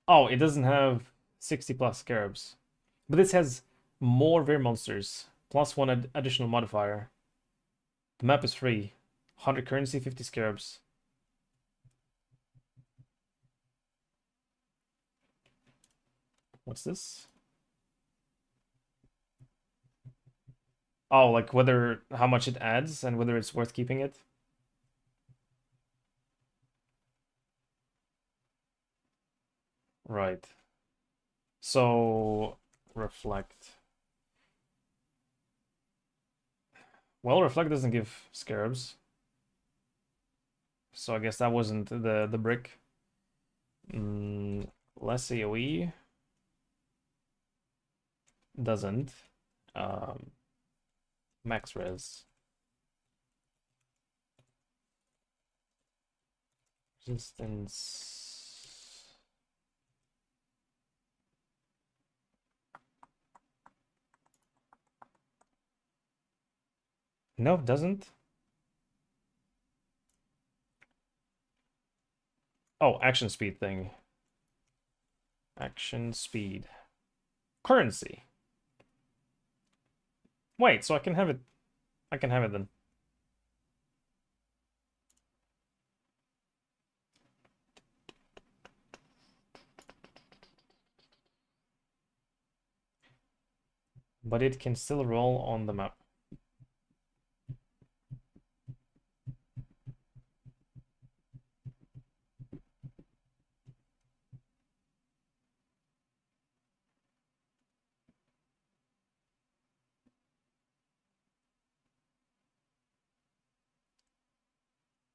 Oh, it doesn't have 60 plus scarabs. But this has more rare monsters, plus one additional modifier. The map is free. 100 currency, 50 scarabs. What's this? Oh, like how much it adds and whether it's worth keeping it. Right. So, reflect. Well, reflect doesn't give scarabs. So I guess that wasn't the brick. Less AoE. Doesn't. Max res. Resistance. No, it doesn't. Oh, action speed thing. Action speed. Currency. Wait, so I can have it. I can have it then. But it can still roll on the map.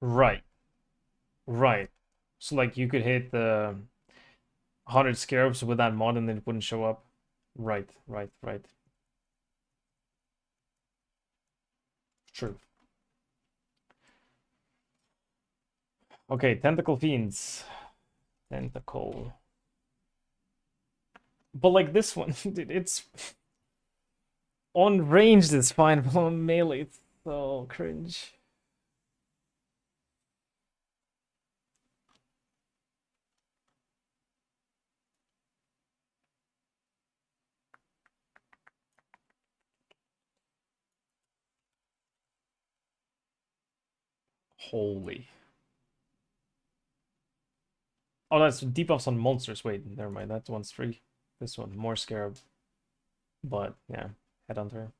Right. Right. So like you could hit the 100 scarabs with that mod and it wouldn't show up. Right, right, right. True. Okay, tentacle fiends. Tentacle. But like this one, it's on ranged it's fine, but on melee it's so cringe. Holy. Oh, that's debuffs on monsters. Wait, never mind. That one's free. This one, more scarab. But yeah, headhunter.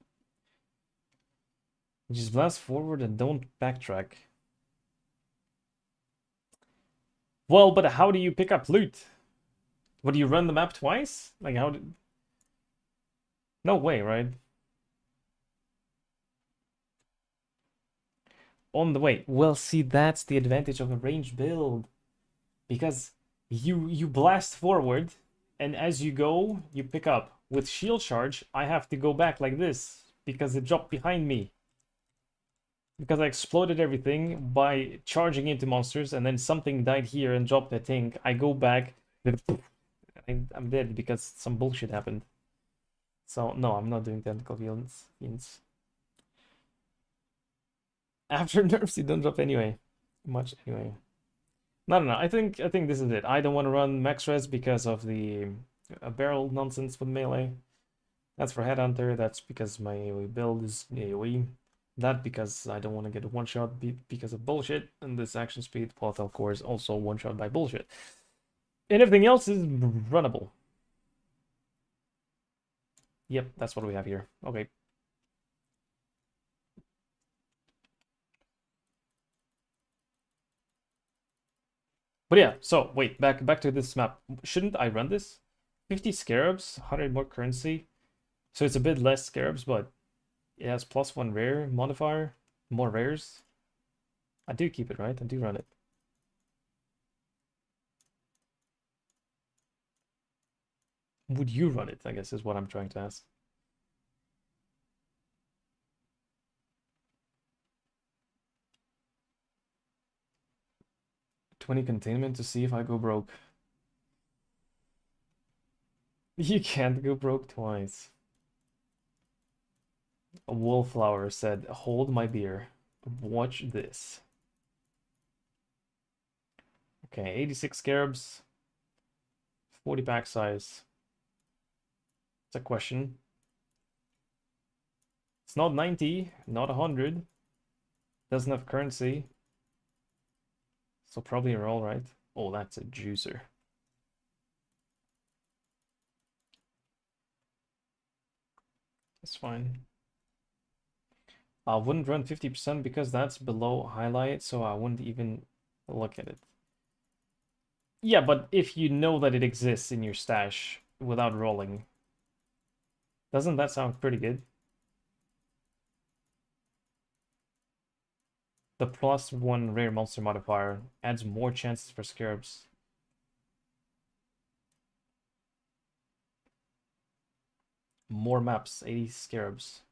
Just blast forward and don't backtrack. Well, but how do you pick up loot? What, do you run the map twice? Like how did... No way, right? On the way. Well, see, that's the advantage of a range build. Because you blast forward, and as you go, you pick up. With shield charge, I have to go back like this, because it dropped behind me. Because I exploded everything by charging into monsters, and then something died here and dropped the tank. I go back, I'm dead because some bullshit happened. So, no, I'm not doing tentacle fiends. After nerfs, you don't drop anyway. Much anyway. No. I think this is it. I don't want to run max res because of the barrel nonsense with melee. That's for Headhunter. That's because my AoE build is AoE. That because I don't want to get a one shot because of bullshit. And this action speed, volatile core is also one shot by bullshit. And everything else is runnable. Yep, that's what we have here. Okay. But yeah, so wait, back to this map. Shouldn't I run this? 50 scarabs, 100 more currency. So it's a bit less scarabs, but it has +1 rare modifier, more rares. I do keep it, right? I do run it. Would you run it, I guess, is what I'm trying to ask. $20 containment to see if I go broke. You can't go broke twice. A wallflower said, hold my beer. Watch this. Okay, 86 scarabs. 40 pack size. It's a question. It's not 90, not 100. Doesn't have currency. So probably a roll, right? Oh, that's a juicer. That's fine. I wouldn't run 50% because that's below highlight, so I wouldn't even look at it. Yeah, but if you know that it exists in your stash without rolling, doesn't that sound pretty good? The +1 rare monster modifier adds more chances for scarabs. More maps, 80 scarabs.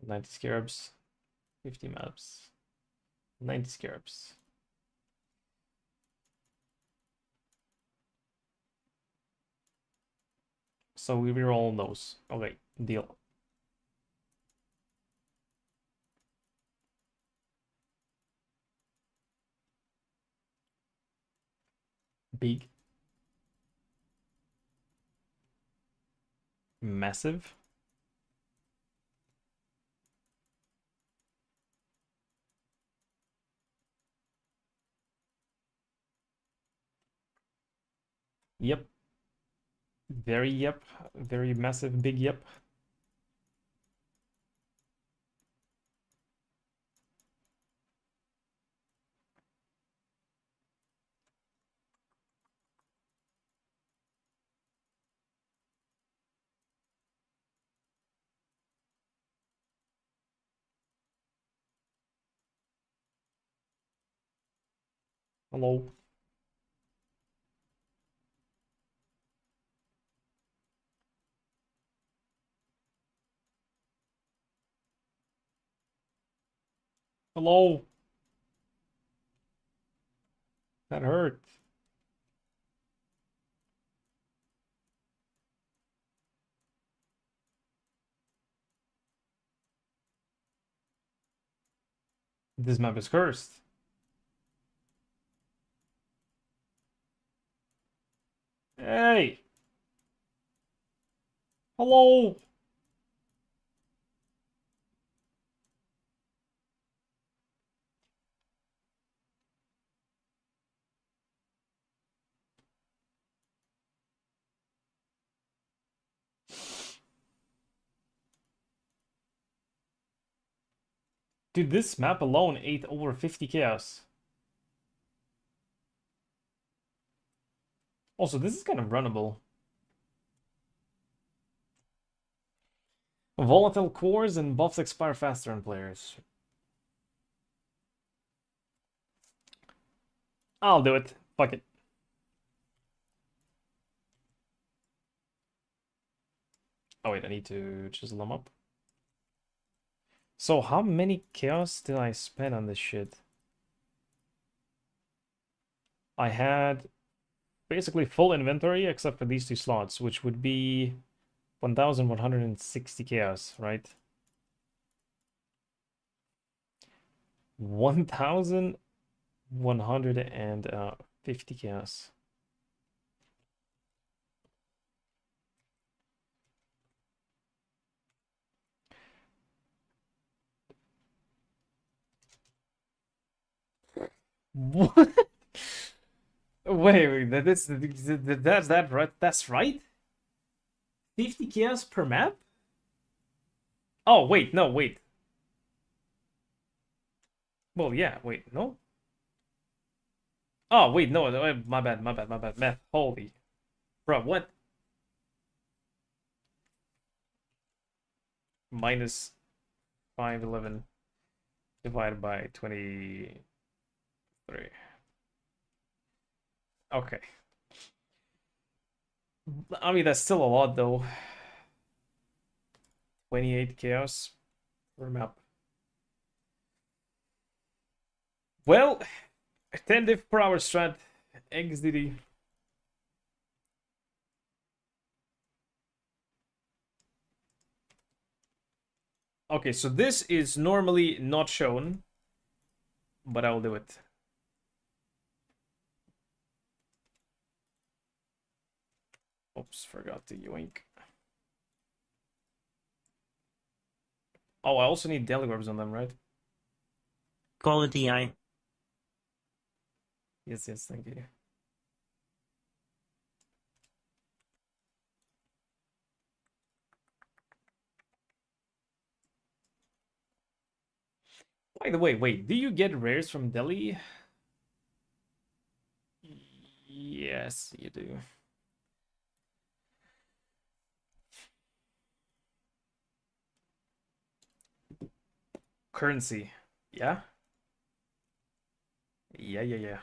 $90 scarabs, 50 maps, 90 scarabs. So we reroll those. Okay, deal. Big. Massive. Yep. Very yep. Very massive, big yep. Hello. Hello. That hurt. This map is cursed. Hey. Hello. Dude, this map alone ate over 50 chaos. Also, this is kind of runnable. Volatile cores and buffs expire faster on players. I'll do it. Fuck it. Oh wait, I need to chisel them up. So how many chaos did I spend on this shit? I had basically full inventory except for these two slots, which would be 1,160 chaos, right? 1,150 chaos. What? Wait, that's that right? That's right? 50 chaos per map? Oh, wait, no, wait. Well, yeah, wait, no? Oh, wait, no, my bad, my bad, my bad. Math, holy. Bro, what? Minus 511 divided by 23. Okay. I mean, that's still a lot, though. 28 chaos per map. Well, 10 diff per hour strat. XDD. Okay, so this is normally not shown, but I will do it. Oops, forgot to yoink. Oh, I also need daily orbs on them, right? Call it DI. Yes, yes, thank you. By the way, wait, do you get rares from Delhi? Yes, you do. Currency. Yeah? Yeah.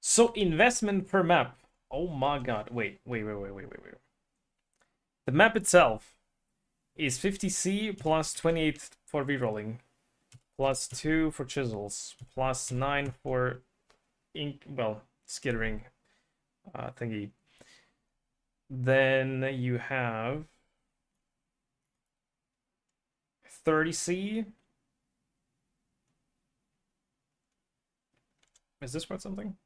So investment per map. Oh my god. Wait. The map itself is 50C plus 28 for rerolling, plus 2 for chisels, plus 9 for ink, well, skittering thingy. Then you have 30C. Is this worth something?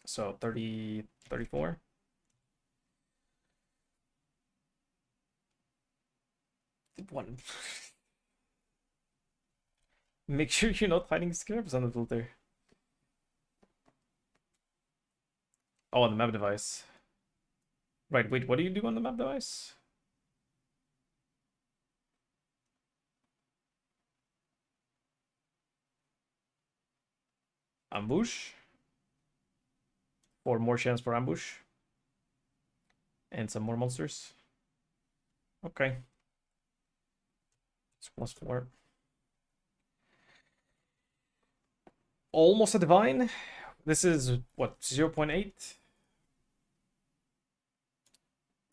So 30, 34. One. Make sure you're not finding scarabs on the filter. Oh, on the map device. Right, wait, what do you do on the map device? Ambush. For more chance for ambush. And some more monsters. Okay. It's +4. Almost a divine. This is what, 0.8?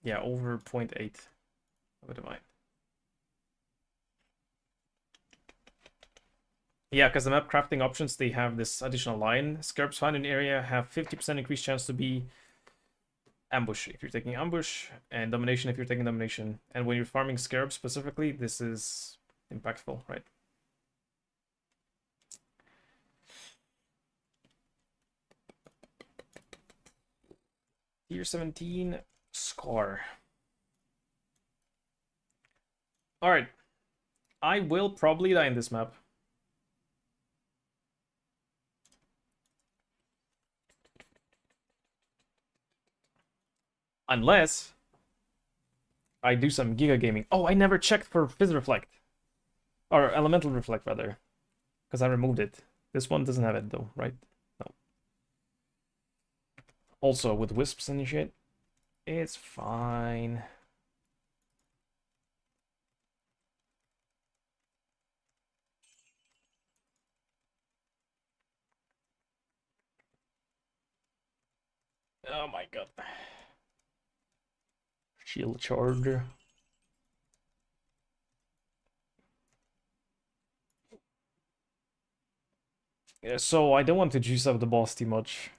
Yeah, over 0.8 of a divine. Yeah, because the map crafting options, they have this additional line. Scarabs found in the area have 50% increased chance to be ambush if you're taking ambush, and domination if you're taking domination. And when you're farming scarabs specifically, this is impactful, right? Tier 17 Scar. Alright. I will probably die in this map. Unless I do some Giga gaming. Oh, I never checked for Fizz Reflect. Or Elemental Reflect, rather. Because I removed it. This one doesn't have it, though, right? No. Also, with Wisps and shit, it's fine. Oh my god. Shield charger. Yeah, so I don't want to juice up the boss too much.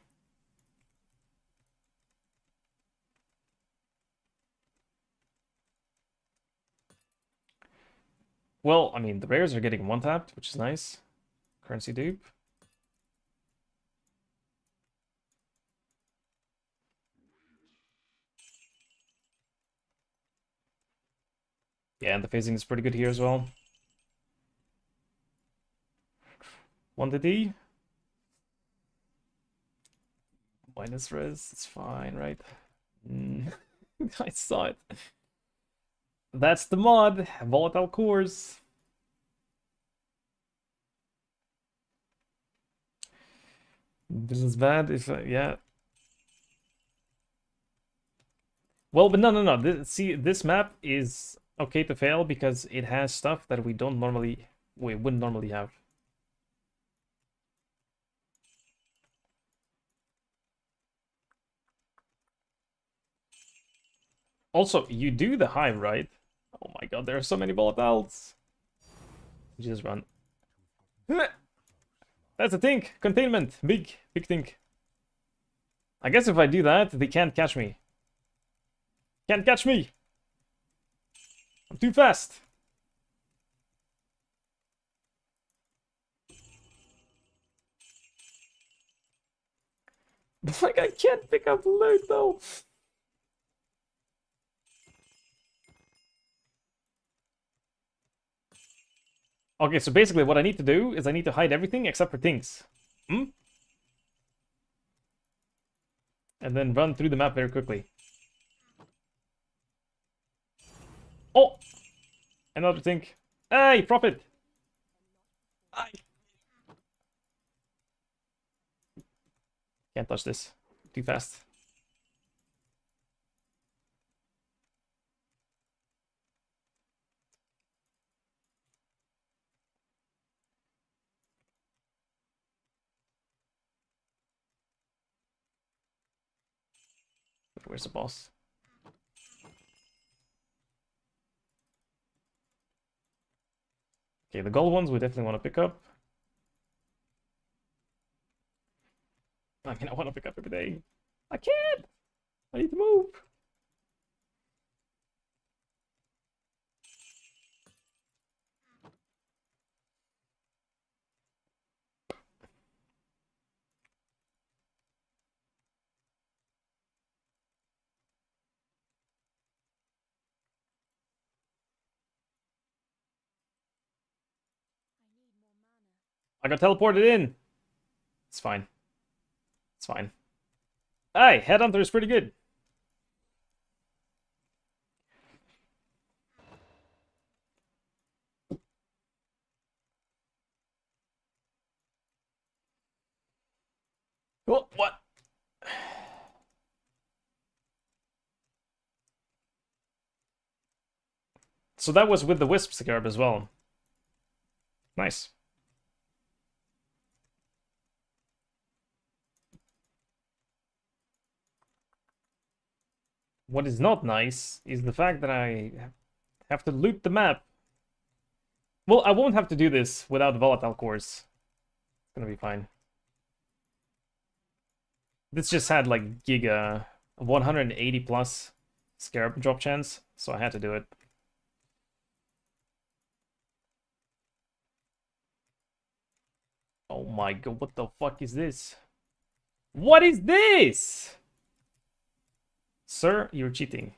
Well, I mean, the rares are getting one-tapped, which is nice. Currency dupe. Yeah, and the phasing is pretty good here as well. 1 to D. Minus res, it's fine, right? I saw it. That's the mod. Volatile cores. This is bad if yeah. Well, but no. See, this map is okay to fail because it has stuff that we wouldn't normally have. Also, you do the hive, right? Oh my god, there are so many volatiles. Just run. That's a thing. Containment. Big thing. I guess if I do that, they can't catch me. Can't catch me. I'm too fast. Like, I can't pick up the loot, though. Okay, so basically what I need to do is I need to hide everything except for things. Hmm? And then run through the map very quickly. Oh! Another thing. Hey, profit! Ay. Can't touch this. Too fast. Where's the boss? Okay, the gold ones we definitely want to pick up. I mean, I want to pick up every day. I can't! I need to move! I got teleported in! It's fine. It's fine. Hey, Headhunter is pretty good. Oh, what? So that was with the Wisp Scarab as well. Nice. What is not nice is the fact that I have to loot the map. Well, I won't have to do this without volatile cores. It's gonna be fine. This just had like giga 180 plus scarab drop chance, so I had to do it. Oh my god, what the fuck is this? What is this? Sir, you're cheating.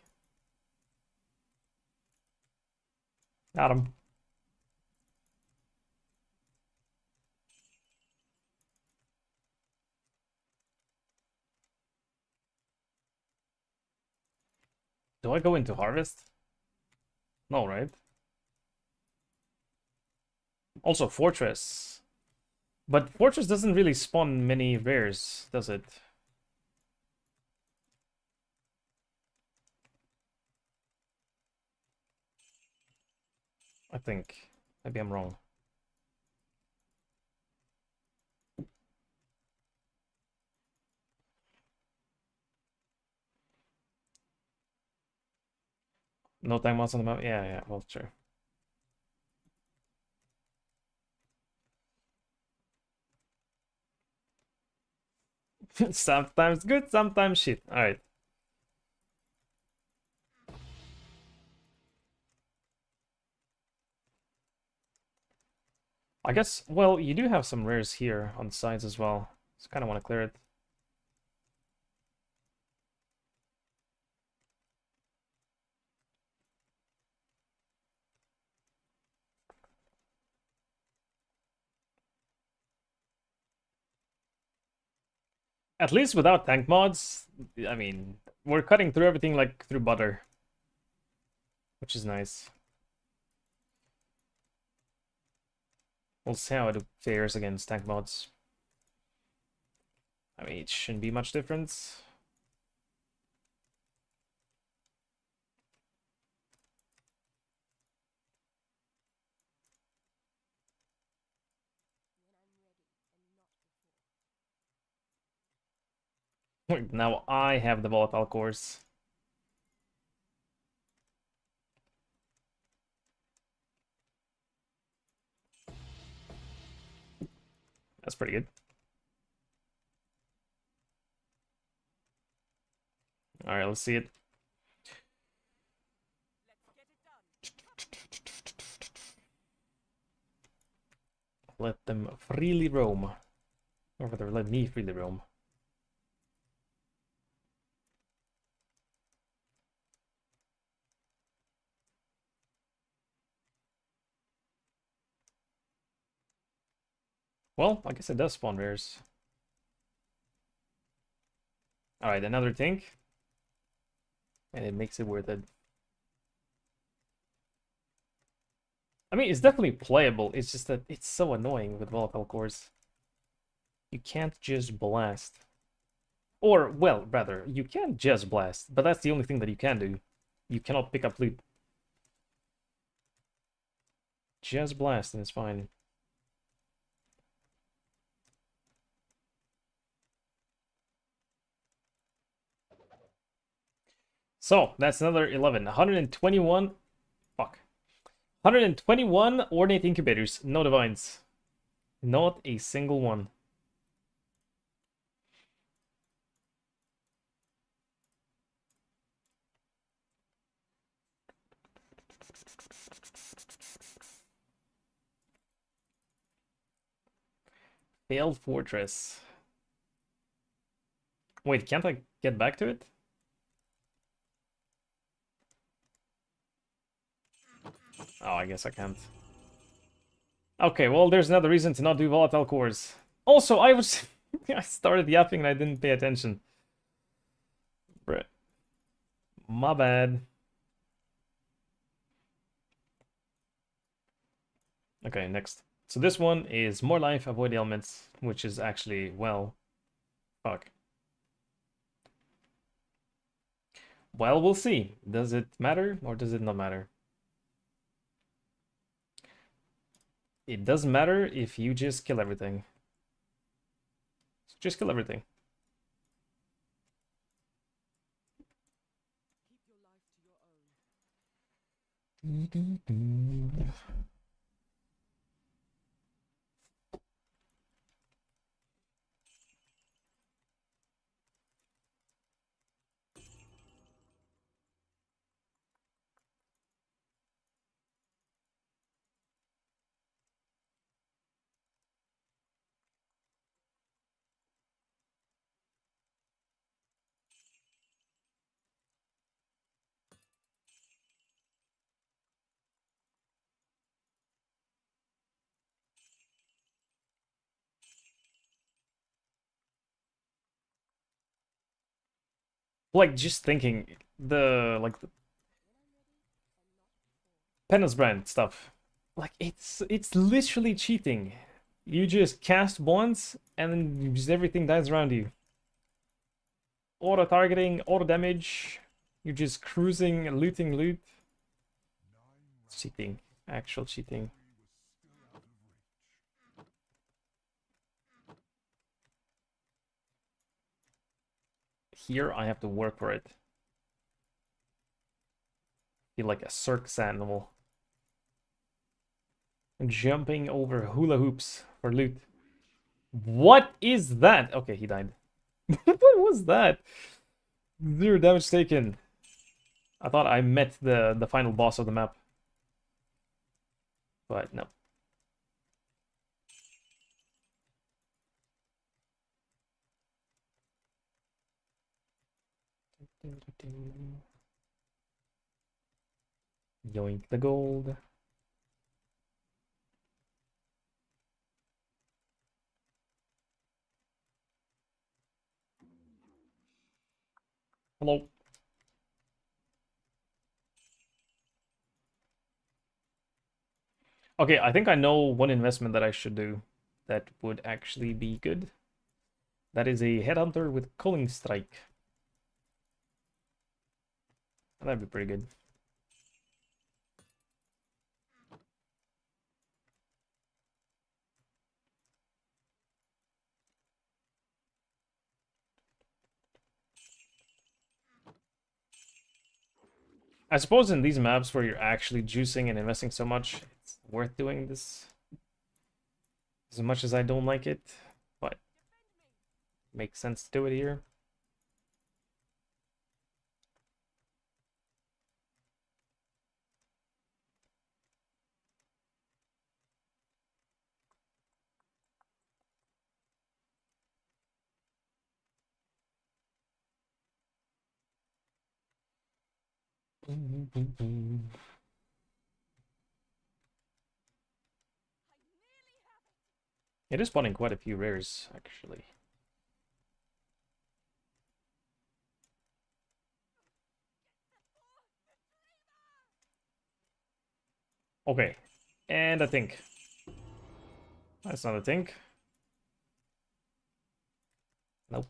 Got him. Do I go into harvest? No, right? Also fortress. But fortress doesn't really spawn many rares, does it? I think. Maybe I'm wrong. No tank mods on the map? Yeah, yeah, well, sure. Sometimes good, sometimes shit. Alright. I guess, well, you do have some rares here on the sides as well. So kind of want to clear it. At least without tank mods, I mean, we're cutting through everything like through butter. Which is nice. We'll see how it fares against tank mods. I mean, it shouldn't be much difference. Now I have the volatile cores. That's pretty good. Alright, let's see it. Let them freely roam. Or rather, let me freely roam. Well, I guess it does spawn rares. Alright, another tank. And it makes it worth it. I mean, it's definitely playable. It's just that it's so annoying with volatile cores. You can't just blast. Or, well, rather, you can just blast, but that's the only thing that you can do. You cannot pick up loot. Just blast and it's fine. So, that's another 11. 121... Fuck. 121 ornate incubators. No divines. Not a single one. Failed fortress. Wait, can't I get back to it? Oh, I guess I can't. Okay, well, there's another reason to not do volatile cores. Also, I was... I started yapping and I didn't pay attention. Bruh. My bad. Okay, next. So this one is more life, avoid ailments, which is actually, well... Fuck. Well, we'll see. Does it matter or does it not matter? It doesn't matter if you just kill everything. Just kill everything. Like, just thinking, the Penance Brand stuff. Like, it's literally cheating. You just cast once, and then just everything dies around you. Auto targeting, auto damage. You're just cruising, looting loot. It's cheating. Actual cheating. Here, I have to work for it. Feel like a circus animal. Jumping over hula hoops for loot. What is that? Okay, he died. What was that? 0 damage taken. I thought I met the final boss of the map. But no. Yoink the gold. Hello. Okay, I think I know one investment that I should do that would actually be good. That is a headhunter with culling strike. That'd be pretty good. I suppose in these maps where you're actually juicing and investing so much, it's worth doing this. As much as I don't like it, but makes sense to do it here. It is spawning quite a few rares, actually. Okay, and I think that's not a think. Nope.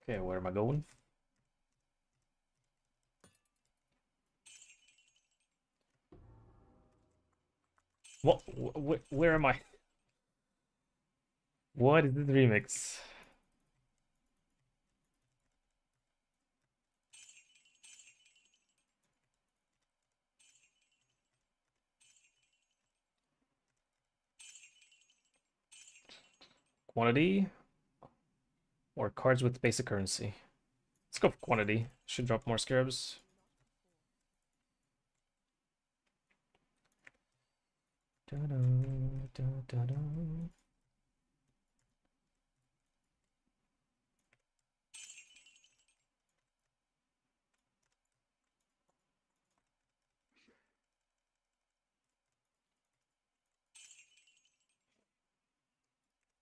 Okay, where am I going? What? Where am I? What is this remix? Quantity or cards with basic currency? Let's go for quantity. Should drop more scarabs. Da-da, da-da-da.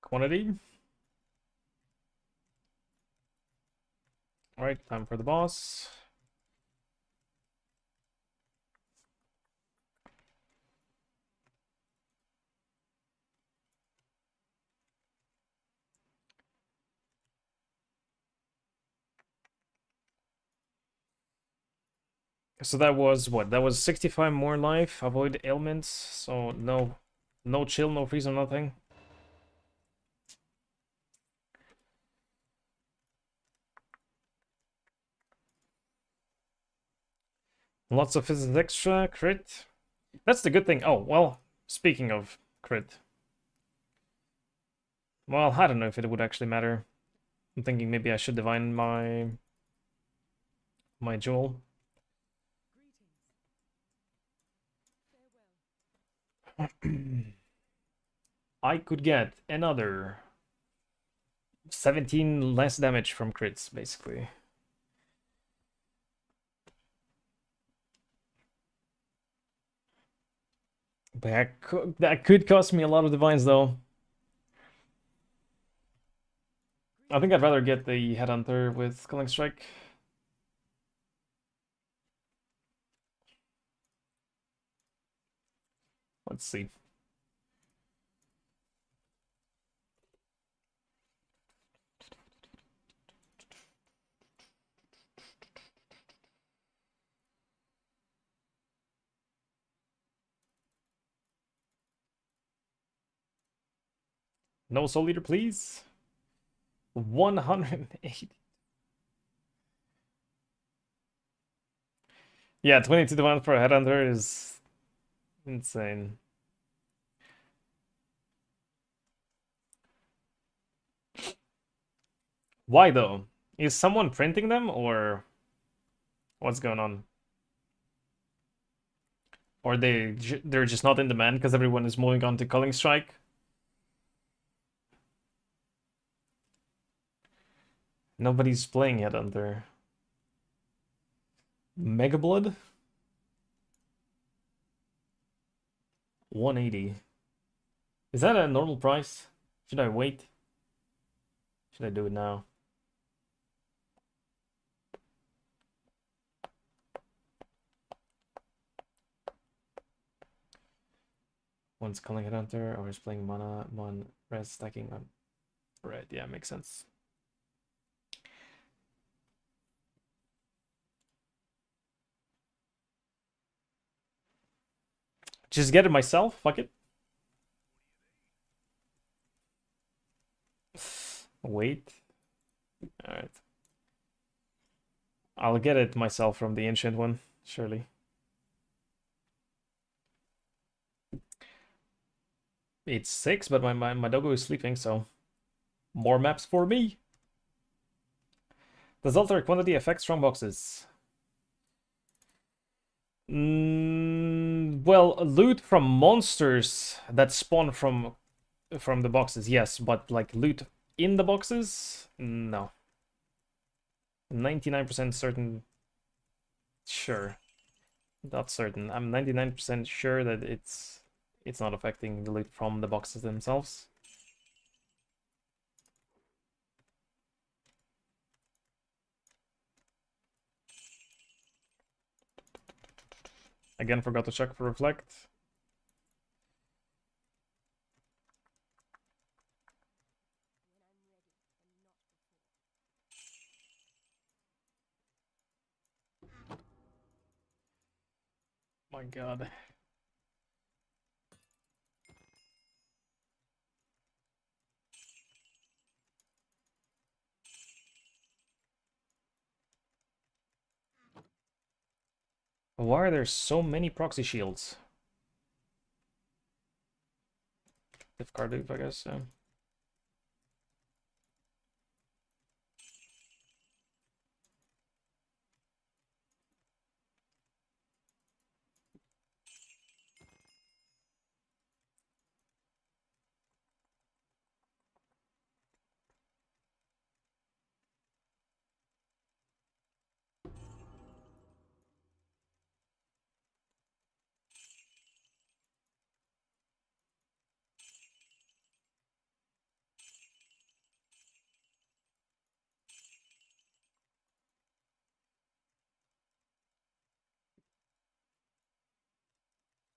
Quantity. All right, time for the boss. So that was what? That was 65 more life. Avoid ailments. So no chill, no freeze, or nothing. Lots of physics extra, crit. That's the good thing. Oh, well, speaking of crit. Well, I don't know if it would actually matter. I'm thinking maybe I should divine my jewel. I could get another 17 less damage from crits, basically. But that could cost me a lot of divines, though. I think I'd rather get the Headhunter with Culling Strike. Let's see. No Soul Eater, please. 180. Yeah, 22 to 1 for a Headhunter is insane. Why though? Is someone printing them or what's going on? Or they're just not in demand because everyone is moving on to Culling Strike? Nobody's playing Headhunter. Mega Blood? 180. Is that a normal price? Should I wait? Should I do it now? One's calling Headhunter, or is playing mana, one res stacking on. Right, yeah, makes sense. Just get it myself, fuck it. Wait. Alright. I'll get it myself from the ancient one, surely. It's 6, but my doggo is sleeping, so more maps for me. Does alter quantity affect strong boxes? Well, loot from monsters that spawn from the boxes, yes, but like loot in the boxes, no. 99% certain. Sure, not certain. I'm 99% sure that it's not affecting the loot from the boxes themselves. Again, forgot to check for reflect. My god. Why are there so many proxy shields? Diff card loop, I guess. So.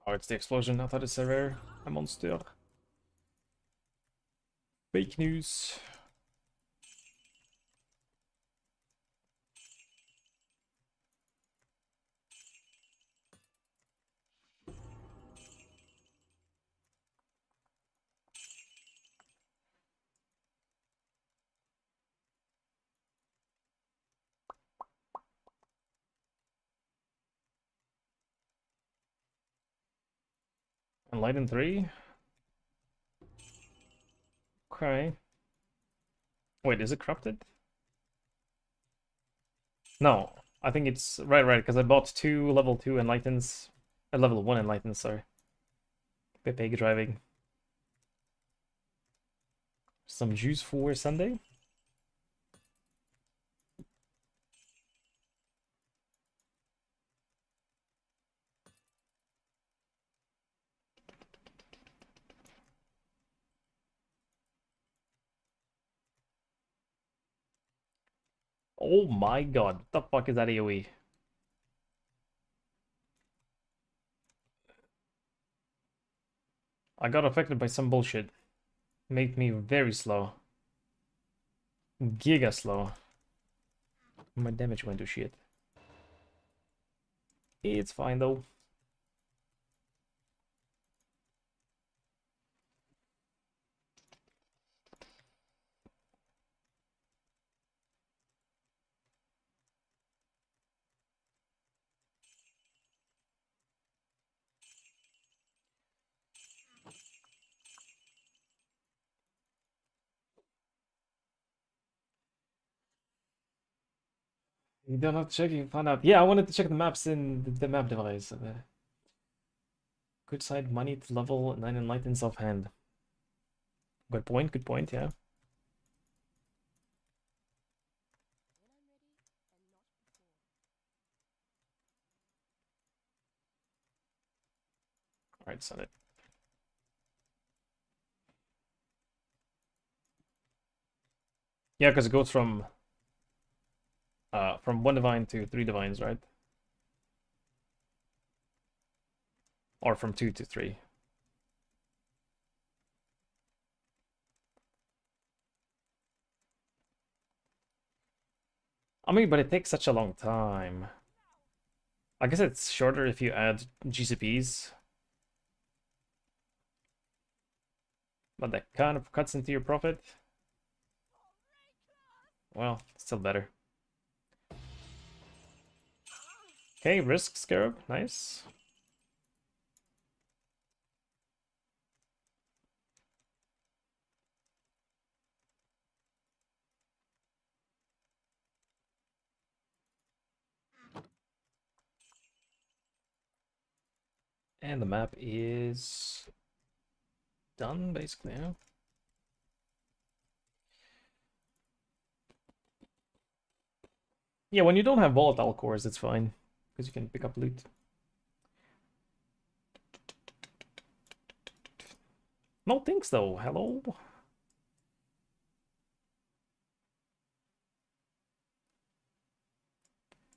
Oh, it's the explosion. I thought it's a monster. Fake news. Enlighten 3? Okay. Wait, is it corrupted? No, I think it's right, because I bought 2 level 2 enlightens, level 1 enlightens, sorry. Pepe driving. Some juice for Sunday? Oh my god, what the fuck is that AoE? I got affected by some bullshit. Made me very slow. Giga slow. My damage went to shit. It's fine though. You don't have to check, you can find out. Yeah, I wanted to check the maps in the map device. Good side, money to level 9 enlightens offhand. Good point, yeah. Alright, send it. Yeah, because it goes from one divine to 3 divines, right? Or from 2 to 3. I mean, but it takes such a long time. I guess it's shorter if you add GCPs. But that kind of cuts into your profit. Well, still better. Okay, risk scarab, nice. And the map is done, basically, yeah. Yeah, when you don't have volatile cores, it's fine. Because you can pick up loot. No thanks, though. Hello?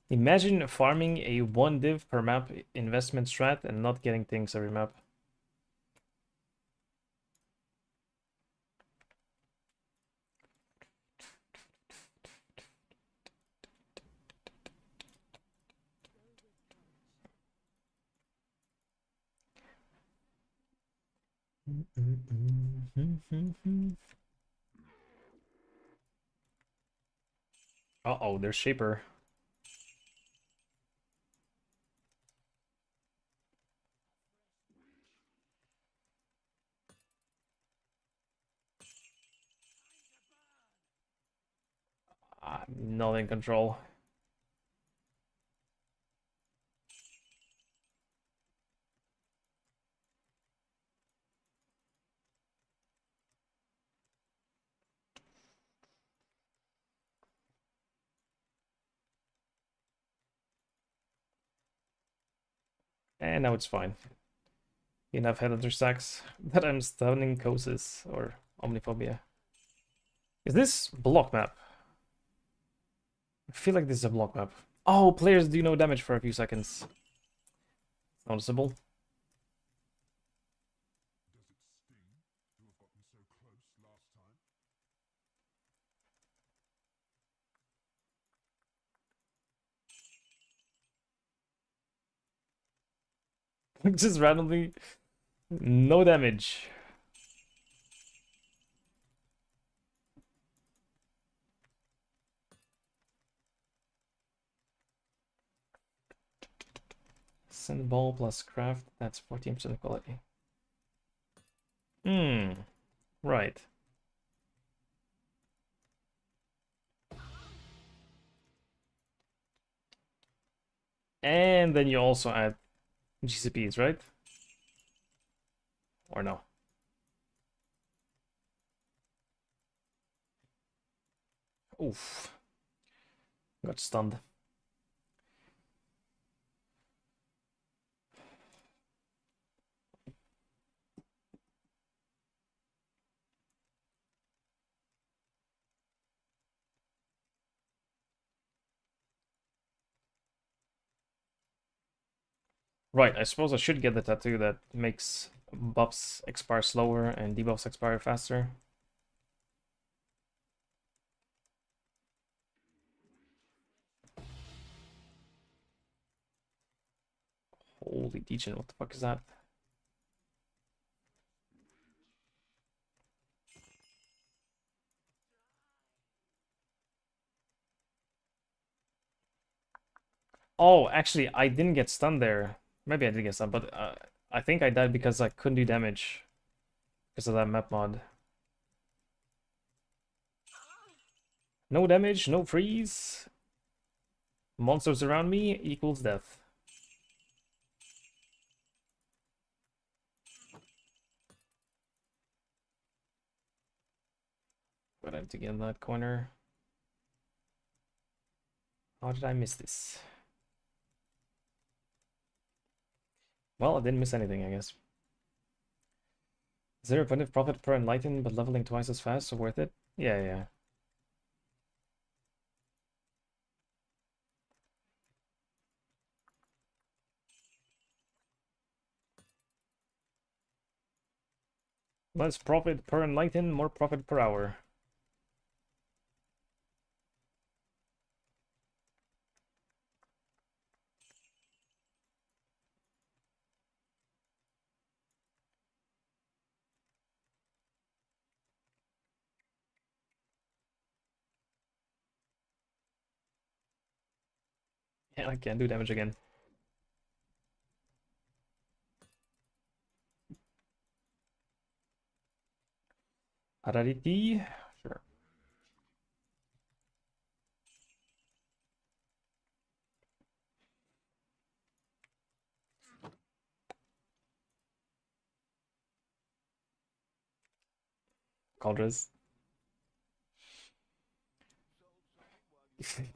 Imagine farming a 1 div per map investment strat and not getting things every map. Uh-oh, there's Shaper. I'm not in control. And now it's fine. Enough headhunter stacks that I'm stunning Kosis or Omniphobia. Is this block map? I feel like this is a block map. Oh, players do no damage for a few seconds. Noticeable. Just randomly, no damage. Send ball plus craft, that's 14% quality. Right. And then you also add GCPs, right? Or no? Oof. Got stunned. Right, I suppose I should get the tattoo that makes buffs expire slower and debuffs expire faster. Holy Deacon, what the fuck is that? Oh, actually, I didn't get stunned there. Maybe I did get stunned, but I think I died because I couldn't do damage because of that map mod. No damage, no freeze. Monsters around me equals death. But I have to get in that corner. How did I miss this? Well, I didn't miss anything, I guess. 0 point profit per enlighten, but leveling twice as fast, so worth it? Yeah, yeah. Less profit per enlighten, more profit per hour. Yeah, I can't do damage again. Harariti? Sure. Cauldrons.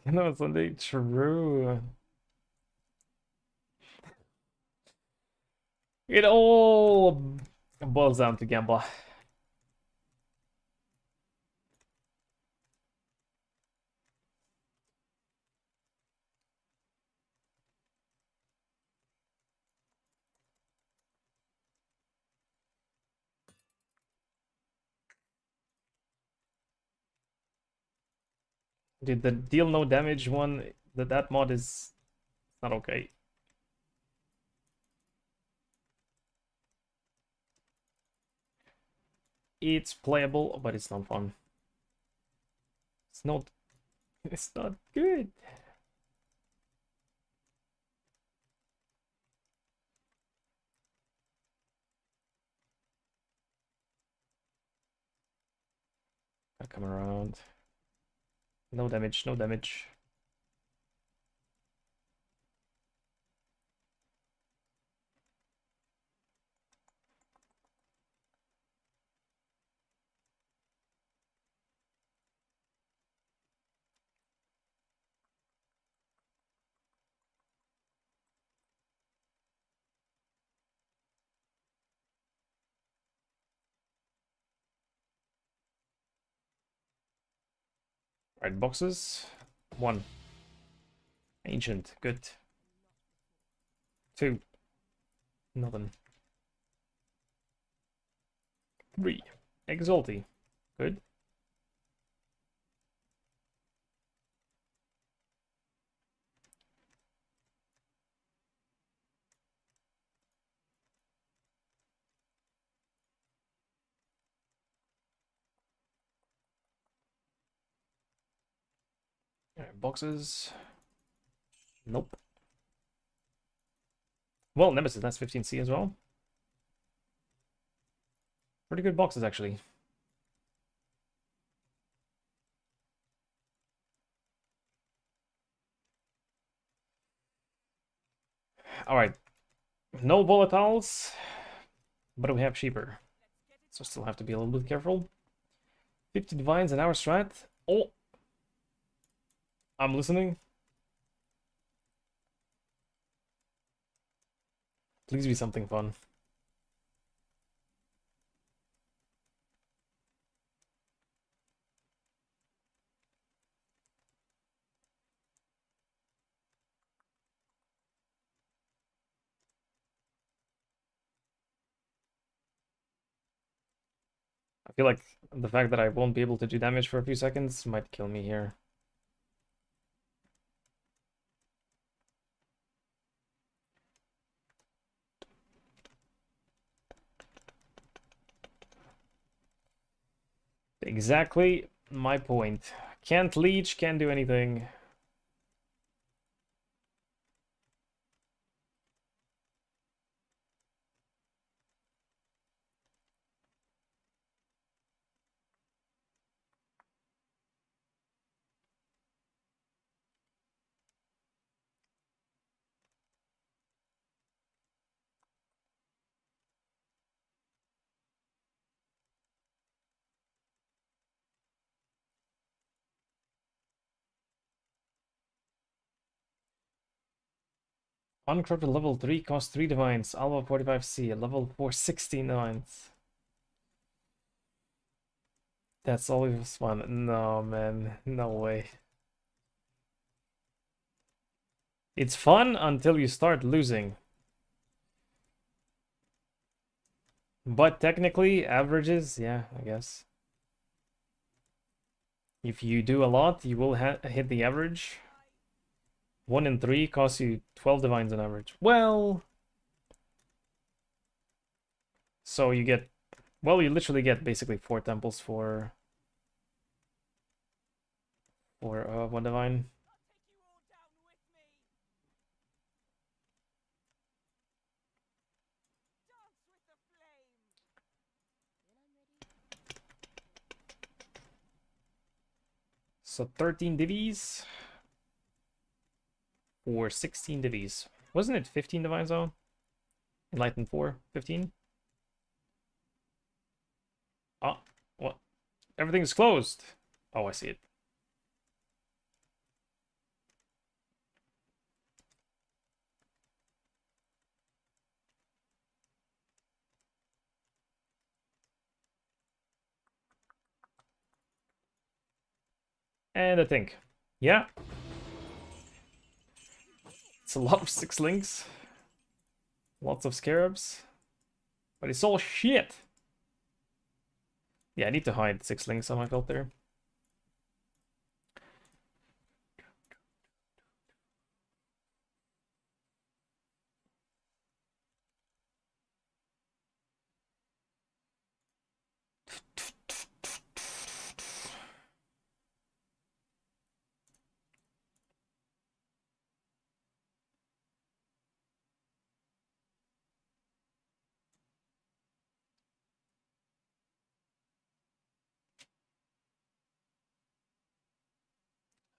You know, it's something true. It all boils down to gamble. Dude, the deal no damage one, that mod is not okay. It's playable, but it's not fun. It's not it's not good. I come around. No damage, no damage. Right, boxes. 1. Ancient, good. 2. Nothing. 3. Exalty, good. Alright, boxes. Nope. Well, Nemesis, that's 15C as well. Pretty good boxes, actually. Alright. No volatiles, but we have cheaper. So still have to be a little bit careful. 50 divines an hour strat. Oh! I'm listening. Please be something fun. I feel like the fact that I won't be able to do damage for a few seconds might kill me here. Exactly my point. Can't leech, can't do anything. Uncorrupted level 3 costs 3 divines. Alpha 45C. Level 4 16 divines. That's always fun. No, man. No way. It's fun until you start losing. But technically, averages, yeah, I guess. If you do a lot, you will hit the average. 1 in 3 costs you 12 divines on average. Well, so you get, well, you literally get basically 4 temples for 1 divine. So 13 divvies or 16 divvies. Wasn't it 15 divines though? Enlightened 4, 15? Oh, what? Everything's closed. Oh, I see it. And I think, yeah. It's a lot of 6 links. Lots of scarabs. But it's all shit. Yeah, I need to hide 6 links on my filter.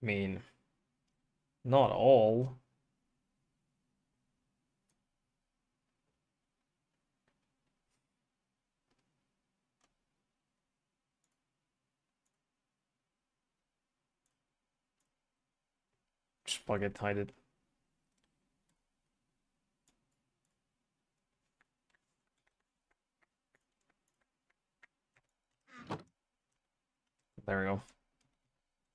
I mean, not all. Just plug it, hide it. There we go.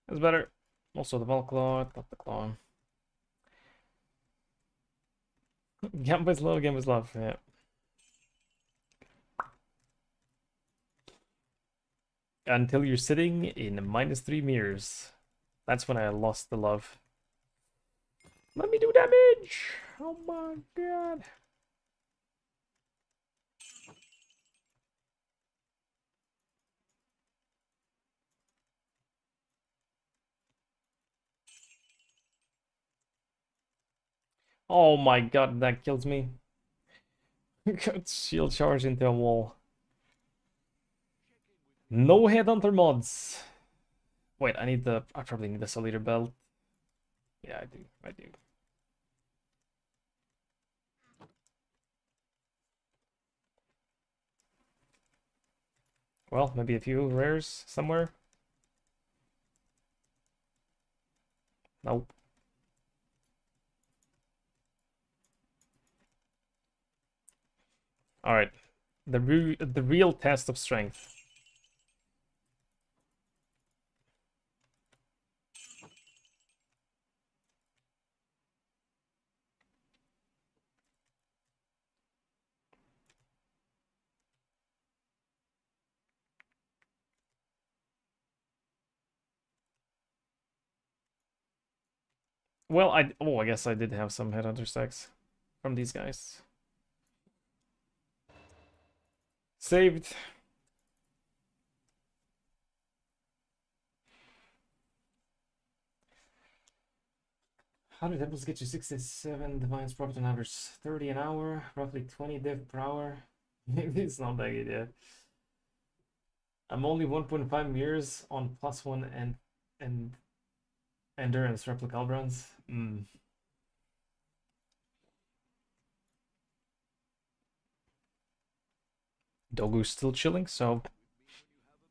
That's better. Also the Valclaw, not the Claw. Gambit's low, Gambit's love, yeah. Until you're sitting in -3 mirrors. That's when I lost the love. Let me do damage! Oh my god. Oh my god, that kills me. Got shield charge into a wall. No headhunter mods. Wait, I probably need the Soul Eater belt. Yeah, I do. Well, maybe a few rares somewhere. Nope. All right. The real test of strength. Well, I guess I did have some headhunter stacks from these guys. Saved. How do temples get you 67 divines profit on average? 30 an hour, roughly 20 div per hour. Maybe it's not that good yet. I'm only 1.5 years on +1 and endurance replica bronze. Dogu's still chilling, so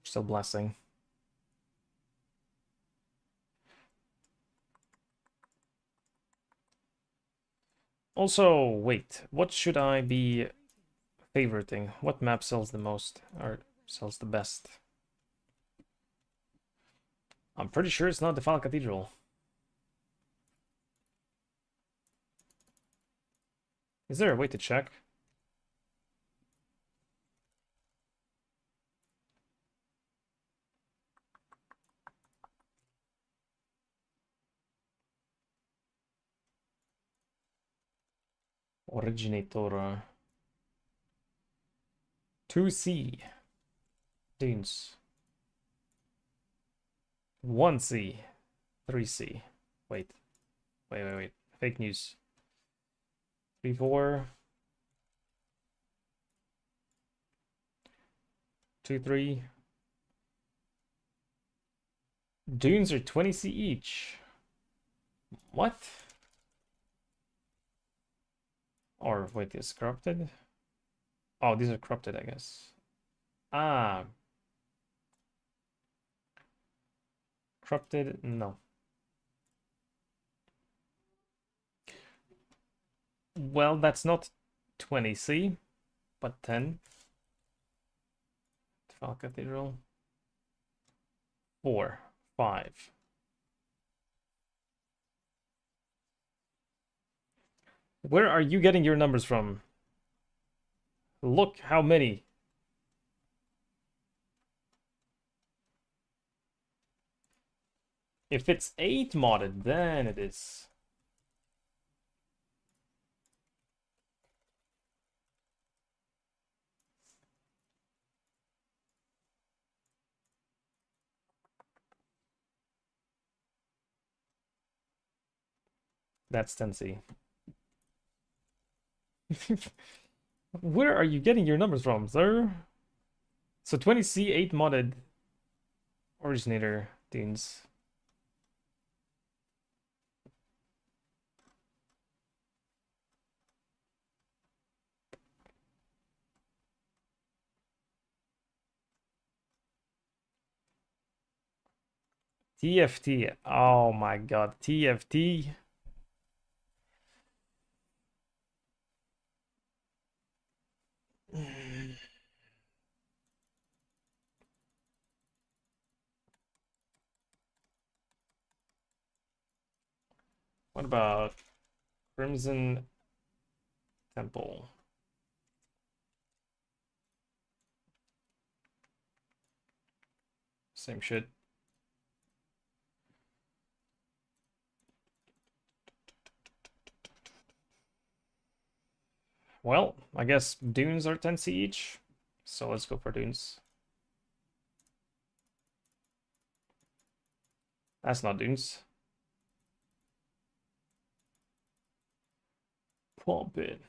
still blessing. Also, wait, what should I be favoriting? What map sells the most or sells the best? I'm pretty sure it's not the Defile Cathedral. Is there a way to check? Originator. 2C. Dunes. 1C. 3C. Wait. Wait. Fake news. 3, 4. 2, 3. Dunes are 20C each. What? Or wait, is corrupted? Oh, these are corrupted, I guess. Ah. Corrupted? No. Well, that's not 20C, but 10. Defile Cathedral. 4, 5. Where are you getting your numbers from? Look how many. If it's 8 modded, then it is. That's 10C. Where are you getting your numbers from, sir? So 20C, 8 modded originator dunes. TFT. Oh my god, TFT. What about Crimson Temple? Same shit. Well, I guess dunes are 10C each. So let's go for dunes. That's not dunes. Pump it.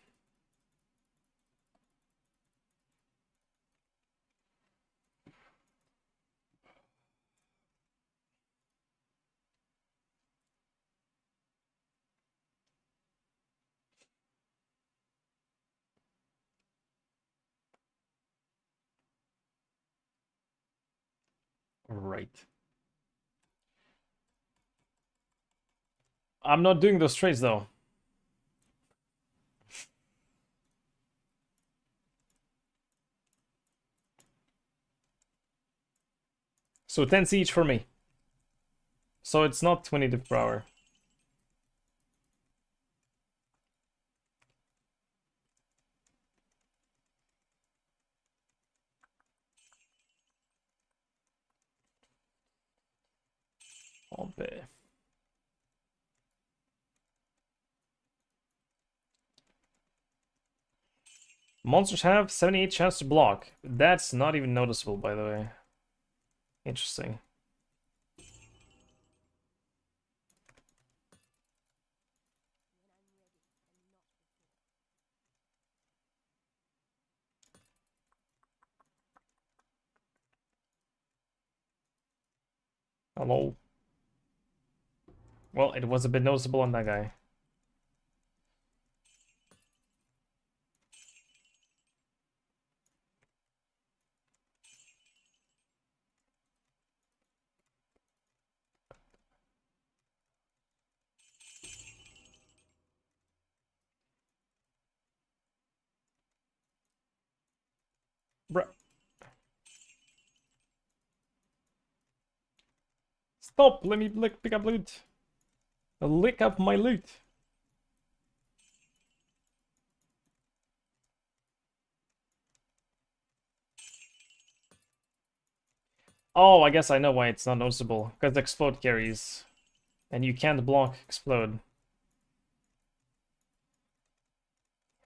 Right. I'm not doing those trades though. So 10C each for me. So it's not 20 diff per hour. Pump it. Monsters have 78 chance to block. That's not even noticeable, by the way. Interesting. Hello. Well, it was a bit noticeable on that guy. Stop! Let me pick up loot. Lick up my loot. Oh, I guess I know why it's not noticeable. Because explode carries. And you can't block explode.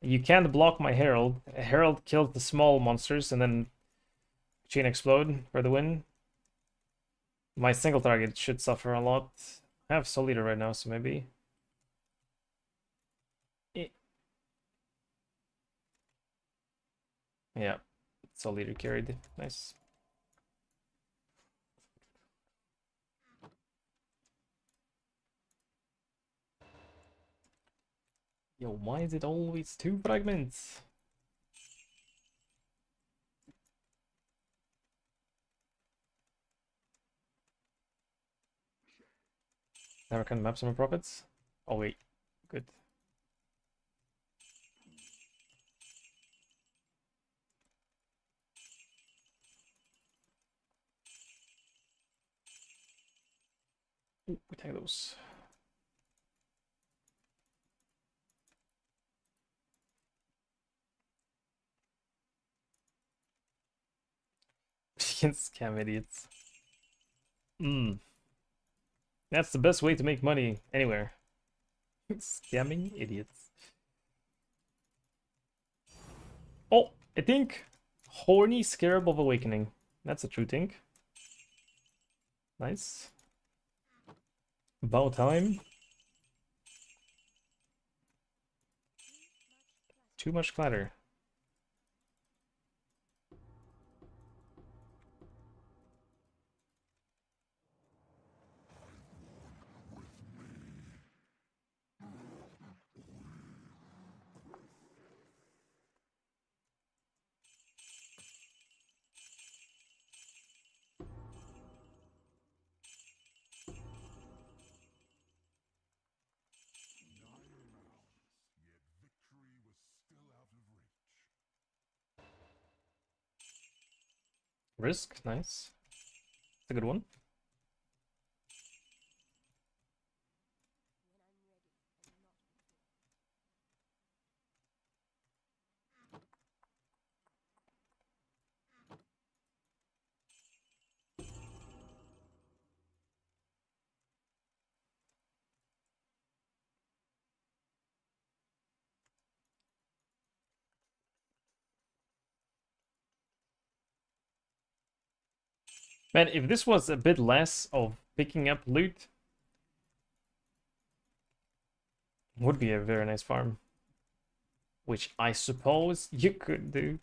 You can't block my Herald. Herald kills the small monsters and then chain explode for the win. My single target should suffer a lot. I have Soul Eater right now, so maybe. Yeah, Soul Eater carried. Nice. Yo, why is it always 2 fragments? Never can map some profits? Oh wait, good. Ooh, we take those. You can scam idiots. That's the best way to make money anywhere. Scamming idiots. Oh, I think Horny Scarab of Awakening. That's a true thing. Nice. About time. Too much clatter. Risk, nice. It's a good one. Man, if this was a bit less of picking up loot, would be a very nice farm. Which I suppose you could do.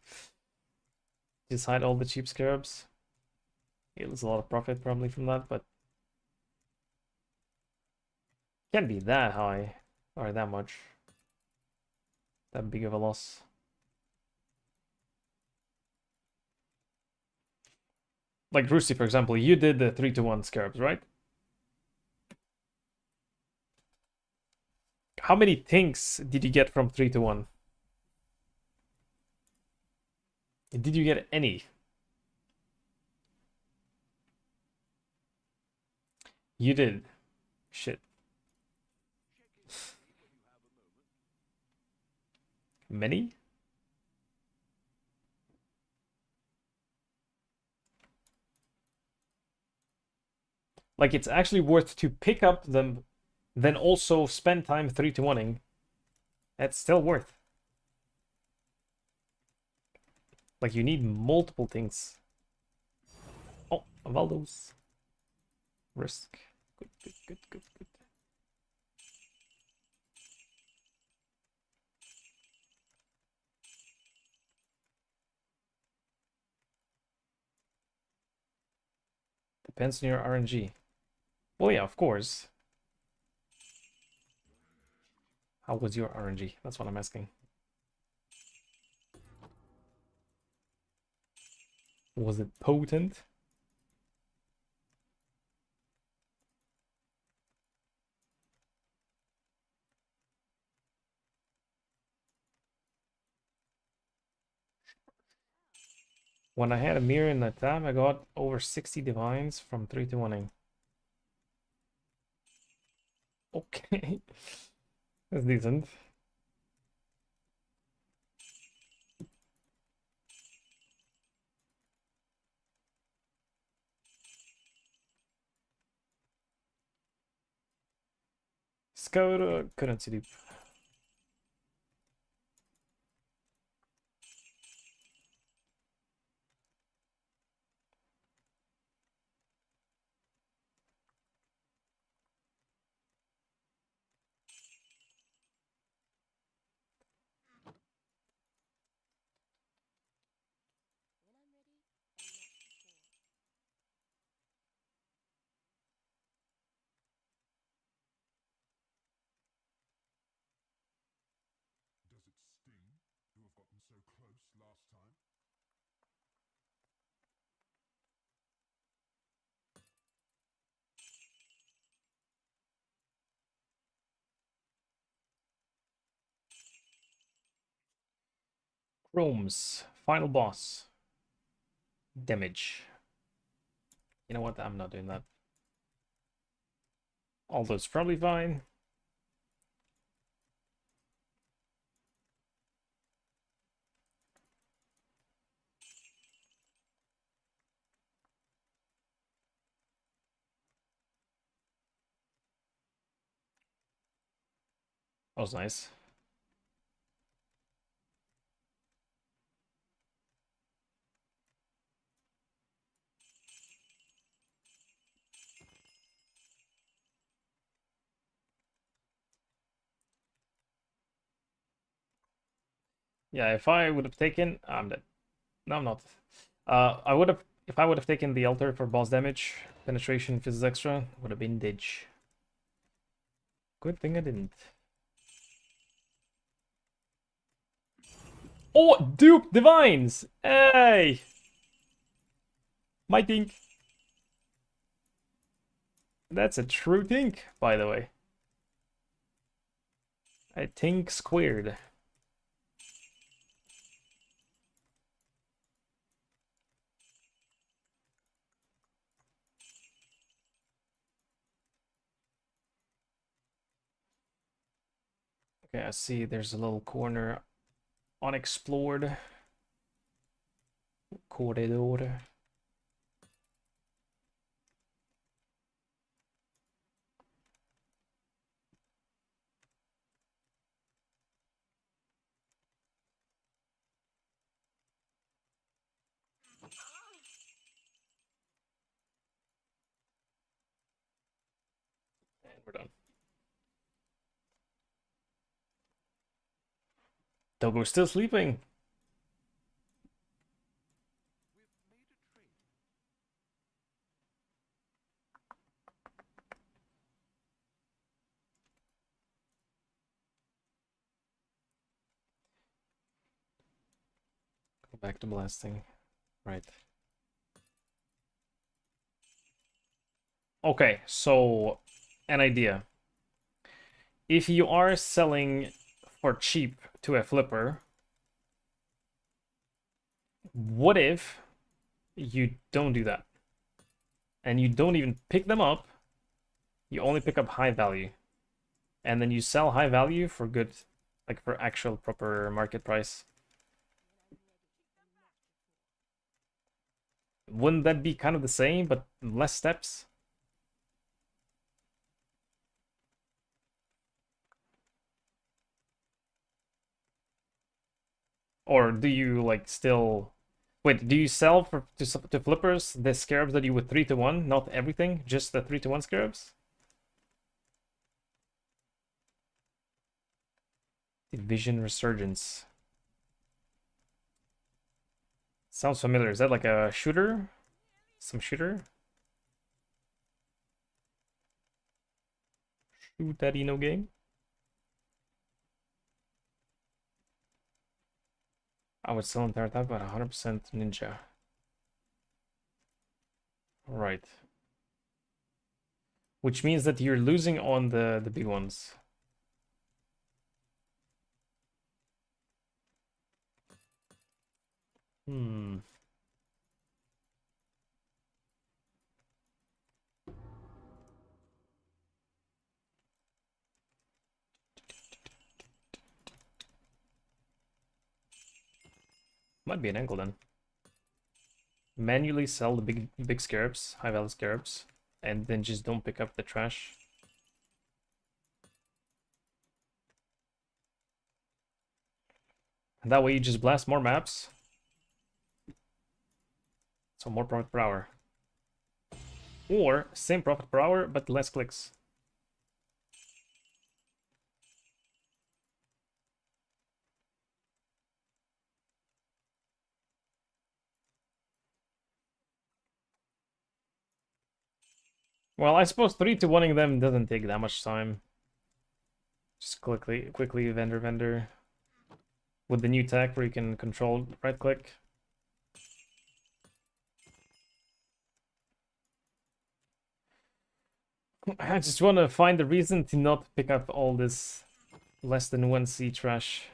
Just hide all the cheap scarabs. Yeah, there's a lot of profit probably from that, but can't be that high or that much. That big of a loss. Like Roosty, for example, you did the 3-to-1 scarabs, right? How many things did you get from 3-to-1? Did you get any? You did. Shit. Many? Like, it's actually worth to pick up them, then also spend time 3-to-1ing. That's still worth. Like, you need multiple things. Oh, Valdos. Risk. Good, good, good, good, good. Depends on your RNG. Well, yeah, of course. How was your RNG? That's what I'm asking. Was it potent? When I had a mirror in that tab, I got over 60 divines from 3-to-1ing. Okay. That's decent. Scout currency deep. Does it sting to have gotten so close last time? Chromes. Final boss. Damage. You know what? I'm not doing that. Alto's probably fine. That was nice. Yeah, if I would have taken... I'm dead. No, I'm not. I would have... If I would have taken the altar for boss damage, penetration, physics extra, would have been Didge. Good thing I didn't. Oh, dupe divines! Hey! My think. That's a true think, by the way. I think squared. Okay, I see there's a little corner unexplored. Corridor. And we're done. Togo's still sleeping. Go back to blasting. Right. Okay, so an idea. If you are selling for cheap to a flipper, what if you don't do that? And you don't even pick them up, you only pick up high value. And then you sell high value for good, like for actual proper market price. Wouldn't that be kind of the same, but less steps? Or do you like still... Wait, do you sell for to flippers the scarabs that you would 3-to-1? Not everything, just the 3-to-1 scarabs? Division Resurgence. Sounds familiar. Is that like a shooter? Some shooter? Shoot daddy no game? I would sell entire type at 100% ninja. Right. Which means that you're losing on the big ones. Hmm. Might be an angle then. Manually sell the big scarabs, high value scarabs, and then just don't pick up the trash. And that way you just blast more maps. So more profit per hour. Or same profit per hour, but less clicks. Well, I suppose 3 to 1ing them doesn't take that much time. Just quickly vendor. With the new tech where you can control right click. I just want to find a reason to not pick up all this less than 1C trash.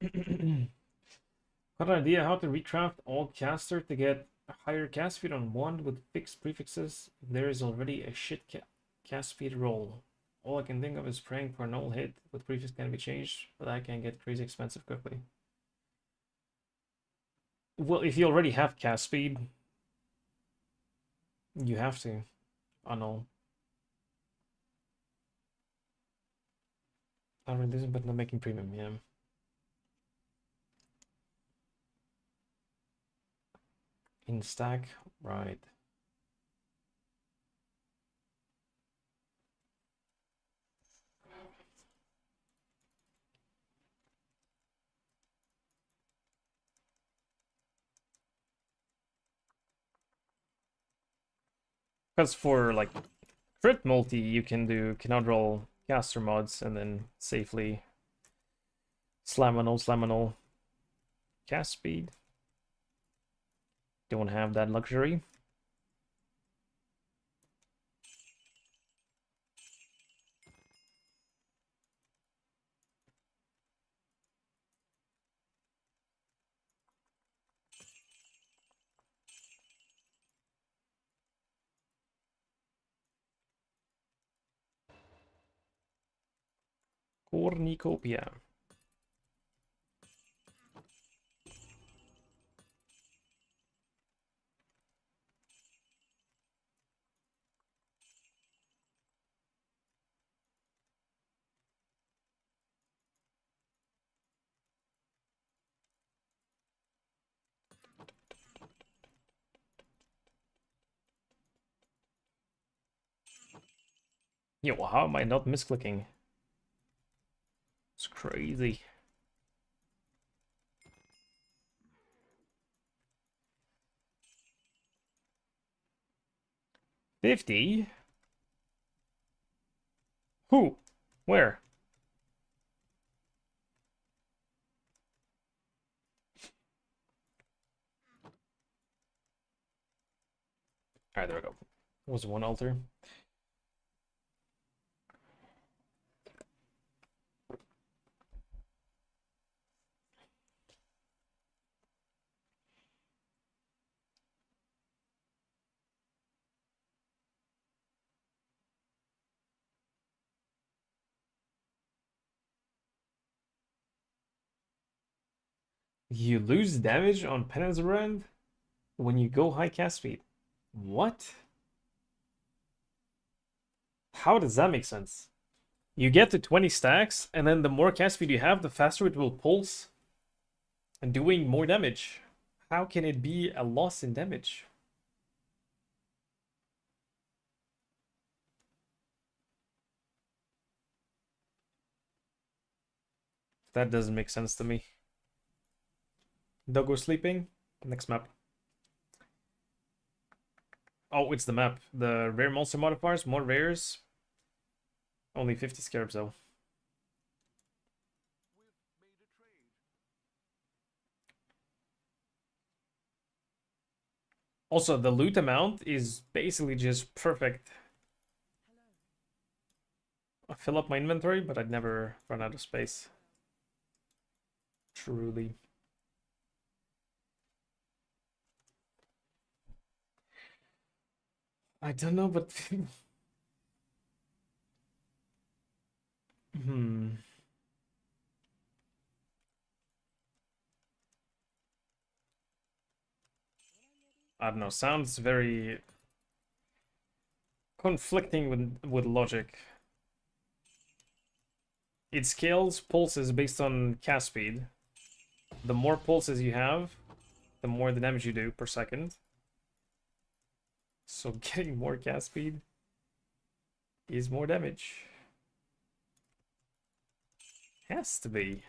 Got an idea how to recraft all caster to get a higher cast speed on one with fixed prefixes if there is already a shit cast speed roll. All I can think of is praying for a null hit with prefix can be changed, but that can get crazy expensive quickly. Well, if you already have cast speed, you have to annul. Not reducing, but not making premium, yeah. In stack, right. Because for like crit multi, you can do cannot roll caster mods and then safely slam annul. Cast speed. Don't have that luxury. Cornucopia. Yo, how am I not misclicking? It's crazy. $50? Who? Where? Alright, there we go. Was one altar. You lose damage on penance rend when you go high cast speed. What? How does that make sense? You get to 20 stacks, and then the more cast speed you have, the faster it will pulse and doing more damage. How can it be a loss in damage? That doesn't make sense to me. Doggo sleeping. Next map. Oh, it's the map. The rare monster modifiers, more rares. Only 50 scarabs though. Also, the loot amount is basically just perfect. I fill up my inventory, but I'd never run out of space. Truly. I don't know, but hmm. I don't know. Sounds very conflicting with logic. It scales pulses based on cast speed. The more pulses you have, the more the damage you do per second. So getting more cast speed is more damage. Has to be.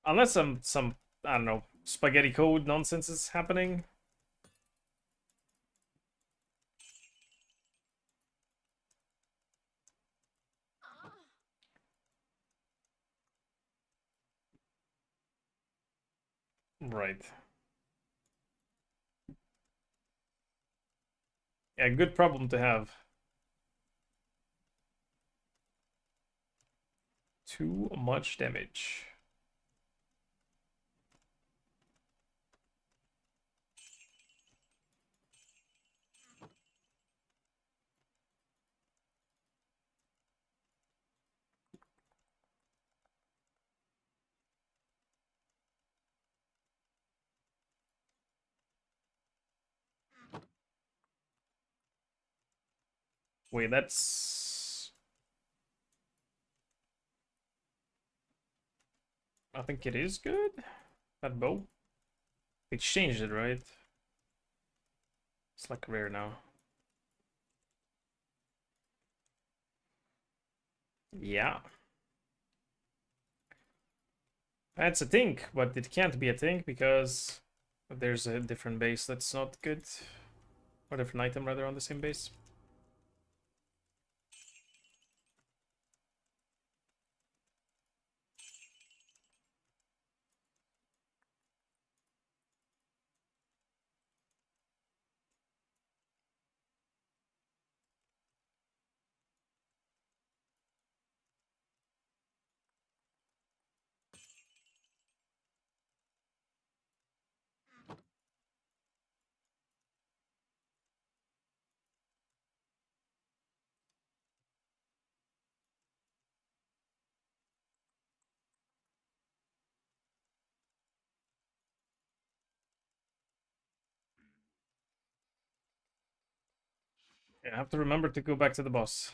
Unless some I don't know, spaghetti code nonsense is happening. Right. Yeah, good problem to have. Too much damage. Wait, that's... I think it is good. That bow. They changed it, right? It's like rare now. Yeah. That's a thing, but it can't be a thing because there's a different base that's not good. Or different item rather on the same base. Yeah, I have to remember to go back to the boss.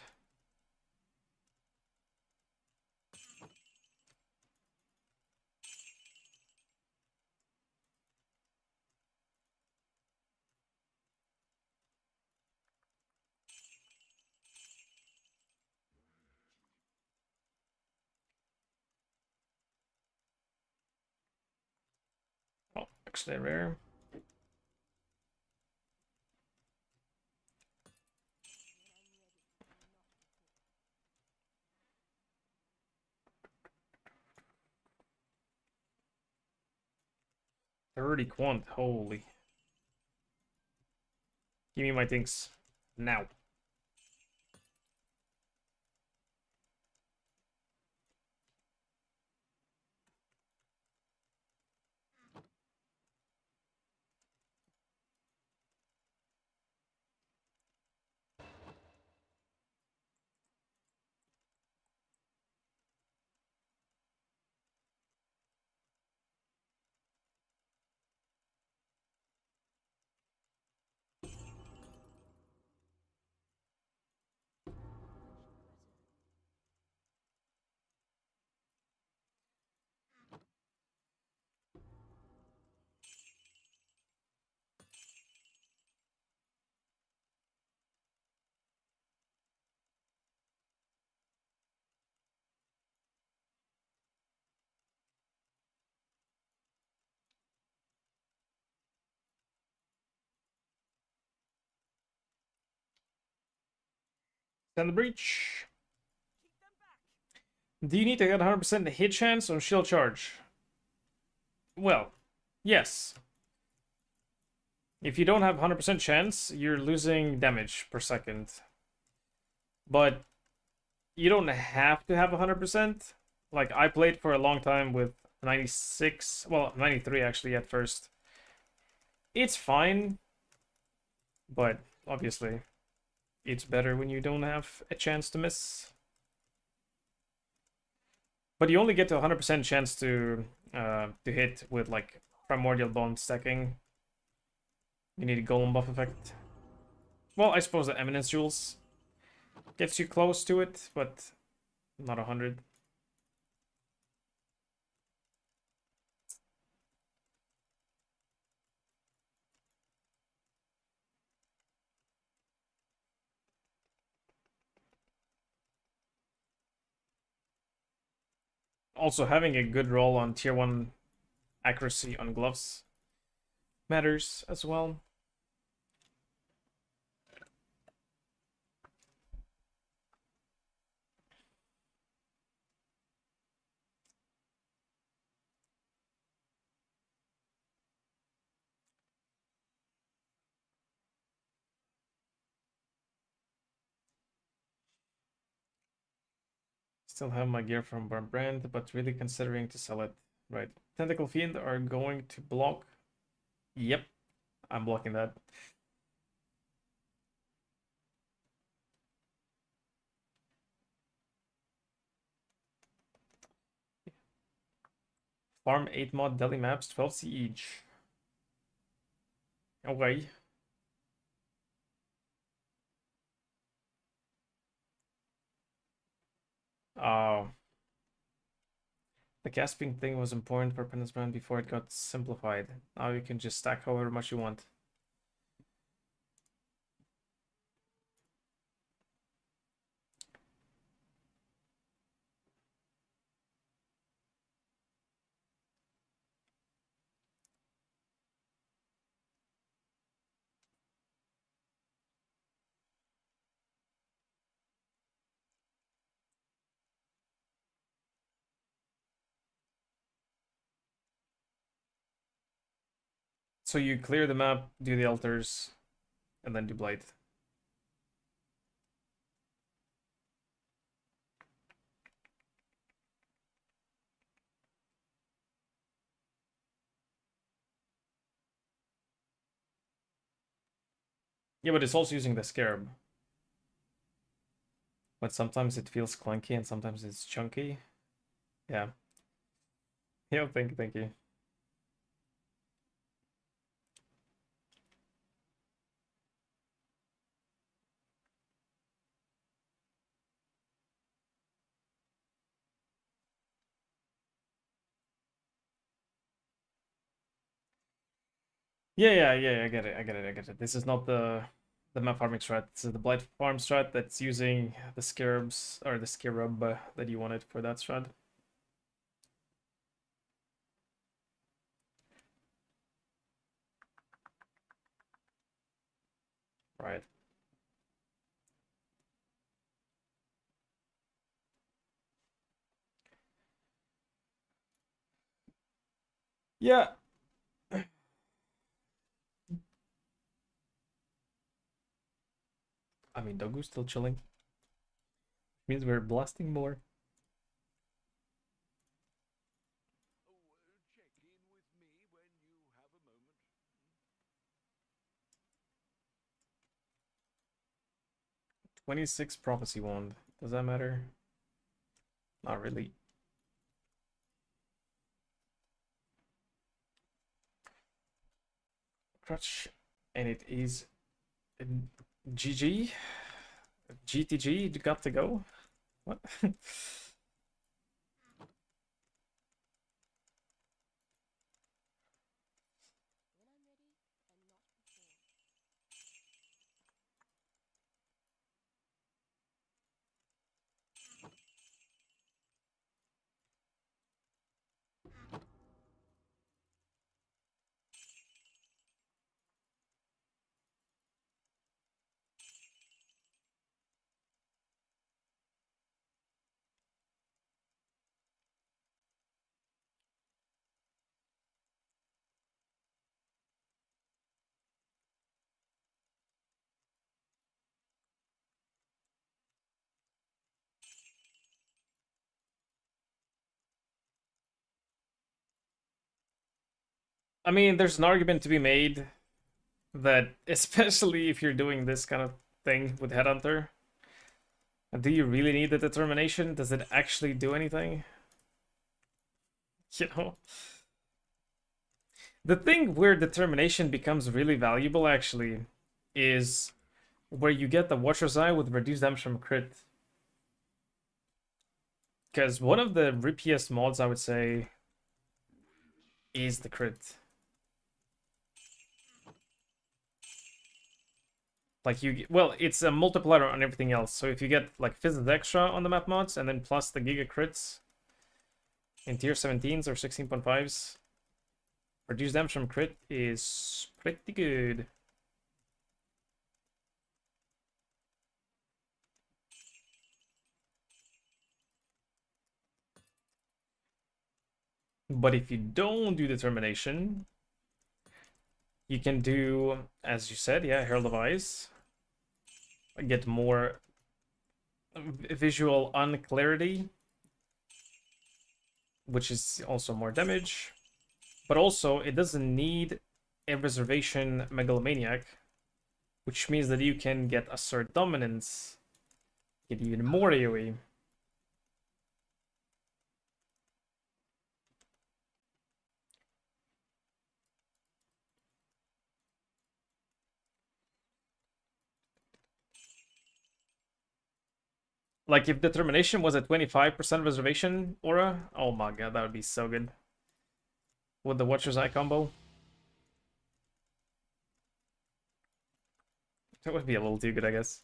Oh, actually rare. $30 quant, holy. Give me my things. Now. Send the breach. Do you need to get 100% hit chance on shield charge? Well, yes. If you don't have 100% chance, you're losing damage per second. But you don't have to have 100%. Like, I played for a long time with 96, well, 93 actually at first. It's fine, but obviously it's better when you don't have a chance to miss. But you only get to 100% chance to hit with like primordial bone stacking. You need a golem buff effect. Well, I suppose the eminence jewels gets you close to it, but not 100. Also, having a good roll on tier 1 accuracy on gloves matters as well. Still have my gear from Brand, but really considering to sell it. Right. Tentacle Fiend are going to block. Yep, I'm blocking that. Farm 8 mod Delhi maps, 12C each. Okay. Oh. The gasping thing was important for Penance Brand before it got simplified. Now you can just stack however much you want. So you clear the map, do the altars, and then do Blight. Yeah, but it's also using the Scarab. But sometimes it feels clunky and sometimes it's chunky. Yeah. Yeah, thank you. Yeah, I get it. This is not the map farming strat. This is the Blight farm strat that's using the Scarabs, or the Scarab that you wanted for that strat. Right. Yeah. I mean, Dogu's still chilling. Means we're blasting more. Check in with me when you have a moment. 26 Prophecy Wand. Does that matter? Not really. Crutch. And it is GG. GTG, got to go. What? I mean, there's an argument to be made that, especially if you're doing this kind of thing with Headhunter, do you really need the determination? Does it actually do anything? You know? The thing where determination becomes really valuable, actually, is where you get the Watcher's Eye with reduced damage from crit. Because one of the rippiest mods, I would say, is the crit. Like well, it's a multiplier on everything else. So if you get like Physics Extra on the map mods, and then plus the Giga crits in tier 17s or 16.5s, reduced damage from crit is pretty good. But if you don't do determination, you can do, as you said, yeah, Herald of Eyes. Get more visual unclarity, which is also more damage. But also, it doesn't need a reservation Megalomaniac, which means that you can get Assert Dominance, get even more AoE. Like, if Determination was a 25% reservation aura, oh my god, that would be so good. With the Watcher's Eye combo. That would be a little too good, I guess.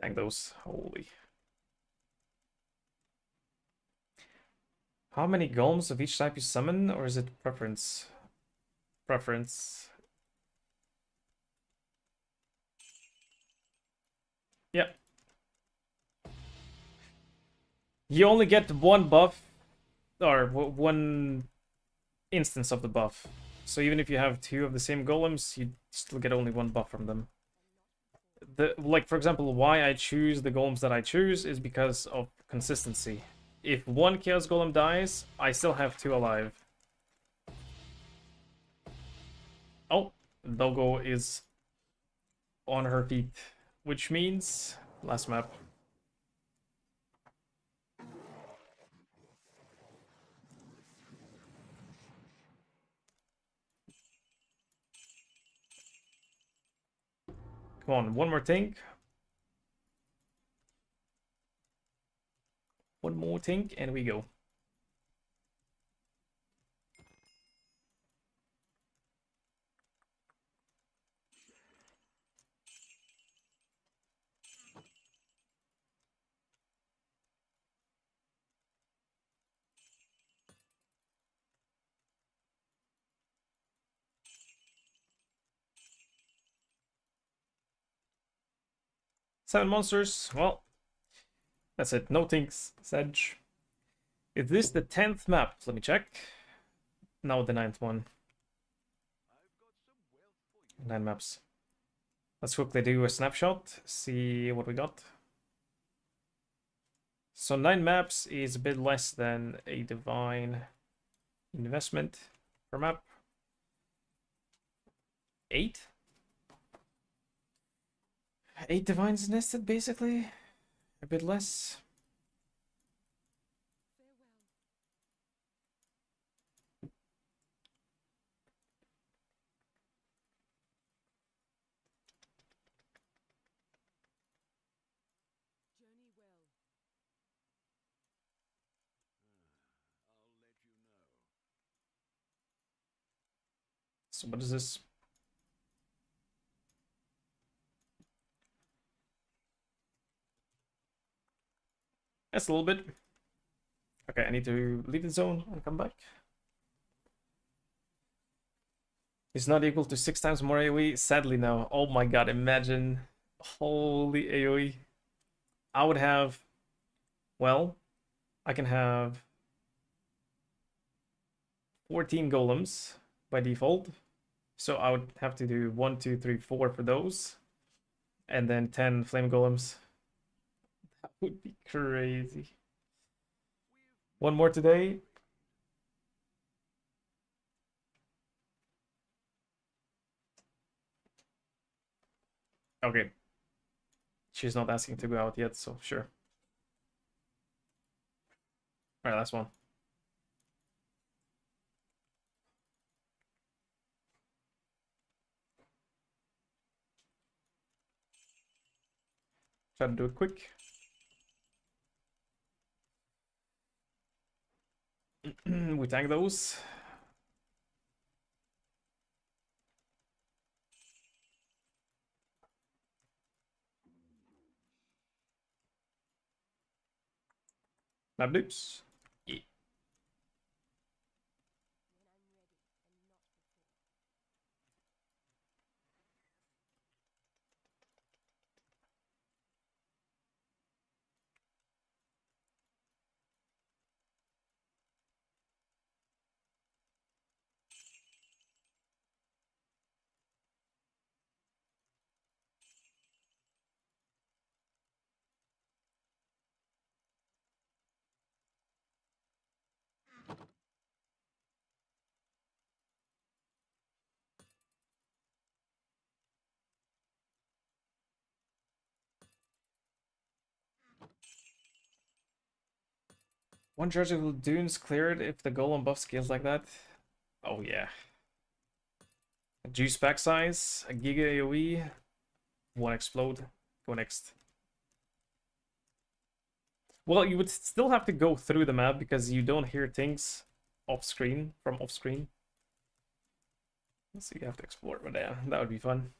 Dang those, holy. How many golems of each type you summon, or is it preference? Preference. Yeah. You only get one buff, or one instance of the buff. So even if you have two of the same golems, you still get only one buff from them. Like, for example, why I choose the golems that I choose is because of consistency. If one Chaos Golem dies, I still have two alive. Oh, Dogo is on her feet, which means last map. Come on, one more tank. One more tank, and we go. Seven monsters. Well, that's it. No things, Sedge. Is this the 10th map? Let me check. No, the 9th one. 9 maps. Let's quickly do a snapshot, see what we got. So 9 maps is a bit less than a divine investment per map. 8? 8 divines nested, basically. A bit less. So what is this? That's a little bit. Okay, I need to leave the zone and come back. It's not equal to 6 times more AoE. Sadly, no. Oh my god, imagine. Holy AoE. I would have. Well, I can have 14 golems by default. So I would have to do 1, 2, 3, 4 for those. And then 10 flame golems. That would be crazy. One more today. Okay. She's not asking to go out yet, so sure. Alright, last one. Try to do it quick. We tank those. Map loops. Yeah. One charge of dunes cleared if the golem buff scales like that. Oh yeah. A juice pack size, a giga AoE, one explode. Go next. Well, you would still have to go through the map because you don't hear things off screen from off screen. So you have to explore, but yeah, that would be fun.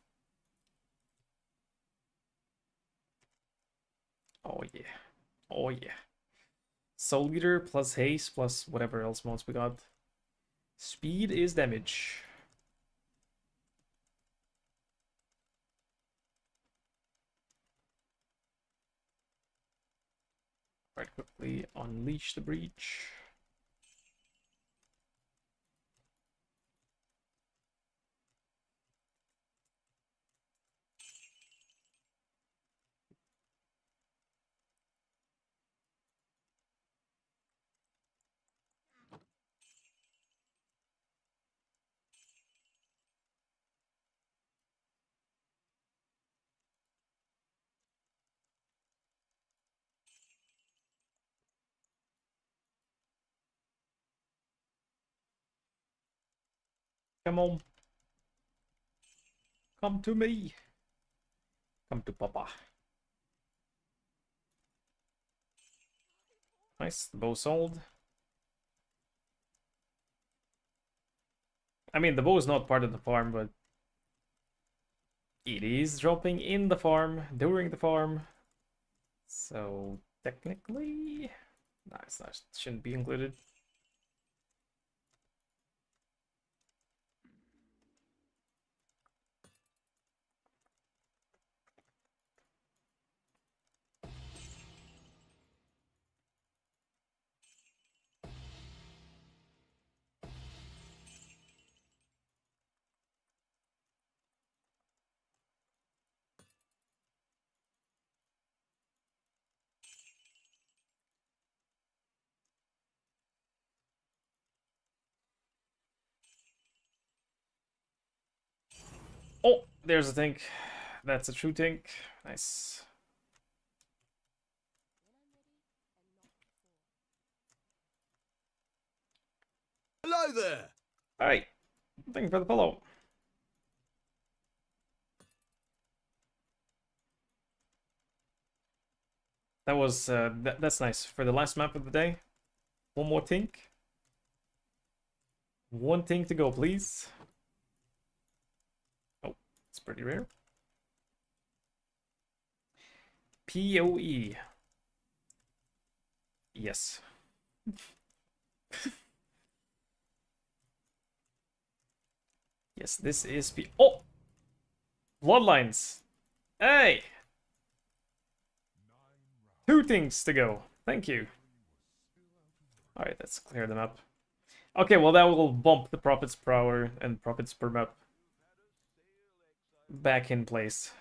Oh yeah. Oh yeah. Soul Eater plus haste plus whatever else mods we got. Speed is damage. Right, quickly unleash the breach. Come on. Come to me. Come to Papa. Nice, the bow sold. I mean, the bow is not part of the farm, but it is dropping in the farm, during the farm. So, technically... Nice, nice. Shouldn't be included. Oh, there's a tank. That's a true tank. Nice. Hello there. Alright. Thank you for the follow. That was, that's nice. For the last map of the day, one more tink. One tink to go, please. Oh, it's pretty rare. PoE. Yes. Yes, this is P. Oh! Bloodlines. Hey! Two things to go. Thank you. Alright, let's clear them up. Okay, well that will bump the profits per hour and profits per map back in place.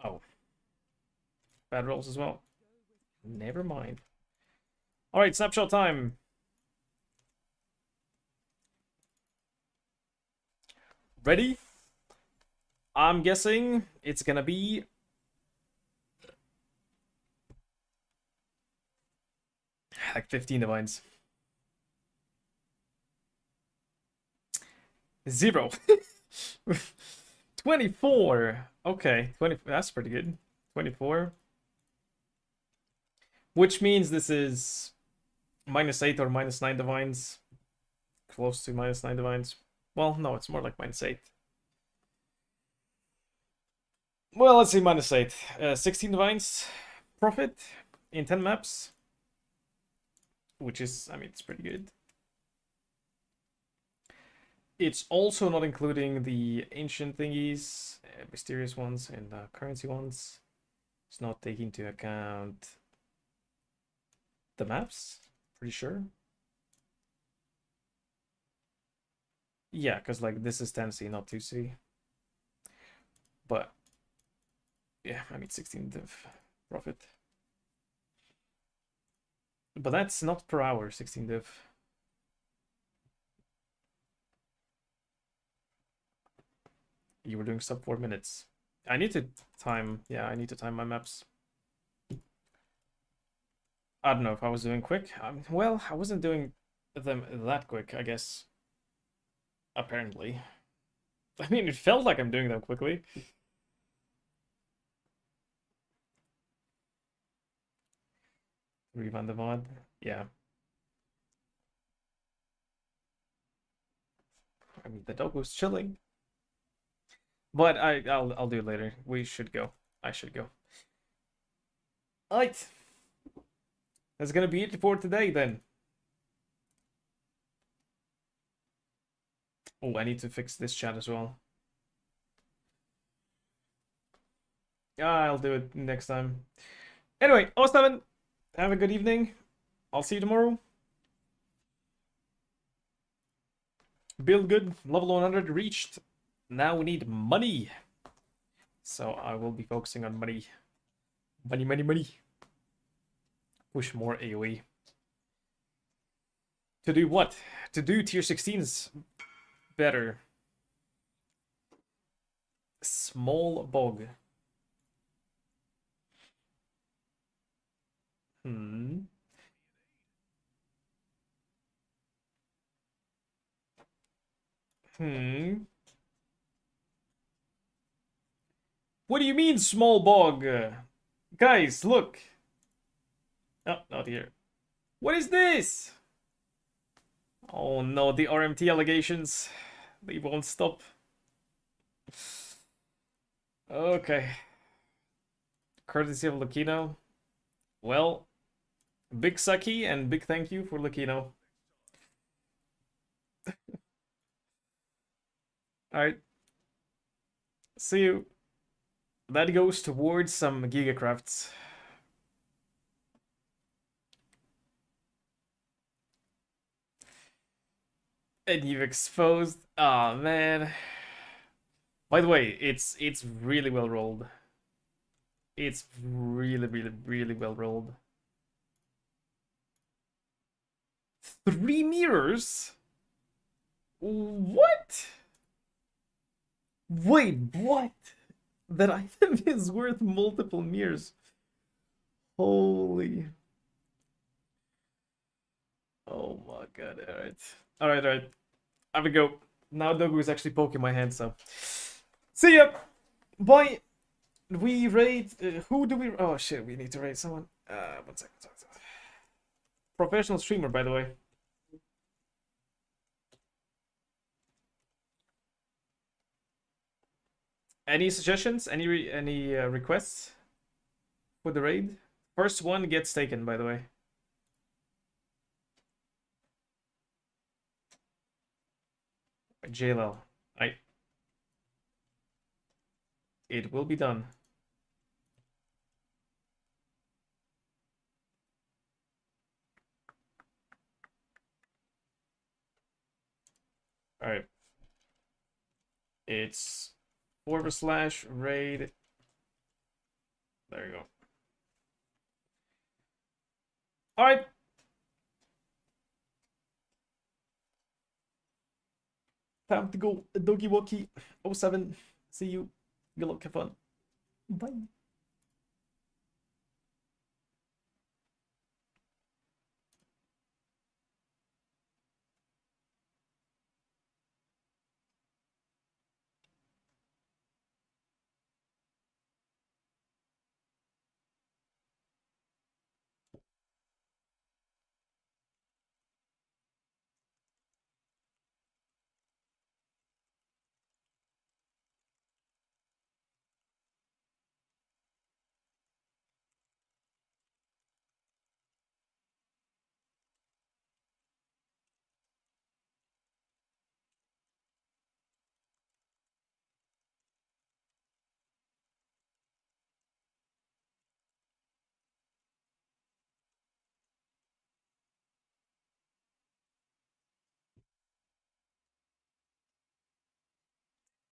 Oh. Bad rolls as well. Never mind. Alright, snapshot time. Ready? I'm guessing it's gonna be like 15 divines. 0. 24. Okay, 20. That's pretty good. 24. Which means this is -8 or -9 divines. Close to -9 divines. Well, no, it's more like -8. Well, let's see, -8. 16 divines profit in 10 maps. Which is, I mean, it's pretty good. It's also not including the ancient thingies, mysterious ones, and currency ones. It's not taking into account the maps, pretty sure. Yeah, because like this is 10C, not 2C. But yeah, I mean 16 div profit. But that's not per hour, 16 div. You were doing sub 4 minutes. I need to time, yeah, I need to time my maps. I don't know if I was doing quick. Well, I wasn't doing them that quick, I guess. Apparently. I mean, it felt like I'm doing them quickly. Revan the mod. Yeah. I mean, the dog was chilling. But I'll do it later. We should go. I should go. Alright. That's gonna be it for today then. Oh, I need to fix this chat as well. I'll do it next time. Anyway, 07, have a good evening. I'll see you tomorrow. Build good, level 100 reached. Now we need money. So I will be focusing on money. Money, money, money. Push more AoE. To do what? To do tier 16s better. Small bog. Hmm. Hmm. What do you mean, small bog? Guys, look. Oh, not here. What is this? Oh no, the RMT allegations. They won't stop. Okay. Courtesy of Lucino. Well, big Saki and big thank you for Lucino. Alright. See you. That goes towards some Gigacrafts. And you've exposed. Oh man. By the way, it's really well rolled. It's really, really, really well rolled. 3 mirrors? What? Wait, what? That item is worth multiple mirrors. Holy. Oh my god, alright. Alright. Have a go. Now Dogu is actually poking my hand, so. See ya! Bye! We raid. Who do we. Oh shit, we need to raid someone. One second. Professional streamer, by the way. Any suggestions? Any requests for the raid? First one gets taken, by the way. JLL. It will be done. All right. It's /raid. There you go. All right. Time to go. Doggy Walkie 07. See you. Good luck. Have fun. Bye.